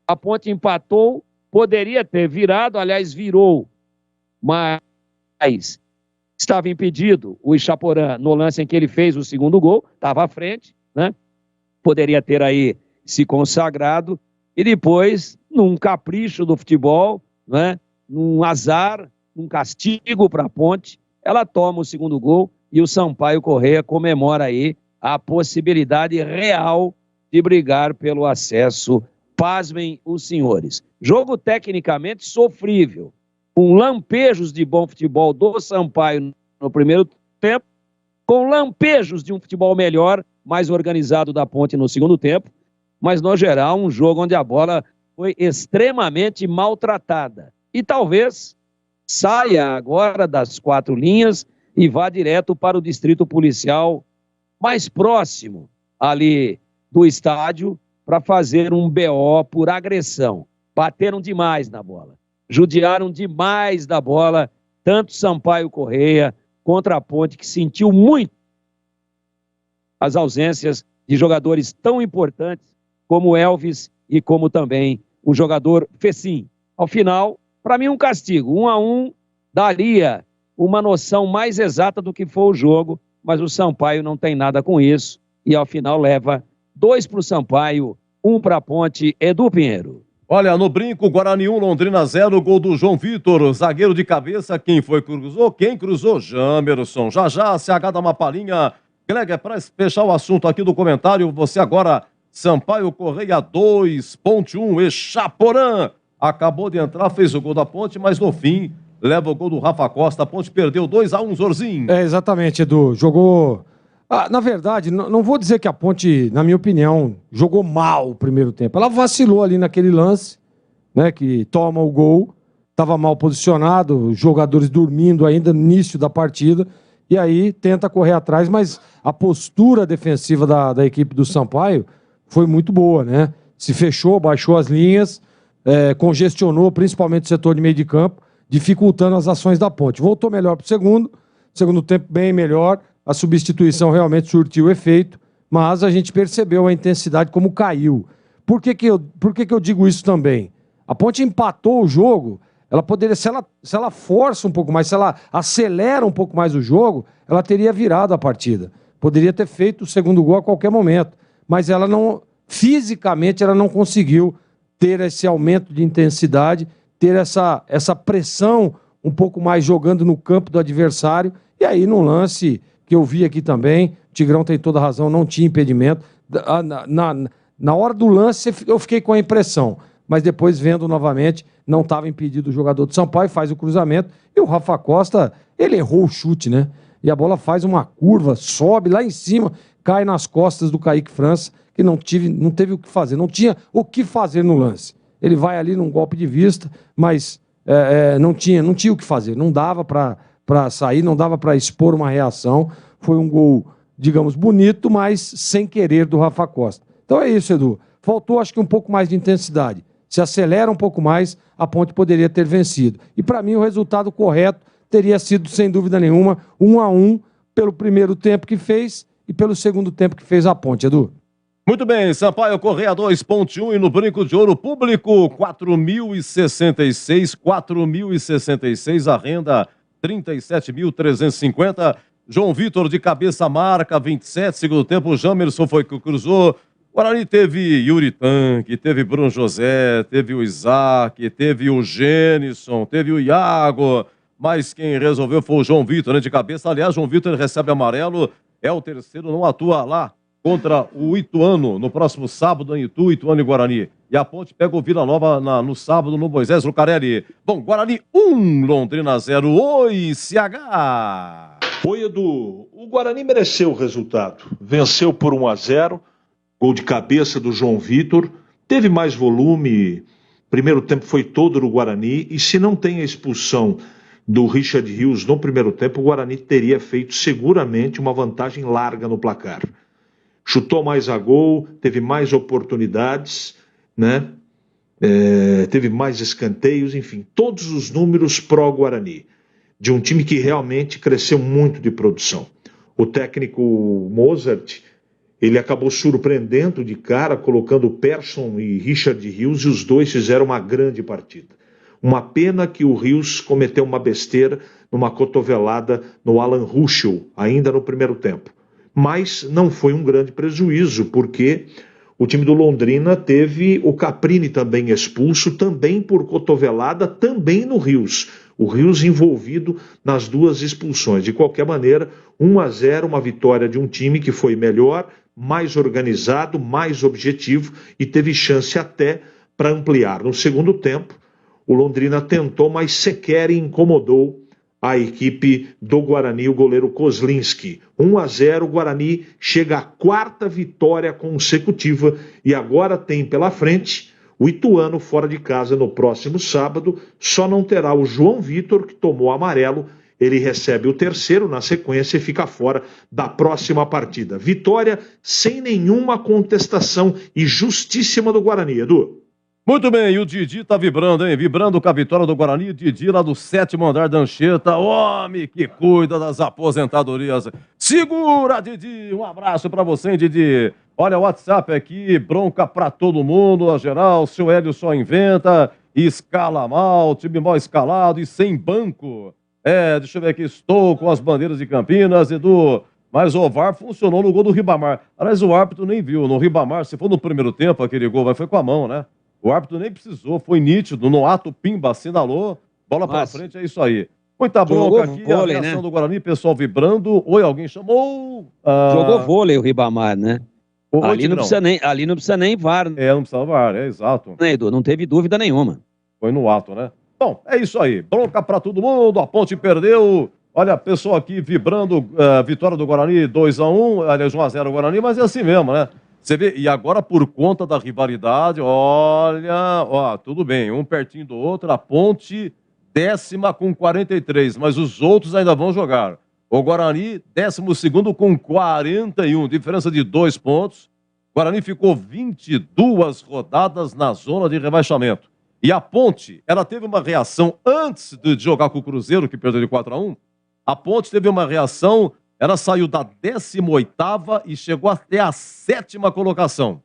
a Ponte empatou, poderia ter virado, aliás virou, mas estava impedido o Echaporã no lance em que ele fez o segundo gol, estava à frente, né? Poderia ter aí se consagrado, e depois, num capricho do futebol, né? Num azar, num castigo para a Ponte, ela toma o segundo gol e o Sampaio Corrêa comemora aí a possibilidade real de brigar pelo acesso. Pasmem os senhores. Jogo tecnicamente sofrível, com lampejos de bom futebol do Sampaio no primeiro tempo, com lampejos de um futebol melhor, mais organizado da Ponte no segundo tempo, mas no geral um jogo onde a bola foi extremamente maltratada. E talvez saia agora das 4 linhas e vá direto para o distrito policial mais próximo ali do estádio para fazer um BO por agressão. Bateram demais na bola, judiaram demais da bola, tanto Sampaio Corrêa contra a Ponte, que sentiu muito as ausências de jogadores tão importantes como Elvis e como também o jogador Fecim. Ao final, para mim, um castigo. 1-1 daria uma noção mais exata do que foi o jogo, mas o Sampaio não tem nada com isso e ao final leva 2 para o Sampaio, 1 para a Ponte. Edu Pinheiro. Olha, no brinco, Guarani 1, Londrina 0, gol do João Vitor, zagueiro de cabeça. Quem foi que cruzou? Quem cruzou? Jamerson. Já, CH dá uma palhinha. Gleger, para fechar o assunto aqui do comentário, você agora, Sampaio Corrêa 2.1, Echaporã. Acabou de entrar, fez o gol da Ponte, mas no fim leva o gol do Rafa Costa. A Ponte perdeu 2-1, Zorzinho. Exatamente, Edu. Jogou... na verdade, não vou dizer que a Ponte, na minha opinião, jogou mal o primeiro tempo. Ela vacilou ali naquele lance, né, que toma o gol, estava mal posicionado, os jogadores dormindo ainda no início da partida, e aí tenta correr atrás, mas a postura defensiva da equipe do Sampaio foi muito boa, né? Se fechou, baixou as linhas, congestionou principalmente o setor de meio de campo, dificultando as ações da Ponte. Voltou melhor para o segundo tempo bem melhor, a substituição realmente surtiu efeito, mas a gente percebeu a intensidade como caiu. Por que eu digo isso também? A Ponte empatou o jogo, ela poderia, se ela força um pouco mais, se ela acelera um pouco mais o jogo, ela teria virado a partida. Poderia ter feito o segundo gol a qualquer momento, mas ela não, fisicamente, ela não conseguiu ter esse aumento de intensidade, ter essa pressão um pouco mais jogando no campo do adversário, e aí no lance que eu vi aqui também, o Tigrão tem toda a razão, não tinha impedimento. Na hora do lance eu fiquei com a impressão, mas depois vendo novamente, não estava impedido o jogador do Sampaio, faz o cruzamento, e o Rafa Costa, ele errou o chute, né? E a bola faz uma curva, sobe lá em cima, cai nas costas do Kaique França, que não teve o que fazer, não tinha o que fazer no lance. Ele vai ali num golpe de vista, mas não tinha o que fazer, não dava para sair, não dava para expor uma reação. Foi um gol, digamos, bonito, mas sem querer do Rafa Costa. Então é isso, Edu. Faltou, acho que, um pouco mais de intensidade. Se acelera um pouco mais, a Ponte poderia ter vencido. E para mim o resultado correto teria sido, sem dúvida nenhuma, 1-1 pelo primeiro tempo que fez e pelo segundo tempo que fez a Ponte, Edu. Muito bem, Sampaio Correia 2.1 e no Brinco de Ouro Público 4.066, a renda 37.350. João Vitor de cabeça marca 27, segundo tempo, o Jamerson foi que cruzou. Guarani teve Yuri Tanque, teve Bruno José, teve o Isaac, teve o Gênison, teve o Iago, mas quem resolveu foi o João Vitor, né, de cabeça. Aliás, João Vitor recebe amarelo, é o terceiro, não atua lá contra o Ituano, no próximo sábado em Itu, Ituano e Guarani. E a Ponte pega o Vila Nova no sábado no Moisés Lucarelli. Bom, Guarani 1, Londrina 0. Oi, CH! Oi, Edu. O Guarani mereceu o resultado. Venceu por 1-0, gol de cabeça do João Vitor. Teve mais volume, primeiro tempo foi todo no Guarani. E se não tem a expulsão do Richard Rios no primeiro tempo, o Guarani teria feito seguramente uma vantagem larga no placar. Chutou mais a gol, teve mais oportunidades, né? Teve mais escanteios, enfim, todos os números pró-Guarani, de um time que realmente cresceu muito de produção. O técnico Mozart, ele acabou surpreendendo de cara, colocando Persson e Richard Rios, e os dois fizeram uma grande partida. Uma pena que o Rios cometeu uma besteira numa cotovelada no Alan Ruschel, ainda no primeiro tempo. Mas não foi um grande prejuízo, porque o time do Londrina teve o Caprini também expulso, também por cotovelada, também no Rios. O Rios envolvido nas duas expulsões. De qualquer maneira, 1-0, uma vitória de um time que foi melhor, mais organizado, mais objetivo e teve chance até para ampliar. No segundo tempo, o Londrina tentou, mas sequer incomodou a equipe do Guarani, o goleiro Kozlinski. 1-0, o Guarani chega à 4ª vitória consecutiva e agora tem pela frente o Ituano fora de casa no próximo sábado. Só não terá o João Vitor, que tomou amarelo. Ele recebe o terceiro na sequência e fica fora da próxima partida. Vitória sem nenhuma contestação e justíssima do Guarani, Edu. Muito bem, e o Didi tá vibrando, hein? Vibrando com a vitória do Guarani. Didi lá do 7º andar da Anchieta. Homem que cuida das aposentadorias. Segura, Didi! Um abraço pra você, hein, Didi? Olha, o WhatsApp aqui, bronca pra todo mundo, a geral. O seu Hélio só inventa, escala mal, time mal escalado e sem banco. Deixa eu ver aqui, estou com as bandeiras de Campinas, Edu. Mas o VAR funcionou no gol do Ribamar. Aliás, o árbitro nem viu. No Ribamar, se for no primeiro tempo, aquele gol, mas foi com a mão, né? O árbitro nem precisou, foi nítido, no ato, pimba, assinalou, bola pra frente, é isso aí. Muita bronca aqui, vôlei, a reação, né, do Guarani, pessoal vibrando. Oi, alguém chamou? Jogou vôlei o Ribamar, né? Ali não precisa nem VAR. Não precisa VAR, exato. Né, Edu? Não teve dúvida nenhuma. Foi no ato, né? Bom, é isso aí, bronca pra todo mundo, a Ponte perdeu. Olha, pessoal aqui vibrando, vitória do Guarani 2-1, aliás 1-0 o Guarani, mas é assim mesmo, né? Você vê, e agora por conta da rivalidade, olha, tudo bem, um pertinho do outro, a Ponte 10ª com 43, mas os outros ainda vão jogar. O Guarani 12º com 41, diferença de 2 pontos. O Guarani ficou 22 rodadas na zona de rebaixamento. E a Ponte, ela teve uma reação antes de jogar com o Cruzeiro, que perdeu de 4-1. A Ponte teve uma reação. Ela saiu da 18ª e chegou até a 7ª colocação.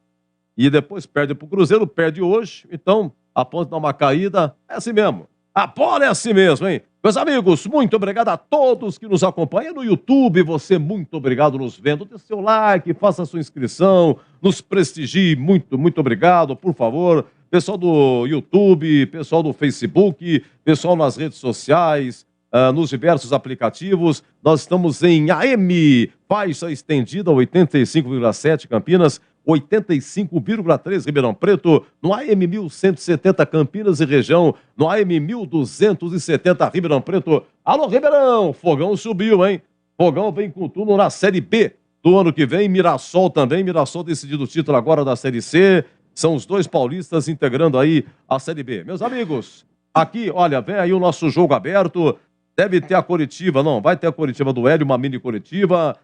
E depois perde para o Cruzeiro, perde hoje. Então, a Ponte dá uma caída. É assim mesmo. A bola é assim mesmo, hein? Meus amigos, muito obrigado a todos que nos acompanham no YouTube. Você, muito obrigado nos vendo. Dê seu like, faça a sua inscrição, nos prestigie. Muito, muito obrigado, por favor. Pessoal do YouTube, pessoal do Facebook, pessoal nas redes sociais, nos diversos aplicativos. Nós estamos em AM, faixa estendida 85,7 Campinas, 85,3 Ribeirão Preto, no AM 1170 Campinas e região, no AM 1270 Ribeirão Preto. Alô, Ribeirão! Fogão subiu, hein? Fogão vem com tudo na Série B do ano que vem. Mirassol também. Mirassol decidindo o título agora da Série C. São os dois paulistas integrando aí a Série B. Meus amigos, aqui, olha, vem aí o nosso jogo aberto. Deve ter a coletiva, não, vai ter a coletiva do Hélio, uma mini coletiva.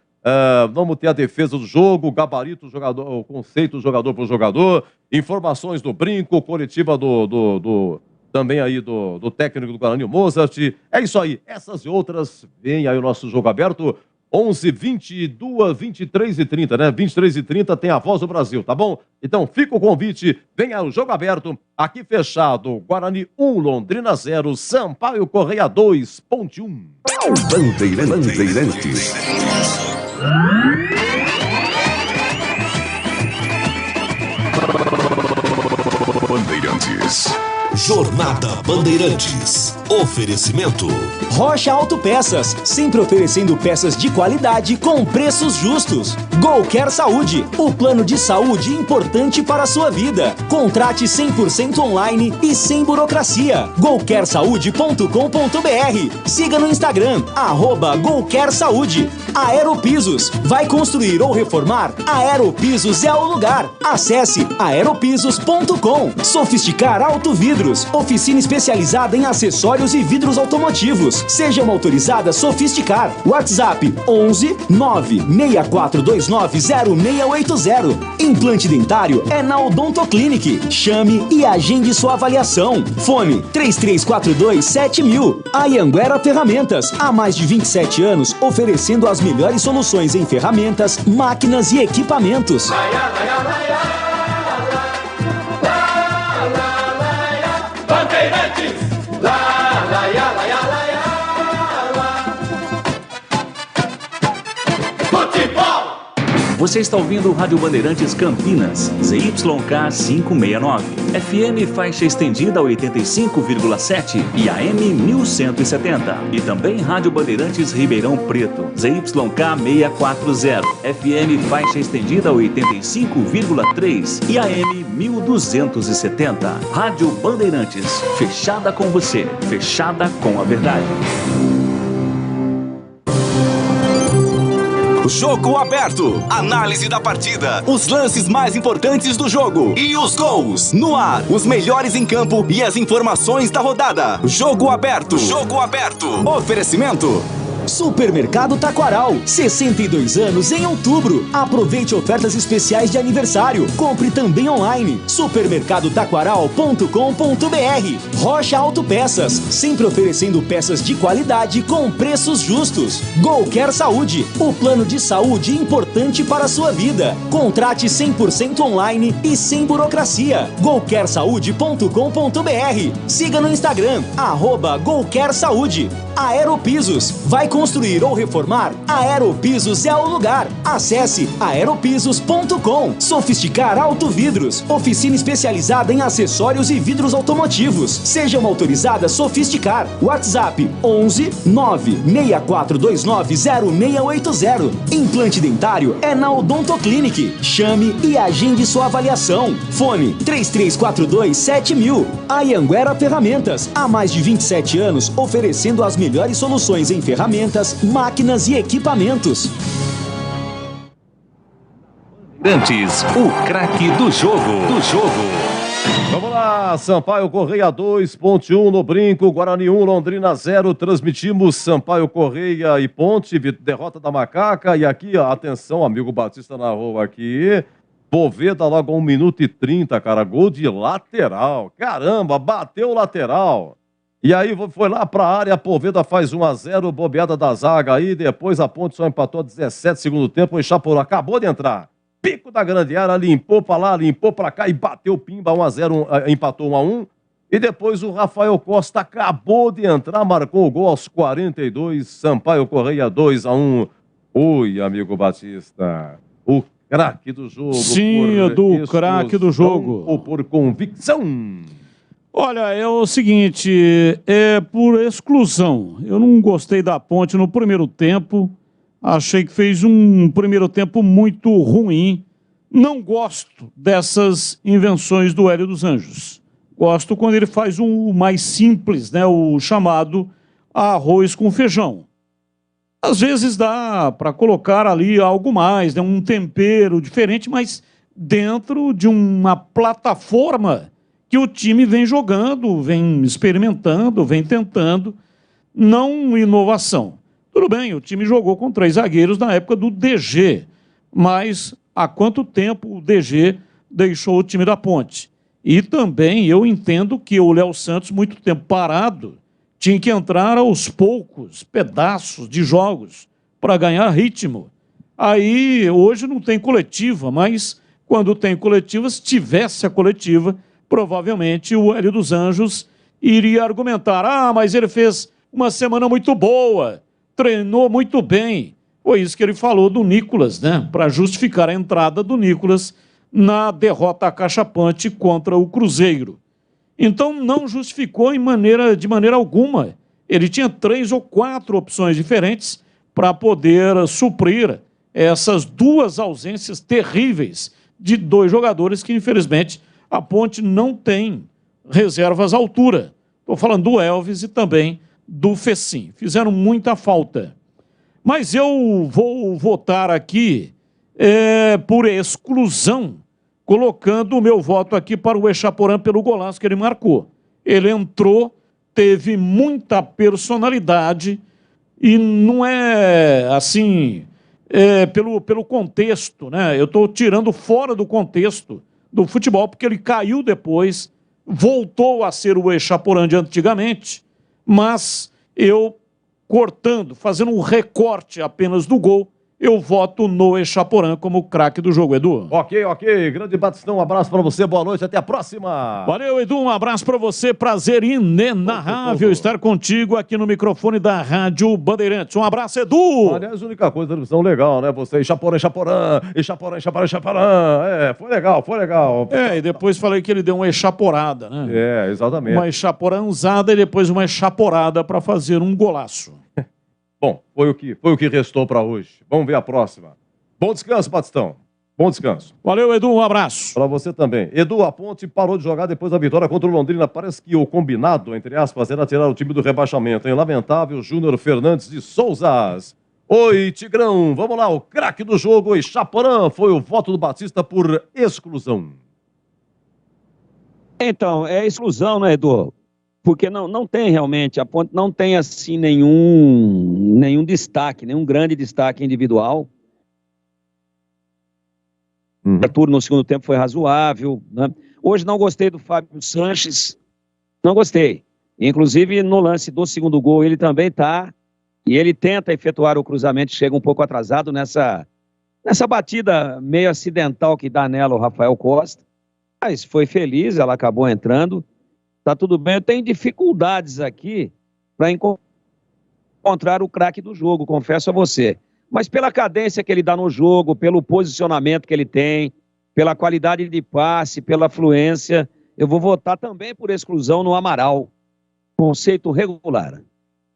Vamos ter a defesa do jogo, o gabarito do jogador, o conceito do jogador por jogador, informações do Brinco, coletiva também aí do técnico do Guarani, o Mozart. É isso aí, essas e outras, vem aí o nosso jogo aberto. 11, 22, 23 e 30, né? 23 e 30 tem a Voz do Brasil, tá bom? Então fica o convite, venha o jogo aberto, aqui fechado, Guarani 1, Londrina 0, Sampaio Correia 2, Ponte 1. Bandeirantes. Bandeirantes. Jornada Bandeirantes. Oferecimento. Rocha Autopeças, sempre oferecendo peças de qualidade com preços justos. Golcare Saúde, o plano de saúde importante para a sua vida. Contrate 100% online e sem burocracia. golcaresaude.com.br. Siga no Instagram, @golcaresaúde. Aeropisos, vai construir ou reformar? Aeropisos é o lugar. Acesse aeropisos.com. Sofisticar Auto Vidros, oficina especializada em acessórios e vidros automotivos. Seja uma autorizada Sofisticar. WhatsApp 11 96429 0680. Implante dentário é na Odontoclinic. Chame e agende sua avaliação. Fone 3342 7000. Anhanguera Ferramentas, há mais de 27 anos oferecendo as melhores soluções em ferramentas, máquinas e equipamentos. Bandeirantes, lá, lá, lá, lá, lá, lá, futebol! Você está ouvindo o Rádio Bandeirantes Campinas, ZYK 569, FM faixa estendida 85,7 e AM 1170. E também Rádio Bandeirantes Ribeirão Preto, ZYK 640, FM faixa estendida 85,3 e AM 1270. Rádio Bandeirantes, fechada com você, fechada com a verdade. Jogo aberto. Análise da partida. Os lances mais importantes do jogo. E os gols. No ar. Os melhores em campo e as informações da rodada. Jogo aberto. Jogo aberto. Oferecimento. Supermercado Taquaral, 62 anos em outubro. Aproveite ofertas especiais de aniversário. Compre também online. supermercadotaquaral.com.br. Rocha Autopeças, sempre oferecendo peças de qualidade com preços justos. Golcare Saúde, o plano de saúde importante para a sua vida. Contrate 100% online e sem burocracia. golcaresaude.com.br. Siga no Instagram, @golcaresaúde. Aeropisos, vai construir ou reformar? Aeropisos é o lugar. Acesse aeropisos.com. Sofisticar Auto Vidros, oficina especializada em acessórios e vidros automotivos. Seja uma autorizada Sofisticar. WhatsApp 11 96429 0680. Implante dentário é na Odontoclinic. Chame e agende sua avaliação. Fone 3342 7000. Anhanguera Ferramentas, há mais de 27 anos oferecendo as melhores soluções em ferramentas, máquinas e equipamentos. Bandeirantes, o craque do jogo. Vamos lá, Sampaio Correia 2, Ponte 1 no Brinco, Guarani 1, Londrina 0. Transmitimos Sampaio Correia e Ponte, derrota da Macaca. E aqui, ó, atenção, amigo Batista narrou aqui. Poveda logo 1 minuto e 30, cara, gol de lateral. Caramba, bateu o lateral. E aí foi lá pra área, a Poveda faz 1-0, bobeada da zaga aí, depois a Ponte só empatou 17 segundo tempo, o Ixapuru acabou de entrar. Pico da grande área, limpou pra lá, limpou pra cá e bateu pimba, 1-0, empatou 1-1. E depois o Rafael Costa acabou de entrar, marcou o gol aos 42, Sampaio Correia 2-1. Oi, amigo Batista, o craque do jogo. Sim, do craque do jogo. Ou por convicção? Olha, é o seguinte, é por exclusão. Eu não gostei da Ponte no primeiro tempo. Achei que fez um primeiro tempo muito ruim. Não gosto dessas invenções do Hélio dos Anjos. Gosto quando ele faz o mais simples, né? O chamado arroz com feijão. Às vezes dá para colocar ali algo mais, né? Um tempero diferente, mas dentro de uma plataforma que o time vem jogando, vem experimentando, vem tentando, não inovação. Tudo bem, o time jogou com 3 zagueiros na época do DG, mas há quanto tempo o DG deixou o time da Ponte? E também eu entendo que o Léo Santos, muito tempo parado, tinha que entrar aos poucos pedaços de jogos para ganhar ritmo. Aí, hoje não tem coletiva, mas quando tem coletiva, se tivesse a coletiva, provavelmente o Hélio dos Anjos iria argumentar: mas ele fez uma semana muito boa, treinou muito bem. Foi isso que ele falou do Nicolas, né? Para justificar a entrada do Nicolas na derrota acachapante contra o Cruzeiro. Então não justificou de maneira alguma. Ele tinha 3 ou 4 opções diferentes para poder suprir essas 2 ausências terríveis de 2 jogadores que, infelizmente, a Ponte não tem reservas à altura. Estou falando do Elvis e também do Fecim. Fizeram muita falta. Mas eu vou votar aqui por exclusão, colocando o meu voto aqui para o Echaporã pelo golaço que ele marcou. Ele entrou, teve muita personalidade e não é assim, pelo contexto, né? Eu estou tirando fora do contexto do futebol, porque ele caiu depois, voltou a ser o Echaporã de antigamente, mas eu cortando, fazendo um recorte apenas do gol, eu voto no Echaporã como craque do jogo, Edu. Ok. Grande Batistão, um abraço pra você, boa noite, até a próxima. Valeu, Edu, um abraço pra você, prazer inenarrável estar contigo aqui no microfone da Rádio Bandeirantes. Um abraço, Edu. Aliás, a única coisa da televisão legal, né? Você, Echaporã. Foi legal. E depois falei que ele deu uma echaporada, né? Exatamente. Uma echaporãzada e depois uma echaporada pra fazer um golaço. Bom, foi o que restou para hoje. Vamos ver a próxima. Bom descanso, Batistão. Bom descanso. Valeu, Edu. Um abraço. Para você também. Edu, a Ponte parou de jogar depois da vitória contra o Londrina. Parece que o combinado, entre aspas, era tirar o time do rebaixamento. Hein? Lamentável, Júnior Fernandes de Souzas. Oi, Tigrão. Vamos lá, o craque do jogo, Echaporã. Foi o voto do Batista por exclusão. Então, é exclusão, né, Edu? Porque não tem realmente, a Ponte não tem assim nenhum destaque, nenhum grande destaque individual. O turno no segundo tempo foi razoável, né? Hoje não gostei do Fábio Sanches, não gostei. Inclusive no lance do segundo gol ele também tá, e ele tenta efetuar o cruzamento, chega um pouco atrasado nessa batida meio acidental que dá nela o Rafael Costa. Mas foi feliz, ela acabou entrando. Tá tudo bem, eu tenho dificuldades aqui para encontrar o craque do jogo, confesso a você. Mas pela cadência que ele dá no jogo, pelo posicionamento que ele tem, pela qualidade de passe, pela fluência, eu vou votar também por exclusão no Amaral. Conceito regular.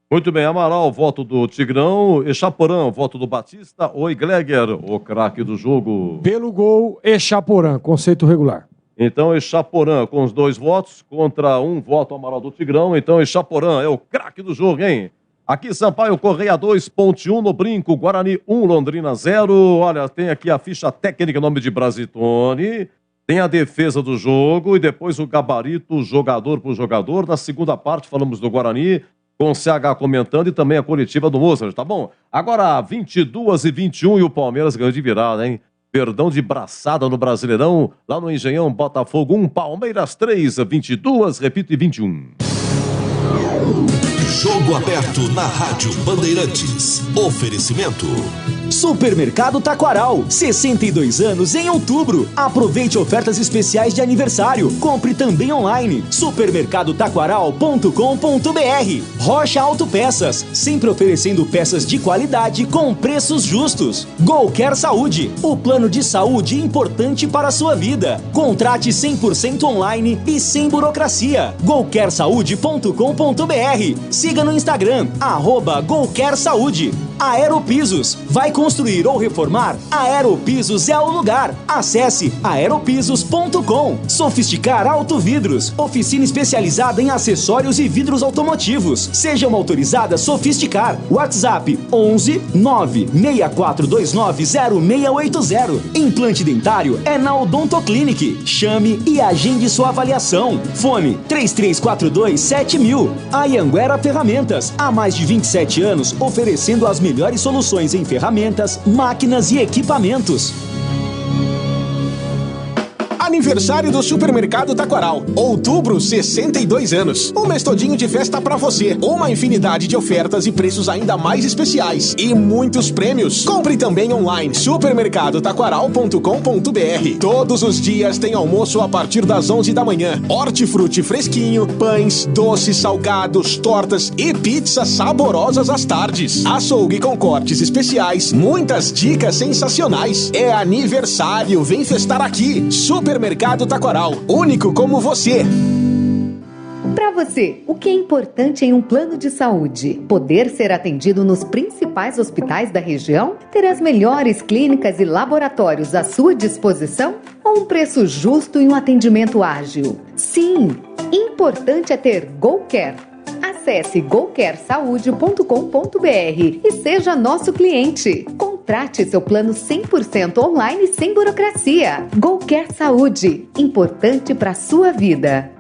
Muito bem, Amaral, voto do Tigrão. Echaporã, voto do Batista. Oi, Gleger, o craque do jogo. Pelo gol, Echaporã, conceito regular. Então, Echaporã com os 2 votos, contra 1 voto Amaral do Tigrão. Então, Echaporã é o craque do jogo, hein? Aqui, Sampaio Correia 2, Ponte 1 no Brinco, Guarani 1, Londrina 0. Olha, tem aqui a ficha técnica em nome de Brasitone. Tem a defesa do jogo e depois o gabarito, jogador por jogador. Na segunda parte, falamos do Guarani, com o CH comentando e também a coletiva do Mozart, tá bom? Agora, 22h21 e o Palmeiras ganhou de virada, hein? Verdão de braçada no Brasileirão, lá no Engenhão, Botafogo 1, Palmeiras 3, 22, repito, e 21. Jogo aberto na Rádio Bandeirantes. Oferecimento. Supermercado Taquaral, 62 anos em outubro. Aproveite ofertas especiais de aniversário. Compre também online. supermercadotaquaral.com.br. Rocha Autopeças, sempre oferecendo peças de qualidade com preços justos. Golquer Saúde, o plano de saúde importante para a sua vida. Contrate 100% online e sem burocracia. golquersaude.com.br. Siga no Instagram, @golquersaúde. Aeropisos. Vai construir ou reformar? Aeropisos é o lugar. Acesse aeropisos.com. Sofisticar Autovidros. Oficina especializada em acessórios e vidros automotivos. Seja uma autorizada Sofisticar. WhatsApp 11 96429 0680. Implante dentário é na Odontoclinic. Chame e agende sua avaliação. Fone 3342-7000. Anhanguera Ferramentas. Há mais de 27 anos oferecendo as melhores soluções em ferramentas, máquinas e equipamentos. Aniversário do Supermercado Taquaral. Outubro, 62 anos. Um mês todinho de festa pra você. Uma infinidade de ofertas e preços ainda mais especiais. E muitos prêmios. Compre também online. supermercadotaquaral.com.br. Todos os dias tem almoço a partir das 11 da manhã. Hortifruti fresquinho, pães, doces, salgados, tortas e pizzas saborosas às tardes. Açougue com cortes especiais. Muitas dicas sensacionais. É aniversário. Vem festar aqui. Supermercado Taquaral, único como você. Para você, o que é importante em um plano de saúde? Poder ser atendido nos principais hospitais da região? Ter as melhores clínicas e laboratórios à sua disposição? Ou um preço justo e um atendimento ágil? Sim, importante é ter GoCare. Acesse gocaresaude.com.br e seja nosso cliente. Contrate seu plano 100% online sem burocracia. GoCare Saúde, importante para sua vida.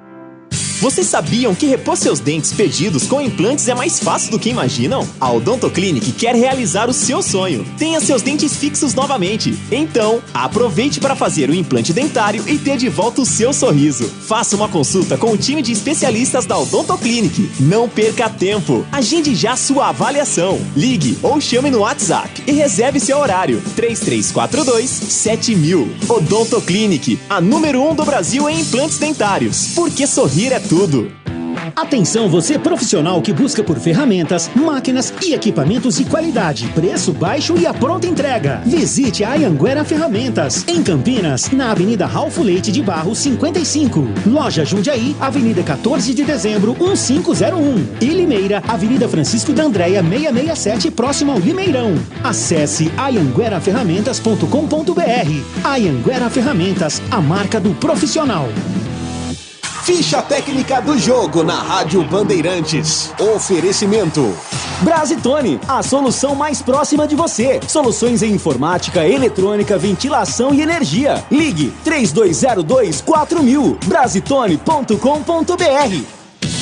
Vocês sabiam que repor seus dentes perdidos com implantes é mais fácil do que imaginam? A Odontoclinic quer realizar o seu sonho. Tenha seus dentes fixos novamente. Então, aproveite para fazer o implante dentário e ter de volta o seu sorriso. Faça uma consulta com o time de especialistas da Odontoclinic. Não perca tempo. Agende já sua avaliação. Ligue ou chame no WhatsApp e reserve seu horário. 3342-7000. Odontoclinic, a número 1 do Brasil em implantes dentários. Porque sorrir é tudo. Atenção você profissional que busca por ferramentas, máquinas e equipamentos de qualidade, preço baixo e a pronta entrega. Visite a Anhanguera Ferramentas, em Campinas, na Avenida Ralfo Leite de Barros 55. Loja Jundiaí, Avenida 14 de Dezembro 1501. E Limeira, Avenida Francisco da Andréia 667, próximo ao Limeirão. Acesse anhangueraferramentas.com.br. Anhanguera Ferramentas, a marca do profissional. Ficha técnica do jogo na Rádio Bandeirantes. Oferecimento Brasitone, a solução mais próxima de você. Soluções em informática, eletrônica, ventilação e energia. Ligue 3202-4000. Brasitone.com.br.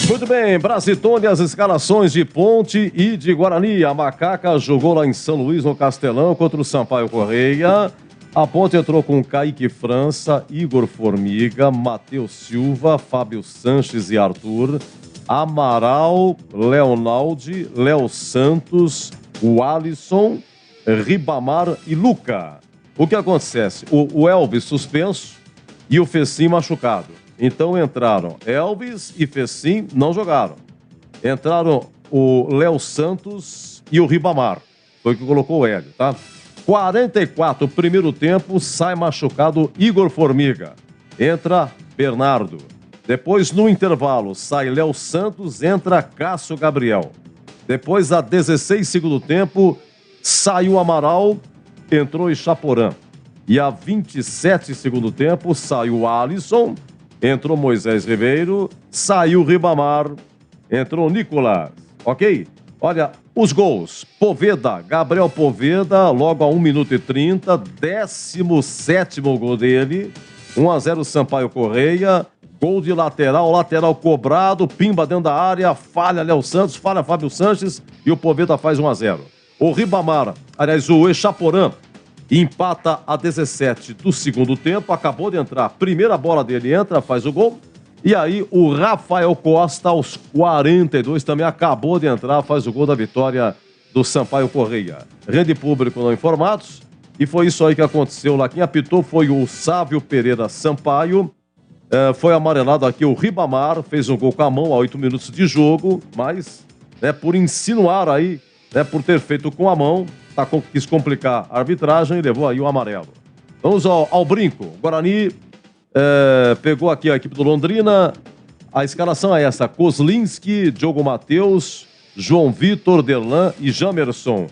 Muito bem, Brasitone, as escalações de Ponte e de Guarani. A Macaca jogou lá em São Luís, no Castelão, contra o Sampaio Correia. A Ponte entrou com Kaique França, Igor Formiga, Matheus Silva, Fábio Sanches e Arthur, Amaral, Leonaldi, Léo Santos, o Alisson, Ribamar e Luca. O que acontece? O Elvis suspenso e o Fecim machucado. Então entraram Elvis e Fecim, não jogaram. Entraram o Léo Santos e o Ribamar. Foi o que colocou o Hélio, tá? 44, primeiro tempo, sai machucado Igor Formiga. Entra Bernardo. Depois, no intervalo, sai Léo Santos, entra Cássio Gabriel. Depois, a 16, segundo tempo, sai o Amaral, entrou Ichaporã. E a 27, segundo tempo, sai o Alisson, entrou Moisés Ribeiro, saiu Ribamar, entrou Nicolás. Ok? Olha, os gols. Poveda, Gabriel Poveda, logo a 1 minuto e 30, 17º gol dele. 1-0 Sampaio Correia, gol de lateral cobrado, pimba dentro da área, falha Léo Santos, falha Fábio Sanches e o Poveda faz 1-0. O Ribamar, aliás, o Echaporã, empata a 17 do segundo tempo, acabou de entrar, primeira bola dele entra, faz o gol. E aí o Rafael Costa, aos 42, também acabou de entrar, faz o gol da vitória do Sampaio Correia. Rede público não informados, e foi isso aí que aconteceu lá. Quem apitou foi o Sávio Pereira Sampaio, foi amarelado aqui o Ribamar, fez um gol com a mão a 8 minutos de jogo, mas por insinuar aí, por ter feito com a mão, quis complicar a arbitragem e levou aí o amarelo. Vamos ao brinco. Guarani pegou aqui a equipe do Londrina. A escalação é essa: Kozlinski, Diogo Matheus, João Vitor, Derlan e Jamerson.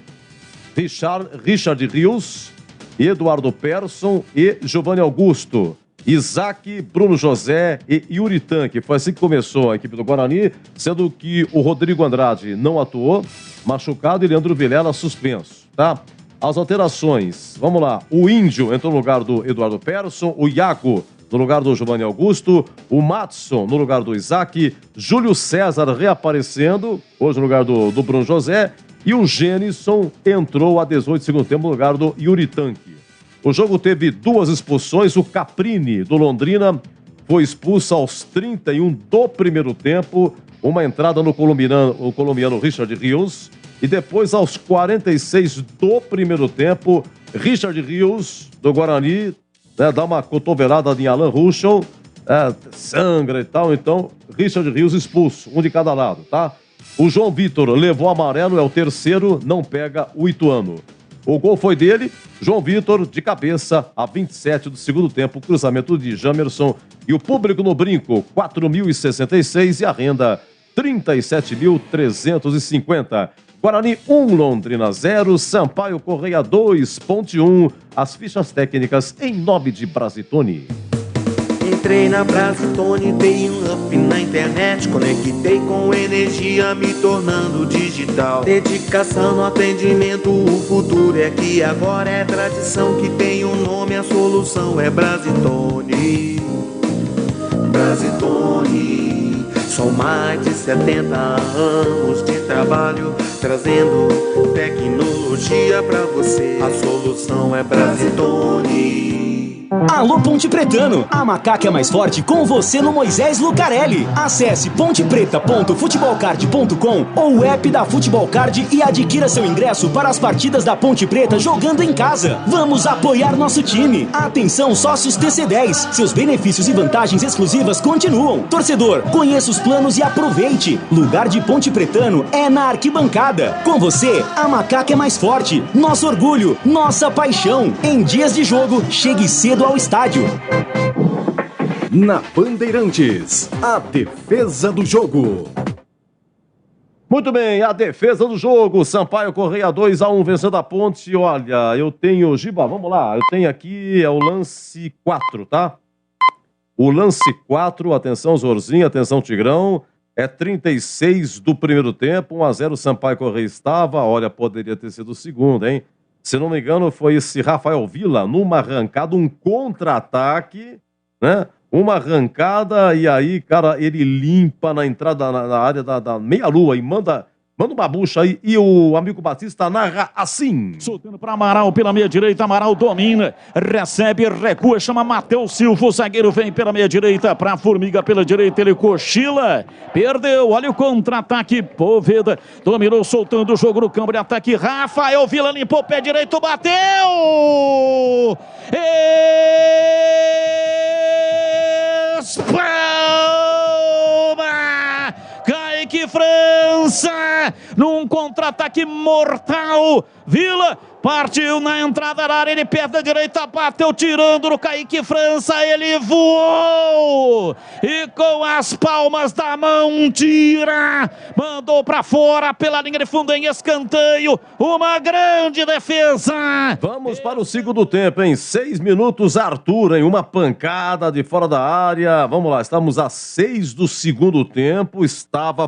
Richard Rios, Eduardo Persson e Giovanni Augusto. Isaac, Bruno José e Yuri Tanque. Foi assim que começou a equipe do Guarani, sendo que o Rodrigo Andrade não atuou, machucado, e Leandro Vilela suspenso, tá? As alterações, vamos lá. O Índio entrou no lugar do Eduardo Persson, o Iago no lugar do Giovanni Augusto, o Matson no lugar do Isaac, Júlio César reaparecendo, hoje no lugar do Bruno José, e o Gênison entrou a 18 do segundo tempo no lugar do Yuri Tanque. O jogo teve 2 expulsões. O Caprini, do Londrina, foi expulso aos 31 do primeiro tempo. Uma entrada no colombiano Richard Rios. E depois, aos 46 do primeiro tempo, Richard Rios, do Guarani, dá uma cotovelada em Alan Ruschel, sangra e tal. Então, Richard Rios expulso, um de cada lado, tá? O João Vitor levou amarelo, é o terceiro, não pega o Ituano. O gol foi dele, João Vitor, de cabeça, a 27 do segundo tempo, cruzamento de Jamerson. E o público no brinco, 4.066 e a renda, 37.350. Guarani 1, Londrina 0, Sampaio Correia 2, Ponte 1. As fichas técnicas em nome de Brasitone. Entrei na Brasitone, dei um up na internet, conectei com energia, me tornando digital. Dedicação no atendimento, o futuro é aqui, agora é tradição que tem um nome, a solução é Brasitone. Brasitone, são mais de 70 anos de trabalho, trazendo tecnologia pra você. A solução é Brasitone. Alô Ponte Pretano, a macaca é mais forte com você no Moisés Lucarelli. Acesse pontepreta.futebolcard.com ou o app da Futebol Card e adquira seu ingresso para as partidas da Ponte Preta jogando em casa. Vamos apoiar nosso time. Atenção sócios TC10, seus benefícios e vantagens exclusivas continuam. Torcedor, conheça os planos e aproveite. Lugar de Ponte Pretano é na arquibancada. Com você, a macaca é mais forte. Nosso orgulho, nossa paixão. Em dias de jogo, chegue cedo ao estádio. Na Bandeirantes, a defesa do jogo. Muito bem, a defesa do jogo. Sampaio Correia 2-1 vencendo a Ponte. Olha, eu tenho, Giba, vamos lá. Eu tenho aqui, é o lance 4, tá? O lance 4, atenção Zorzinho, atenção Tigrão. É 36 do primeiro tempo, 1-0 Sampaio Correia estava. Olha, poderia ter sido o segundo, hein? Se não me engano, foi esse Rafael Villa numa arrancada, um contra-ataque, né? Uma arrancada e aí, cara, ele limpa na entrada na área da meia-lua e manda uma bucha aí. E o amigo Batista narra assim. Soltando para Amaral pela meia direita, Amaral domina, recebe, recua, chama Matheus Silva, o zagueiro vem pela meia direita para Formiga pela direita, ele cochila, perdeu, olha o contra-ataque, Poveda dominou, soltando o jogo no campo de ataque, Rafael Villa limpou o pé direito, bateu! Espalma! Kaique França, num contra-ataque mortal, Villa partiu na entrada da área, ele perde a direita, bateu tirando no Kaique França, ele voou e com as palmas da mão tira, mandou pra fora pela linha de fundo em escanteio, uma grande defesa. Vamos para o segundo tempo, em 6 minutos, Arthur, em uma pancada de fora da área. Vamos lá, estamos a 6 do segundo tempo,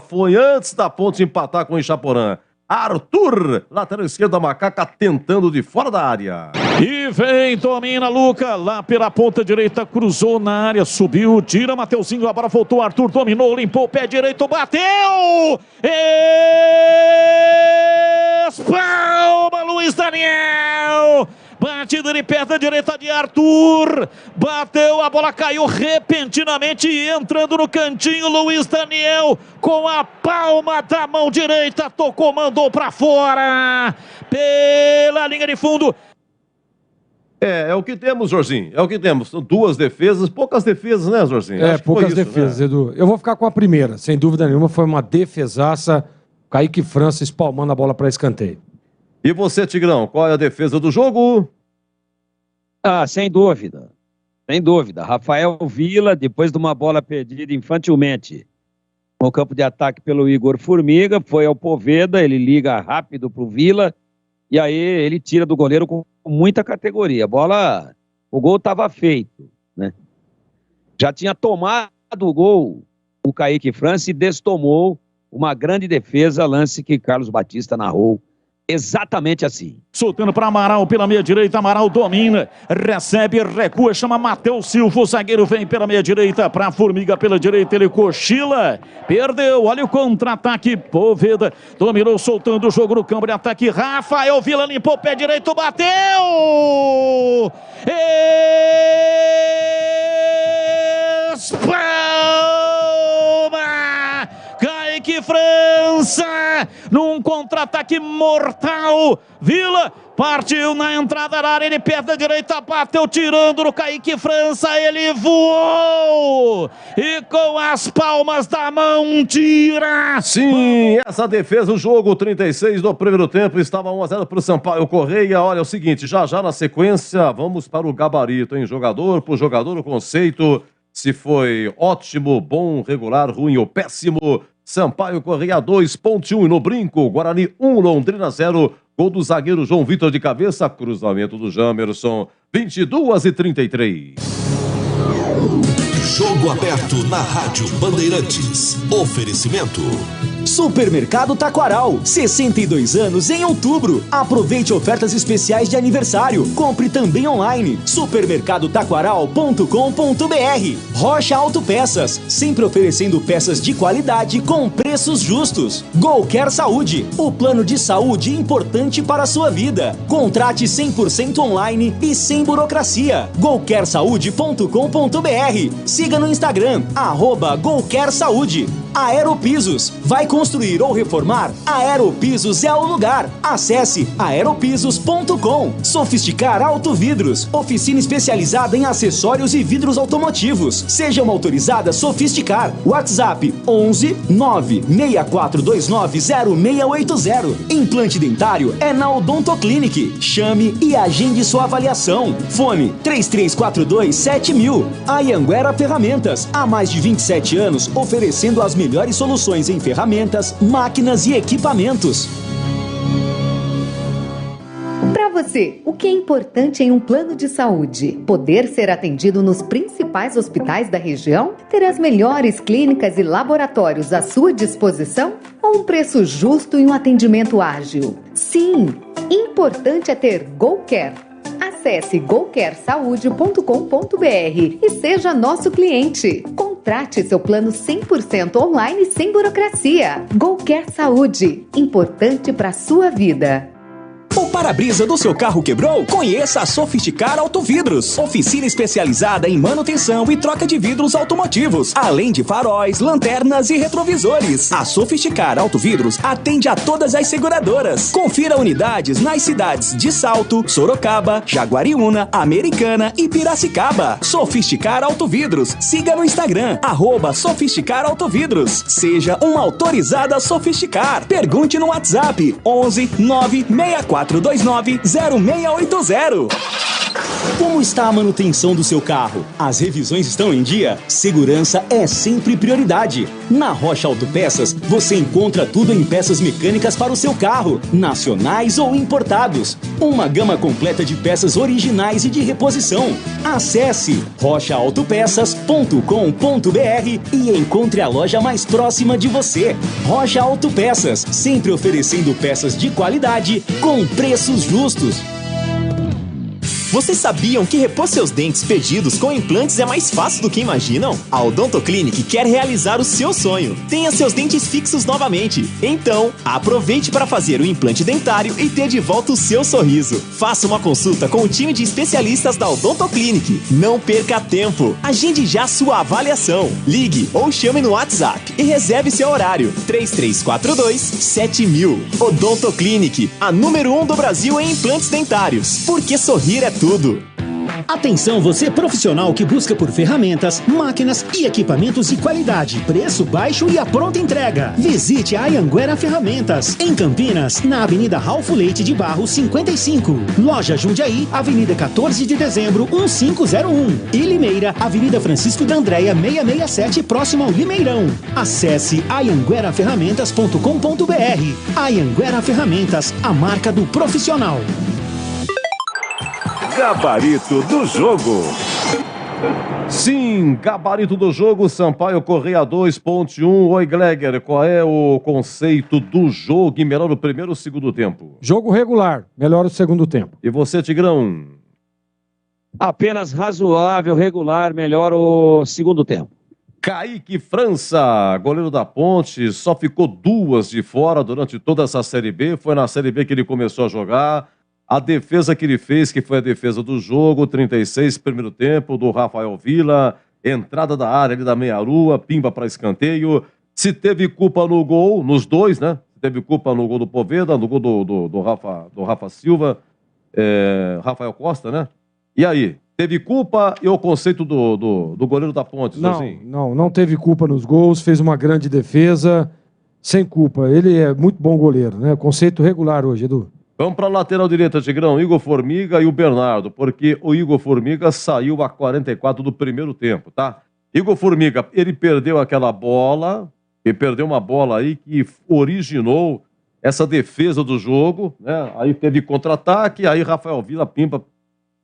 foi antes da Ponte empatar com o Ichaporã. Arthur, lateral esquerdo da Macaca, tentando de fora da área. E vem, domina Luca, lá pela ponta direita, cruzou na área, subiu, tira Mateuzinho, agora voltou Arthur, dominou, limpou o pé direito, bateu! Espalma Luiz Daniel! Batida de perna direita de Arthur, bateu, a bola caiu repentinamente, entrando no cantinho, Luiz Daniel, com a palma da mão direita, tocou, mandou pra fora, pela linha de fundo. É o que temos, Jorginho, é o que temos, são 2 defesas, poucas defesas, né, Jorginho? Acho poucas defesas, né? Edu. Eu vou ficar com a primeira, sem dúvida nenhuma, foi uma defesaça, Kaique França espalmando a bola para escanteio. E você, Tigrão, qual é a defesa do jogo? Sem dúvida. Sem dúvida. Rafael Villa, depois de uma bola perdida infantilmente no campo de ataque pelo Igor Formiga, foi ao Poveda, ele liga rápido pro Villa, E aí ele tira do goleiro com muita categoria. O gol estava feito, né? Já tinha tomado o gol o Kaique França e destomou uma grande defesa, lance que Carlos Batista narrou exatamente assim. Soltando para Amaral pela meia direita, Amaral domina, recebe, recua, chama Matheus Silva, o zagueiro vem pela meia direita para Formiga pela direita, ele cochila, perdeu, olha o contra-ataque, Poveda dominou, soltando o jogo no campo de ataque, Rafael Vila limpou o pé direito, bateu! Espalma! Kaique França, num contra-ataque mortal, Vila partiu na entrada da área, ele perna direita, bateu tirando no Kaique França, ele voou e com as palmas da mão tira. Sim, essa defesa, o jogo 36 do primeiro tempo, estava 1-0 para o Sampaio Correia. Olha, é o seguinte, já na sequência, vamos para o gabarito, hein? Jogador por jogador, o conceito, se foi ótimo, bom, regular, ruim ou péssimo. Sampaio Correia 2.1 no brinco, Guarani 1, Londrina 0, gol do zagueiro João Vitor de cabeça, cruzamento do Jamerson, 22h33. Jogo aberto na Rádio Bandeirantes. Oferecimento. Supermercado Taquaral, 62 anos em outubro. Aproveite ofertas especiais de aniversário. Compre também online. supermercadotaquaral.com.br. Rocha Autopeças, sempre oferecendo peças de qualidade com preços justos. Golcare Saúde, o plano de saúde importante para a sua vida. Contrate 100% online e sem burocracia. golcaresaude.com.br. Siga no Instagram, @GolCareSaúde. Aeropisos, vai construir ou reformar? Aeropisos é o lugar. Acesse aeropisos.com. Sofisticar Autovidros, oficina especializada em acessórios e vidros automotivos. Seja uma autorizada Sofisticar. WhatsApp 11 96429 0680. Implante dentário é na Odontoclinic. Chame e agende sua avaliação. Fone 3342 7000. Anhanguera Ferramentas, há mais de 27 anos oferecendo as melhores soluções em ferramentas, máquinas e equipamentos. Para você, o que é importante em um plano de saúde? Poder ser atendido nos principais hospitais da região? Ter as melhores clínicas e laboratórios à sua disposição? Ou um preço justo e um atendimento ágil? Sim, importante é ter Golcare. Acesse golcaresaude.com.br e seja nosso cliente. Contrate seu plano 100% online sem burocracia. Golcare Saúde, importante para a sua vida. O para-brisa do seu carro quebrou? Conheça a Sofisticar Autovidros, oficina especializada em manutenção e troca de vidros automotivos, além de faróis, lanternas e retrovisores. A Sofisticar Autovidros atende a todas as seguradoras. Confira unidades nas cidades de Salto, Sorocaba, Jaguariúna, Americana e Piracicaba. Sofisticar Autovidros. Siga no Instagram, @Sofisticar Autovidros. Seja uma autorizada Sofisticar. Pergunte no WhatsApp 11 964 429-0680. Como está a manutenção do seu carro? As revisões estão em dia? Segurança é sempre prioridade. Na Rocha Autopeças, você encontra tudo em peças mecânicas para o seu carro, nacionais ou importados. Uma gama completa de peças originais e de reposição. Acesse rochaautopeças.com.br e encontre a loja mais próxima de você. Rocha Autopeças, sempre oferecendo peças de qualidade com preços justos. Vocês sabiam que repor seus dentes perdidos com implantes é mais fácil do que imaginam? A Odontoclinic quer realizar o seu sonho. Tenha seus dentes fixos novamente. Então, aproveite para fazer o implante dentário e ter de volta o seu sorriso. Faça uma consulta com o time de especialistas da Odontoclinic. Não perca tempo. Agende já sua avaliação. Ligue ou chame no WhatsApp e reserve seu horário. 3342 7000. Odontoclinic, a número 1 do Brasil em implantes dentários. Porque sorrir é tudo. Atenção você profissional que busca por ferramentas, máquinas e equipamentos de qualidade, preço baixo e a pronta entrega. Visite a Anhanguera Ferramentas, em Campinas, na Avenida Ralfo Leite de Barros 55. Loja Jundiaí, Avenida 14 de Dezembro 1501. E Limeira, Avenida Francisco da Andréia 667, próximo ao Limeirão. Acesse anhangueraferramentas.com.br. Anhanguera Ferramentas, a marca do profissional. Gabarito do jogo. Sim, gabarito do jogo, Sampaio Correia 2, ponte 1. Oi, Gleger, qual é o conceito do jogo e melhor o primeiro ou o segundo tempo? Jogo regular, melhor o segundo tempo. E você, Tigrão? Apenas razoável, regular, melhor o segundo tempo. Kaique França, goleiro da Ponte, só ficou 2 de fora durante toda essa Série B. Foi na Série B que ele começou a jogar. A defesa que ele fez, que foi a defesa do jogo, 36, primeiro tempo, do Rafael Vila, entrada da área ali da meia-lua, pimba para escanteio. Se teve culpa no gol, nos dois, né? Se teve culpa no gol do Poveda, no gol do Rafa Silva, Rafael Costa, né? E aí? Teve culpa e o conceito do goleiro da Ponte, Não teve culpa nos gols, fez uma grande defesa, sem culpa. Ele é muito bom goleiro, né? Conceito regular hoje, Edu. Vamos para a lateral direita, Tigrão, Igor Formiga e o Bernardo, porque o Igor Formiga saiu a 44 do primeiro tempo, tá? Igor Formiga, ele perdeu aquela bola, ele perdeu uma bola aí que originou essa defesa do jogo, né? Aí teve contra-ataque, aí Rafael Vila, pimba,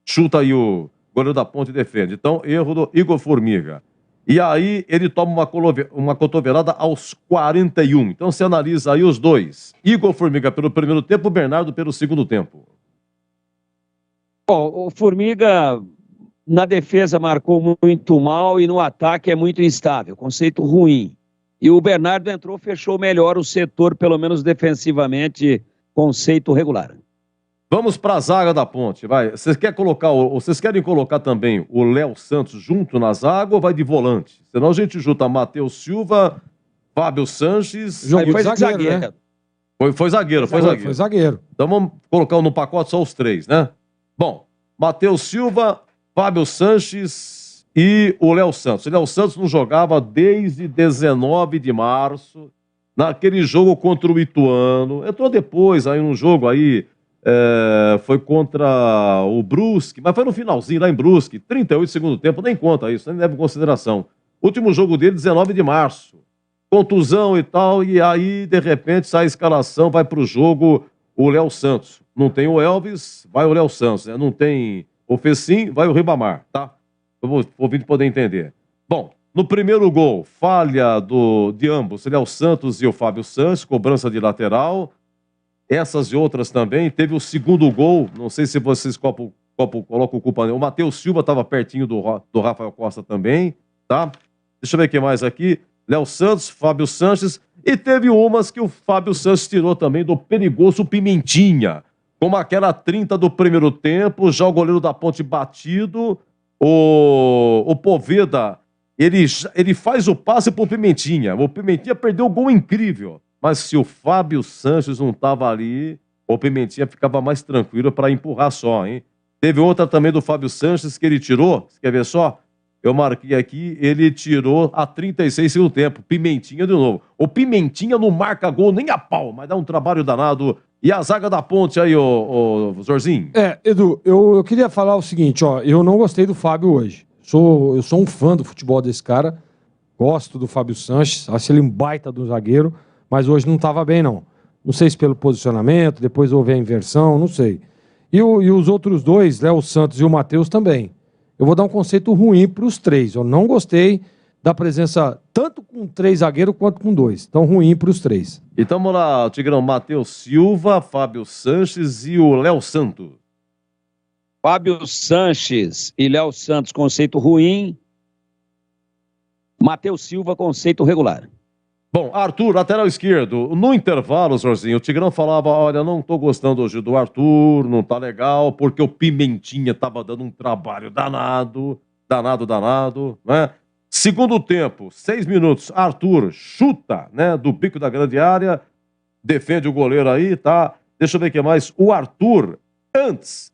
chuta aí o goleiro da Ponte defende. Então, erro do Igor Formiga. E aí ele toma uma cotovelada aos 41. Então você analisa aí os dois. Igor Formiga pelo primeiro tempo, Bernardo pelo segundo tempo. Bom, o Formiga na defesa marcou muito mal e no ataque é muito instável, conceito ruim. E o Bernardo entrou, fechou melhor o setor, pelo menos defensivamente, conceito regular. Vamos para a zaga da Ponte, vai. Vocês querem colocar também o Léo Santos junto na zaga ou vai de volante? Senão a gente junta Matheus Silva, Fábio Sanches... Jogou de zagueiro, né? Foi zagueiro. Foi zagueiro. Então vamos colocar no pacote só os 3, né? Bom, Matheus Silva, Fábio Sanches e o Léo Santos. O Léo Santos não jogava desde 19 de março, naquele jogo contra o Ituano. Entrou depois aí num jogo aí... foi contra o Brusque, mas foi no finalzinho lá em Brusque, 38 segundo tempo, nem conta isso, nem leva em consideração. Último jogo dele, 19 de março, contusão e tal, e aí de repente sai a escalação, vai pro jogo o Léo Santos. Não tem o Elvis, vai o Léo Santos, né? Não tem o Fecim, vai o Ribamar, tá? Eu vou ouvir poder entender. Bom, no primeiro gol, falha de ambos, Léo Santos e o Fábio Santos, cobrança de lateral. Essas e outras também. Teve o segundo gol, não sei se vocês colocam culpa nele. O Matheus Silva estava pertinho do Rafael Costa também, tá? Deixa eu ver o que mais aqui. Léo Santos, Fábio Sanches. E teve umas que o Fábio Sanches tirou também do perigoso Pimentinha. Como aquela 30 do primeiro tempo, já o goleiro da Ponte batido. O Poveda, ele faz o passe pro Pimentinha. O Pimentinha perdeu um gol incrível. Mas se o Fábio Sanches não estava ali, o Pimentinha ficava mais tranquilo para empurrar só, hein? Teve outra também do Fábio Sanches que ele tirou, você quer ver só? Eu marquei aqui, ele tirou a 36 segundo tempo. Pimentinha de novo. O Pimentinha não marca gol nem a pau, mas dá um trabalho danado. E a zaga da Ponte aí, o Zorzinho? Edu, eu queria falar o seguinte, ó, eu não gostei do Fábio hoje. Eu sou um fã do futebol desse cara, gosto do Fábio Sanches, acho ele um baita do zagueiro, mas hoje não estava bem, não. Não sei se pelo posicionamento, depois houve a inversão, não sei. E os outros dois, Léo Santos e o Matheus também. Eu vou dar um conceito ruim para os 3. Eu não gostei da presença tanto com 3 zagueiros quanto com 2. Então, ruim para os 3. Então, vamos lá, Tigrão. Matheus Silva, Fábio Sanches e o Léo Santos. Fábio Sanches e Léo Santos, conceito ruim. Matheus Silva, conceito regular. Bom, Arthur, lateral esquerdo. No intervalo, Zorzinho, o Tigrão falava, olha, não tô gostando hoje do Arthur, não tá legal, porque o Pimentinha tava dando um trabalho danado, né? Segundo tempo, 6 minutos, Arthur chuta, né, do bico da grande área, defende o goleiro aí, tá? Deixa eu ver o que mais. O Arthur, Antes,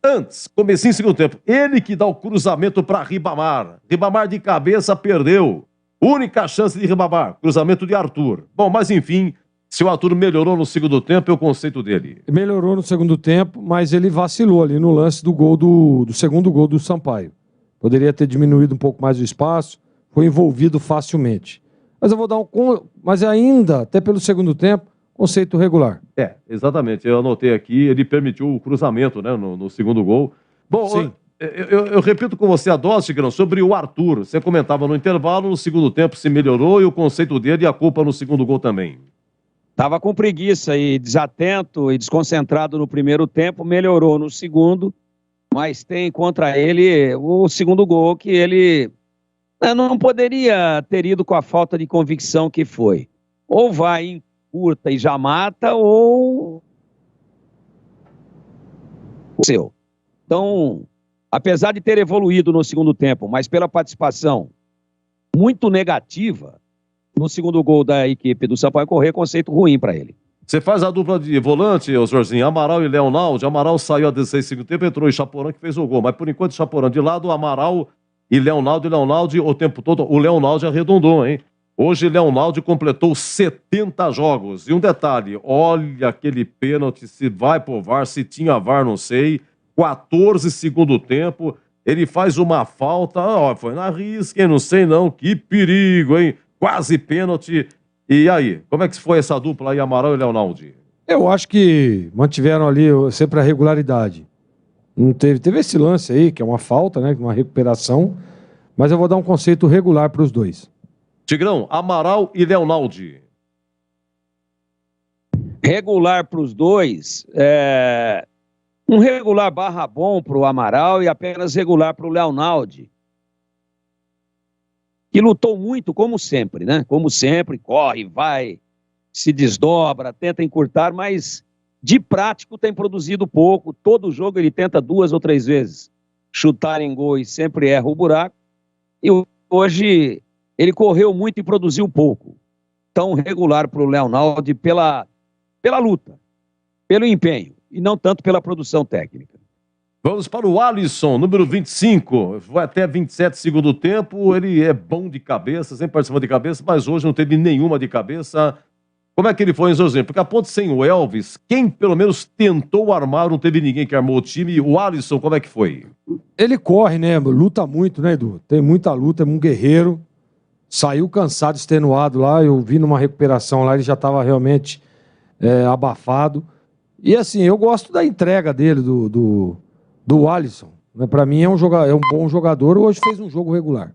comecinho em segundo tempo, ele que dá o cruzamento para Ribamar. Ribamar de cabeça perdeu. Única chance de Ribamar, cruzamento de Arthur. Bom, mas enfim, se o Arthur melhorou no segundo tempo, é o conceito dele. Melhorou no segundo tempo, mas ele vacilou ali no lance do gol do segundo gol do Sampaio. Poderia ter diminuído um pouco mais o espaço, foi envolvido facilmente. Mas eu vou dar mas ainda, até pelo segundo tempo, conceito regular. Exatamente. Eu anotei aqui, ele permitiu o cruzamento, né, no segundo gol. Bom, sim. Eu repito com você a dose, Tigrão, sobre o Arthur. Você comentava no intervalo, no segundo tempo se melhorou e o conceito dele e a culpa no segundo gol também. Tava com preguiça e desatento e desconcentrado no primeiro tempo, melhorou no segundo, mas tem contra ele o segundo gol que ele não poderia ter ido com a falta de convicção que foi. Ou vai em curta e já mata, ou... seu. Então, apesar de ter evoluído no segundo tempo, mas pela participação muito negativa no segundo gol da equipe do Sampaio Corrêa, conceito ruim para ele. Você faz a dupla de volante, Jorginho, Amaral e Leonaldi. Amaral saiu a 16 segundo tempo, entrou em Chaporã que fez o gol. Mas por enquanto, Chaporã de lado, Amaral e Leonaldi o tempo todo. O Leonaldi arredondou, hein? Hoje, Leonaldi completou 70 jogos. E um detalhe, olha aquele pênalti, se vai pro VAR, se tinha VAR, não sei. 14 segundo tempo, ele faz uma falta, foi na risca, hein? Não sei não, que perigo, hein? Quase pênalti. E aí, como é que foi essa dupla aí, Amaral e Leonaldi? Eu acho que mantiveram ali sempre a regularidade. Não teve esse lance aí, que é uma falta, né? Uma recuperação. Mas eu vou dar um conceito regular para os dois. Tigrão, Amaral e Leonaldi. Regular para os dois, um regular barra bom para o Amaral e apenas regular para o Leonaldi. Que lutou muito, como sempre, né? Como sempre, corre, vai, se desdobra, tenta encurtar, mas de prático tem produzido pouco. Todo jogo ele tenta 2 ou 3 vezes chutar em gol e sempre erra o buraco. E hoje ele correu muito e produziu pouco. Tão regular para o Leonaldi pela luta, pelo empenho e não tanto pela produção técnica. Vamos para o Alisson, número 25. Foi até 27 segundo tempo. Ele é bom de cabeça, sempre participou de cabeça, mas hoje não teve nenhuma de cabeça. Como é que ele foi, Jorginho? Porque a ponte sem o Elvis, quem pelo menos tentou armar, não teve ninguém que armou o time. O Alisson, como é que foi? Ele corre, né? Luta muito, né, Edu? Tem muita luta, é um guerreiro. Saiu cansado, extenuado lá. Eu vi numa recuperação lá, ele já estava realmente abafado. E assim, eu gosto da entrega dele, do Alisson. Para mim é um bom jogador. Hoje fez um jogo regular.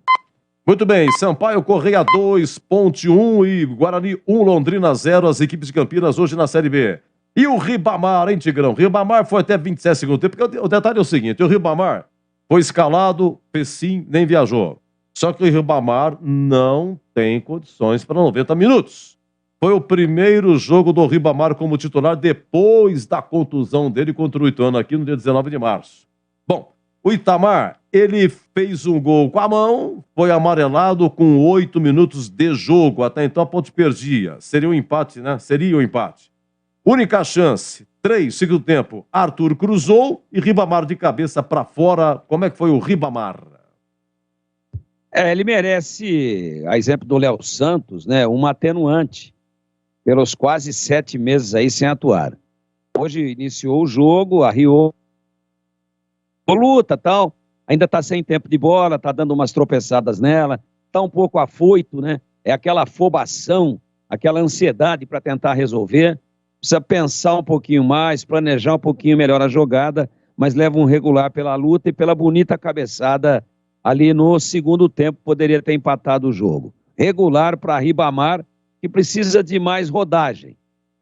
Muito bem, Sampaio Corrêa 2, Ponte 1 e Guarani 1, Londrina 0, as equipes de Campinas hoje na Série B. E o Ribamar, hein, Tigrão? Ribamar foi até 27 segundo tempo, porque o detalhe é o seguinte, o Ribamar foi escalado, fez sim, nem viajou. Só que o Ribamar não tem condições para 90 minutos. Foi o primeiro jogo do Ribamar como titular depois da contusão dele contra o Ituano aqui no dia 19 de março. Bom, o Itamar, ele fez um gol com a mão, foi amarelado com 8 minutos de jogo. Até então a Ponte perdia. Seria um empate, né? Seria um empate. Única chance, 3, segundo tempo. Arthur cruzou e Ribamar de cabeça para fora. Como é que foi o Ribamar? Ele merece, a exemplo do Léo Santos, né, uma atenuante pelos quase 7 meses aí sem atuar. Hoje iniciou o jogo, arriou, luta tal, ainda tá sem tempo de bola, tá dando umas tropeçadas nela, tá um pouco afoito, né? É aquela afobação, aquela ansiedade para tentar resolver. Precisa pensar um pouquinho mais, planejar um pouquinho melhor a jogada, mas leva um regular pela luta e pela bonita cabeçada ali no segundo tempo, poderia ter empatado o jogo. Regular para Ribamar, que precisa de mais rodagem,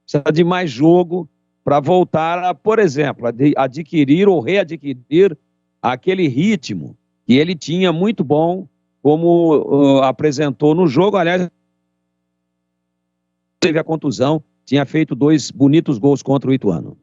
precisa de mais jogo para voltar a, por exemplo, adquirir ou readquirir aquele ritmo que ele tinha muito bom, como apresentou no jogo. Aliás, teve a contusão, tinha feito 2 bonitos gols contra o Ituano.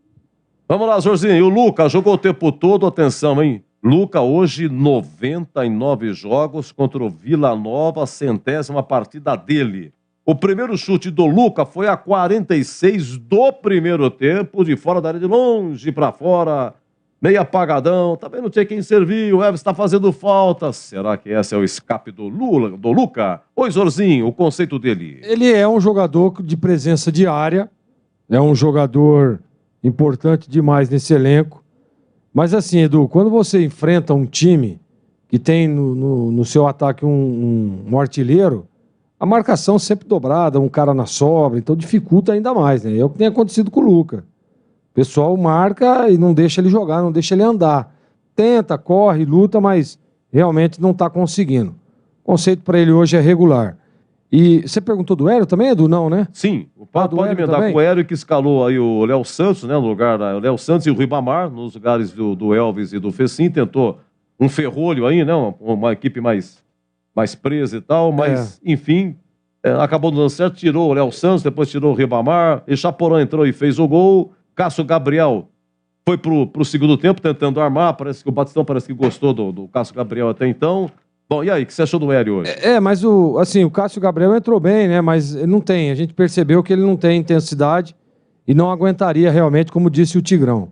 Vamos lá, Jorginho. E o Luca jogou o tempo todo, atenção, hein? Luca hoje 99 jogos contra o Vila Nova, 100ª partida dele. O primeiro chute do Luca foi a 46 do primeiro tempo, de fora da área, de longe para fora. meio apagadão, também não tinha quem servir, o Elvis está fazendo falta. Será que esse é o escape do Luca? Oi, Zorzinho, o conceito dele. Ele é um jogador de presença diária, é um jogador importante demais nesse elenco. Mas assim, Edu, quando você enfrenta um time que tem no seu ataque um artilheiro, a marcação sempre dobrada, um cara na sobra, então dificulta ainda mais, né? É o que tem acontecido com o Luca. O pessoal marca e não deixa ele jogar, não deixa ele andar. Tenta, corre, luta, mas realmente não está conseguindo. O conceito para ele hoje é regular. E você perguntou do Hélio também, Edu? Não, né? Sim, pode emendar também? Com o Hélio, que escalou aí o Léo Santos, né? No lugar o Léo Santos e o Ribamar, nos lugares do Elvis e do Fecim, tentou um ferrolho aí, né? Uma equipe mais presa e tal, mas, enfim, acabou dando certo, tirou o Léo Santos, depois tirou o Ribamar, e Chaporã entrou e fez o gol, Cássio Gabriel foi pro segundo tempo tentando armar, parece que o Batistão parece que gostou do Cássio Gabriel até então. Bom, e aí, o que você achou do Hélio hoje? Mas o Cássio Gabriel entrou bem, né? Mas não tem, a gente percebeu que ele não tem intensidade e não aguentaria realmente, como disse o Tigrão.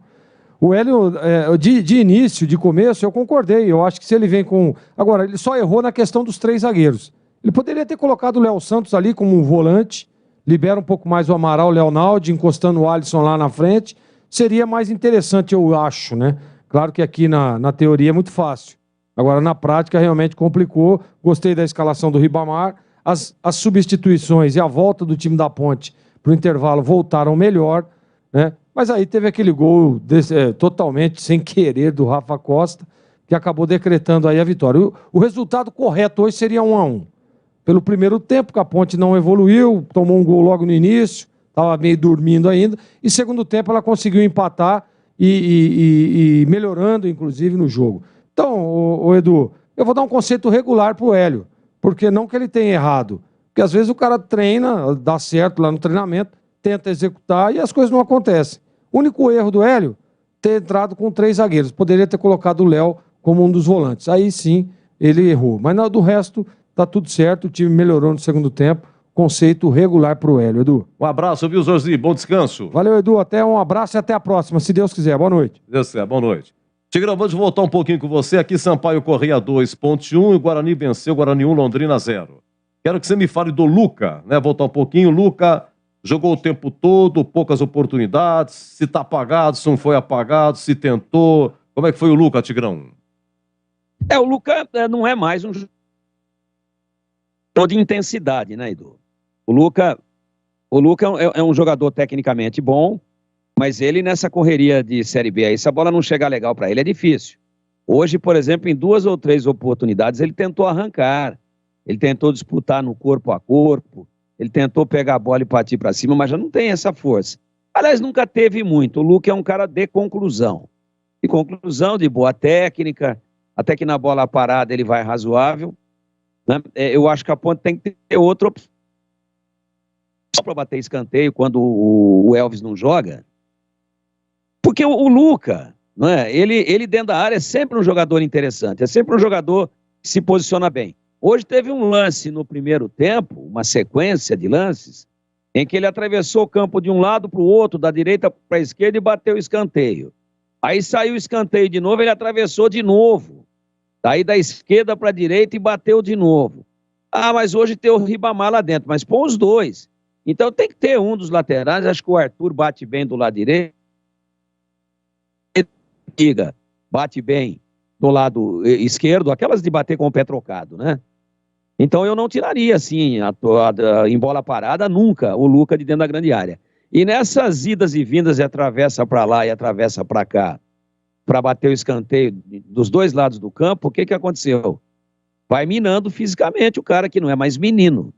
O Hélio, de início, de começo, eu concordei. Eu acho que se ele vem com... Agora, ele só errou na questão dos 3 zagueiros. Ele poderia ter colocado o Léo Santos ali como um volante, libera um pouco mais o Amaral, o Leonaldo, encostando o Alisson lá na frente. Seria mais interessante, eu acho, né? Claro que aqui na teoria é muito fácil. Agora, na prática, realmente complicou. Gostei da escalação do Ribamar. As substituições e a volta do time da Ponte para o intervalo voltaram melhor, né? Mas aí teve aquele gol totalmente sem querer do Rafa Costa, que acabou decretando aí a vitória. O resultado correto hoje seria 1-1. Pelo primeiro tempo, que a Ponte não evoluiu, tomou um gol logo no início, estava meio dormindo ainda, e segundo tempo ela conseguiu empatar e melhorando, inclusive, no jogo. Então, Edu, eu vou dar um conceito regular pro Hélio, porque não que ele tenha errado, porque às vezes o cara treina, dá certo lá no treinamento, tenta executar e as coisas não acontecem. O único erro do Hélio, ter entrado com 3 zagueiros. Poderia ter colocado o Léo como um dos volantes. Aí sim, ele errou. Mas do resto, tá tudo certo, o time melhorou no segundo tempo. Conceito regular pro Hélio, Edu. Um abraço, viu, Zorzi? Bom descanso. Valeu, Edu. Um abraço e até a próxima, se Deus quiser. Boa noite. Deus quiser, boa noite. Tigrão, vamos voltar um pouquinho com você. Aqui Sampaio Correia 2, Ponte 1 e Guarani venceu, Guarani 1, Londrina 0. Quero que você me fale do Luca, né? Voltar um pouquinho. Luca jogou o tempo todo, poucas oportunidades. Se tá apagado, se não foi apagado, se tentou. Como é que foi o Luca, Tigrão? O Luca não é mais um jogador de intensidade, né, Edu? O Luca é um jogador tecnicamente bom, mas ele nessa correria de Série B aí, se a bola não chegar legal para ele, é difícil. Hoje, por exemplo, em 2 ou 3 oportunidades, ele tentou arrancar, ele tentou disputar no corpo a corpo, ele tentou pegar a bola e partir para cima, mas já não tem essa força. Aliás, nunca teve muito. O Luca é um cara de conclusão. De conclusão, de boa técnica, até que na bola parada ele vai razoável, né? Eu acho que a Ponte tem que ter outra opção para bater escanteio quando o Elvis não joga. Porque o Luca, não é? Ele dentro da área é sempre um jogador interessante, é sempre um jogador que se posiciona bem. Hoje teve um lance no primeiro tempo, uma sequência de lances, em que ele atravessou o campo de um lado para o outro, da direita para a esquerda e bateu o escanteio. Aí saiu o escanteio de novo, ele atravessou de novo. Daí da esquerda para a direita e bateu de novo. Ah, mas hoje tem o Ribamar lá dentro, mas põe os dois. Então tem que ter um dos laterais, acho que o Arthur bate bem do lado direito, bate bem do lado esquerdo, aquelas de bater com o pé trocado, né? Então eu não tiraria, assim, em bola parada, nunca, o Luca de dentro da grande área. E nessas idas e vindas, e atravessa para lá e atravessa para cá, para bater o escanteio dos dois lados do campo, o que aconteceu? Vai minando fisicamente o cara que não é mais menino.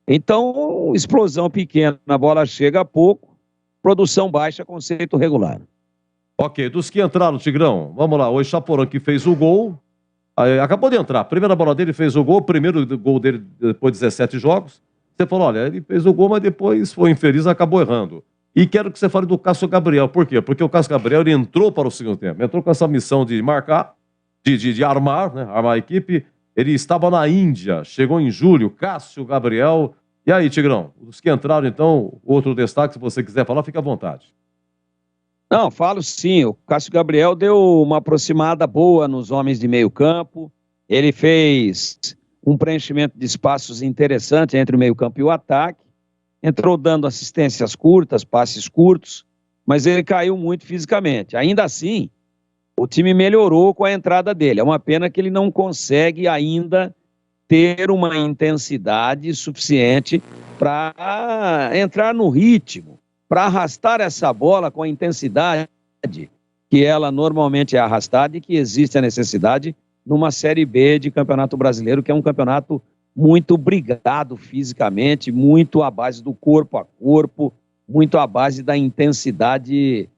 Então, explosão pequena, a bola chega a pouco, produção baixa, conceito regular. Ok, dos que entraram, Tigrão, vamos lá, hoje Chaporã que fez o gol, acabou de entrar, primeira bola dele fez o gol, primeiro gol dele depois de 17 jogos, você falou, olha, ele fez o gol, mas depois foi infeliz, acabou errando. E quero que você fale do Cássio Gabriel, por quê? Porque o Cássio Gabriel ele entrou para o segundo tempo, entrou com essa missão de marcar, de armar, né, armar a equipe, ele estava na Índia, chegou em julho, Cássio Gabriel. E aí, Tigrão, os que entraram, então, outro destaque, se você quiser falar, fica à vontade. Não, falo sim. O Cássio Gabriel deu uma aproximada boa nos homens de meio campo. Ele fez um preenchimento de espaços interessante entre o meio campo e o ataque. Entrou dando assistências curtas, passes curtos, mas ele caiu muito fisicamente. Ainda assim, o time melhorou com a entrada dele. É uma pena que ele não consegue ainda ter uma intensidade suficiente para entrar no ritmo, para arrastar essa bola com a intensidade que ela normalmente é arrastada e que existe a necessidade numa Série B de Campeonato Brasileiro, que é um campeonato muito brigado fisicamente, muito à base do corpo a corpo, muito à base da intensidade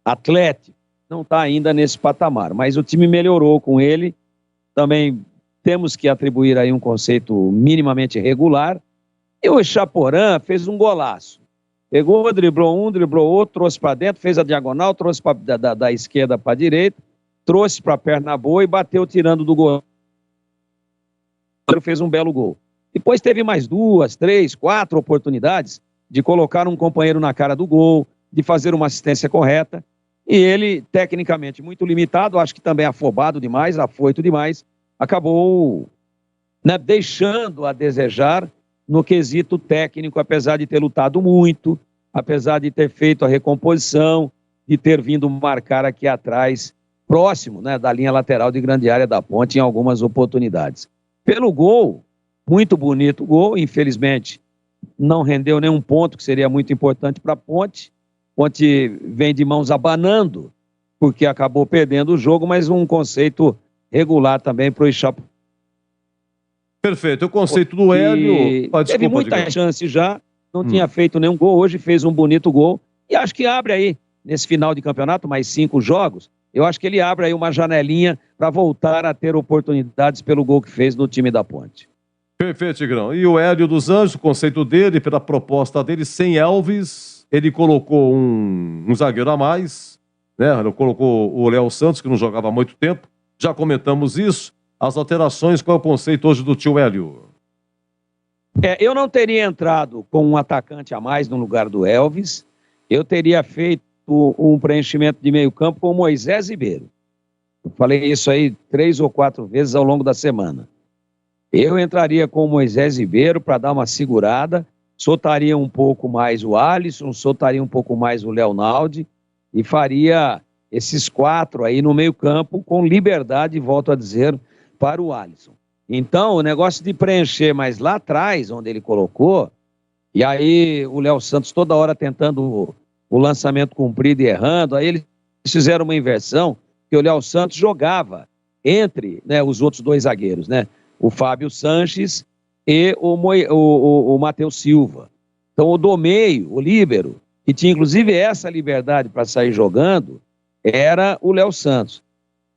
atlética. Não está ainda nesse patamar, mas o time melhorou com ele. Também temos que atribuir aí um conceito minimamente regular. E o Chaporã fez um golaço. Pegou, driblou um, driblou outro, trouxe para dentro, fez a diagonal, trouxe da esquerda para a direita, trouxe para a perna boa e bateu tirando do gol. Fez um belo gol. Depois teve mais 2, 3, 4 oportunidades de colocar um companheiro na cara do gol, de fazer uma assistência correta. E ele, tecnicamente muito limitado, acho que também afobado demais, afoito demais, acabou, né, deixando a desejar no quesito técnico, apesar de ter lutado muito, apesar de ter feito a recomposição, de ter vindo marcar aqui atrás, próximo, né, da linha lateral de grande área da Ponte em algumas oportunidades. Pelo gol, muito bonito o gol, infelizmente não rendeu nenhum ponto, que seria muito importante para a Ponte. Ponte vem de mãos abanando, porque acabou perdendo o jogo, mas um conceito regular também para o Ixapu. Perfeito. O conceito do Hélio... Teve muita chance já, não tinha feito nenhum gol, hoje fez um bonito gol, e acho que abre aí, nesse final de campeonato, mais 5 jogos, eu acho que ele abre aí uma janelinha para voltar a ter oportunidades pelo gol que fez no time da Ponte. Perfeito, Tigrão. E o Hélio dos Anjos, o conceito dele, pela proposta dele, sem Elvis, ele colocou um zagueiro a mais, né? Ele colocou o Léo Santos, que não jogava há muito tempo. Já comentamos isso. As alterações, qual é o conceito hoje do tio Hélio? Eu não teria entrado com um atacante a mais no lugar do Elvis. Eu teria feito um preenchimento de meio campo com o Moisés Ribeiro. Eu falei isso aí 3 ou 4 vezes ao longo da semana. Eu entraria com o Moisés Ribeiro para dar uma segurada, soltaria um pouco mais o Alisson, soltaria um pouco mais o Leonaldi e faria esses 4 aí no meio campo com liberdade, volto a dizer, para o Alisson. Então, o negócio de preencher mais lá atrás, onde ele colocou, e aí o Léo Santos toda hora tentando o lançamento comprido e errando, aí eles fizeram uma inversão, que o Léo Santos jogava entre, né, os outros 2 zagueiros, né? O Fábio Sanches e o Matheus Silva. Então, o do meio, o líbero, que tinha inclusive essa liberdade para sair jogando, era o Léo Santos.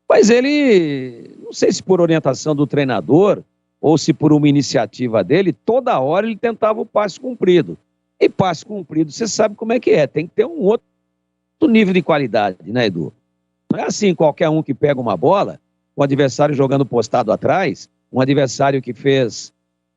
Mas ele, não sei se por orientação do treinador ou se por uma iniciativa dele, toda hora ele tentava o passe cumprido. E passe cumprido, você sabe como é que é, tem que ter um outro nível de qualidade, né, Edu? Não é assim qualquer um que pega uma bola, o adversário jogando postado atrás, um adversário que fez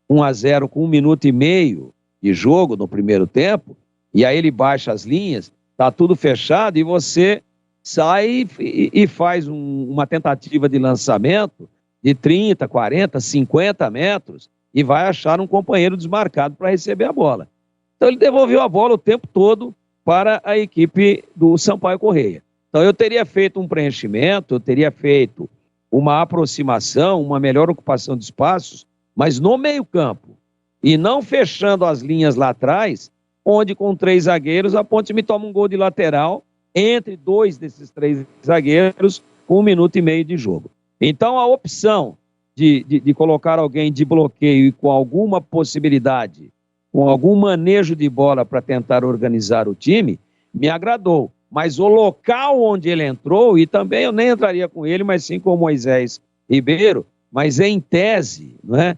1-0 com 1 minuto e meio de jogo no primeiro tempo, e aí ele baixa as linhas, tá tudo fechado e você sai e faz uma tentativa de lançamento de 30, 40, 50 metros e vai achar um companheiro desmarcado para receber a bola. Então ele devolveu a bola o tempo todo para a equipe do Sampaio Corrêa. Então eu teria feito um preenchimento, eu teria feito uma aproximação, uma melhor ocupação de espaços, mas no meio campo, e não fechando as linhas lá atrás, onde com 3 zagueiros a Ponte me toma um gol de lateral, entre 2 desses 3 zagueiros, com 1 minuto e meio de jogo. Então a opção de colocar alguém de bloqueio e com alguma possibilidade, com algum manejo de bola para tentar organizar o time, me agradou. Mas o local onde ele entrou, e também eu nem entraria com ele, mas sim com o Moisés Ribeiro, mas em tese, né,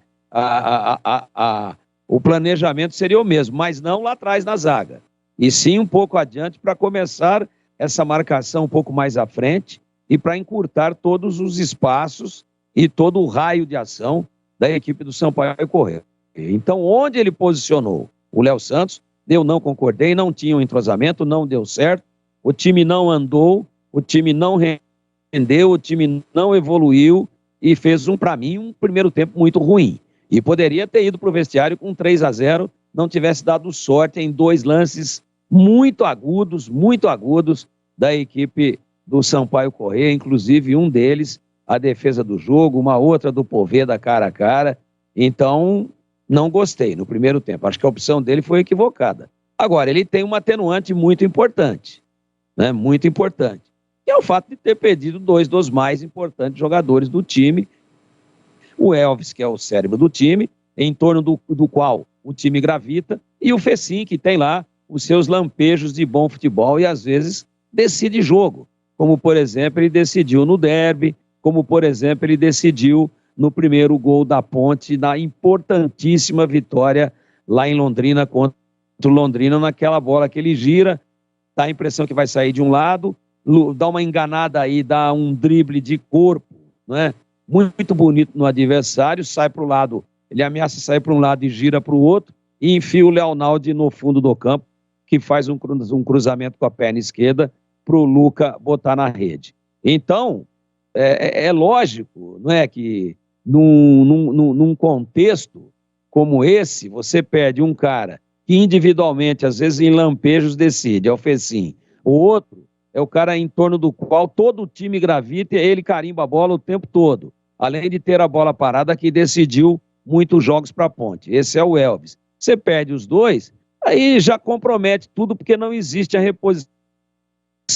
o planejamento seria o mesmo, mas não lá atrás na zaga, e sim um pouco adiante para começar essa marcação um pouco mais à frente e para encurtar todos os espaços e todo o raio de ação da equipe do Sampaio Corrêa. Então, onde ele posicionou o Léo Santos, eu não concordei, não tinha um entrosamento, não deu certo, o time não andou, o time não rendeu, o time não evoluiu e fez, para mim, um primeiro tempo muito ruim. E poderia ter ido para o vestiário com 3-0, não tivesse dado sorte em 2 lances muito agudos da equipe do Sampaio Corrêa, inclusive um deles, a defesa do jogo, uma outra do Poveda cara a cara. Então, não gostei no primeiro tempo. Acho que a opção dele foi equivocada. Agora, ele tem uma atenuante muito importante, né? Muito importante, que é o fato de ter perdido 2 dos mais importantes jogadores do time. O Elvis, que é o cérebro do time, em torno do qual o time gravita, e o Fecim, que tem lá os seus lampejos de bom futebol e às vezes decide jogo, como por exemplo ele decidiu no derby, como por exemplo ele decidiu no primeiro gol da Ponte, na importantíssima vitória lá em Londrina contra o Londrina, naquela bola que ele gira, dá a impressão que vai sair de um lado, dá uma enganada aí, dá um drible de corpo, né? Muito bonito no adversário, sai para o lado, ele ameaça sair para um lado e gira para o outro, e enfia o Leonaldi no fundo do campo, que faz um cruzamento com a perna esquerda para o Luca botar na rede. Então, é lógico, não é, que num contexto como esse, você perde um cara que individualmente, às vezes em lampejos, decide, é o Fecim. O outro é o cara em torno do qual todo o time gravita e ele carimba a bola o tempo todo. Além de ter a bola parada, que decidiu muitos jogos para a Ponte. Esse é o Elvis. Você perde os 2, aí já compromete tudo, porque não existe a reposição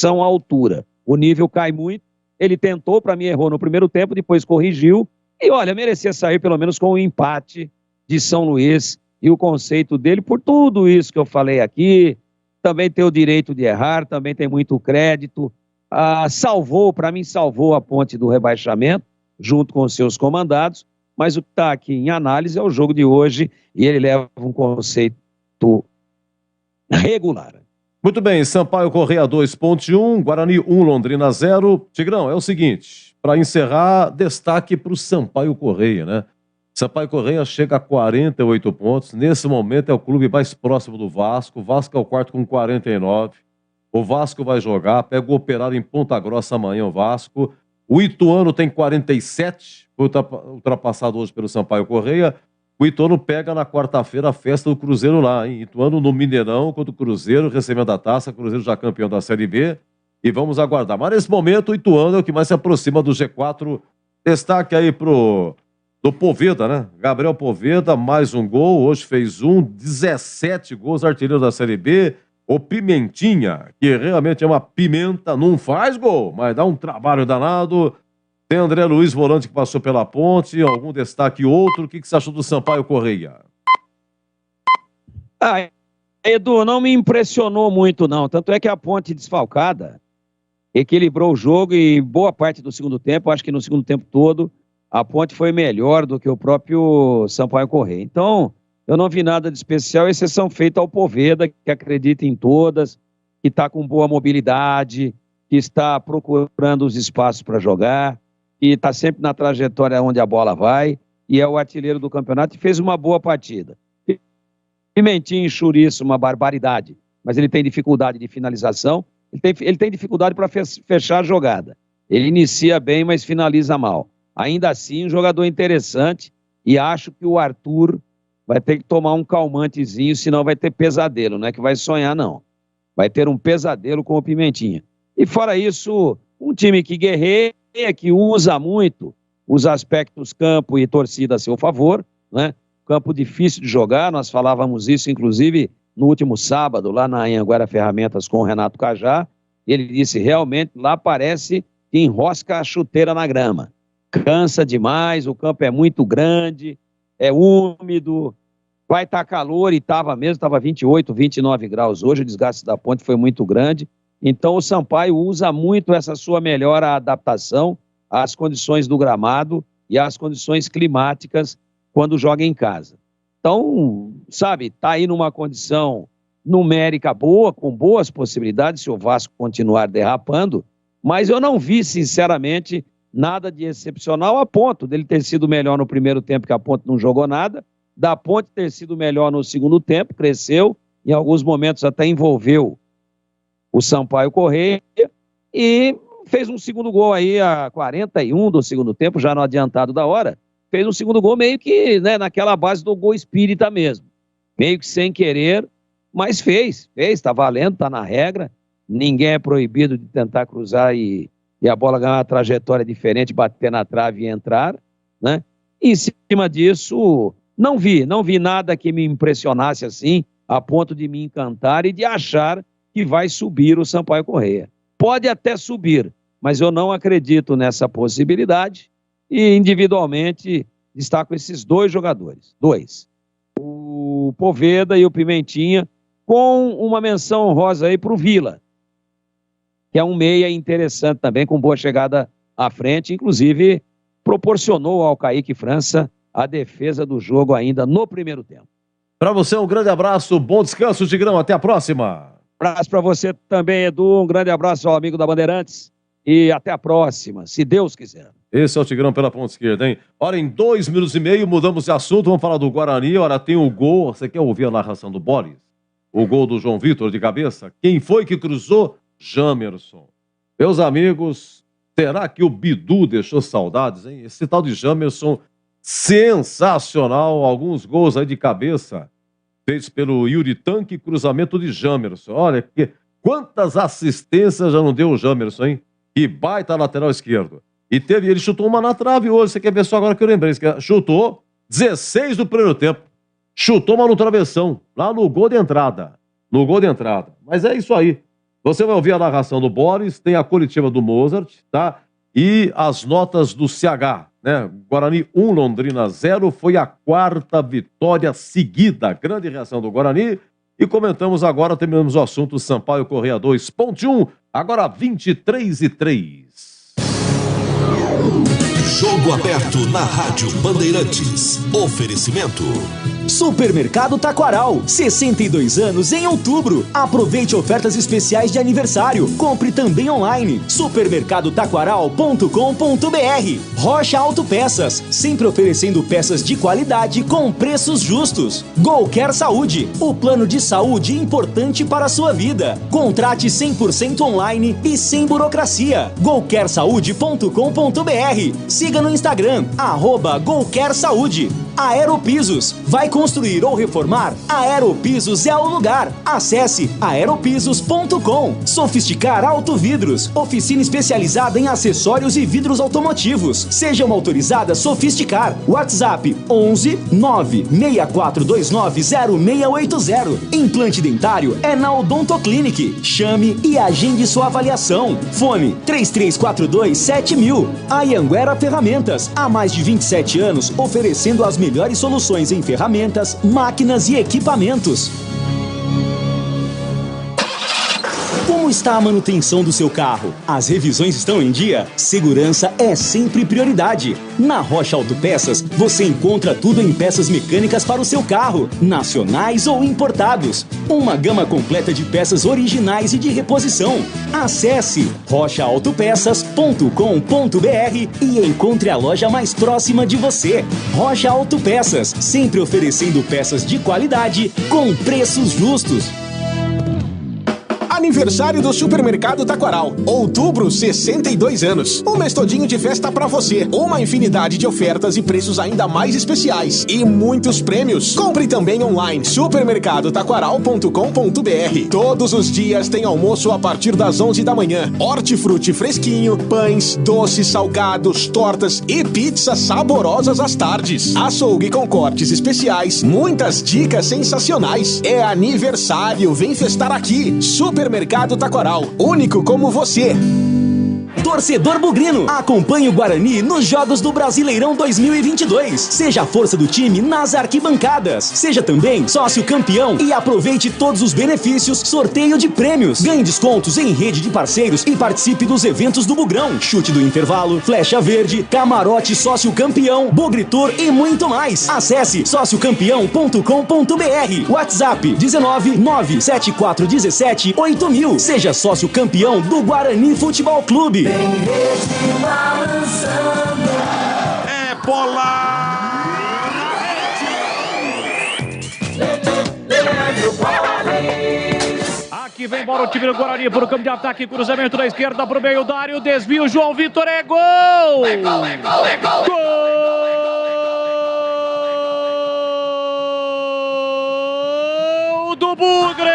à altura. O nível cai muito. Ele tentou, para mim errou no primeiro tempo, depois corrigiu. E olha, merecia sair pelo menos com o empate de São Luís e o conceito dele, por tudo isso que eu falei aqui. Também tem o direito de errar, também tem muito crédito. Para mim salvou a Ponte do rebaixamento, junto com os seus comandados, mas o que está aqui em análise é o jogo de hoje, e ele leva um conceito regular. Muito bem, Sampaio Corrêa 2 Ponte 1, Guarani 1, Londrina 0. Tigrão, é o seguinte, para encerrar, destaque para o Sampaio Corrêa, né? Sampaio Corrêa chega a 48 pontos, nesse momento é o clube mais próximo do Vasco, o Vasco é o quarto com 49, o Vasco vai jogar, pega o Operário em Ponta Grossa amanhã, o Vasco, o Ituano tem 47, foi ultrapassado hoje pelo Sampaio Corrêa. O Ituano pega na quarta-feira a festa do Cruzeiro lá, hein? Ituano no Mineirão contra o Cruzeiro, recebendo a taça, Cruzeiro já campeão da Série B, e vamos aguardar. Mas nesse momento o Ituano é o que mais se aproxima do G4. Destaque aí do Poveda, né? Gabriel Poveda, mais um gol, hoje fez 17 gols, artilheiro da Série B. O Pimentinha, que realmente é uma pimenta, não faz gol, mas dá um trabalho danado. Tem André Luiz, volante, que passou pela Ponte. Algum destaque outro? O que você achou do Sampaio Corrêa? Edu, não me impressionou muito, não. Tanto é que a Ponte desfalcada equilibrou o jogo e boa parte do segundo tempo, acho que no segundo tempo todo, a Ponte foi melhor do que o próprio Sampaio Corrêa. Então, eu não vi nada de especial, exceção feita ao Poveda, que acredita em todas, que está com boa mobilidade, que está procurando os espaços para jogar, que está sempre na trajetória onde a bola vai, e é o artilheiro do campeonato e fez uma boa partida. Pimentinho e Chouriço, uma barbaridade, mas ele tem dificuldade de finalização, ele tem dificuldade para fechar a jogada. Ele inicia bem, mas finaliza mal. Ainda assim, um jogador interessante, e acho que o Arthur vai ter que tomar um calmantezinho, senão vai ter pesadelo, não é que vai sonhar, não. Vai ter um pesadelo com o Pimentinha. E fora isso, um time que guerreia, que usa muito os aspectos campo e torcida a seu favor, né? Campo difícil de jogar, nós falávamos isso, inclusive, no último sábado, lá na Anhanguera Ferramentas com o Renato Cajá. Ele disse, realmente, lá parece que enrosca a chuteira na grama. Cansa demais, o campo é muito grande, é úmido, vai estar calor, e estava mesmo, estava 28, 29 graus hoje, o desgaste da Ponte foi muito grande. Então o Sampaio usa muito essa sua melhor adaptação às condições do gramado e às condições climáticas quando joga em casa. Então, sabe, está aí numa condição numérica boa, com boas possibilidades, se o Vasco continuar derrapando, mas eu não vi, sinceramente, nada de excepcional a ponto dele ter sido melhor no primeiro tempo, que a Ponte não jogou nada, da Ponte ter sido melhor no segundo tempo, cresceu, em alguns momentos até envolveu o Sampaio Corrêa e fez um segundo gol aí a 41 do segundo tempo, já no adiantado da hora. Fez um segundo gol meio que, né, naquela base do gol espírita mesmo. Meio que sem querer, mas fez, tá valendo, tá na regra. Ninguém é proibido de tentar cruzar e a bola ganhar uma trajetória diferente, bater na trave e entrar, né? E em cima disso, não vi nada que me impressionasse assim, a ponto de me encantar e de achar que vai subir o Sampaio Corrêa. Pode até subir, mas eu não acredito nessa possibilidade e individualmente destaco esses dois jogadores. O Poveda e o Pimentinha, com uma menção honrosa aí para o Vila, que é um meia interessante também, com boa chegada à frente, inclusive proporcionou ao Kaique França a defesa do jogo ainda no primeiro tempo. Para você, um grande abraço, bom descanso, Tigrão, até a próxima. Abraço para você também, Edu, um grande abraço ao amigo da Bandeirantes e até a próxima, se Deus quiser. Esse é o Tigrão pela ponta esquerda, hein? Ora, em 2 minutos e meio, mudamos de assunto, vamos falar do Guarani. Ora, tem o gol, você quer ouvir a narração do Boris? O gol do João Vitor de cabeça? Quem foi que cruzou? Jamerson. Meus amigos, será que o Bidu deixou saudades, hein? Esse tal de Jamerson, sensacional, alguns gols aí de cabeça, feitos pelo Yuri Tanque, cruzamento de Jamerson. Olha, quantas assistências já não deu o Jamerson, hein? Que baita lateral esquerdo. E ele chutou uma na trave hoje, você quer ver só agora que eu lembrei, chutou 16 do primeiro tempo, chutou uma no travessão, lá no gol de entrada, mas é isso aí. Você vai ouvir a narração do Boris, tem a coletiva do Mozart, tá? E as notas do CH, né? Guarani 1, Londrina 0, foi a 4ª vitória seguida. Grande reação do Guarani. E comentamos agora, terminamos o assunto Sampaio Corrêa 2, ponte 1, agora 23:03. Jogo aberto na Rádio Bandeirantes. Oferecimento. Supermercado Taquaral, 62 anos em outubro. Aproveite ofertas especiais de aniversário. Compre também online. supermercadotaquaral.com.br. Rocha Autopeças, sempre oferecendo peças de qualidade com preços justos. Golquer Saúde, o plano de saúde importante para a sua vida. Contrate 100% online e sem burocracia. golquersaude.com.br. Siga no Instagram, @golquersaúde. Aeropisos, vai construir ou reformar? Aeropisos é o lugar. Acesse aeropisos.com. Sofisticar Autovidros, oficina especializada em acessórios e vidros automotivos. Seja uma autorizada Sofisticar. WhatsApp 11 96429 0680. Implante dentário é na Odonto Clinic. Chame e agende sua avaliação. Fone 3342 7000. Anhanguera Ferramentas, há mais de 27 anos oferecendo as melhores soluções em ferramentas, máquinas e equipamentos. Como está a manutenção do seu carro? As revisões estão em dia? Segurança é sempre prioridade. Na Rocha Autopeças, você encontra tudo em peças mecânicas para o seu carro, nacionais ou importados. Uma gama completa de peças originais e de reposição. Acesse rochaautopeças.com.br e encontre a loja mais próxima de você. Rocha Autopeças, sempre oferecendo peças de qualidade com preços justos. Aniversário do Supermercado Taquaral. Outubro, 62 anos. Um mês todinho de festa pra você. Uma infinidade de ofertas e preços ainda mais especiais. E muitos prêmios. Compre também online. supermercadotaquaral.com.br. Todos os dias tem almoço a partir das 11 da manhã. Hortifruti fresquinho, pães, doces, salgados, tortas e pizzas saborosas às tardes. Açougue com cortes especiais. Muitas dicas sensacionais. É aniversário. Vem festar aqui. Supermercado Taquaral, único como você. Torcedor bugrino, acompanhe o Guarani nos Jogos do Brasileirão 2022. Seja a força do time nas arquibancadas. Seja também sócio campeão e aproveite todos os benefícios, sorteio de prêmios. Ganhe descontos em rede de parceiros e participe dos eventos do Bugrão. Chute do intervalo, flecha verde, camarote sócio campeão, Bugritur e muito mais. Acesse sociocampeão.com.br. WhatsApp 19 97417 8000. Seja sócio campeão do Guarani Futebol Clube. É bola! Aqui que vem embora o time do Guarani para o campo de ataque, cruzamento da esquerda para o meio da área, o desvio, João Vitor, é gol! Gol do Bugre!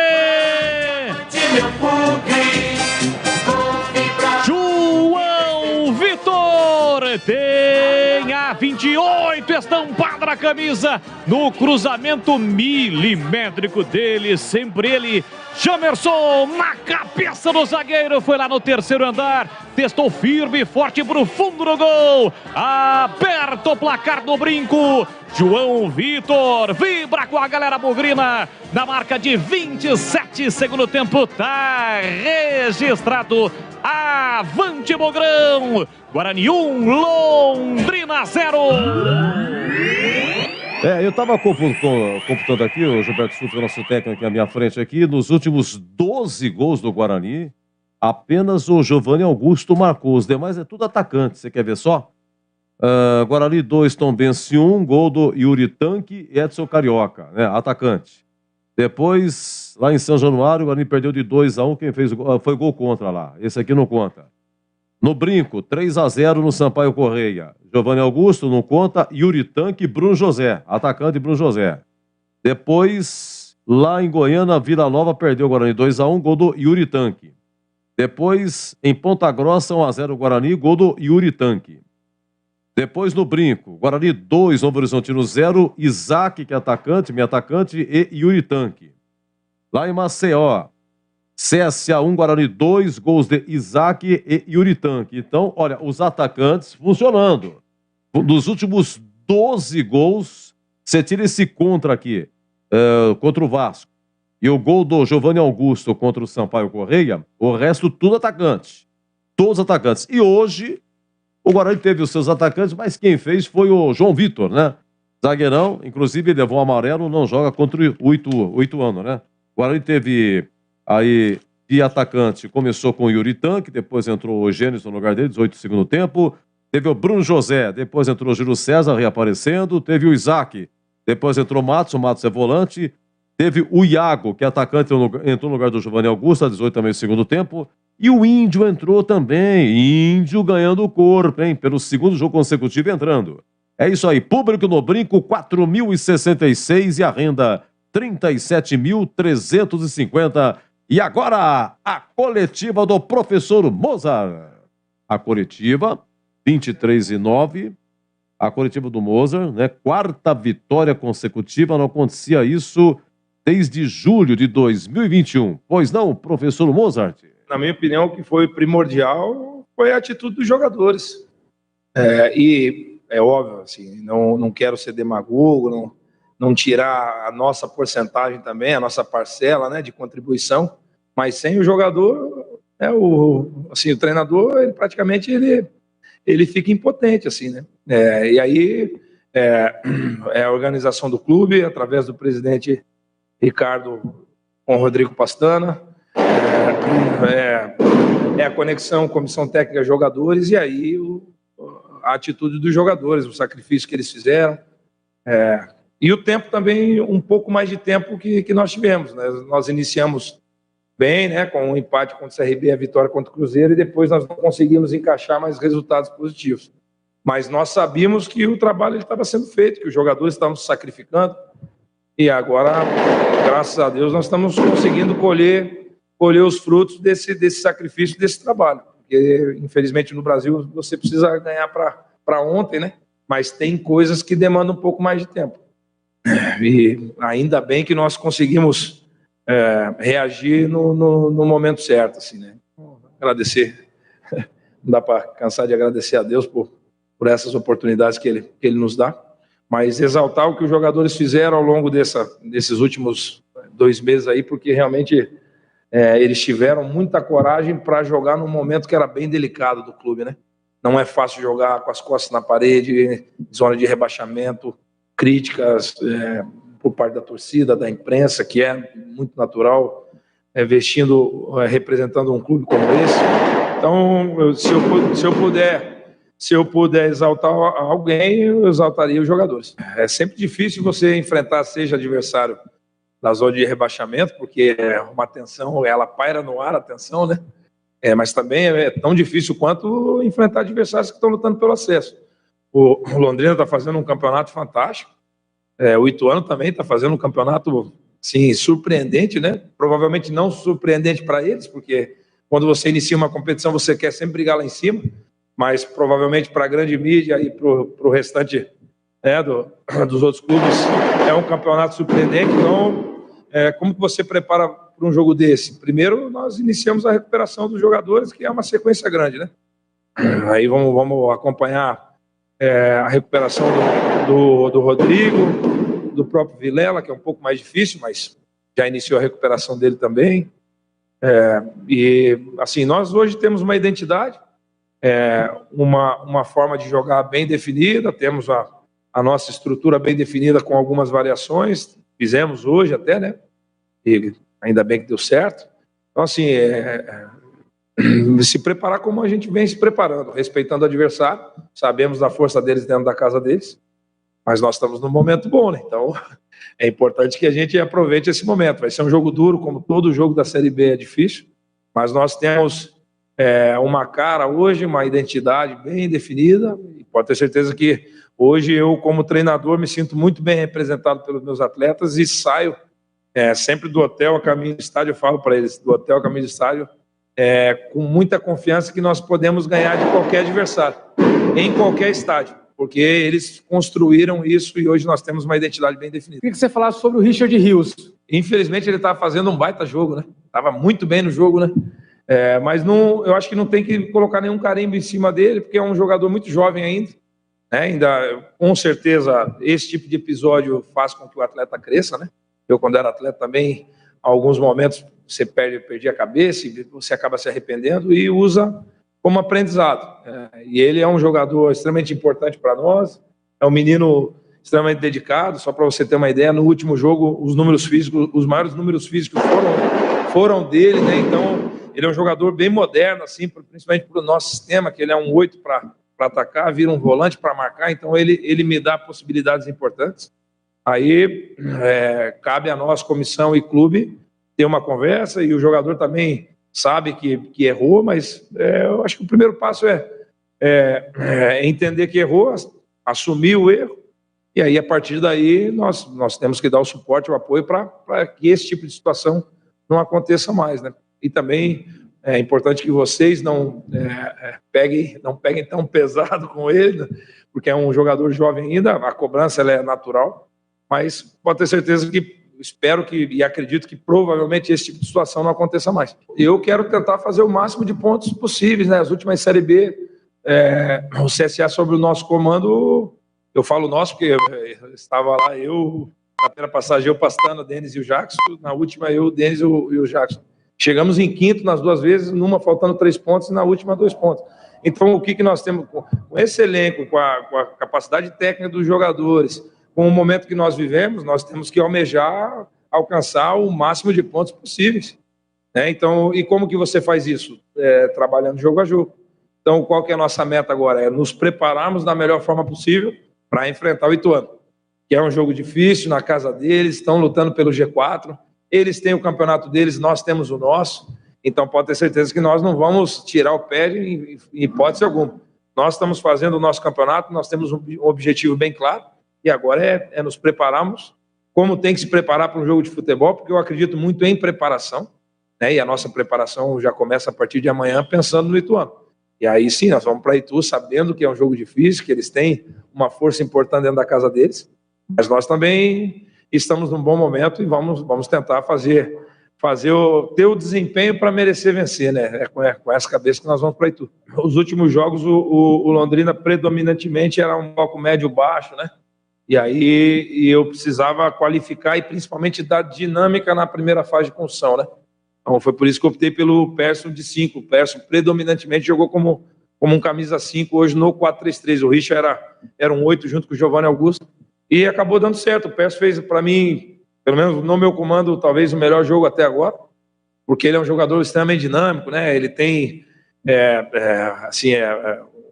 João Vitor tem a 28 estampada na camisa, no cruzamento milimétrico dele, sempre ele, Jamerson, na cabeça do zagueiro, foi lá no terceiro andar, testou firme e forte pro fundo do gol, aberto o placar do Brinco, João Vitor vibra com a galera bugrina, na marca de 27, segundo tempo, tá registrado, avante Bugrão, Guarani 1, Londrina 0. Eu estava computando aqui, o Gilberto Souza, nosso técnico à minha frente aqui, nos últimos 12 gols do Guarani, apenas o Giovanni Augusto marcou, os demais é tudo atacante, você quer ver só? Guarani 2, Tombense 1, gol do Yuri Tanque e Edson Carioca, né, atacante. Depois, lá em São Januário, o Guarani perdeu de 2-1, quem fez foi gol contra lá, esse aqui não conta. No Brinco, 3-0 no Sampaio Correia. Giovanni Augusto não conta, Yuri Tanque e Bruno José, atacante Bruno José. Depois, lá em Goiânia, Vila Nova perdeu o Guarani 2-1, gol do Yuri Tanque. Depois, em Ponta Grossa, 1-0 Guarani, gol do Yuri Tanque. Depois, no Brinco, Guarani 2, Novo Horizontino 0, Isaac, que é atacante, meio atacante, e Yuri Tanque. Lá em Maceió, CSA 1, Guarani 2, gols de Isaac e Yuri Tanque. Então, olha, os atacantes funcionando. Dos últimos 12 gols, você tira esse contra aqui, contra o Vasco, e o gol do Giovanni Augusto contra o Sampaio Correia, o resto tudo atacante. Todos atacantes. E hoje, o Guarani teve os seus atacantes, mas quem fez foi o João Vitor, né? Zagueirão, inclusive ele levou um amarelo, não joga contra o Ituano, né? O Guarani teve aí de atacante, começou com o Yuri Tanque, depois entrou o Gênesis no lugar dele, 18 do segundo tempo. Teve o Bruno José, depois entrou o Giro César reaparecendo. Teve o Isaac, depois entrou o Matos é volante. Teve o Iago, que é atacante, entrou no lugar do Giovanni Augusto, 18 também no segundo tempo. E o Índio entrou também. Índio ganhando o corpo, hein? Pelo segundo jogo consecutivo entrando. É isso aí. Público no Brinco, 4.066 e a renda 37.350. E agora, a coletiva do professor Mozart. A coletiva, 23-9. A coletiva do Mozart, né? 4ª vitória consecutiva. Não acontecia isso desde julho de 2021. Pois não, professor Mozart? Na minha opinião, o que foi primordial foi a atitude dos jogadores. E é óbvio, assim, não quero ser demagogo, não tirar a nossa porcentagem também, a nossa parcela, né, de contribuição, mas sem o jogador, o treinador, ele praticamente ele fica impotente, assim, né? E aí a organização do clube, através do presidente Ricardo com o Rodrigo Pastana, a conexão comissão técnica jogadores, e aí a atitude dos jogadores, o sacrifício que eles fizeram, e o tempo também, um pouco mais de tempo que nós tivemos, né? Nós iniciamos bem, né, com um empate contra o CRB e a vitória contra o Cruzeiro, e depois nós não conseguimos encaixar mais resultados positivos. Mas nós sabíamos que o trabalho estava sendo feito, que os jogadores estavam se sacrificando, e agora, graças a Deus, nós estamos conseguindo colher os frutos desse sacrifício, desse trabalho. Porque, infelizmente, no Brasil, você precisa ganhar para ontem, né? Mas tem coisas que demandam um pouco mais de tempo. E ainda bem que nós conseguimos reagir no momento certo, assim, né? Agradecer. Não dá para cansar de agradecer a Deus por essas oportunidades que ele nos dá. Mas exaltar o que os jogadores fizeram ao longo desses últimos 2 meses aí, porque realmente eles tiveram muita coragem para jogar num momento que era bem delicado do clube, né? Não é fácil jogar com as costas na parede, zona de rebaixamento, críticas por parte da torcida, da imprensa, que é muito natural, representando um clube como esse. Então, se eu puder exaltar alguém, eu exaltaria os jogadores. É sempre difícil você enfrentar, seja adversário da zona de rebaixamento, porque é uma tensão, ela paira no ar, a tensão, né? Mas também é tão difícil quanto enfrentar adversários que estão lutando pelo acesso. O Londrina está fazendo um campeonato fantástico, o Ituano também está fazendo um campeonato, sim, surpreendente, né? Provavelmente não surpreendente para eles, porque quando você inicia uma competição você quer sempre brigar lá em cima, mas provavelmente para a grande mídia e para o restante dos outros clubes é um campeonato surpreendente. Então, como que você prepara para um jogo desse? Primeiro, nós iniciamos a recuperação dos jogadores, que é uma sequência grande, né? Aí vamos acompanhar a recuperação do Rodrigo, do próprio Vilela, que é um pouco mais difícil, mas já iniciou a recuperação dele também. E, assim, nós hoje temos uma identidade, uma forma de jogar bem definida, temos a nossa estrutura bem definida com algumas variações, fizemos hoje até, né? E ainda bem que deu certo. Então, assim, se preparar como a gente vem se preparando, respeitando o adversário, sabemos da força deles dentro da casa deles, mas nós estamos num momento bom, né? Então, é importante que a gente aproveite esse momento. Vai ser um jogo duro, como todo jogo da Série B é difícil, mas nós temos uma cara hoje, uma identidade bem definida, e pode ter certeza que hoje eu, como treinador, me sinto muito bem representado pelos meus atletas e saio sempre do hotel a caminho do estádio. Eu falo para eles, do hotel a caminho do estádio, com muita confiança que nós podemos ganhar de qualquer adversário, em qualquer estádio, porque eles construíram isso e hoje nós temos uma identidade bem definida. Queria que você falasse sobre o Richard Rios. Infelizmente ele estava fazendo um baita jogo, né? Estava muito bem no jogo, né? Mas não, eu acho que não tem que colocar nenhum carimbo em cima dele, porque é um jogador muito jovem ainda, né? Ainda, com certeza, esse tipo de episódio faz com que o atleta cresça, né? Eu, quando era atleta também, em alguns momentos você perdi a cabeça e você acaba se arrependendo e usa como aprendizado. E ele é um jogador extremamente importante para nós, é um menino extremamente dedicado. Só para você ter uma ideia, no último jogo, os números físicos, os maiores números físicos foram dele, né? Então, ele é um jogador bem moderno, assim, principalmente para o nosso sistema, que ele é um 8 para atacar, vira um volante para marcar, então ele me dá possibilidades importantes. Aí cabe a nós, comissão e clube, ter uma conversa, e o jogador também sabe que errou, mas eu acho que o primeiro passo é entender que errou, assumir o erro, e aí a partir daí nós temos que dar o suporte, o apoio para que esse tipo de situação não aconteça mais, né? E também é importante que vocês não peguem tão pesado com ele, né? Porque é um jogador jovem ainda, a cobrança ela é natural, mas pode ter certeza que espero e acredito que provavelmente esse tipo de situação não aconteça mais. Eu quero tentar fazer o máximo de pontos possíveis, né? As últimas Série B, o CSA sob o nosso comando, eu falo nosso porque estava lá na primeira passagem eu, Pastana, Denis e o Jackson, na última eu, o Denis e o Jackson. Chegamos em quinto nas duas vezes, numa faltando 3 pontos e na última 2 pontos. Então, o que nós temos com esse elenco, com a capacidade técnica dos jogadores, com o momento que nós vivemos, nós temos que almejar alcançar o máximo de pontos possíveis, né? Então, e como que você faz isso? Trabalhando jogo a jogo. Então, qual que é a nossa meta agora? É nos prepararmos da melhor forma possível para enfrentar o Ituano, que é um jogo difícil, na casa deles, estão lutando pelo G4, eles têm o campeonato deles, nós temos o nosso, então pode ter certeza que nós não vamos tirar o pé em hipótese alguma. Nós estamos fazendo o nosso campeonato, nós temos um objetivo bem claro, e agora é nos prepararmos como tem que se preparar para um jogo de futebol, porque eu acredito muito em preparação, né? E a nossa preparação já começa a partir de amanhã pensando no Ituano. E aí sim, nós vamos para Itu sabendo que é um jogo difícil, que eles têm uma força importante dentro da casa deles, mas nós também estamos num bom momento e vamos tentar ter o desempenho para merecer vencer, né? É com essa cabeça que nós vamos para Itu. Os últimos jogos, o Londrina predominantemente era um bloco médio-baixo, né? E aí eu precisava qualificar e principalmente dar dinâmica na primeira fase de construção, né? Então foi por isso que eu optei pelo Persson de 5. O Persson predominantemente jogou como um camisa 5 hoje no 4-3-3. O Richard era um 8 junto com o Giovanni Augusto e acabou dando certo. O Persson fez para mim, pelo menos no meu comando, talvez o melhor jogo até agora, porque ele é um jogador extremamente dinâmico, né? Ele tem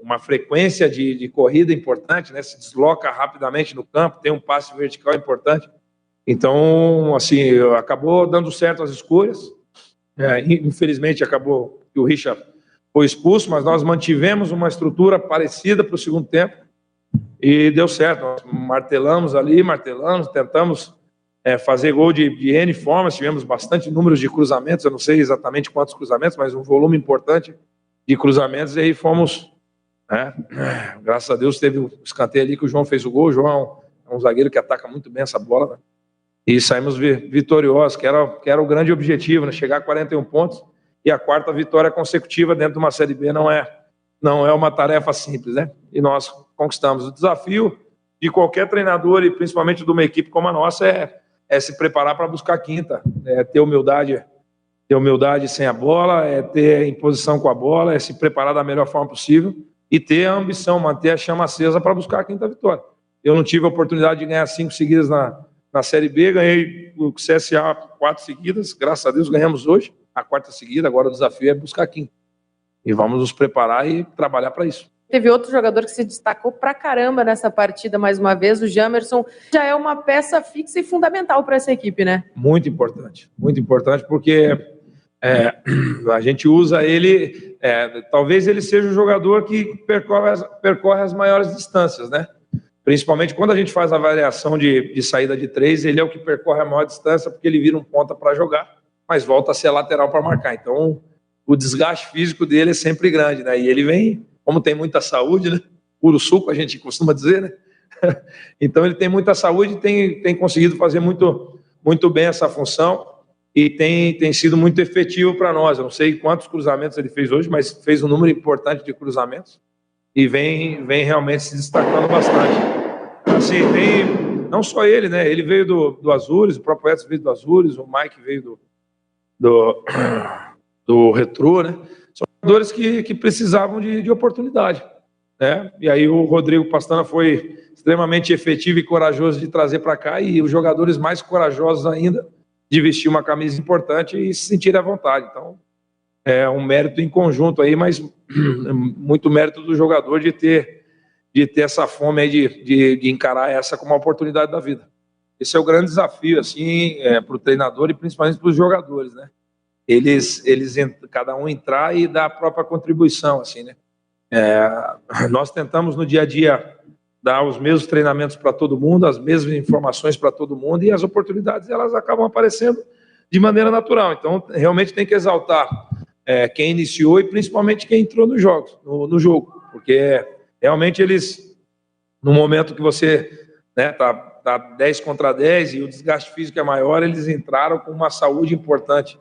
uma frequência de corrida importante, né? Se desloca rapidamente no campo, tem um passe vertical importante. Então, assim, acabou dando certo as escolhas. Infelizmente, acabou que o Richard foi expulso, mas nós mantivemos uma estrutura parecida para o segundo tempo e deu certo. Nós martelamos, tentamos fazer gol de N formas, tivemos bastante números de cruzamentos, eu não sei exatamente quantos cruzamentos, mas um volume importante de cruzamentos, e aí fomos, graças a Deus teve o escanteio ali que o João fez o gol. O João é um zagueiro que ataca muito bem essa bola, né? E saímos vitoriosos, que era o grande objetivo, né? Chegar a 41 pontos e a 4ª vitória consecutiva dentro de uma Série B não é uma tarefa simples, né? E nós conquistamos. O desafio de qualquer treinador, e principalmente de uma equipe como a nossa, é se preparar para buscar a 5ª, ter humildade sem a bola, ter imposição com a bola, se preparar da melhor forma possível e ter a ambição, manter a chama acesa para buscar a 5ª vitória. Eu não tive a oportunidade de ganhar 5 seguidas na Série B, ganhei o CSA 4 seguidas, graças a Deus ganhamos hoje, a 4ª seguida, agora o desafio é buscar a 5ª. E vamos nos preparar e trabalhar para isso. Teve outro jogador que se destacou pra caramba nessa partida, mais uma vez, o Jamerson. Já é uma peça fixa e fundamental para essa equipe, né? Muito importante porque a gente usa ele, talvez ele seja o jogador que percorre as maiores distâncias, né? Principalmente quando a gente faz a variação de saída de 3, ele é o que percorre a maior distância, porque ele vira um ponta para jogar, mas volta a ser lateral para marcar. Então, o desgaste físico dele é sempre grande, né? E ele vem, como tem muita saúde, né? Puro suco, a gente costuma dizer, né? Então, ele tem muita saúde e tem conseguido fazer muito, muito bem essa função e tem sido muito efetivo para nós. Eu não sei quantos cruzamentos ele fez hoje, mas fez um número importante de cruzamentos e vem realmente se destacando bastante. Assim, não só ele, né? Ele veio do Azures, o próprio Edson veio do Azures, o Mike veio do Retrô, né? São jogadores que precisavam de oportunidade, né? E aí o Rodrigo Pastana foi extremamente efetivo e corajoso de trazer para cá, e os jogadores mais corajosos ainda de vestir uma camisa importante e se sentir à vontade. Então, é um mérito em conjunto aí, mas muito mérito do jogador de ter essa fome aí de encarar essa como uma oportunidade da vida. Esse é o grande desafio, assim, para o treinador e principalmente para os jogadores, né? Eles cada um entrar e dar a própria contribuição, assim, né? Nós tentamos no dia a dia dar os mesmos treinamentos para todo mundo, as mesmas informações para todo mundo, e as oportunidades elas acabam aparecendo de maneira natural. Então, realmente tem que exaltar quem iniciou e principalmente quem entrou no jogo, porque realmente eles, no momento que você tá 10 contra 10 e o desgaste físico é maior, eles entraram com uma saúde importante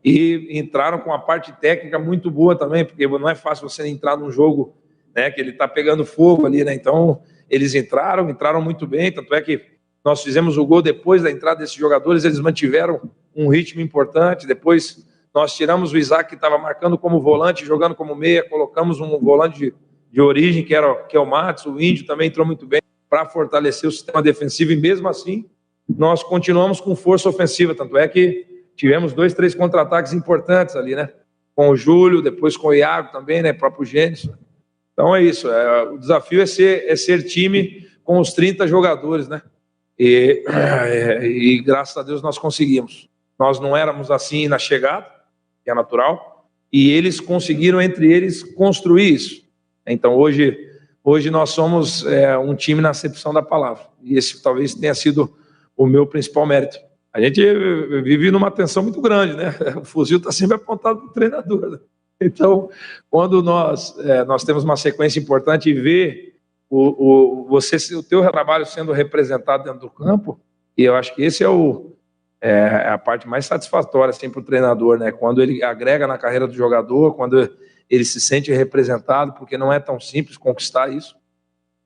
e entraram com uma parte técnica muito boa também, porque não é fácil você entrar num jogo, né, que ele está pegando fogo ali, né? Então eles entraram muito bem, tanto é que nós fizemos o gol depois da entrada desses jogadores, eles mantiveram um ritmo importante. Depois nós tiramos o Isaac, que estava marcando como volante, jogando como meia, colocamos um volante de origem, que é o Matos. O Índio também entrou muito bem para fortalecer o sistema defensivo, e mesmo assim nós continuamos com força ofensiva, tanto é que tivemos 2, 3 contra-ataques importantes ali, né? Com o Júlio, depois com o Iago também, né? Próprio Gênesis. Então é isso, o desafio é ser time com os 30 jogadores, né? E graças a Deus nós conseguimos. Nós não éramos assim na chegada, que é natural, e eles conseguiram entre eles construir isso. Então hoje nós somos um time na acepção da palavra, e esse talvez tenha sido o meu principal mérito. A gente vive numa tensão muito grande, né? O fuzil está sempre apontado para o treinador, né? Então, quando nós temos uma sequência importante e ver o teu trabalho sendo representado dentro do campo, e eu acho que esse é a parte mais satisfatória assim, para o treinador, né? Quando ele agrega na carreira do jogador, quando ele se sente representado, porque não é tão simples conquistar isso.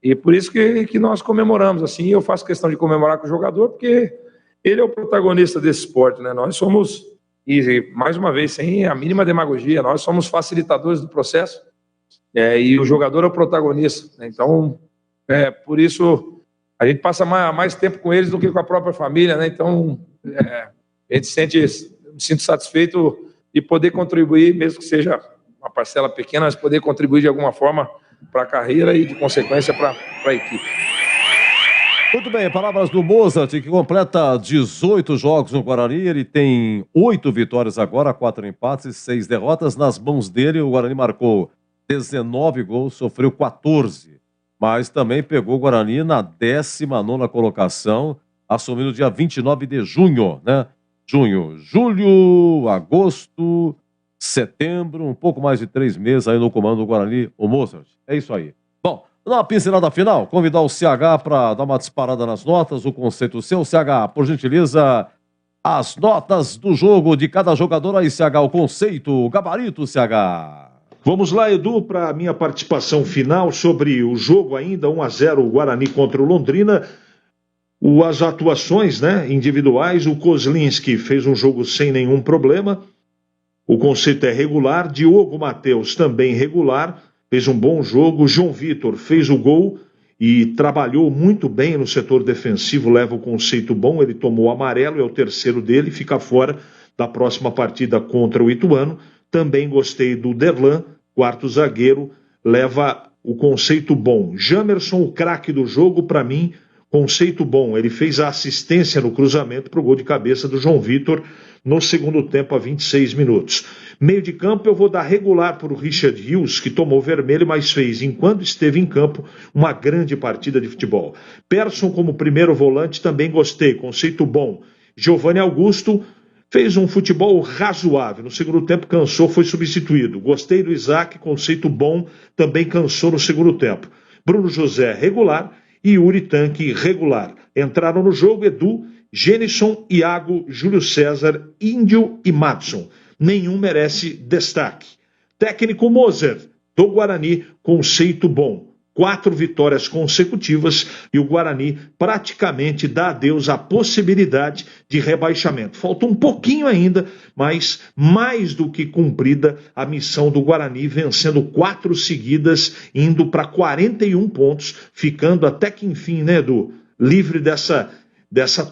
E por isso que nós comemoramos, assim, eu faço questão de comemorar com o jogador, porque ele é o protagonista desse esporte, né? Nós somos, e mais uma vez, sem a mínima demagogia, nós somos facilitadores do processo, e o jogador é o protagonista, né? Então, por isso, a gente passa mais tempo com eles do que com a própria família, né? Então, a gente me sinto satisfeito de poder contribuir, mesmo que seja uma parcela pequena, mas poder contribuir de alguma forma para a carreira e, de consequência, para a equipe. Muito bem, palavras do Mozart, que completa 18 jogos no Guarani. Ele tem 8 vitórias agora, 4 empates e 6 derrotas. Nas mãos dele, o Guarani marcou 19 gols, sofreu 14. Mas também pegou o Guarani na 19ª colocação, assumindo dia 29 de junho, né? Julho, agosto, setembro, um pouco mais de 3 meses aí no comando do Guarani, o Mozart. É isso aí. Bom, dar uma pincelada final, convidar o CH para dar uma disparada nas notas, o conceito seu. CH, por gentileza, as notas do jogo de cada jogador aí, CH, o conceito, o gabarito, CH. Vamos lá, Edu, para a minha participação final sobre o jogo ainda, 1-0 o Guarani contra o Londrina. As atuações, né, individuais, o Kozlinski fez um jogo sem nenhum problema. O conceito é regular. Diogo Matheus também regular, fez um bom jogo. João Vitor fez o gol e trabalhou muito bem no setor defensivo, leva o conceito bom. Ele tomou o amarelo, é o terceiro dele, fica fora da próxima partida contra o Ituano. Também gostei do Derlan, quarto zagueiro, leva o conceito bom. Jamerson, o craque do jogo, para mim, conceito bom. Ele fez a assistência no cruzamento para o gol de cabeça do João Vitor no segundo tempo, a 26 minutos. Meio de campo, eu vou dar regular para o Richard Rios, que tomou vermelho, mas fez, enquanto esteve em campo, uma grande partida de futebol. Persson, como primeiro volante, também gostei, conceito bom. Giovanni Augusto fez um futebol razoável. No segundo tempo cansou, foi substituído. Gostei do Isaac, conceito bom, também cansou no segundo tempo. Bruno José, regular, e Yuri Tanque, regular. Entraram no jogo Edu, Genison, Iago, Júlio César, Índio e Madson. Nenhum merece destaque. Técnico Mozart, do Guarani, conceito bom. 4 vitórias consecutivas e o Guarani praticamente dá adeus à possibilidade de rebaixamento. Falta um pouquinho ainda, mas mais do que cumprida a missão do Guarani, vencendo 4 seguidas, indo para 41 pontos, ficando até que enfim, né, Edu, livre dessa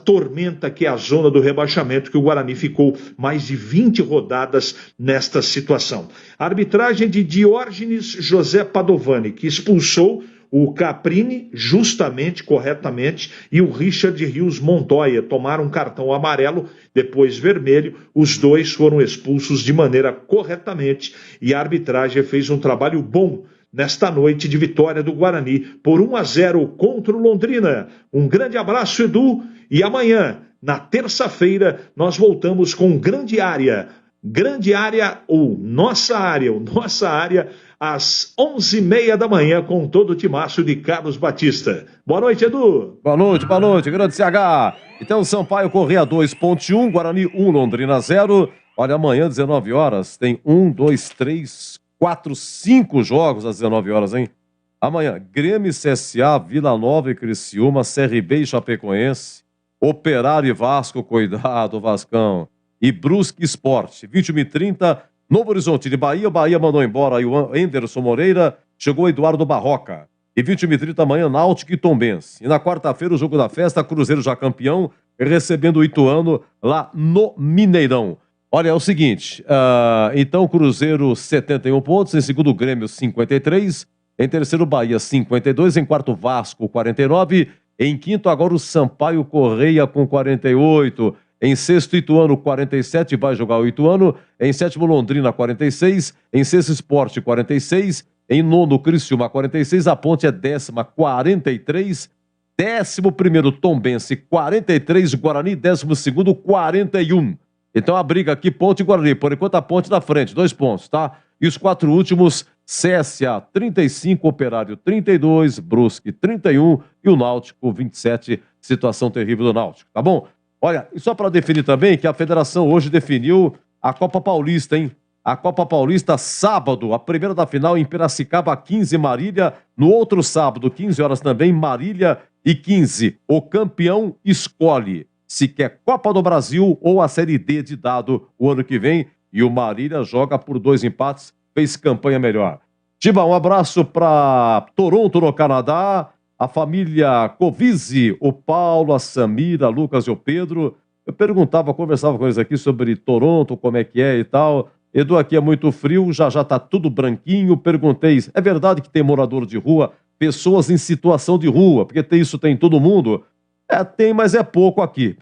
tormenta que é a zona do rebaixamento, que o Guarani ficou mais de 20 rodadas nesta situação. A arbitragem de Diógenes José Padovani, que expulsou o Caprini justamente, corretamente, e o Richard Rios Montoya tomaram um cartão amarelo, depois vermelho. Os dois foram expulsos de maneira corretamente e a arbitragem fez um trabalho bom nesta noite de vitória do Guarani por 1-0 contra o Londrina. Um grande abraço, Edu, e amanhã, na terça-feira, nós voltamos com Grande Área ou Nossa Área, às 11h30 da manhã, com todo o timaço de Carlos Batista. Boa noite, Edu. Boa noite, grande CH. Então, Sampaio Corrêa 2, Ponte 1, Guarani 1, Londrina 0. Olha, amanhã, 19 horas, tem 1, 2, 3, 4, 5 jogos às 19 horas, hein? Amanhã, Grêmio, CSA, Vila Nova e Criciúma, CRB e Chapecoense, Operário e Vasco, cuidado, Vascão, e Brusque Sport, 21h30, Novo Horizonte de Bahia, o Bahia mandou embora aí o Anderson Moreira, chegou o Eduardo Barroca, e 21h30 amanhã, Náutico e Tombense. E na quarta-feira, o jogo da festa, Cruzeiro já campeão, recebendo o Ituano lá no Mineirão. Olha, é o seguinte, então Cruzeiro 71 pontos, em segundo Grêmio 53, em terceiro Bahia 52, em quarto Vasco 49, em quinto agora o Sampaio Corrêa com 48, em sexto Ituano 47, vai jogar o Ituano, em sétimo Londrina 46, em sexto Sport 46, em nono Criciúma 46, a Ponte é 10ª 43, 11º Tombense 43, Guarani 12º 41. Então a briga aqui, Ponte e Guarani, por enquanto a Ponte na frente, 2 pontos, tá? E os 4 últimos, CSA 35, Operário 32, Brusque 31 e o Náutico 27, situação terrível do Náutico, tá bom? Olha, e só para definir também que a federação hoje definiu a Copa Paulista, hein? A Copa Paulista, sábado, a primeira da final em Piracicaba, 15, Marília. No outro sábado, 15 horas também, Marília e 15. O campeão escolhe se quer Copa do Brasil ou a Série D de dado o ano que vem. E o Marília joga por 2 empates, fez campanha melhor. Tiba, um abraço para Toronto, no Canadá. A família Covise, o Paulo, a Samira, Lucas e o Pedro. Eu conversava com eles aqui sobre Toronto, como é que é e tal. Edu, aqui é muito frio, já tá tudo branquinho. Perguntei, é verdade que tem morador de rua, pessoas em situação de rua, porque isso tem em todo mundo? Tem, mas é pouco aqui.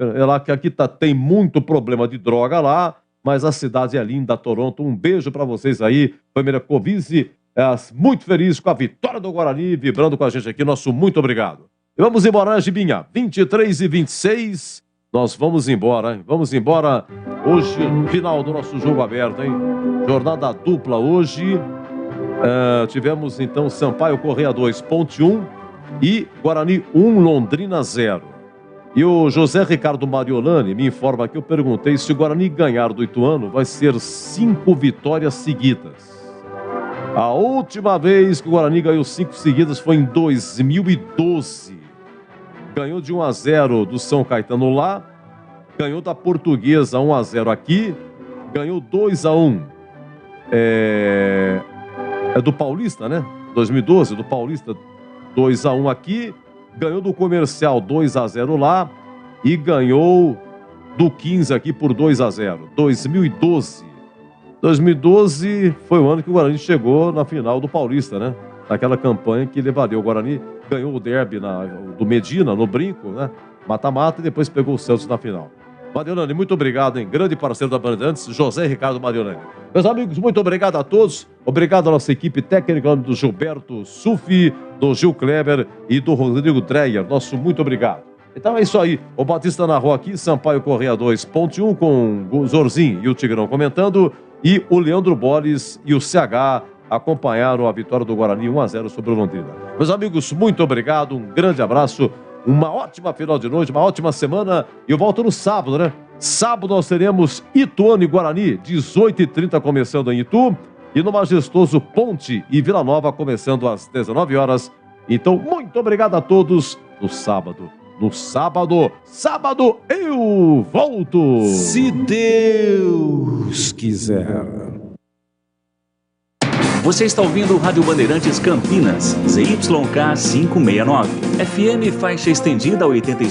Aqui tem muito problema de droga lá, mas a cidade é linda, Toronto. Um beijo pra vocês aí, família Covise. Muito feliz com a vitória do Guarani, vibrando com a gente aqui. Nosso muito obrigado. E vamos embora, né, Gibinha? 23h26, nós vamos embora, hein? Vamos embora hoje, final do nosso jogo aberto, hein? Jornada dupla hoje. Tivemos, então, Sampaio Corrêa 2, Ponte 1 e Guarani 1, Londrina 0. E o José Ricardo Mariolani me informa que eu perguntei se o Guarani ganhar do Ituano vai ser 5 vitórias seguidas. A última vez que o Guarani ganhou 5 seguidas foi em 2012. Ganhou de 1-0 do São Caetano lá, ganhou da Portuguesa 1-0 aqui, ganhou 2-1 do Paulista, né? 2012, do Paulista 2-1 aqui, ganhou do Comercial 2-0 lá e ganhou do 15 aqui por 2-0. 2012 foi o ano que o Guarani chegou na final do Paulista, né? Naquela campanha que levaria o Guarani, ganhou o derby do Medina, no Brinco, né? Mata-mata, e depois pegou o Santos na final. Mariolani, muito obrigado, hein? Grande parceiro da Bandeirantes, José Ricardo Mariolani. Meus amigos, muito obrigado a todos. Obrigado à nossa equipe técnica, do Gilberto Sufi, do Gil Kleber e do Rodrigo Dreyer. Nosso muito obrigado. Então é isso aí. O Batista narrou aqui, Sampaio Corrêa 2, Ponte 1, com o Zorzinho e o Tigrão comentando, e o Leandro Boles e o CH acompanharam a vitória do Guarani 1-0 sobre o Londrina. Meus amigos, muito obrigado, um grande abraço, uma ótima final de noite, uma ótima semana, e eu volto no sábado, né? Sábado nós teremos Ituano e Guarani, 18h30 começando em Itu, e no majestoso Ponte e Vila Nova começando às 19 horas. Então, muito obrigado a todos. No sábado eu volto. Se Deus quiser. Você está ouvindo Rádio Bandeirantes Campinas, ZYK 569, FM faixa estendida 85.